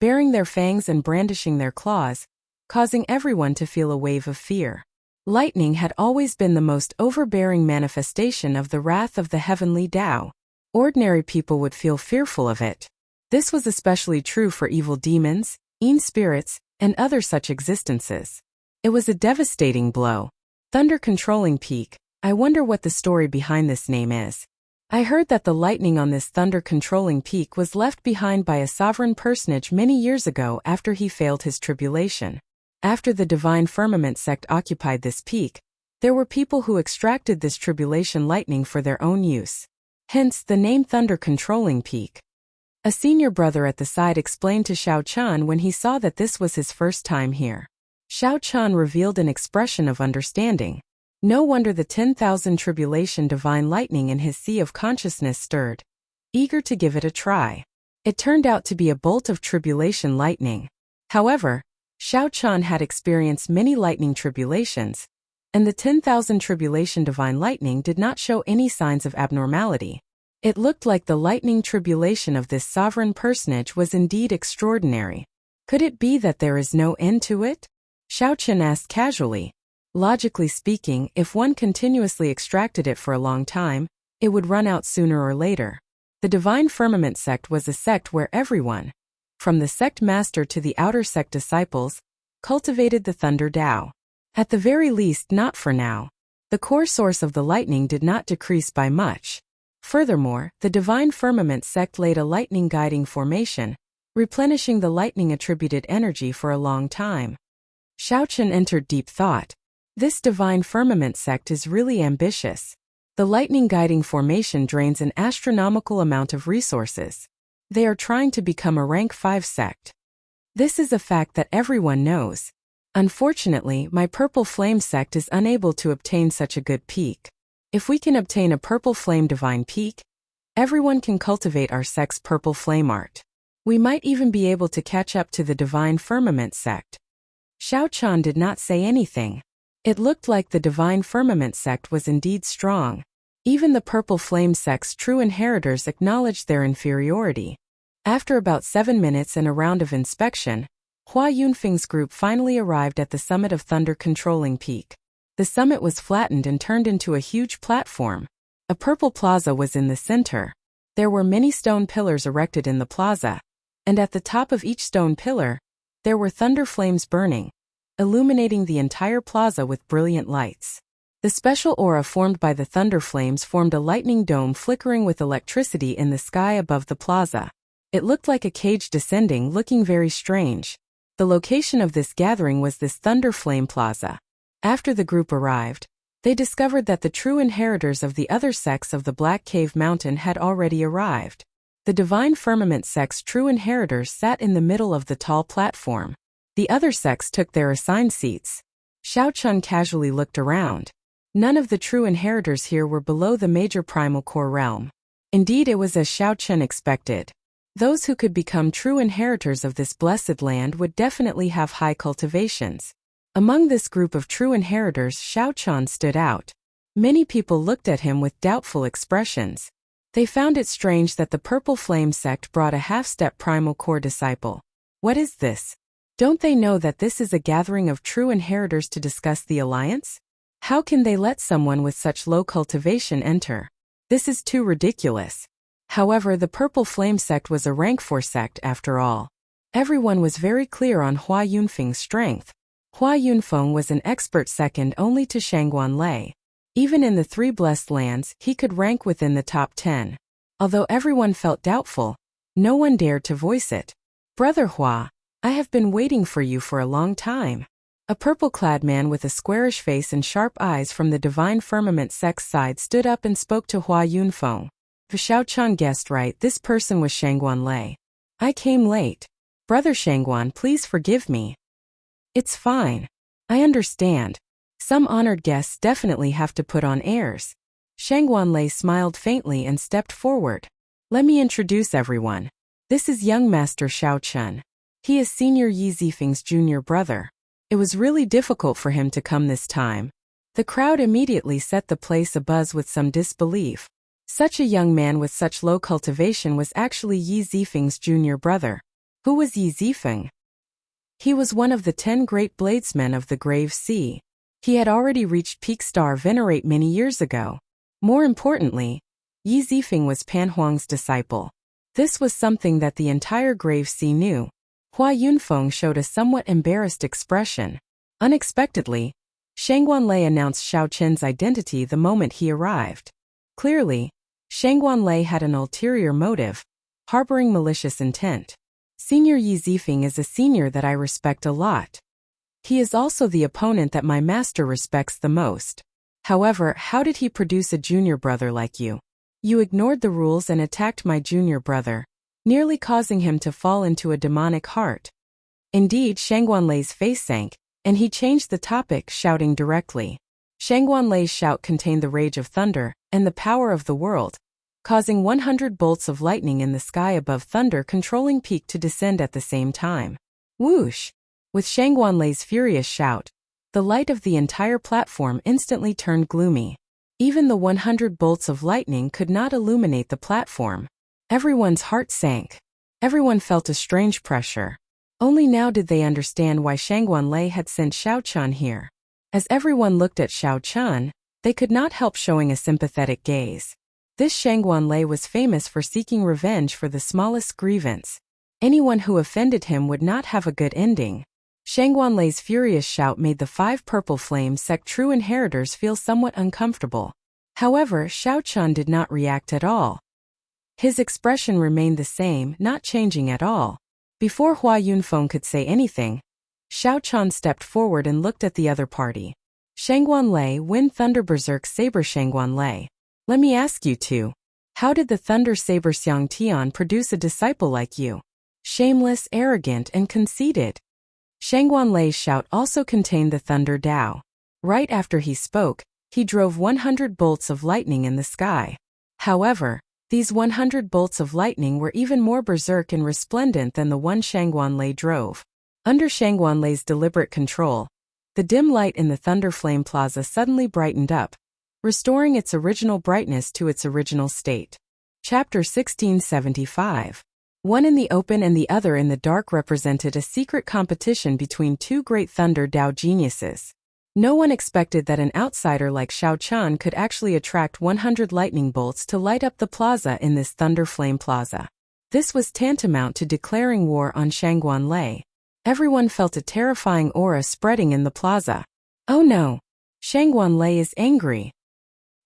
baring their fangs and brandishing their claws, causing everyone to feel a wave of fear. Lightning had always been the most overbearing manifestation of the wrath of the heavenly Tao. Ordinary people would feel fearful of it. This was especially true for evil demons, mean spirits, and other such existences. It was a devastating blow. Thunder Controlling Peak. I wonder what the story behind this name is. I heard that the lightning on this Thunder Controlling Peak was left behind by a sovereign personage many years ago after he failed his tribulation. After the Divine Firmament sect occupied this peak, there were people who extracted this tribulation lightning for their own use. Hence the name Thunder Controlling Peak. A senior brother at the side explained to Xiao Chan when he saw that this was his first time here. Xiao Chan revealed an expression of understanding. No wonder the 10,000 tribulation divine lightning in his sea of consciousness stirred, eager to give it a try. It turned out to be a bolt of tribulation lightning. However, Xiao Chan had experienced many lightning tribulations, and the 10,000 tribulation divine lightning did not show any signs of abnormality. It looked like the lightning tribulation of this sovereign personage was indeed extraordinary. Could it be that there is no end to it? Xiao Chen asked casually. Logically speaking, if one continuously extracted it for a long time, it would run out sooner or later. The Divine Firmament sect was a sect where everyone, from the sect master to the outer sect disciples, cultivated the Thunder Tao. At the very least, not for now. The core source of the lightning did not decrease by much. Furthermore, the Divine Firmament sect laid a lightning guiding formation, replenishing the lightning attributed energy for a long time. Xiao Chen entered deep thought. This Divine Firmament sect is really ambitious. The lightning guiding formation drains an astronomical amount of resources. They are trying to become a rank 5 sect. This is a fact that everyone knows. Unfortunately, my Purple Flame sect is unable to obtain such a good peak. If we can obtain a Purple Flame Divine Peak, everyone can cultivate our sect's Purple Flame art. We might even be able to catch up to the Divine Firmament sect. Xiao Chan did not say anything. It looked like the Divine Firmament sect was indeed strong. Even the Purple Flame sect's true inheritors acknowledged their inferiority. After about 7 minutes and a round of inspection, Hua Yunfeng's group finally arrived at the summit of Thunder Controlling Peak. The summit was flattened and turned into a huge platform. A purple plaza was in the center. There were many stone pillars erected in the plaza, and at the top of each stone pillar, there were thunder flames burning, illuminating the entire plaza with brilliant lights. The special aura formed by the thunder flames formed a lightning dome flickering with electricity in the sky above the plaza. It looked like a cage descending, looking very strange. The location of this gathering was this Thunder Flame Plaza. After the group arrived, they discovered that the true inheritors of the other sects of the Black Cave Mountain had already arrived. The Divine Firmament sect's true inheritors sat in the middle of the tall platform. The other sects took their assigned seats. Xiao Chun casually looked around. None of the true inheritors here were below the major primal core realm. Indeed, it was as Xiao Chun expected. Those who could become true inheritors of this blessed land would definitely have high cultivations. Among this group of true inheritors, Xiao Chun stood out. Many people looked at him with doubtful expressions. They found it strange that the Purple Flame sect brought a half-step primal core disciple. What is this? Don't they know that this is a gathering of true inheritors to discuss the alliance? How can they let someone with such low cultivation enter? This is too ridiculous. However, the Purple Flame sect was a rank 4 sect after all. Everyone was very clear on Hua Yunfeng's strength. Hua Yunfeng was an expert second only to Shangguan Lei. Even in the 3 blessed lands, he could rank within the top 10. Although everyone felt doubtful, no one dared to voice it. Brother Hua, I have been waiting for you for a long time. A purple-clad man with a squarish face and sharp eyes from the divine firmament sect's side stood up and spoke to Hua Yunfeng. Xiaochuan guessed right, this person was Shangguan Lei. I came late. Brother Shangguan, please forgive me. It's fine. I understand. Some honored guests definitely have to put on airs. Shangguan Lei smiled faintly and stepped forward. Let me introduce everyone. This is young Master Xiaochun. He is Senior Yi Zifeng's junior brother. It was really difficult for him to come this time. The crowd immediately set the place abuzz with some disbelief. Such a young man with such low cultivation was actually Yi Zifeng's junior brother. Who was Yi Zifeng? He was one of the 10 great bladesmen of the Grave Sea. He had already reached peak star venerate many years ago. More importantly, Yi Zifeng was Pan Huang's disciple. This was something that the entire Grave Sea knew. Hua Yunfeng showed a somewhat embarrassed expression. Unexpectedly, Shangguan Lei announced Xiaochun's identity the moment he arrived. Clearly, Shangguan Lei had an ulterior motive, harboring malicious intent. Senior Yi Zifeng is a senior that I respect a lot. He is also the opponent that my master respects the most. However, how did he produce a junior brother like you? You ignored the rules and attacked my junior brother, nearly causing him to fall into a demonic heart. Indeed, Shangguan Lei's face sank, and he changed the topic, shouting directly. Shangguan Lei's shout contained the rage of thunder and the power of the world, causing 100 bolts of lightning in the sky above thunder controlling peak to descend at the same time. Whoosh! With Shangguan Lei's furious shout, the light of the entire platform instantly turned gloomy. Even the 100 bolts of lightning could not illuminate the platform. Everyone's heart sank. Everyone felt a strange pressure. Only now did they understand why Shangguan Lei had sent Xiaochun here. As everyone looked at Xiaochun, they could not help showing a sympathetic gaze. This Shangguan Lei was famous for seeking revenge for the smallest grievance. Anyone who offended him would not have a good ending. Shangguan Lei's furious shout made the 5 Purple Flame sect true inheritors feel somewhat uncomfortable. However, Xiaochun did not react at all. His expression remained the same, not changing at all. Before Hua Yunfeng could say anything, Xiaochun stepped forward and looked at the other party. Shangguan Lei, Wind Thunder Berserk Saber Shangguan Lei. Let me ask you two. How did the Thunder Saber Xiang Tian produce a disciple like you? Shameless, arrogant, and conceited. Shangguan Lei's shout also contained the Thunder Dao. Right after he spoke, he drove 100 bolts of lightning in the sky. However, these 100 bolts of lightning were even more berserk and resplendent than the one Shangguan Lei drove. Under Shangguan Lei's deliberate control, the dim light in the Thunder Flame Plaza suddenly brightened up, restoring its original brightness to its original state. Chapter 1675. One in the open and the other in the dark represented a secret competition between 2 great Thunder Dao geniuses. No one expected that an outsider like Xiaochun could actually attract 100 lightning bolts to light up the plaza in this Thunder Flame Plaza. This was tantamount to declaring war on Shangguan Lei. Everyone felt a terrifying aura spreading in the plaza. Oh no! Shangguan Lei is angry.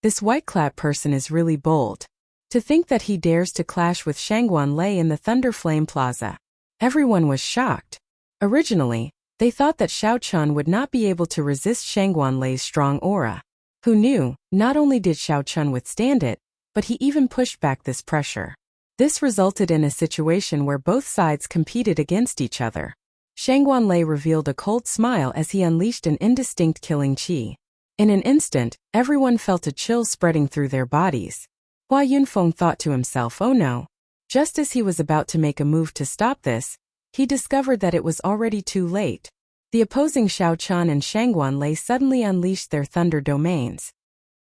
This white-clad person is really bold. To think that he dares to clash with Shangguan Lei in the Thunder Flame Plaza. Everyone was shocked. Originally, they thought that Xiaochun would not be able to resist Shangguan Lei's strong aura. Who knew, not only did Xiaochun withstand it, but he even pushed back this pressure. This resulted in a situation where both sides competed against each other. Shangguan Lei revealed a cold smile as he unleashed an indistinct killing qi. In an instant, everyone felt a chill spreading through their bodies. Hua Yunfeng thought to himself, oh no. Just as he was about to make a move to stop this, he discovered that it was already too late. The opposing Xiaochun and Shangguan Lei suddenly unleashed their thunder domains.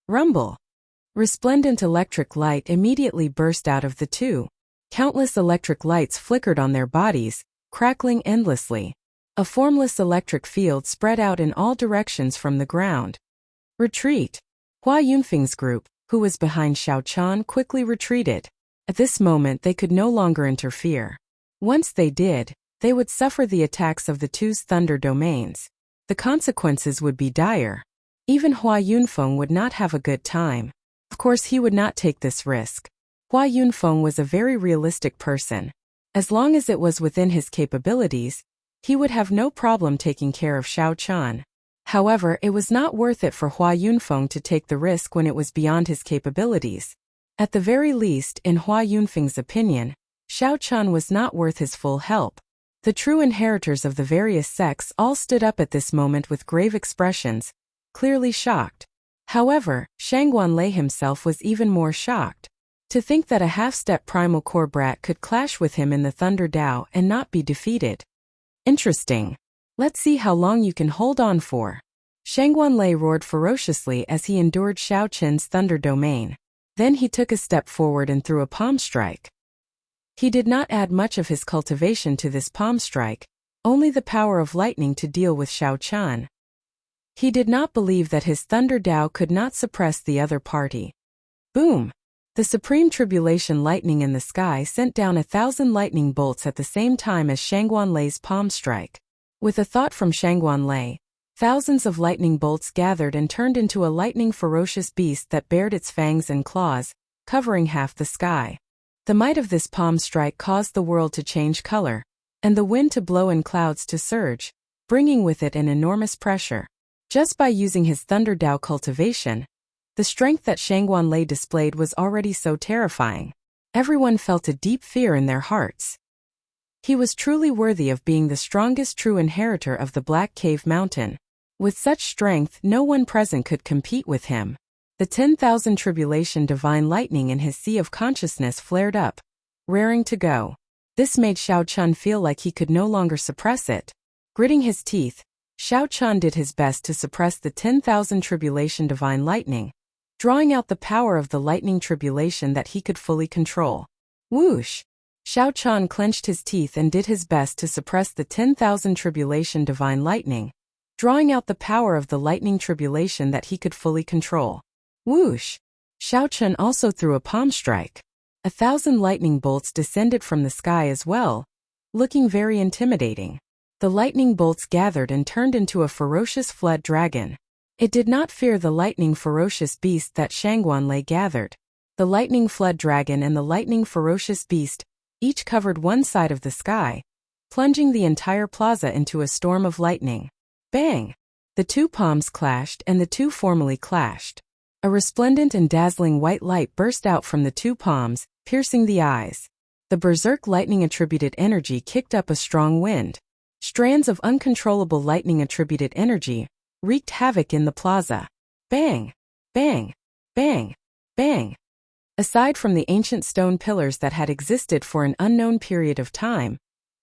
Rumble! Resplendent electric light immediately burst out of the two. Countless electric lights flickered on their bodies, crackling endlessly. A formless electric field spread out in all directions from the ground. Retreat! Hua Yunfeng's group, who was behind Xiaochun, quickly retreated. At this moment they could no longer interfere. Once they did, they would suffer the attacks of the two's thunder domains. The consequences would be dire. Even Hua Yunfeng would not have a good time. Of course he would not take this risk. Hua Yunfeng was a very realistic person. As long as it was within his capabilities, He would have no problem taking care of Xiao Qian. However, it was not worth it for Hua Yunfeng to take the risk when it was beyond his capabilities. At the very least, in Hua Yunfeng's opinion, Xiao Qian was not worth his full help. The true inheritors of the various sects all stood up at this moment with grave expressions, clearly shocked. However, Shangguan Lei himself was even more shocked. To think that a half-step primal core brat could clash with him in the Thunder Dao and not be defeated. Interesting. Let's see how long you can hold on for. Shangguan Lei roared ferociously as he endured Xiao Qian's thunder domain. Then he took a step forward and threw a palm strike. He did not add much of his cultivation to this palm strike, only the power of lightning to deal with Xiao Qian. He did not believe that his Thunder Dao could not suppress the other party. Boom! The supreme tribulation lightning in the sky sent down 1,000 lightning bolts at the same time as Shangguan Lei's palm strike. With a thought from Shangguan Lei, thousands of lightning bolts gathered and turned into a lightning ferocious beast that bared its fangs and claws, covering half the sky. The might of this palm strike caused the world to change color, and the wind to blow and clouds to surge, bringing with it an enormous pressure. Just by using his Thunder Dao cultivation, the strength that Shangguan Lei displayed was already so terrifying. Everyone felt a deep fear in their hearts. He was truly worthy of being the strongest true inheritor of the Black Cave Mountain. With such strength, no one present could compete with him. The 10,000 tribulation divine lightning in his sea of consciousness flared up, raring to go. This made Xiao Qian feel like he could no longer suppress it. Gritting his teeth, Xiao Qian did his best to suppress the 10,000 tribulation divine lightning, drawing out the power of the lightning tribulation that he could fully control. Whoosh! Xiao Qian clenched his teeth and did his best to suppress the 10,000 tribulation divine lightning, drawing out the power of the lightning tribulation that he could fully control. Whoosh! Xiao Qian also threw a palm strike. 1,000 lightning bolts descended from the sky as well, looking very intimidating. The lightning bolts gathered and turned into a ferocious flood dragon. It did not fear the lightning ferocious beast that Shangguan Lei gathered. The lightning flood dragon and the lightning ferocious beast each covered one side of the sky, plunging the entire plaza into a storm of lightning. Bang! The two palms clashed and the two formally clashed. A resplendent and dazzling white light burst out from the two palms, piercing the eyes. The berserk lightning-attributed energy kicked up a strong wind. Strands of uncontrollable lightning-attributed energy wreaked havoc in the plaza. Bang! Bang! Bang! Bang! Aside from the ancient stone pillars that had existed for an unknown period of time,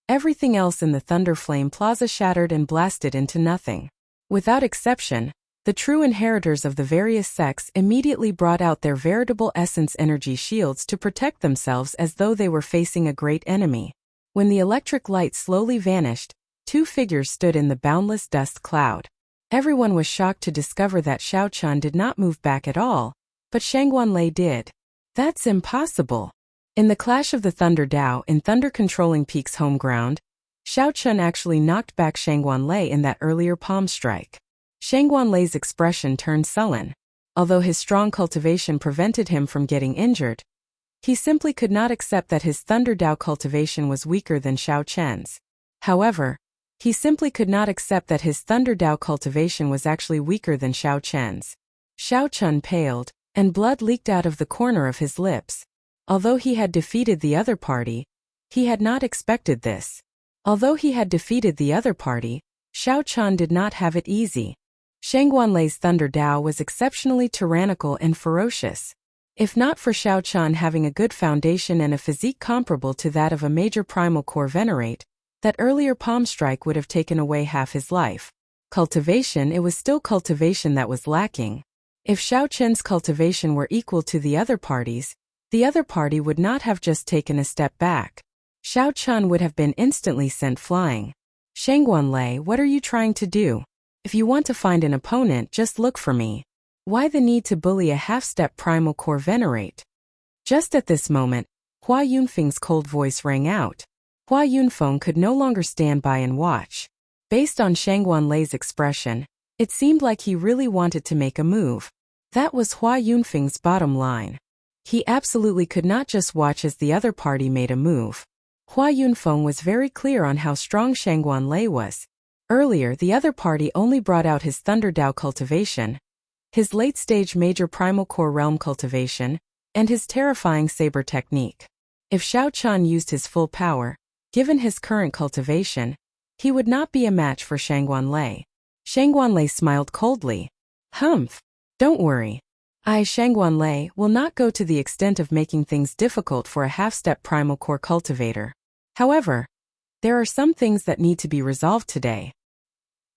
everything else in the Thunder Flame Plaza shattered and blasted into nothing. Without exception, the true inheritors of the various sects immediately brought out their veritable essence energy shields to protect themselves as though they were facing a great enemy. When the electric light slowly vanished, two figures stood in the boundless dust cloud. Everyone was shocked to discover that Xiao Qian did not move back at all, but Shangguan Lei did. That's impossible. In the clash of the Thunder Dao in Thunder Controlling Peak's home ground, Xiao Qian actually knocked back Shangguan Lei in that earlier palm strike. Shangguan Lei's expression turned sullen. Although his strong cultivation prevented him from getting injured, he simply could not accept that his Thunder Dao cultivation was weaker than Xiao Qian's. However, he simply could not accept that his Thunder Dao cultivation was actually weaker than Xiao Qian's. Xiao Qian paled, and blood leaked out of the corner of his lips. Although he had defeated the other party, he had not expected this. Although he had defeated the other party, Xiao Qian did not have it easy. Shangguan Lei's Thunder Dao was exceptionally tyrannical and ferocious. If not for Xiao Qian having a good foundation and a physique comparable to that of a major primal core venerate, that earlier palm strike would have taken away half his life. Cultivation, it was still cultivation that was lacking. If Xiao Qian's cultivation were equal to the other party's, the other party would not have just taken a step back. Xiao Qian would have been instantly sent flying. Shangguan Lei, what are you trying to do? If you want to find an opponent, just look for me. Why the need to bully a half-step primal core venerate? Just at this moment, Hua Yunfeng's cold voice rang out. Hua Yunfeng could no longer stand by and watch. Based on Shangguan Lei's expression, it seemed like he really wanted to make a move. That was Hua Yunfeng's bottom line. He absolutely could not just watch as the other party made a move. Hua Yunfeng was very clear on how strong Shangguan Lei was. Earlier, the other party only brought out his Thunder Dao cultivation, his late-stage major primal core realm cultivation, and his terrifying saber technique. If Xiao Chan used his full power, given his current cultivation, he would not be a match for Shangguan Lei. Shangguan Lei smiled coldly. Humph. Don't worry. I, Shangguan Lei, will not go to the extent of making things difficult for a half-step primal core cultivator. However, there are some things that need to be resolved today.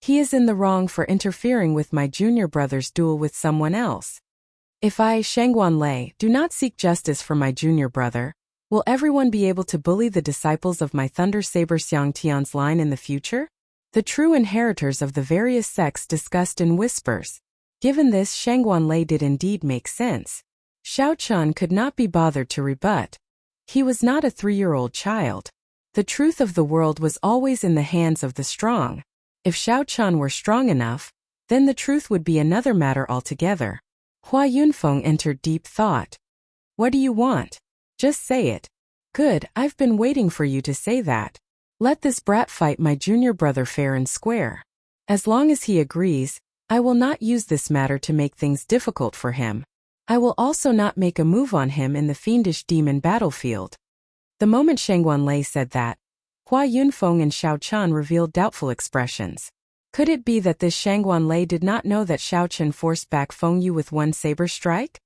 He is in the wrong for interfering with my junior brother's duel with someone else. If I, Shangguan Lei, do not seek justice for my junior brother, will everyone be able to bully the disciples of my Thunder Saber Xiang Tian's line in the future? The true inheritors of the various sects discussed in whispers. Given this, Shangguan Lei did indeed make sense. Xiao Chan could not be bothered to rebut. He was not a 3-year-old child. The truth of the world was always in the hands of the strong. If Xiao Chan were strong enough, then the truth would be another matter altogether. Hua Yunfeng entered deep thought. What do you want? Just say it. Good, I've been waiting for you to say that. Let this brat fight my junior brother fair and square. As long as he agrees, I will not use this matter to make things difficult for him. I will also not make a move on him in the fiendish demon battlefield. The moment Shangguan Lei said that, Hua Yunfeng and Xiao Chan revealed doubtful expressions. Could it be that this Shangguan Lei did not know that Xiao Chen forced back Feng Yu with one saber strike?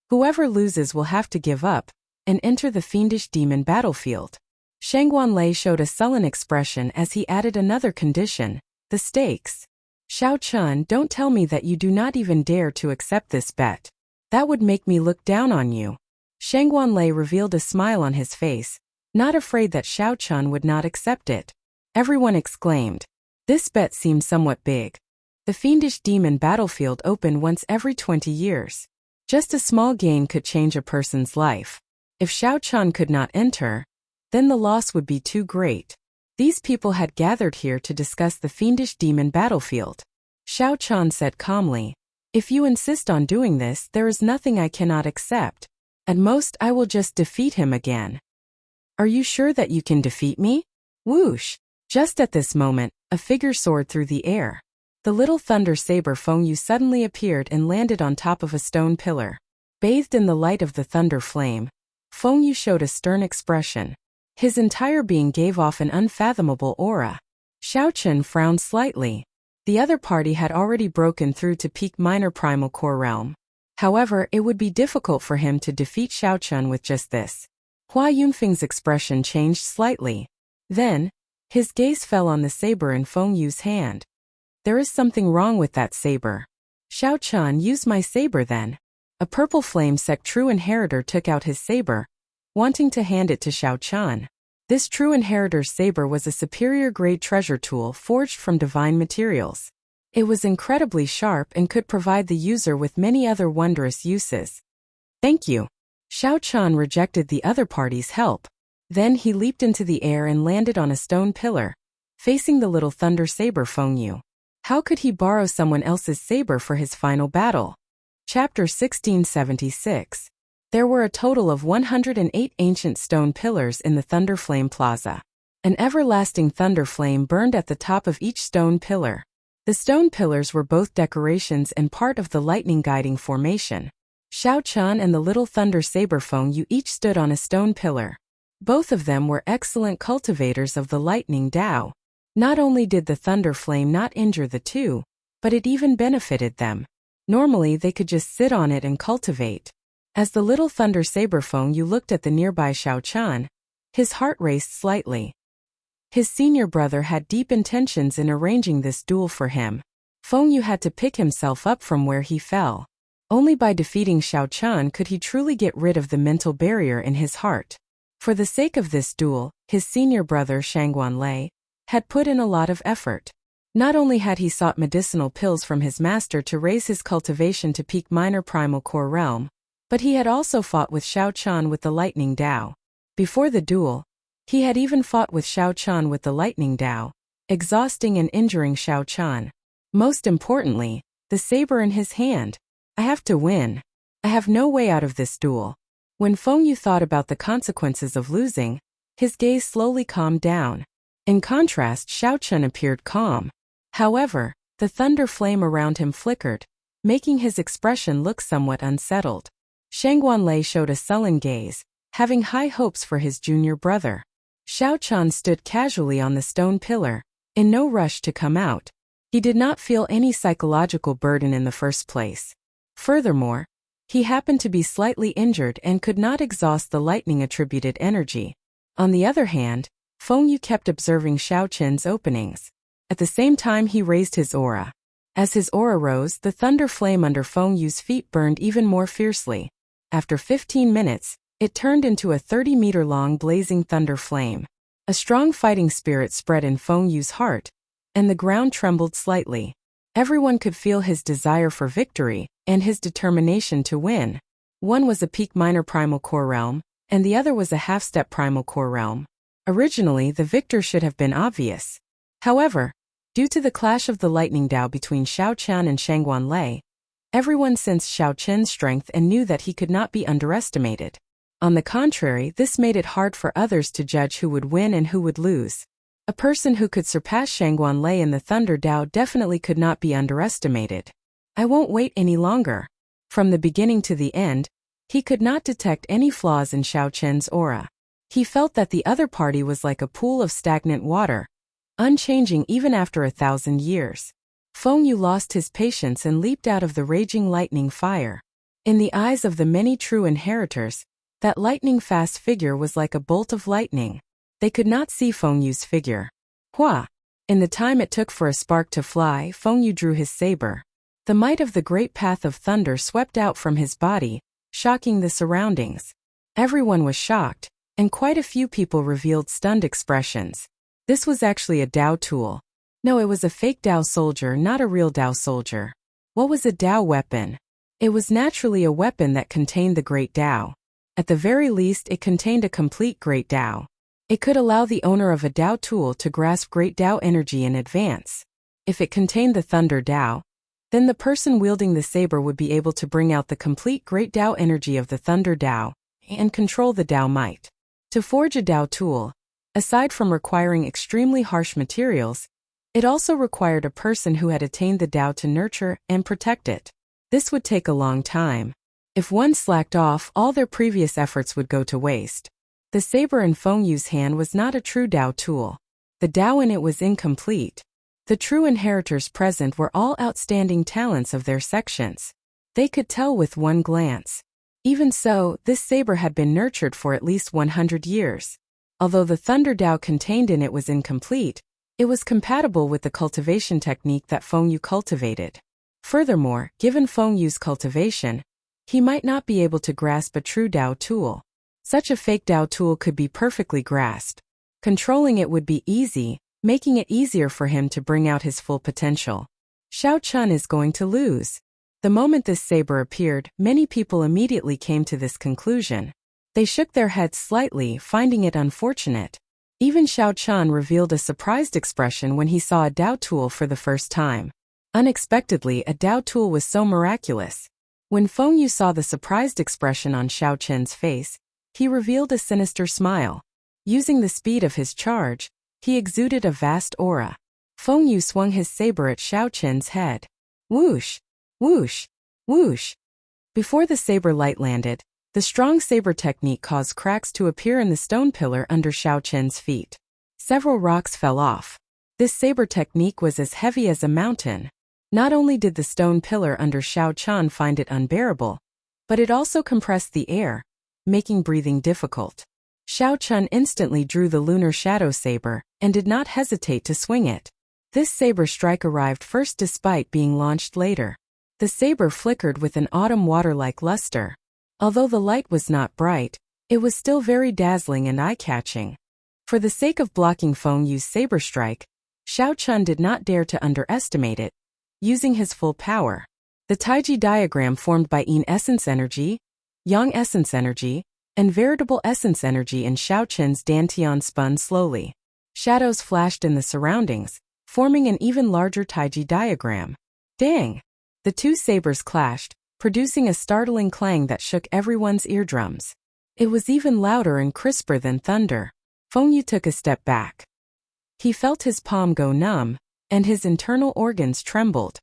Whoever loses will have to give up and enter the fiendish demon battlefield. Shangguan Lei showed a sullen expression as he added another condition, the stakes. Xiao Chen, don't tell me that you do not even dare to accept this bet. That would make me look down on you. Shangguan Lei revealed a smile on his face, not afraid that Xiao Chen would not accept it. Everyone exclaimed. This bet seemed somewhat big. The fiendish demon battlefield opened once every 20 years. Just a small gain could change a person's life. If Xiao Chen could not enter, then the loss would be too great. These people had gathered here to discuss the fiendish demon battlefield. Xiao Chan said calmly, if you insist on doing this, there is nothing I cannot accept. At most, I will just defeat him again. Are you sure that you can defeat me? Whoosh! Just at this moment, a figure soared through the air. The little thunder saber Feng Yu suddenly appeared and landed on top of a stone pillar. Bathed in the light of the thunder flame, Feng Yu showed a stern expression. His entire being gave off an unfathomable aura. Xiao Chen frowned slightly. The other party had already broken through to peak minor primal core realm. However, it would be difficult for him to defeat Xiao Chen with just this. Hua Yunfeng's expression changed slightly. Then, his gaze fell on the saber in Feng Yu's hand. There is something wrong with that saber. Xiao Chen, use my saber then. A purple flame sect true inheritor took out his saber, wanting to hand it to Xiao Chan. This true inheritor's saber was a superior grade treasure tool forged from divine materials. It was incredibly sharp and could provide the user with many other wondrous uses. Thank you. Xiao Chan rejected the other party's help. Then he leaped into the air and landed on a stone pillar, facing the little thunder saber Feng Yu. How could he borrow someone else's saber for his final battle? Chapter 1676. There were a total of 108 ancient stone pillars in the Thunder Flame Plaza. An everlasting thunder flame burned at the top of each stone pillar. The stone pillars were both decorations and part of the lightning guiding formation. Xiao Chan and the little thunder saber Feng Yu each stood on a stone pillar. Both of them were excellent cultivators of the lightning Dao. Not only did the thunder flame not injure the two, but it even benefited them. Normally they could just sit on it and cultivate. As the little thunder saber Feng Yu looked at the nearby Xiao Chan, his heart raced slightly. His senior brother had deep intentions in arranging this duel for him. Feng Yu had to pick himself up from where he fell. Only by defeating Xiao Chan could he truly get rid of the mental barrier in his heart. For the sake of this duel, his senior brother Shangguan Lei had put in a lot of effort. Not only had he sought medicinal pills from his master to raise his cultivation to peak minor primal core realm, but he had also fought with Xiao Chan with the lightning Dao. Before the duel, he had even fought with Xiao Chan with the lightning Dao, exhausting and injuring Xiao Chan. Most importantly, the saber in his hand. I have to win. I have no way out of this duel. When Feng Yu thought about the consequences of losing, His gaze slowly calmed down. In contrast, Xiao Chun appeared calm. However, the thunder flame around him flickered, making his expression look somewhat unsettled. Shangguanlei showed a sullen gaze, having high hopes for his junior brother. Xiao Chun stood casually on the stone pillar, in no rush to come out. He did not feel any psychological burden in the first place. Furthermore, he happened to be slightly injured and could not exhaust the lightning-attributed energy. On the other hand, Feng Yu kept observing Xiao Chun's openings. At the same time he raised his aura. As his aura rose, the thunder flame under Feng Yu's feet burned even more fiercely. After 15 minutes, it turned into a 30-meter-long blazing thunder flame. A strong fighting spirit spread in Feng Yu's heart, and the ground trembled slightly. Everyone could feel his desire for victory, and his determination to win. One was a peak minor primal core realm, and the other was a half-step primal core realm. Originally, the victor should have been obvious. However, due to the clash of the lightning Dao between Xiao Chun and Shangguanlei, everyone sensed Xiao Chun's strength and knew that he could not be underestimated. On the contrary, this made it hard for others to judge who would win and who would lose. A person who could surpass Shangguanlei in the Thunder Dao definitely could not be underestimated. I won't wait any longer. From the beginning to the end, he could not detect any flaws in Xiao Chun's aura. He felt that the other party was like a pool of stagnant water, unchanging even after 1,000 years. Feng Yu lost his patience and leaped out of the raging lightning fire. In the eyes of the many true inheritors, that lightning-fast figure was like a bolt of lightning. They could not see Feng Yu's figure. Hua! In the time it took for a spark to fly, Feng Yu drew his saber. The might of the great path of thunder swept out from his body, shocking the surroundings. Everyone was shocked, and quite a few people revealed stunned expressions. This was actually a Dao tool. No, it was a fake Dao soldier, not a real Dao soldier. What was a Dao weapon? It was naturally a weapon that contained the great Dao. At the very least, it contained a complete great Dao. It could allow the owner of a Dao tool to grasp great Dao energy in advance. If it contained the Thunder Dao, then the person wielding the saber would be able to bring out the complete great Dao energy of the Thunder Dao and control the Dao might. To forge a Dao tool, aside from requiring extremely harsh materials, it also required a person who had attained the Dao to nurture and protect it. This would take a long time. If one slacked off, all their previous efforts would go to waste. The saber in Feng Yu's hand was not a true Dao tool. The Dao in it was incomplete. The true inheritors present were all outstanding talents of their sections. They could tell with one glance. Even so, this saber had been nurtured for at least 100 years. Although the Thunder Dao contained in it was incomplete, it was compatible with the cultivation technique that Feng Yu cultivated. Furthermore, given Feng Yu's cultivation, he might not be able to grasp a true Dao tool. Such a fake Dao tool could be perfectly grasped. Controlling it would be easy, making it easier for him to bring out his full potential. Xiao Chun is going to lose. The moment this saber appeared, many people immediately came to this conclusion. They shook their heads slightly, finding it unfortunate. Even Xiao Chun revealed a surprised expression when he saw a Dao tool for the first time. Unexpectedly, a Dao tool was so miraculous. When Feng Yu saw the surprised expression on Xiao Chun's face, he revealed a sinister smile. Using the speed of his charge, he exuded a vast aura. Feng Yu swung his saber at Xiao Chun's head. Whoosh! Whoosh! Whoosh! Before the saber light landed, the strong saber technique caused cracks to appear in the stone pillar under Xiao Chun's feet. Several rocks fell off. This saber technique was as heavy as a mountain. Not only did the stone pillar under Xiao Chun find it unbearable, but it also compressed the air, making breathing difficult. Xiao Chun instantly drew the lunar shadow saber and did not hesitate to swing it. This saber strike arrived first despite being launched later. The saber flickered with an autumn water-like luster. Although the light was not bright, it was still very dazzling and eye-catching. For the sake of blocking Feng Yu's saber strike, Xiao Chun did not dare to underestimate it. Using his full power, the Taiji diagram formed by Yin essence energy, Yang essence energy, and veritable essence energy in Xiao Chun's dantian spun slowly. Shadows flashed in the surroundings, forming an even larger Taiji diagram. Dang! The two sabers clashed, producing a startling clang that shook everyone's eardrums. It was even louder and crisper than thunder. Feng Yu took a step back. He felt his palm go numb, and his internal organs trembled.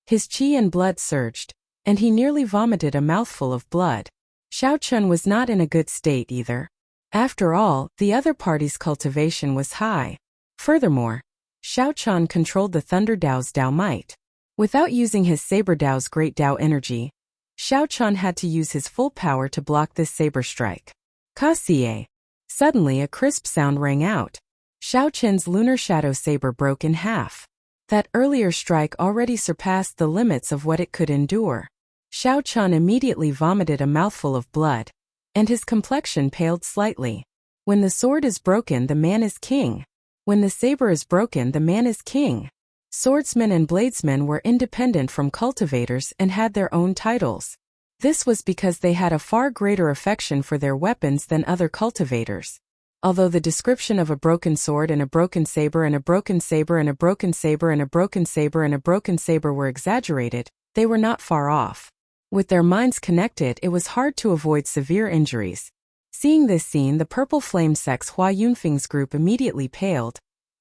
His qi and blood surged, and he nearly vomited a mouthful of blood. Xiao Chun was not in a good state either. After all, the other party's cultivation was high. Furthermore, Xiao Chun controlled the Thunder Dao's Dao might. Without using his Saber Dao's Great Dao energy, Xiao Chun had to use his full power to block this saber strike. Ka-sie. Suddenly a crisp sound rang out. Xiao Chun's lunar shadow saber broke in half. That earlier strike already surpassed the limits of what it could endure. Xiao Chun immediately vomited a mouthful of blood, and his complexion paled slightly. When the sword is broken, the man is king. When the saber is broken, the man is king. Swordsmen and bladesmen were independent from cultivators and had their own titles. This was because they had a far greater affection for their weapons than other cultivators. Although the description of a broken sword and a broken saber and a broken saber and a broken saber and a broken saber and a broken saber were exaggerated, they were not far off. With their minds connected, it was hard to avoid severe injuries. Seeing this scene, the Purple Flame Sect's Hua Yunfeng's group immediately paled,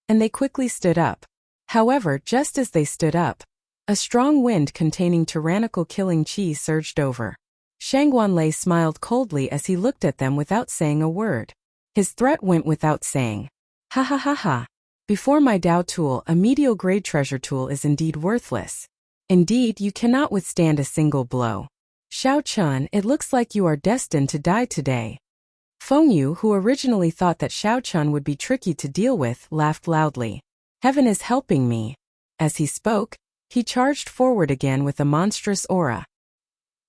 and they quickly stood up. However, just as they stood up, a strong wind containing tyrannical killing qi surged over. Shang Wanlei smiled coldly as he looked at them without saying a word. His threat went without saying. Ha ha ha ha. Before my Dao tool, a medial grade treasure tool is indeed worthless. Indeed, you cannot withstand a single blow. Xiao Chun, it looks like you are destined to die today. Feng Yu, who originally thought that Xiao Chun would be tricky to deal with, laughed loudly. Heaven is helping me. As he spoke, he charged forward again with a monstrous aura.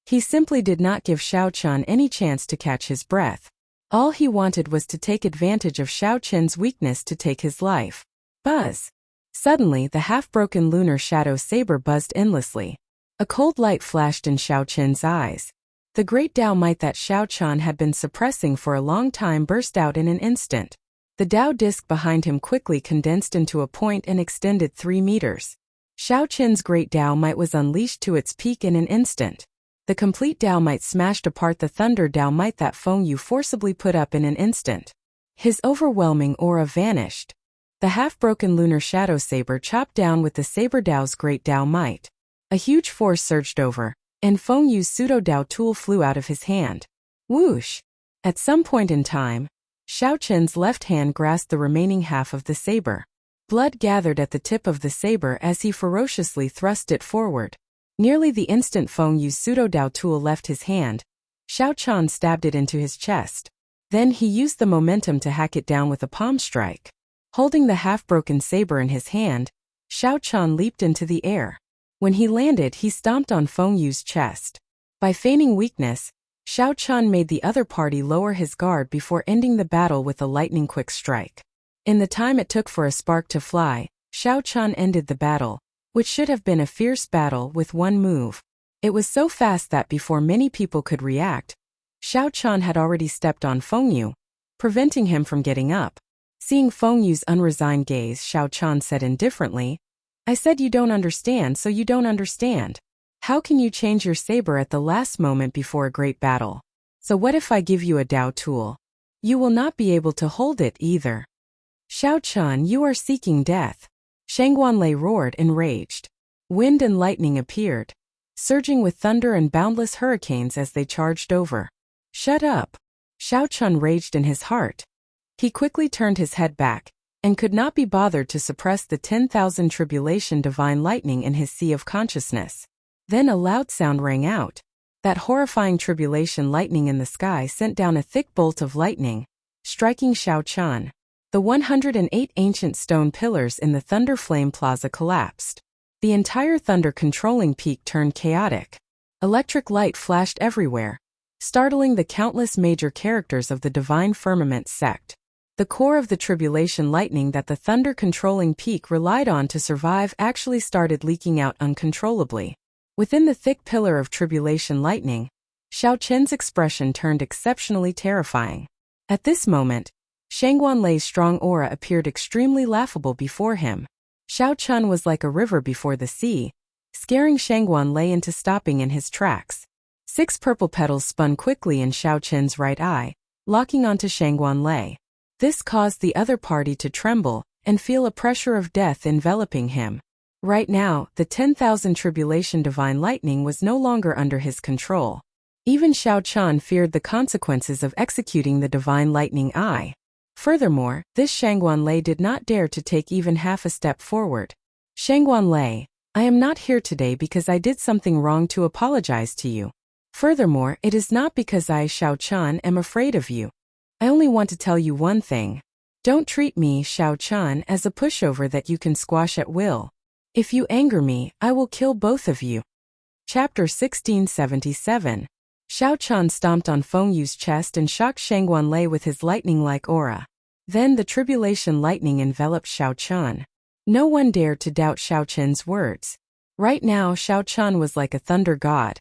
He simply did not give Xiao Chun any chance to catch his breath. All he wanted was to take advantage of Xiao Chun's weakness to take his life. Buzz! Suddenly, the half-broken lunar shadow saber buzzed endlessly. A cold light flashed in Xiao Chun's eyes. The great Dao might that Xiao Chun had been suppressing for a long time burst out in an instant. The Dao disc behind him quickly condensed into a point and extended 3 meters. Xiao Chun's great Dao might was unleashed to its peak in an instant. The complete Dao might smashed apart the Thunder Dao might that Feng Yu forcibly put up in an instant. His overwhelming aura vanished. The half-broken lunar shadow saber chopped down with the Saber Dao's great Dao might. A huge force surged over, and Feng Yu's pseudo-Dao tool flew out of his hand. Whoosh! At some point in time, Xiao Chun's left hand grasped the remaining half of the saber. Blood gathered at the tip of the saber as he ferociously thrust it forward. Nearly the instant Feng Yu's pseudo-Dao tool left his hand, Xiao Chun stabbed it into his chest. Then he used the momentum to hack it down with a palm strike. Holding the half-broken saber in his hand, Xiao Chun leaped into the air. When he landed, he stomped on Feng Yu's chest. By feigning weakness, Xiao Chun made the other party lower his guard before ending the battle with a lightning-quick strike. In the time it took for a spark to fly, Xiao Chun ended the battle, which should have been a fierce battle, with one move. It was so fast that before many people could react, Xiao Chun had already stepped on Feng Yu, preventing him from getting up. Seeing Feng Yu's unresigned gaze, Xiao Chun said indifferently, I said you don't understand, so you don't understand. How can you change your saber at the last moment before a great battle? So what if I give you a Dao tool? You will not be able to hold it either. Xiao Chun, you are seeking death. Shang Wanlei roared, enraged. Wind and lightning appeared, surging with thunder and boundless hurricanes as they charged over. Shut up! Xiao Chun raged in his heart. He quickly turned his head back, and could not be bothered to suppress the 10,000 tribulation divine lightning in his sea of consciousness. Then a loud sound rang out. That horrifying tribulation lightning in the sky sent down a thick bolt of lightning, striking Xiao Chun. The 108 ancient stone pillars in the Thunder Flame Plaza collapsed. The entire thunder-controlling peak turned chaotic. Electric light flashed everywhere, startling the countless major characters of the Divine Firmament sect. The core of the tribulation lightning that the thunder-controlling peak relied on to survive actually started leaking out uncontrollably. Within the thick pillar of tribulation lightning, Xiao Chen's expression turned exceptionally terrifying. At this moment, Shang Wanlei's strong aura appeared extremely laughable before him. Xiao Chun was like a river before the sea, scaring Shang Wanlei into stopping in his tracks. 6 purple petals spun quickly in Xiao Chen's right eye, locking onto Shang Wanlei. This caused the other party to tremble and feel a pressure of death enveloping him. Right now, the 10,000 tribulation divine lightning was no longer under his control. Even Xiao Chan feared the consequences of executing the divine lightning eye. Furthermore, this Shangguan Lei did not dare to take even half a step forward. Shangguan Lei, I am not here today because I did something wrong to apologize to you. Furthermore, it is not because I, Xiao Chan, am afraid of you. I only want to tell you one thing. Don't treat me, Xiao Chan, as a pushover that you can squash at will. If you anger me, I will kill both of you. Chapter 1677. Xiao Chan stomped on Feng Yu's chest and shocked Shangguan Lei with his lightning-like aura. Then the tribulation lightning enveloped Xiao Chan. No one dared to doubt Xiao Chen's words. Right now Xiao Chan was like a thunder god,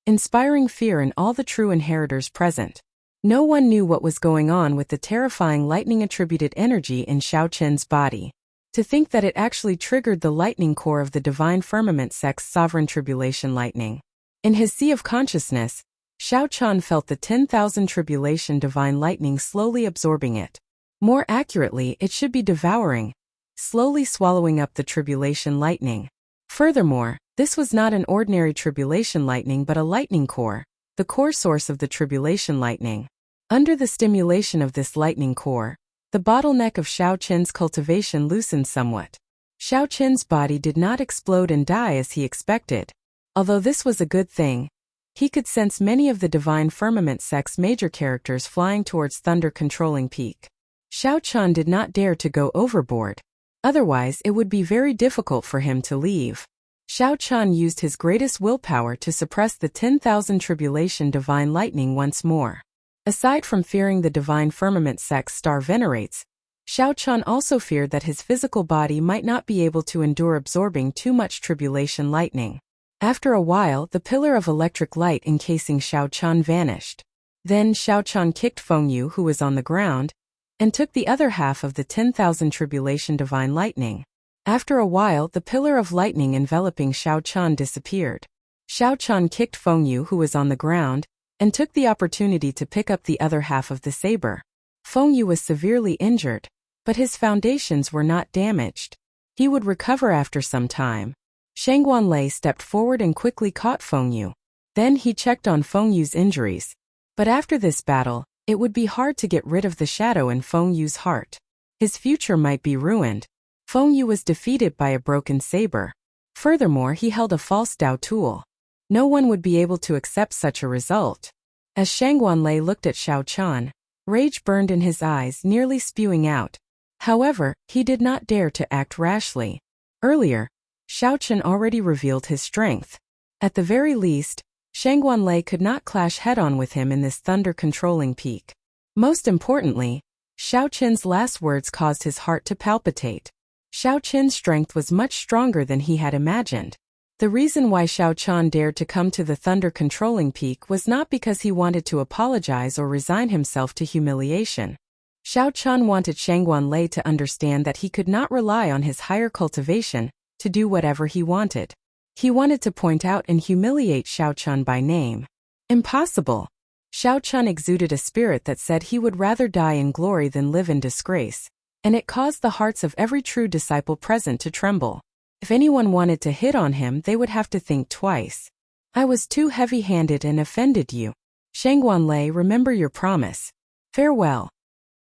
inspiring fear in all the true inheritors present. No one knew what was going on with the terrifying lightning-attributed energy in Xiao Chen's body. To think that it actually triggered the lightning core of the divine firmament sect's sovereign tribulation lightning. In his sea of consciousness, Xiao Chan felt the 10,000 tribulation divine lightning slowly absorbing it. More accurately, it should be devouring, slowly swallowing up the tribulation lightning. Furthermore, this was not an ordinary tribulation lightning but a lightning core, the core source of the tribulation lightning. Under the stimulation of this lightning core, the bottleneck of Xiao Chen's cultivation loosened somewhat. Xiao Chen's body did not explode and die as he expected. Although this was a good thing, he could sense many of the divine firmament sect's major characters flying towards thunder-controlling peak. Xiao Chan did not dare to go overboard. Otherwise, it would be very difficult for him to leave. Xiao Chan used his greatest willpower to suppress the 10,000 tribulation divine lightning once more. Aside from fearing the divine firmament sect's star venerates, Xiao Chan also feared that his physical body might not be able to endure absorbing too much tribulation lightning. After a while, the pillar of electric light encasing Xiao Chan vanished. Then Xiao Chan kicked Feng Yu, who was on the ground, and took the other half of the 10,000 tribulation divine lightning. After a while, the pillar of lightning enveloping Xiao Chan disappeared. Xiao Chan kicked Feng Yu, who was on the ground, and took the opportunity to pick up the other half of the saber. Feng Yu was severely injured, but his foundations were not damaged. He would recover after some time. Shangguan Lei stepped forward and quickly caught Feng Yu. Then he checked on Feng Yu's injuries. But after this battle, it would be hard to get rid of the shadow in Feng Yu's heart. His future might be ruined. Feng Yu was defeated by a broken saber. Furthermore, he held a false Dao tool. No one would be able to accept such a result. As Shangguan Lei looked at Xiao Chan, rage burned in his eyes, nearly spewing out. However, he did not dare to act rashly. Earlier, Xiao Chan already revealed his strength. At the very least, Shangguan Lei could not clash head-on with him in this thunder-controlling peak. Most importantly, Xiao Chen's last words caused his heart to palpitate. Xiao Chen's strength was much stronger than he had imagined. The reason why Xiao Chan dared to come to the thunder-controlling peak was not because he wanted to apologize or resign himself to humiliation. Xiao Chan wanted Shangguan Lei to understand that he could not rely on his higher cultivation to do whatever he wanted. He wanted to point out and humiliate Xiao Chan by name. Impossible. Xiao Chan exuded a spirit that said he would rather die in glory than live in disgrace, and it caused the hearts of every true disciple present to tremble. If anyone wanted to hit on him, they would have to think twice. I was too heavy-handed and offended you. Shangguan Lei, remember your promise. Farewell.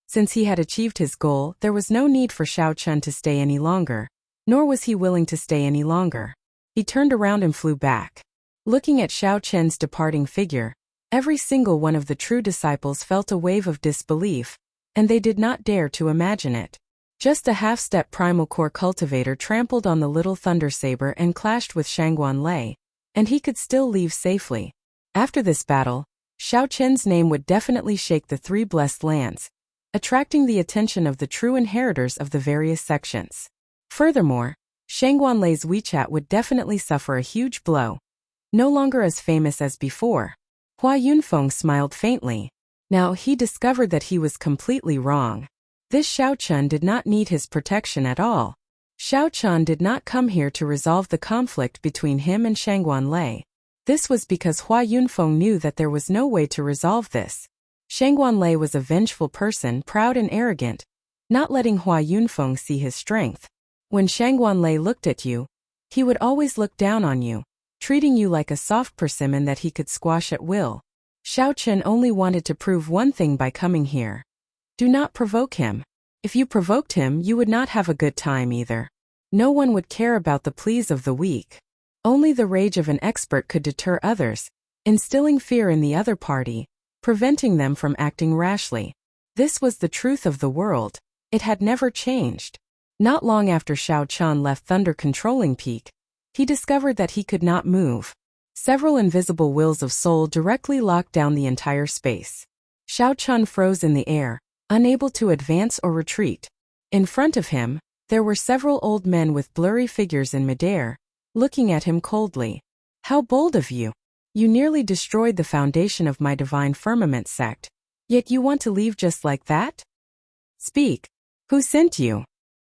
Since he had achieved his goal, there was no need for Xiao Chan to stay any longer, nor was he willing to stay any longer. He turned around and flew back. Looking at Xiao Chen's departing figure, every single one of the true disciples felt a wave of disbelief, and they did not dare to imagine it. Just a half-step primal core cultivator trampled on the little thunder saber and clashed with Shangguan Lei, and he could still leave safely. After this battle, Xiao Chen's name would definitely shake the three blessed lands, attracting the attention of the true inheritors of the various sections. Furthermore, Shangguan Lei's WeChat would definitely suffer a huge blow. No longer as famous as before, Hua Yunfeng smiled faintly. Now he discovered that he was completely wrong. This Xiao Chan did not need his protection at all. Xiao Chan did not come here to resolve the conflict between him and Shangguan Lei. This was because Hua Yunfeng knew that there was no way to resolve this. Shangguanlei was a vengeful person, proud and arrogant, not letting Hua Yunfeng see his strength. When Shangguanlei looked at you, he would always look down on you, treating you like a soft persimmon that he could squash at will. Xiao Chen only wanted to prove one thing by coming here. Do not provoke him. If you provoked him, you would not have a good time either. No one would care about the pleas of the weak. Only the rage of an expert could deter others, instilling fear in the other party, preventing them from acting rashly. This was the truth of the world. It had never changed. Not long after Xiao Chen left Thunder Controlling Peak, he discovered that he could not move. Several invisible wills of soul directly locked down the entire space. Xiao Chen froze in the air, unable to advance or retreat. In front of him, there were several old men with blurry figures in midair, looking at him coldly. How bold of you! You nearly destroyed the foundation of my divine firmament sect, yet you want to leave just like that? Speak. Who sent you?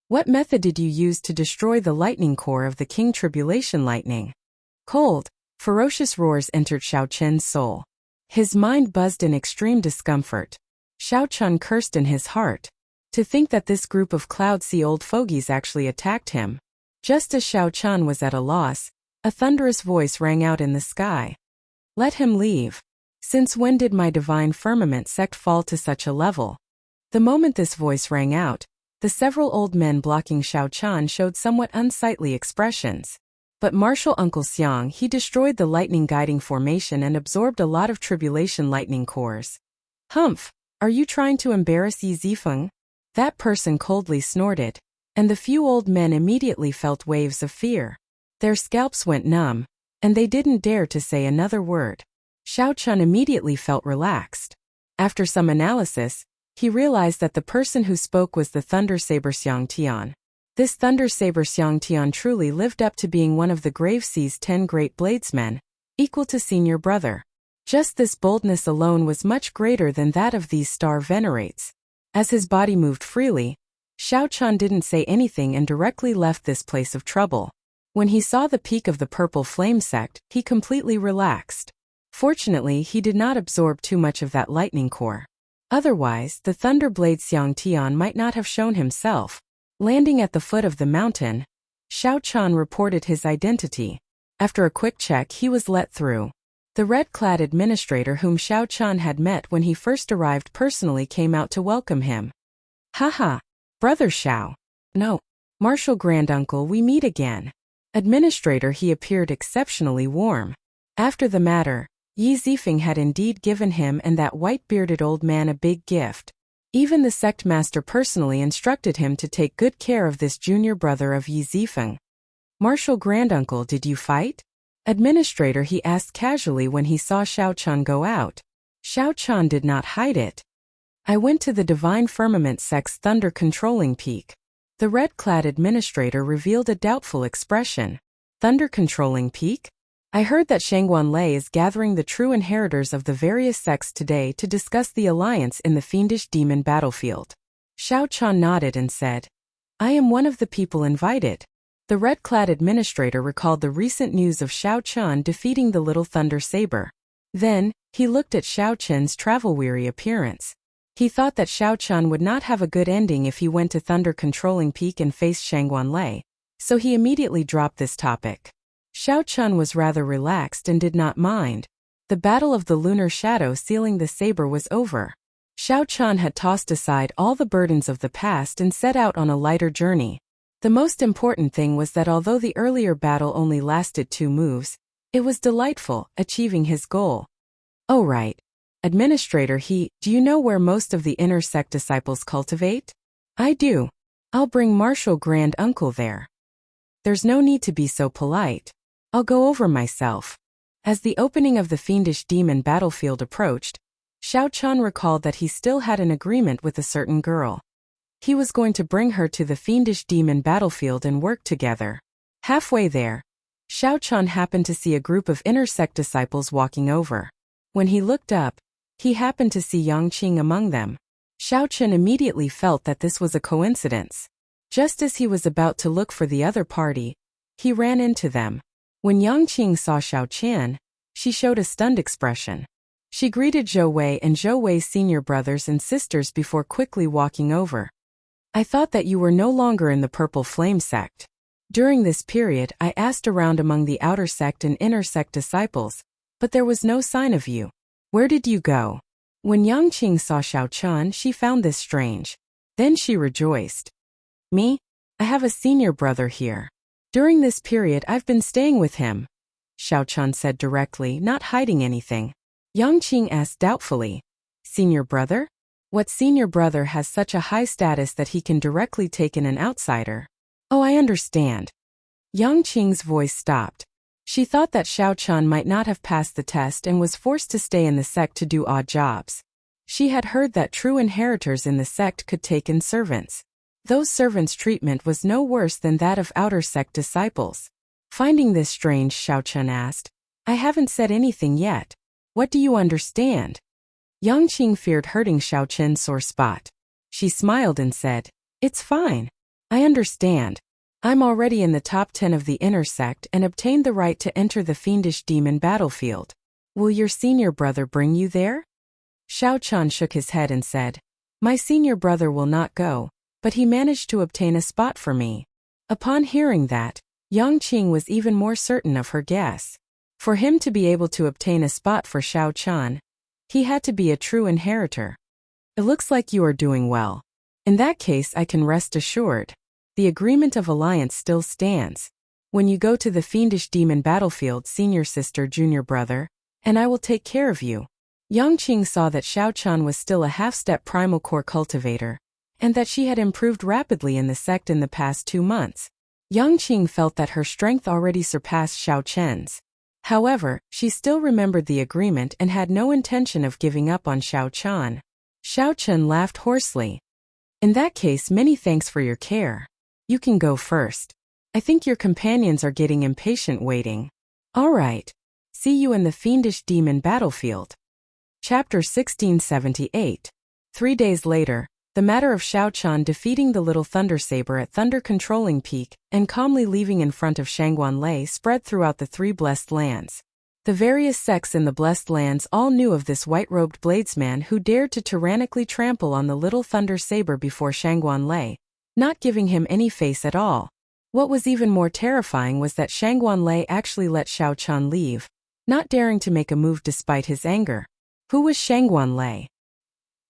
What method did you use to destroy the lightning core of the King Tribulation Lightning? Cold, ferocious roars entered Xiao Chen's soul. His mind buzzed in extreme discomfort. Xiao Chen cursed in his heart. To think that this group of cloud-sea old fogies actually attacked him. Just as Xiao Chen was at a loss, a thunderous voice rang out in the sky. Let him leave. Since when did my divine firmament sect fall to such a level? The moment this voice rang out, the several old men blocking Xiao Chen showed somewhat unsightly expressions. But Martial Uncle Xiang, he destroyed the lightning guiding formation and absorbed a lot of tribulation lightning cores. Humph, are you trying to embarrass Yi Zifeng? That person coldly snorted, and the few old men immediately felt waves of fear. Their scalps went numb, and they didn't dare to say another word. Xiao Chen immediately felt relaxed. After some analysis, he realized that the person who spoke was the Thunder Saber Xiang Tian. This Thunder Saber Xiang Tian truly lived up to being one of the Grave Sea's 10 great bladesmen, equal to senior brother. Just this boldness alone was much greater than that of these star venerates. As his body moved freely, Xiao Chen didn't say anything and directly left this place of trouble. When he saw the peak of the purple flame sect, he completely relaxed. Fortunately, he did not absorb too much of that lightning core. Otherwise, the Thunderblade Xiang Tian might not have shown himself. Landing at the foot of the mountain, Xiao Chen reported his identity. After a quick check, he was let through. The red-clad administrator whom Xiao Chen had met when he first arrived personally came out to welcome him. Haha, Brother Xiao. No, Martial Granduncle, we meet again. Administrator, he appeared exceptionally warm. After the matter, Yi Zifeng had indeed given him and that white-bearded old man a big gift. Even the sect master personally instructed him to take good care of this junior brother of Yi Zifeng. Martial Granduncle, did you fight? Administrator, he asked casually when he saw Xiao Chen go out. Xiao Chen did not hide it. I went to the Divine Firmament sect's Thunder Controlling Peak. The red-clad administrator revealed a doubtful expression. Thunder Controlling Peak? I heard that Shangguanlei is gathering the true inheritors of the various sects today to discuss the alliance in the fiendish demon battlefield. Xiao Chen nodded and said, I am one of the people invited. The red-clad administrator recalled the recent news of Xiao Chen defeating the little Thunder Saber. Then, he looked at Xiao Chen's travel-weary appearance. He thought that Xiao Chen would not have a good ending if he went to Thunder Controlling Peak and faced Shangguanlei, so he immediately dropped this topic. Xiao Chen was rather relaxed and did not mind. The battle of the lunar shadow sealing the saber was over. Xiao Chen had tossed aside all the burdens of the past and set out on a lighter journey. The most important thing was that although the earlier battle only lasted 2 moves, it was delightful, achieving his goal. Oh right. Administrator, do you know where most of the inner sect disciples cultivate? I do. I'll bring Martial Grand Uncle there. There's no need to be so polite. I'll go over myself. As the opening of the fiendish demon battlefield approached, Xiao Chen recalled that he still had an agreement with a certain girl. He was going to bring her to the fiendish demon battlefield and work together. Halfway there, Xiao Chen happened to see a group of inner sect disciples walking over. When he looked up, he happened to see Yang Qing among them. Xiao Chen immediately felt that this was a coincidence. Just as he was about to look for the other party, he ran into them. When Yang Qing saw Xiao Chen, she showed a stunned expression. She greeted Zhou Wei and Zhou Wei's senior brothers and sisters before quickly walking over. I thought that you were no longer in the Purple Flame sect. During this period, I asked around among the outer sect and inner sect disciples, but there was no sign of you. Where did you go? When Yang Qing saw Xiao Chen, she found this strange. Then she rejoiced. Me? I have a senior brother here. During this period I've been staying with him, Xiao Chen said directly, not hiding anything. Yang Qing asked doubtfully. Senior brother? What senior brother has such a high status that he can directly take in an outsider? Oh, I understand. Yang Qing's voice stopped. She thought that Xiao Chen might not have passed the test and was forced to stay in the sect to do odd jobs. She had heard that true inheritors in the sect could take in servants. Those servants' treatment was no worse than that of outer sect disciples. Finding this strange, Xiao Chen asked, I haven't said anything yet. What do you understand? Yang Qing feared hurting Xiao Chen's sore spot. She smiled and said, It's fine. I understand. I'm already in the top 10 of the inner sect and obtained the right to enter the fiendish demon battlefield. Will your senior brother bring you there? Xiao Chen shook his head and said, My senior brother will not go, but he managed to obtain a spot for me. Upon hearing that, Yang Qing was even more certain of her guess. For him to be able to obtain a spot for Xiao Chen, he had to be a true inheritor. It looks like you are doing well. In that case, I can rest assured. The agreement of alliance still stands. When you go to the fiendish demon battlefield, senior sister, junior brother, and I will take care of you. Yang Qing saw that Xiao Chen was still a half-step primal core cultivator, and that she had improved rapidly in the sect in the past 2 months. Yang Qing felt that her strength already surpassed Xiao Chen's. However, she still remembered the agreement and had no intention of giving up on Xiao Chen. Xiao Chen laughed hoarsely. In that case, many thanks for your care. You can go first. I think your companions are getting impatient waiting. All right. See you in the fiendish demon battlefield. Chapter 1678. 3 days later, the matter of Xiao Chen defeating the little Thundersaber at Thunder Controlling Peak and calmly leaving in front of Shangguan Lei spread throughout the 3 blessed lands. The various sects in the blessed lands all knew of this white-robed bladesman who dared to tyrannically trample on the little Thundersaber before Shangguan Lei, not giving him any face at all. What was even more terrifying was that Shangguan Lei actually let Xiao Chen leave, not daring to make a move despite his anger. Who was Shangguan Lei?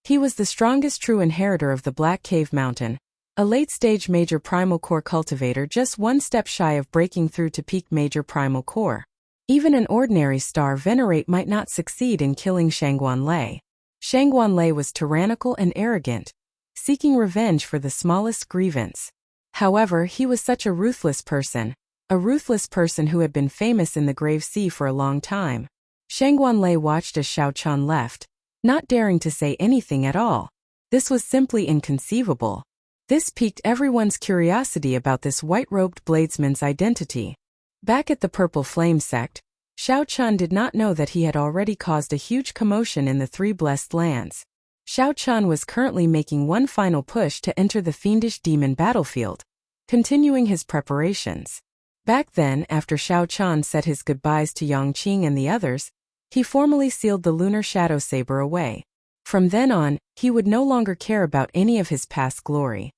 He was the strongest true inheritor of the Black Cave Mountain, a late-stage major primal core cultivator just 1 step shy of breaking through to peak major primal core. Even an ordinary star venerate might not succeed in killing Shangguan Lei. Shangguan Lei was tyrannical and arrogant, seeking revenge for the smallest grievance. However, he was such a ruthless person who had been famous in the Grave Sea for a long time. Shangguan Lei watched as Xiao Chen left, not daring to say anything at all. This was simply inconceivable. This piqued everyone's curiosity about this white-robed bladesman's identity. Back at the Purple Flame sect, Xiao Chen did not know that he had already caused a huge commotion in the 3 blessed lands. Xiao Chen was currently making one final push to enter the fiendish demon battlefield, continuing his preparations. Back then, after Xiao Chen said his goodbyes to Yang Qing and the others, he formally sealed the lunar shadow saber away. From then on, he would no longer care about any of his past glory.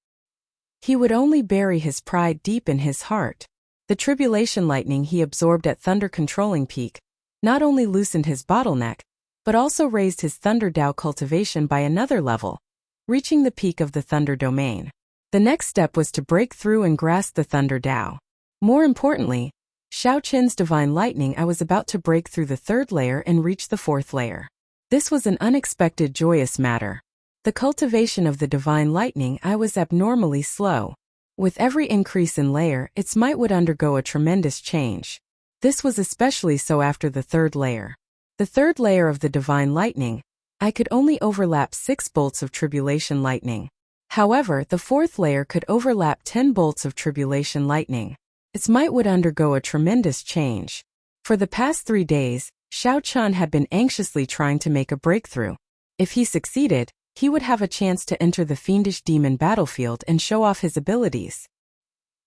He would only bury his pride deep in his heart. The tribulation lightning he absorbed at Thunder Controlling Peak not only loosened his bottleneck, but also raised his Thunder Dao cultivation by another level, reaching the peak of the Thunder Domain. The next step was to break through and grasp the Thunder Dao. More importantly, Xiao Chen's Divine Lightning I was about to break through the 3rd layer and reach the 4th layer. This was an unexpected joyous matter. The cultivation of the Divine Lightning I was abnormally slow. With every increase in layer, its might would undergo a tremendous change. This was especially so after the 3rd layer. The 3rd layer of the Divine Lightning, I could only overlap 6 bolts of Tribulation Lightning. However, the 4th layer could overlap 10 bolts of Tribulation Lightning. Its might would undergo a tremendous change. For the past 3 days, Xiao Chen had been anxiously trying to make a breakthrough. If he succeeded, he would have a chance to enter the fiendish demon battlefield and show off his abilities.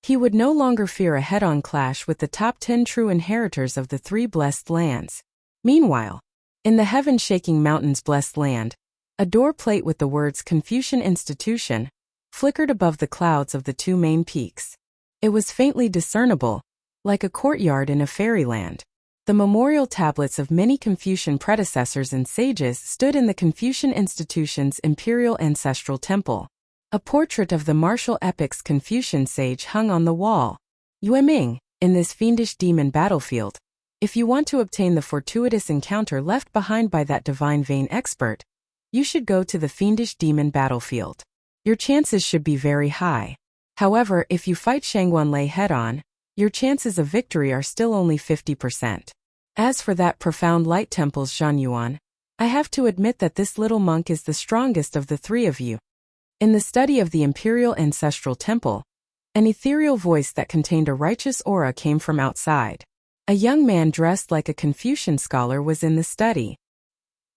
He would no longer fear a head-on clash with the top 10 true inheritors of the 3 blessed lands. Meanwhile, In the heaven-shaking mountains' blessed land, a door plate with the words Confucian Institution flickered above the clouds of the two main peaks. It was faintly discernible, like a courtyard in a fairyland. The memorial tablets of many Confucian predecessors and sages stood in the Confucian Institution's imperial ancestral temple. A portrait of the martial epic's Confucian sage hung on the wall. Yueming, in this fiendish demon battlefield, if you want to obtain the fortuitous encounter left behind by that divine vein expert, you should go to the fiendish demon battlefield. Your chances should be very high. However, if you fight Shangguanlei head-on, your chances of victory are still only 50%. As for that profound light temple's Zhanyuan, I have to admit that this little monk is the strongest of the three of you. In the study of the imperial ancestral temple, an ethereal voice that contained a righteous aura came from outside. A young man dressed like a Confucian scholar was in the study.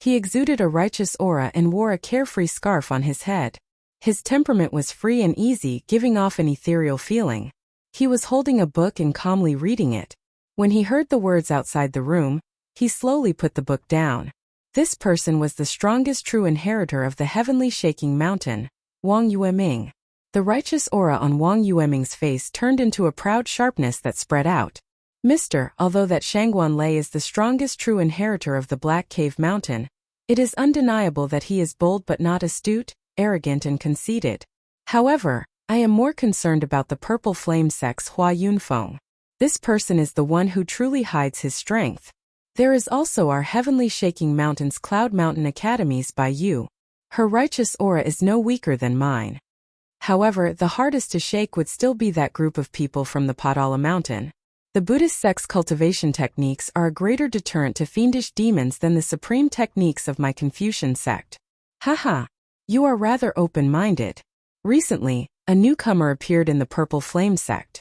He exuded a righteous aura and wore a carefree scarf on his head. His temperament was free and easy, giving off an ethereal feeling. He was holding a book and calmly reading it. When he heard the words outside the room, he slowly put the book down. This person was the strongest true inheritor of the heavenly shaking mountain, Wang Yueming. The righteous aura on Wang Yueming's face turned into a proud sharpness that spread out. Mister, although that Shangguanlei is the strongest true inheritor of the Black Cave Mountain, it is undeniable that he is bold but not astute, arrogant and conceited. However, I am more concerned about the Purple Flame Sect's Hua Yunfeng. This person is the one who truly hides his strength. There is also our Heavenly Shaking Mountain's Cloud Mountain Academies by Yu. Her righteous aura is no weaker than mine. However, the hardest to shake would still be that group of people from the Padala Mountain. The Buddhist sect's cultivation techniques are a greater deterrent to fiendish demons than the supreme techniques of my Confucian sect. Haha, you are rather open-minded. Recently, a newcomer appeared in the Purple Flame sect.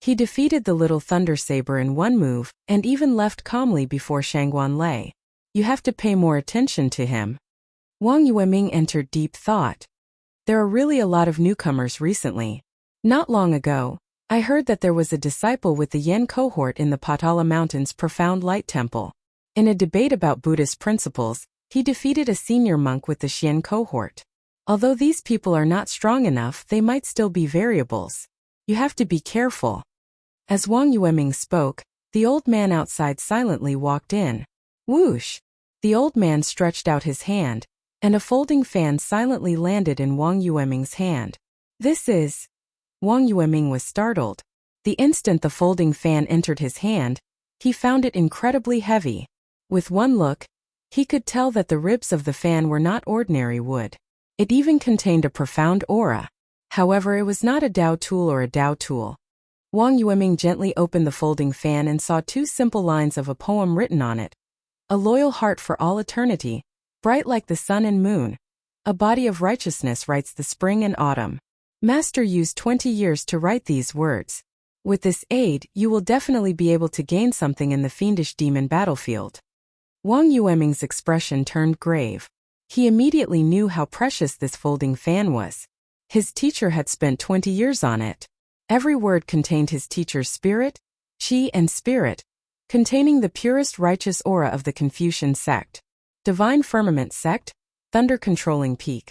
He defeated the Little Thunder Saber in one move, and even left calmly before Shangguanlei. You have to pay more attention to him. Wang Yueming entered deep thought. There are really a lot of newcomers recently. Not long ago, I heard that there was a disciple with the Yen cohort in the Patala Mountain's Profound Light Temple. In a debate about Buddhist principles, he defeated a senior monk with the Xian cohort. Although these people are not strong enough, they might still be variables. You have to be careful. As Wang Yueming spoke, the old man outside silently walked in. Whoosh! The old man stretched out his hand, and a folding fan silently landed in Wang Yueming's hand. This is... Wang Yueming was startled. The instant the folding fan entered his hand, he found it incredibly heavy. With one look, he could tell that the ribs of the fan were not ordinary wood. It even contained a profound aura. However, it was not a Dao tool or a Dao tool. Wang Yueming gently opened the folding fan and saw two simple lines of a poem written on it. A loyal heart for all eternity, bright like the sun and moon. A body of righteousness writes the spring and autumn. Master used 20 years to write these words. With this aid, you will definitely be able to gain something in the fiendish demon battlefield. Wang Yueming's expression turned grave. He immediately knew how precious this folding fan was. His teacher had spent 20 years on it. Every word contained his teacher's spirit, chi and spirit, containing the purest righteous aura of the Confucian sect. Divine Firmament Sect, Thunder Controlling Peak.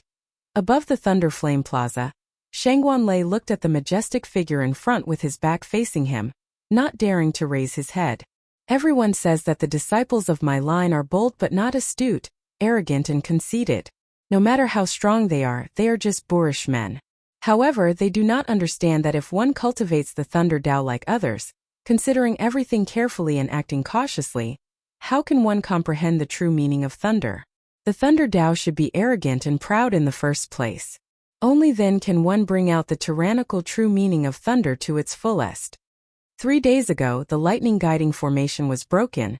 Above the Thunder Flame Plaza, Shangguanlei looked at the majestic figure in front with his back facing him, not daring to raise his head. Everyone says that the disciples of my line are bold but not astute, arrogant and conceited. No matter how strong they are just boorish men. However, they do not understand that if one cultivates the Thunder Tao like others, considering everything carefully and acting cautiously, how can one comprehend the true meaning of thunder? The Thunder Tao should be arrogant and proud in the first place. Only then can one bring out the tyrannical true meaning of thunder to its fullest. 3 days ago, the lightning guiding formation was broken,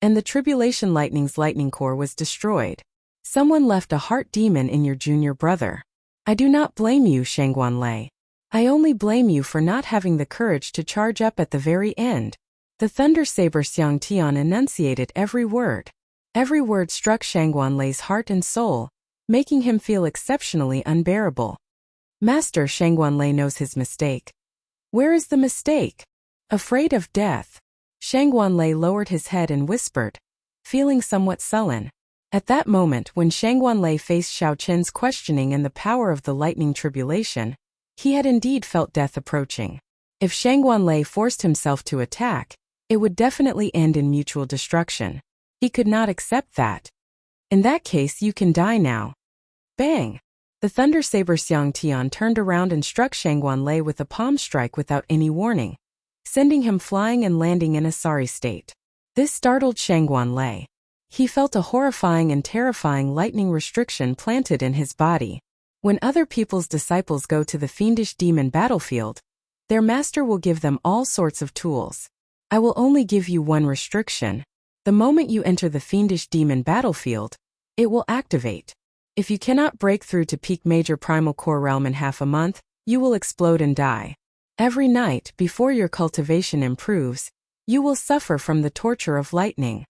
and the Tribulation Lightning's lightning core was destroyed. Someone left a heart demon in your junior brother. I do not blame you, Shangguanlei. I only blame you for not having the courage to charge up at the very end. The Thunder Saber Xiang Tian enunciated every word. Every word struck Shangguanlei's heart and soul, making him feel exceptionally unbearable. Master Shangguanlei knows his mistake. Where is the mistake? Afraid of death. Shangguanlei lowered his head and whispered. feeling somewhat sullen. At that moment, when Shangguanlei faced Xiao Qin's questioning and the power of the lightning tribulation, he had indeed felt death approaching. If Shangguanlei forced himself to attack, it would definitely end in mutual destruction. He could not accept that. In that case, you can die now. Bang! The thunder saber Xiang Tian turned around and struck Shangguanlei with a palm strike without any warning, sending him flying and landing in a sorry state. This startled Shangguanlei. He felt a horrifying and terrifying lightning restriction planted in his body. When other people's disciples go to the fiendish demon battlefield, their master will give them all sorts of tools. I will only give you one restriction. The moment you enter the fiendish demon battlefield, it will activate. If you cannot break through to peak major primal core realm in half a month, you will explode and die. Every night, before your cultivation improves, you will suffer from the torture of lightning.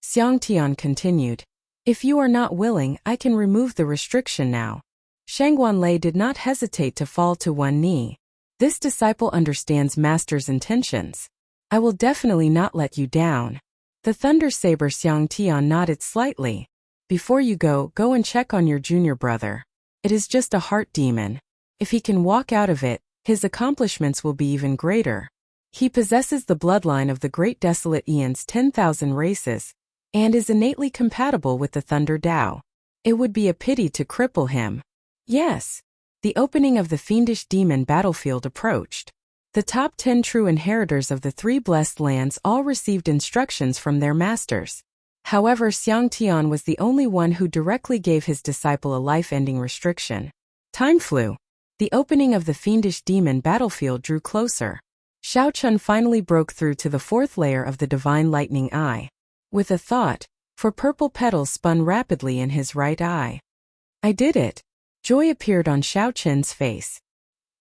Xiang Tian continued. If you are not willing, I can remove the restriction now. Shangguanlei did not hesitate to fall to one knee. This disciple understands master's intentions. I will definitely not let you down. The thunder saber Xiang Tian nodded slightly. Before you go and check on your junior brother. It is just a heart demon. If he can walk out of it, his accomplishments will be even greater. He possesses the bloodline of the great desolate Eon's 10,000 races, and is innately compatible with the Thunder Tao. It would be a pity to cripple him. Yes. The opening of the fiendish demon battlefield approached. The top 10 true inheritors of the 3 blessed lands all received instructions from their masters. However, Xiang Tian was the only one who directly gave his disciple a life-ending restriction. Time flew. The opening of the fiendish demon battlefield drew closer. Xiao Chun finally broke through to the 4th layer of the divine lightning eye. With a thought, for purple petals spun rapidly in his right eye. I did it. Joy appeared on Xiao Chen's face.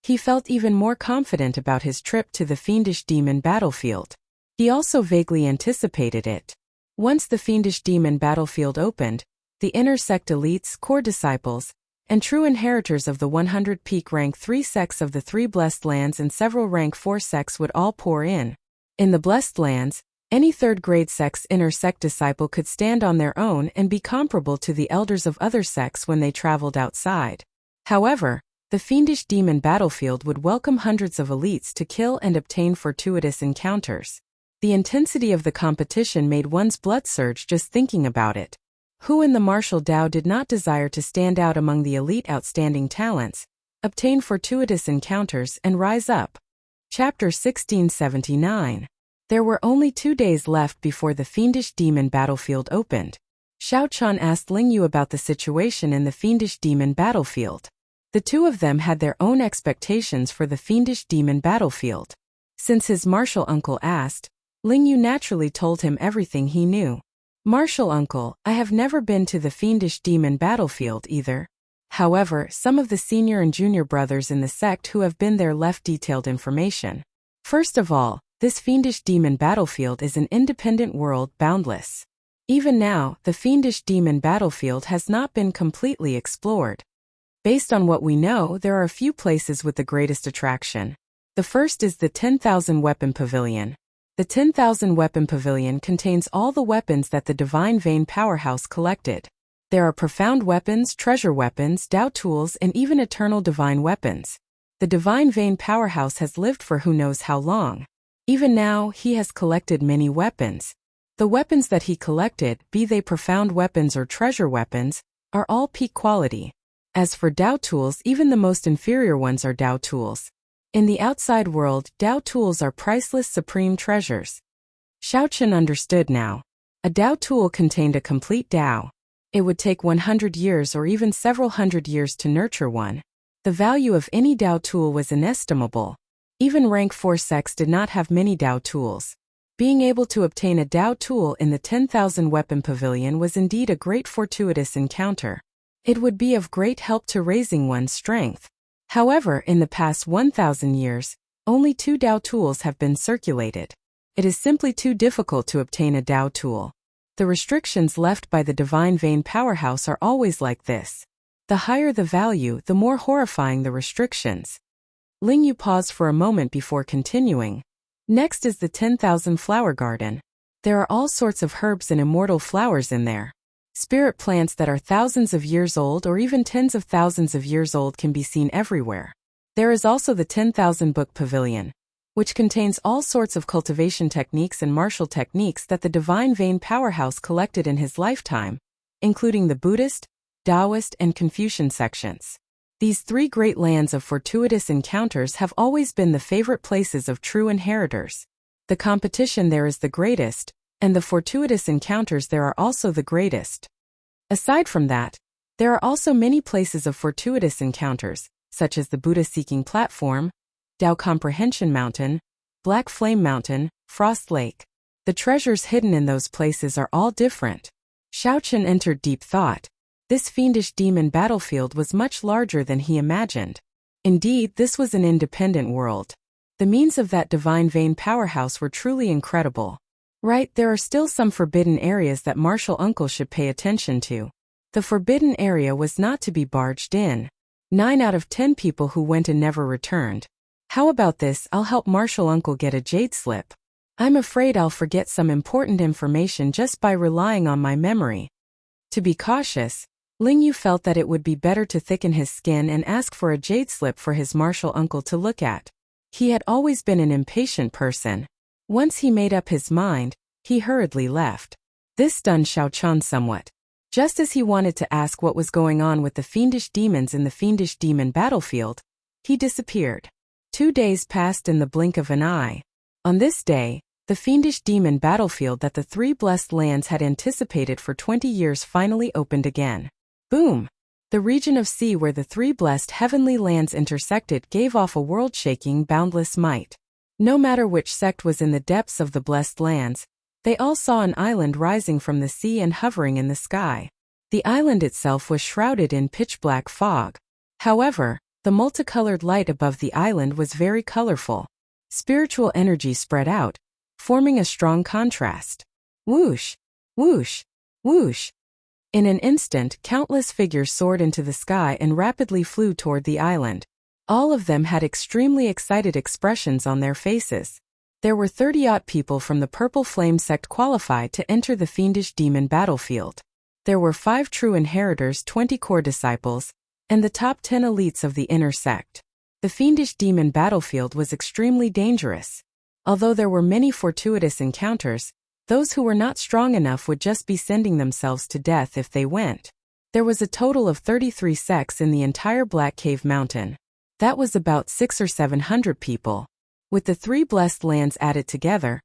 He felt even more confident about his trip to the fiendish demon battlefield. He also vaguely anticipated it. Once the fiendish demon battlefield opened, the inner sect elites, core disciples, and true inheritors of the 100 peak rank 3 sects of the 3 blessed lands and several rank 4 sects would all pour in. In the blessed lands, any 3rd grade sect's inner sect disciple could stand on their own and be comparable to the elders of other sects when they traveled outside. However, the fiendish demon battlefield would welcome hundreds of elites to kill and obtain fortuitous encounters. The intensity of the competition made one's blood surge just thinking about it. Who in the martial Tao did not desire to stand out among the elite outstanding talents, obtain fortuitous encounters and rise up? Chapter 1679. There were only 2 days left before the fiendish demon battlefield opened. Xiao Chun asked Ling Yu about the situation in the fiendish demon battlefield. The two of them had their own expectations for the fiendish demon battlefield. Since his martial uncle asked, Ling Yu naturally told him everything he knew. Martial uncle, I have never been to the fiendish demon battlefield either. However, some of the senior and junior brothers in the sect who have been there left detailed information. First of all, this fiendish demon battlefield is an independent world, boundless. Even now, the fiendish demon battlefield has not been completely explored. Based on what we know, there are a few places with the greatest attraction. The first is the 10,000 weapon pavilion. The 10,000 weapon pavilion contains all the weapons that the Divine Vein Powerhouse collected. There are profound weapons, treasure weapons, Tao tools, and even eternal divine weapons. The Divine Vein Powerhouse has lived for who knows how long. Even now, he has collected many weapons. The weapons that he collected, be they profound weapons or treasure weapons, are all peak quality. As for Tao tools, even the most inferior ones are Tao tools. In the outside world, Tao tools are priceless supreme treasures. Xiao Chen understood now. A Tao tool contained a complete Tao. It would take 100 years or even several hundred years to nurture one. The value of any Tao tool was inestimable. Even rank 4 sects did not have many Tao tools. Being able to obtain a Tao tool in the 10,000 weapon pavilion was indeed a great fortuitous encounter. It would be of great help to raising one's strength. However, in the past 1,000 years, only 2 Tao tools have been circulated. It is simply too difficult to obtain a Tao tool. The restrictions left by the Divine Vein Powerhouse are always like this. The higher the value, the more horrifying the restrictions. Ling Yu paused for a moment before continuing. Next is the 10,000 flower garden. There are all sorts of herbs and immortal flowers in there. Spirit plants that are thousands of years old or even tens of thousands of years old can be seen everywhere. There is also the 10,000 Book Pavilion, which contains all sorts of cultivation techniques and martial techniques that the Divine Vein Powerhouse collected in his lifetime, including the Buddhist, Taoist, and Confucian sections. These three great lands of fortuitous encounters have always been the favorite places of true inheritors. The competition there is the greatest, and the fortuitous encounters there are also the greatest. Aside from that, there are also many places of fortuitous encounters, such as the Buddha-seeking platform, Tao Comprehension Mountain, Black Flame Mountain, Frost Lake. The treasures hidden in those places are all different. Xiaochen entered deep thought. This fiendish demon battlefield was much larger than he imagined. Indeed, this was an independent world. The means of that Divine Vein Powerhouse were truly incredible. Right, there are still some forbidden areas that Martial Uncle should pay attention to. The forbidden area was not to be barged in. 9 out of 10 people who went and never returned. How about this? I'll help Martial Uncle get a jade slip. I'm afraid I'll forget some important information just by relying on my memory. To be cautious, Ling Yu felt that it would be better to thicken his skin and ask for a jade slip for his Martial Uncle to look at. He had always been an impatient person. Once he made up his mind, he hurriedly left. This stunned Xiaochen somewhat. Just as he wanted to ask what was going on with the fiendish demons in the fiendish demon battlefield, he disappeared. 2 days passed in the blink of an eye. On this day, the fiendish demon battlefield that the three blessed lands had anticipated for 20 years finally opened again. Boom! The region of sea where the three blessed heavenly lands intersected gave off a world-shaking, boundless might. No matter which sect was in the depths of the blessed lands, they all saw an island rising from the sea and hovering in the sky. The island itself was shrouded in pitch-black fog. However, the multicolored light above the island was very colorful. Spiritual energy spread out, forming a strong contrast. Whoosh! Whoosh! Whoosh! In an instant, countless figures soared into the sky and rapidly flew toward the island. All of them had extremely excited expressions on their faces. There were 30-odd people from the Purple Flame sect qualified to enter the fiendish demon battlefield. There were 5 true inheritors, 20 core disciples, and the top 10 elites of the inner sect. The fiendish demon battlefield was extremely dangerous. Although there were many fortuitous encounters, those who were not strong enough would just be sending themselves to death if they went. There was a total of 33 sects in the entire Black Cave Mountain. That was about 600 or 700 people. With the 3 blessed lands added together,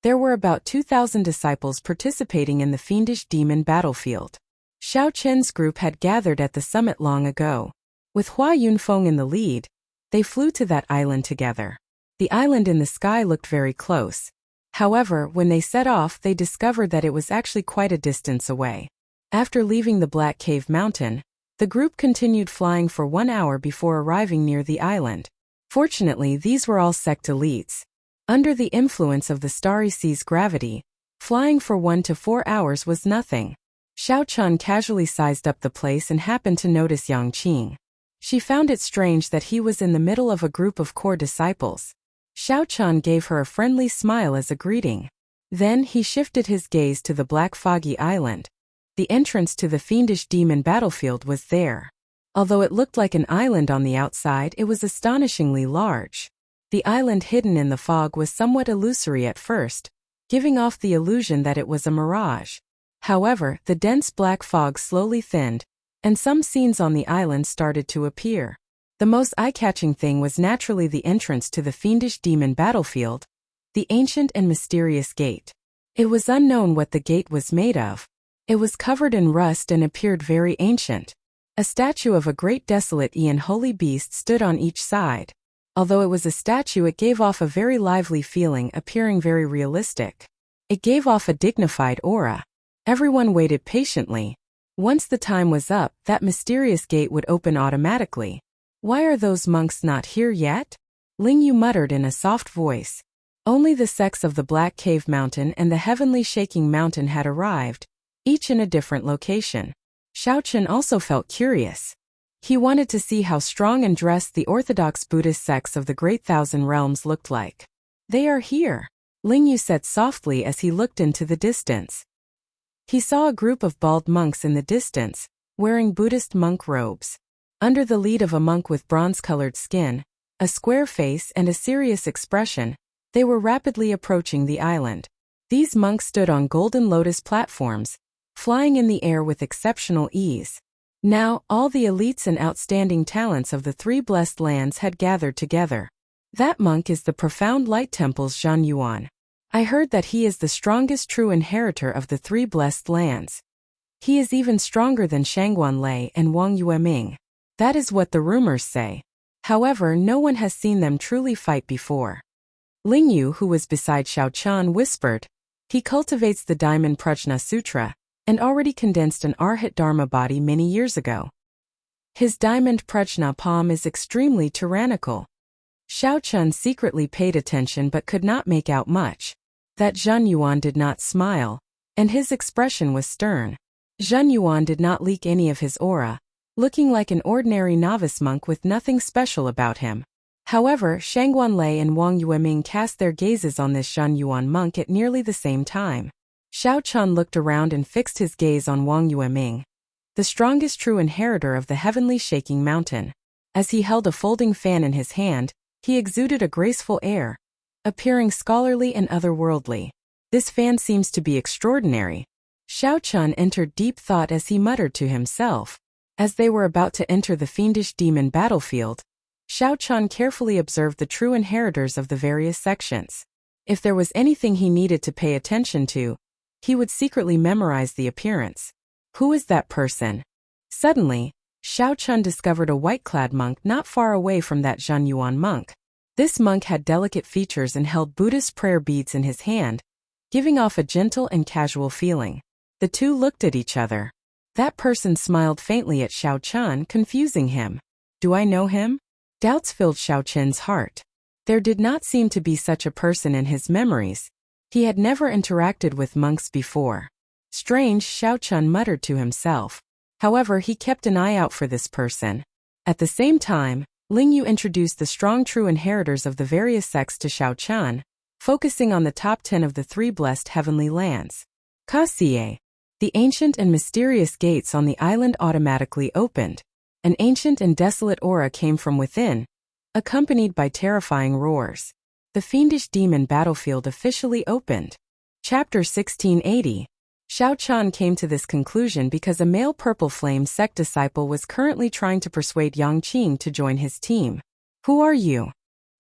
there were about 2,000 disciples participating in the fiendish demon battlefield. Xiao Chen's group had gathered at the summit long ago. With Hua Yunfeng in the lead, they flew to that island together. The island in the sky looked very close. However, when they set off, they discovered that it was actually quite a distance away. After leaving the Black Cave Mountain, the group continued flying for 1 hour before arriving near the island. Fortunately, these were all sect elites. Under the influence of the Starry Sea's gravity, flying for 1 to 4 hours was nothing. Xiao Chun casually sized up the place and happened to notice Yang Qing. She found it strange that he was in the middle of a group of core disciples. Xiao Chun gave her a friendly smile as a greeting. Then he shifted his gaze to the black foggy island. The entrance to the fiendish demon battlefield was there. Although it looked like an island on the outside, it was astonishingly large. The island hidden in the fog was somewhat illusory at first, giving off the illusion that it was a mirage. However, the dense black fog slowly thinned, and some scenes on the island started to appear. The most eye-catching thing was naturally the entrance to the fiendish demon battlefield, the ancient and mysterious gate. It was unknown what the gate was made of. It was covered in rust and appeared very ancient. A statue of a great desolate and holy beast stood on each side. Although it was a statue, it gave off a very lively feeling, appearing very realistic. It gave off a dignified aura. Everyone waited patiently. Once the time was up, that mysterious gate would open automatically. Why are those monks not here yet? Ling Yu muttered in a soft voice. Only the sects of the Black Cave Mountain and the Heavenly Shaking Mountain had arrived, each in a different location. Xiao Chen also felt curious. He wanted to see how strong and dressed the orthodox Buddhist sects of the Great Thousand Realms looked like. They are here. Ling Yu said softly as he looked into the distance. He saw a group of bald monks in the distance, wearing Buddhist monk robes. Under the lead of a monk with bronze-colored skin, a square face and a serious expression, they were rapidly approaching the island. These monks stood on golden lotus platforms, flying in the air with exceptional ease. Now, all the elites and outstanding talents of the three blessed lands had gathered together. That monk is the profound light temple's Zhan Yuan. I heard that he is the strongest true inheritor of the three blessed lands. He is even stronger than Shangguan Lei and Wang Yueming. That is what the rumors say. However, no one has seen them truly fight before. Ling Yu, who was beside Xiao Qian, whispered, "He cultivates the Diamond Prajna Sutra, and already condensed an Arhat Dharma body many years ago. His Diamond Prajna palm is extremely tyrannical." Xiao Qian secretly paid attention but could not make out much. That Zhan Yuan did not smile, and his expression was stern. Zhan Yuan did not leak any of his aura, looking like an ordinary novice monk with nothing special about him. However, Shangguan Lei and Wang Yueming cast their gazes on this Zhan Yuan monk at nearly the same time. Xiao Qian looked around and fixed his gaze on Wang Yueming, the strongest true inheritor of the heavenly shaking mountain. As he held a folding fan in his hand, he exuded a graceful air, appearing scholarly and otherworldly. This fan seems to be extraordinary. Xiao Qian entered deep thought as he muttered to himself. As they were about to enter the fiendish demon battlefield, Xiao Qian carefully observed the true inheritors of the various sections. If there was anything he needed to pay attention to, he would secretly memorize the appearance. Who is that person? Suddenly, Xiao Qian discovered a white-clad monk not far away from that Zhan Yuan monk. This monk had delicate features and held Buddhist prayer beads in his hand, giving off a gentle and casual feeling. The two looked at each other. That person smiled faintly at Xiao Qian, confusing him. Do I know him? Doubts filled Xiao Qian's heart. There did not seem to be such a person in his memories. He had never interacted with monks before. Strange, Xiao Qian muttered to himself. However, he kept an eye out for this person. At the same time, Ling Yu introduced the strong true inheritors of the various sects to Xiao Qian, focusing on the top 10 of the three blessed heavenly lands. Kaxie. The ancient and mysterious gates on the island automatically opened. An ancient and desolate aura came from within, accompanied by terrifying roars. The fiendish demon battlefield officially opened. Chapter 1680. Xiao Qian came to this conclusion because a male Purple Flame sect disciple was currently trying to persuade Yang Qing to join his team. Who are you?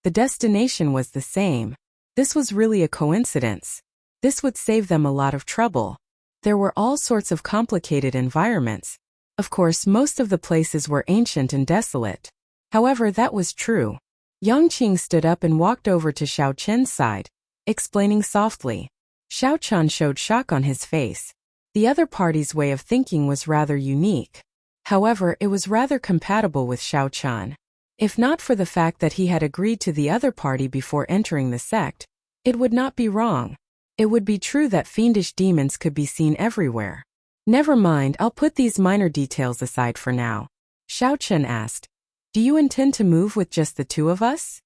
The destination was the same. This was really a coincidence. This would save them a lot of trouble. There were all sorts of complicated environments. Of course, most of the places were ancient and desolate. However, that was true. Yang Qing stood up and walked over to Xiao Qian's side, explaining softly. Xiao Qian showed shock on his face. The other party's way of thinking was rather unique. However, it was rather compatible with Xiao Qian. If not for the fact that he had agreed to the other party before entering the sect, it would not be wrong. It would be true that fiendish demons could be seen everywhere. Never mind, I'll put these minor details aside for now. Xiao Qian asked, "Do you intend to move with just the two of us?"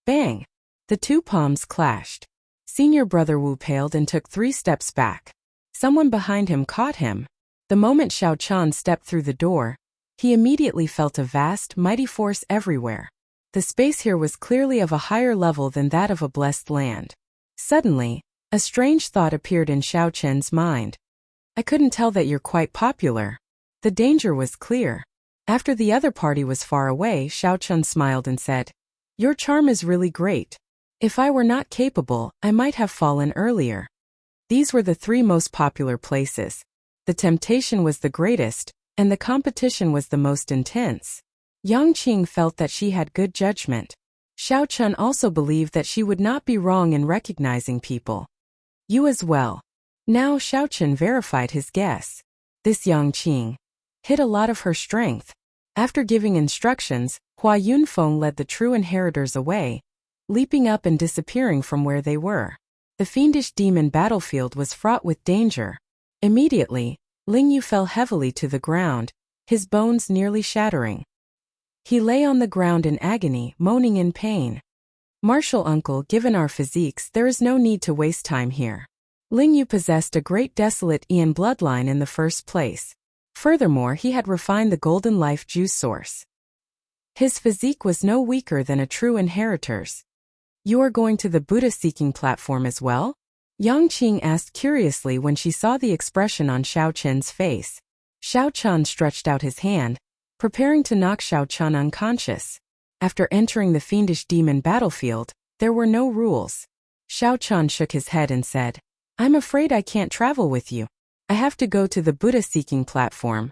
Bang! The two palms clashed. Senior brother Wu paled and took 3 steps back. Someone behind him caught him. The moment Xiao Qian stepped through the door, he immediately felt a vast, mighty force everywhere. The space here was clearly of a higher level than that of a blessed land. Suddenly, a strange thought appeared in Xiao Qian's mind. I couldn't tell that you're quite popular. The danger was clear. After the other party was far away, Xiao Qian smiled and said, "Your charm is really great. If I were not capable, I might have fallen earlier." These were the 3 most popular places. The temptation was the greatest, and the competition was the most intense. Yang Qing felt that she had good judgment. Xiao Qian also believed that she would not be wrong in recognizing people. You as well. Now Xiao Qian verified his guess. This Yang Qing hid a lot of her strength. After giving instructions, Hua Yunfeng led the true inheritors away, leaping up and disappearing from where they were. The fiendish demon battlefield was fraught with danger. Immediately, Ling Yu fell heavily to the ground, his bones nearly shattering. He lay on the ground in agony, moaning in pain. Martial uncle, given our physiques, there is no need to waste time here. Ling Yu possessed a great desolate Ian bloodline in the first place. Furthermore, he had refined the golden life juice source. His physique was no weaker than a true inheritor's. You are going to the Buddha-seeking platform as well? Yang Qing asked curiously when she saw the expression on Xiao Chen's face. Xiao Chen stretched out his hand, preparing to knock Xiao Chen unconscious. After entering the fiendish demon battlefield, there were no rules. Xiao Chen shook his head and said, I'm afraid I can't travel with you. I have to go to the Buddha-seeking platform.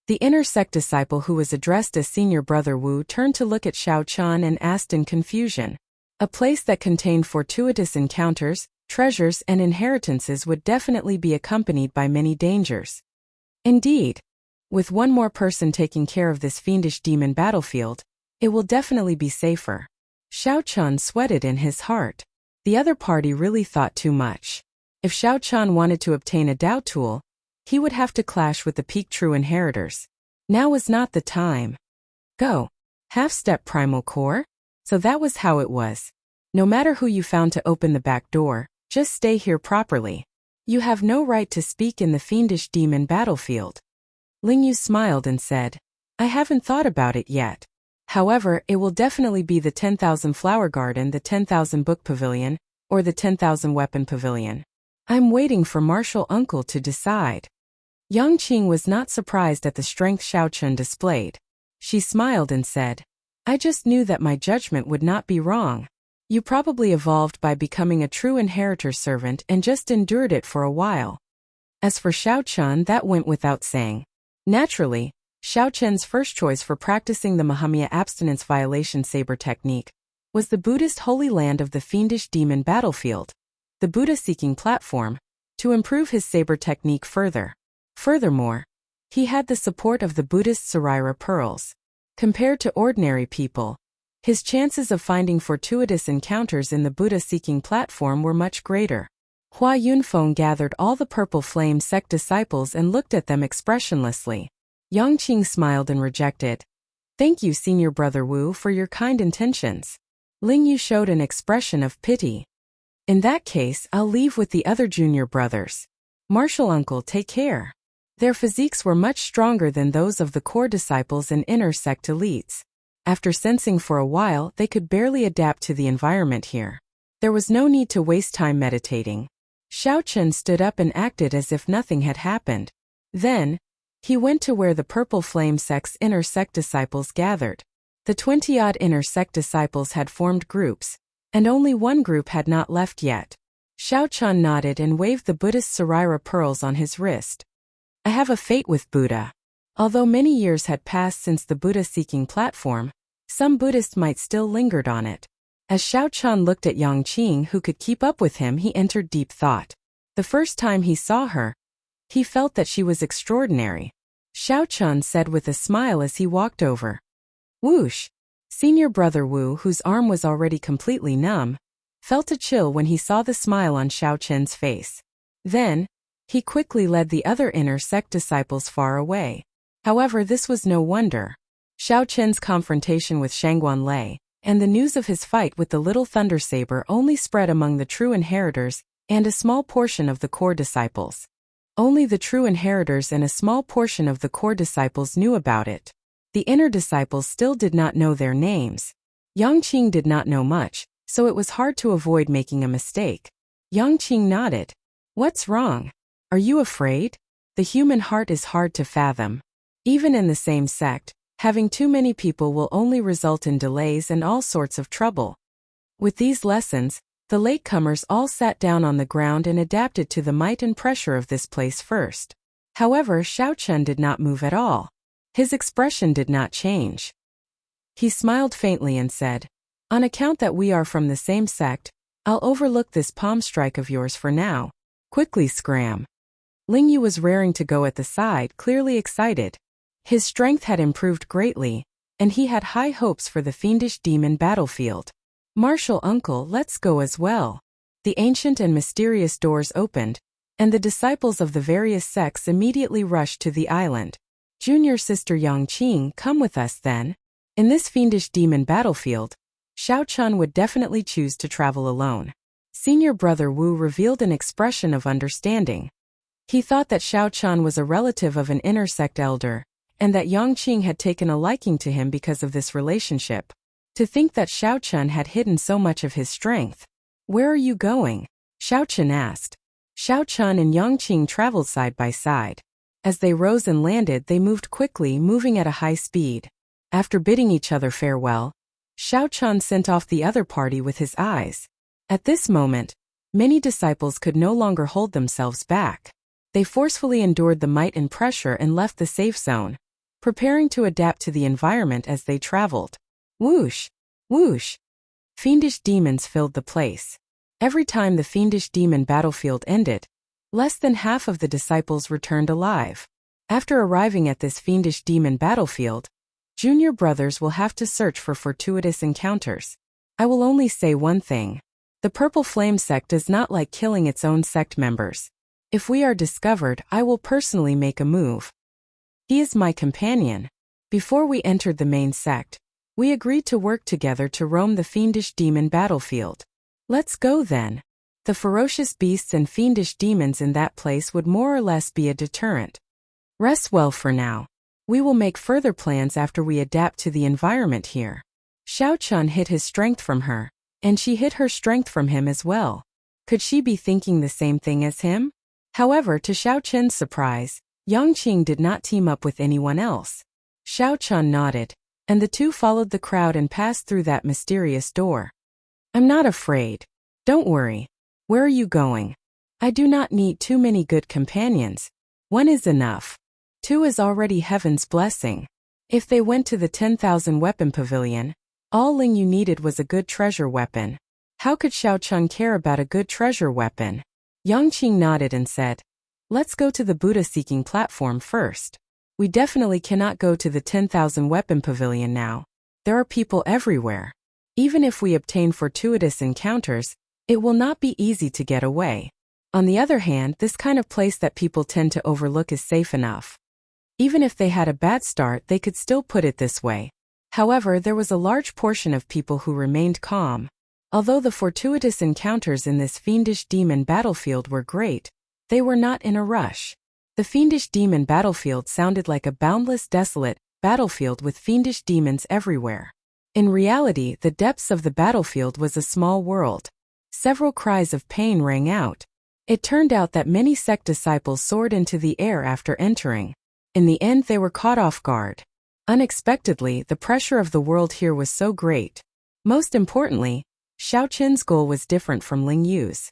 The inner sect disciple who was addressed as Senior Brother Wu turned to look at Xiao Chen and asked in confusion. A place that contained fortuitous encounters, treasures and inheritances would definitely be accompanied by many dangers. Indeed. With one more person taking care of this fiendish demon battlefield, it will definitely be safer. Xiao Chen sweated in his heart. The other party really thought too much. If Xiao Chen wanted to obtain a Dao tool, he would have to clash with the peak true inheritors. Now was not the time. Go. Half-step primal core? So that was how it was. No matter who you found to open the back door, just stay here properly. You have no right to speak in the fiendish demon battlefield. Ling Yu smiled and said, I haven't thought about it yet. However, it will definitely be the 10,000 flower garden, the 10,000 book pavilion, or the 10,000 weapon pavilion. I'm waiting for martial uncle to decide. Yang Qing was not surprised at the strength Xiao Chen displayed. She smiled and said, I just knew that my judgment would not be wrong. You probably evolved by becoming a true inheritor servant and just endured it for a while. As for Xiao Chen, that went without saying. Naturally, Xiao Chen's first choice for practicing the Mahamaya abstinence violation saber technique was the Buddhist holy land of the fiendish demon battlefield, the Buddha-seeking platform, to improve his saber technique further. Furthermore, he had the support of the Buddhist Sarira pearls. Compared to ordinary people, his chances of finding fortuitous encounters in the Buddha-seeking platform were much greater. Hua Yunfeng gathered all the Purple Flame sect disciples and looked at them expressionlessly. Yang Qing smiled and rejected. Thank you, Senior Brother Wu, for your kind intentions. Ling Yu showed an expression of pity. In that case, I'll leave with the other junior brothers. Martial uncle, take care. Their physiques were much stronger than those of the core disciples and inner sect elites. After sensing for a while, they could barely adapt to the environment here. There was no need to waste time meditating. Xiao Chen stood up and acted as if nothing had happened. Then, he went to where the Purple Flame sect's inner sect disciples gathered. The 20-odd inner sect disciples had formed groups, and only one group had not left yet. Xiao Chen nodded and waved the Buddhist Sarira pearls on his wrist. I have a fate with Buddha. Although many years had passed since the Buddha-seeking platform, some Buddhists might still lingered on it. As Xiao Chen looked at Yang Qing, who could keep up with him, he entered deep thought. The first time he saw her, he felt that she was extraordinary. Xiao Chen said with a smile as he walked over. Whoosh! Senior Brother Wu, whose arm was already completely numb, felt a chill when he saw the smile on Xiao Chen's face. Then, he quickly led the other inner sect disciples far away. However, this was no wonder. Xiao Chen's confrontation with Shangguan Lei, and the news of his fight with the little thunder saber only spread among the true inheritors and a small portion of the core disciples. Only the true inheritors and a small portion of the core disciples knew about it. The inner disciples still did not know their names. Yang Qing did not know much, so it was hard to avoid making a mistake. Yang Qing nodded. What's wrong? Are you afraid? The human heart is hard to fathom. Even in the same sect, having too many people will only result in delays and all sorts of trouble. With these lessons, the latecomers all sat down on the ground and adapted to the might and pressure of this place first. However, Xiao Chen did not move at all. His expression did not change. He smiled faintly and said, On account that we are from the same sect, I'll overlook this palm strike of yours for now. Quickly scram. Ling Yu was raring to go at the side, clearly excited. His strength had improved greatly, and he had high hopes for the fiendish demon battlefield. Martial uncle, let's go as well. The ancient and mysterious doors opened, and the disciples of the various sects immediately rushed to the island. Junior sister Yang Qing, come with us then. In this fiendish demon battlefield, Xiao Chun would definitely choose to travel alone. Senior brother Wu revealed an expression of understanding. He thought that Xiao Chun was a relative of an inner sect elder, and that Yongqing had taken a liking to him because of this relationship. To think that Xiao Chun had hidden so much of his strength. "Where are you going?" Xiao Chun asked. Xiao Chun and Yongqing traveled side by side. As they rose and landed, they moved quickly, moving at a high speed. After bidding each other farewell, Xiao Chun sent off the other party with his eyes. At this moment, many disciples could no longer hold themselves back. They forcefully endured the might and pressure and left the safe zone, preparing to adapt to the environment as they traveled. Whoosh! Whoosh! Fiendish demons filled the place. Every time the fiendish demon battlefield ended, less than half of the disciples returned alive. After arriving at this fiendish demon battlefield, junior brothers will have to search for fortuitous encounters. I will only say one thing. The Purple Flame sect does not like killing its own sect members. If we are discovered, I will personally make a move. He is my companion. Before we entered the main sect, we agreed to work together to roam the fiendish demon battlefield. Let's go then. The ferocious beasts and fiendish demons in that place would more or less be a deterrent. Rest well for now. We will make further plans after we adapt to the environment here. Xiao Chun hid his strength from her, and she hid her strength from him as well. Could she be thinking the same thing as him? However, to Xiao Chun's surprise, Yongqing did not team up with anyone else. Xiao Chun nodded, and the two followed the crowd and passed through that mysterious door. I'm not afraid. Don't worry. Where are you going? I do not need too many good companions. One is enough. Two is already heaven's blessing. If they went to the 10,000 weapon pavilion, all Ling Yu needed was a good treasure weapon. How could Xiao Chun care about a good treasure weapon? Yongqing nodded and said, let's go to the Buddha-seeking platform first. We definitely cannot go to the 10,000 weapon pavilion now. There are people everywhere. Even if we obtain fortuitous encounters, it will not be easy to get away. On the other hand, this kind of place that people tend to overlook is safe enough. Even if they had a bad start, they could still put it this way. However, there was a large portion of people who remained calm. Although the fortuitous encounters in this fiendish demon battlefield were great, they were not in a rush. The fiendish demon battlefield sounded like a boundless, desolate battlefield with fiendish demons everywhere. In reality, the depths of the battlefield was a small world. Several cries of pain rang out. It turned out that many sect disciples soared into the air after entering. In the end, they were caught off guard. Unexpectedly, the pressure of the world here was so great. Most importantly, Xiao Qin's goal was different from Ling Yu's.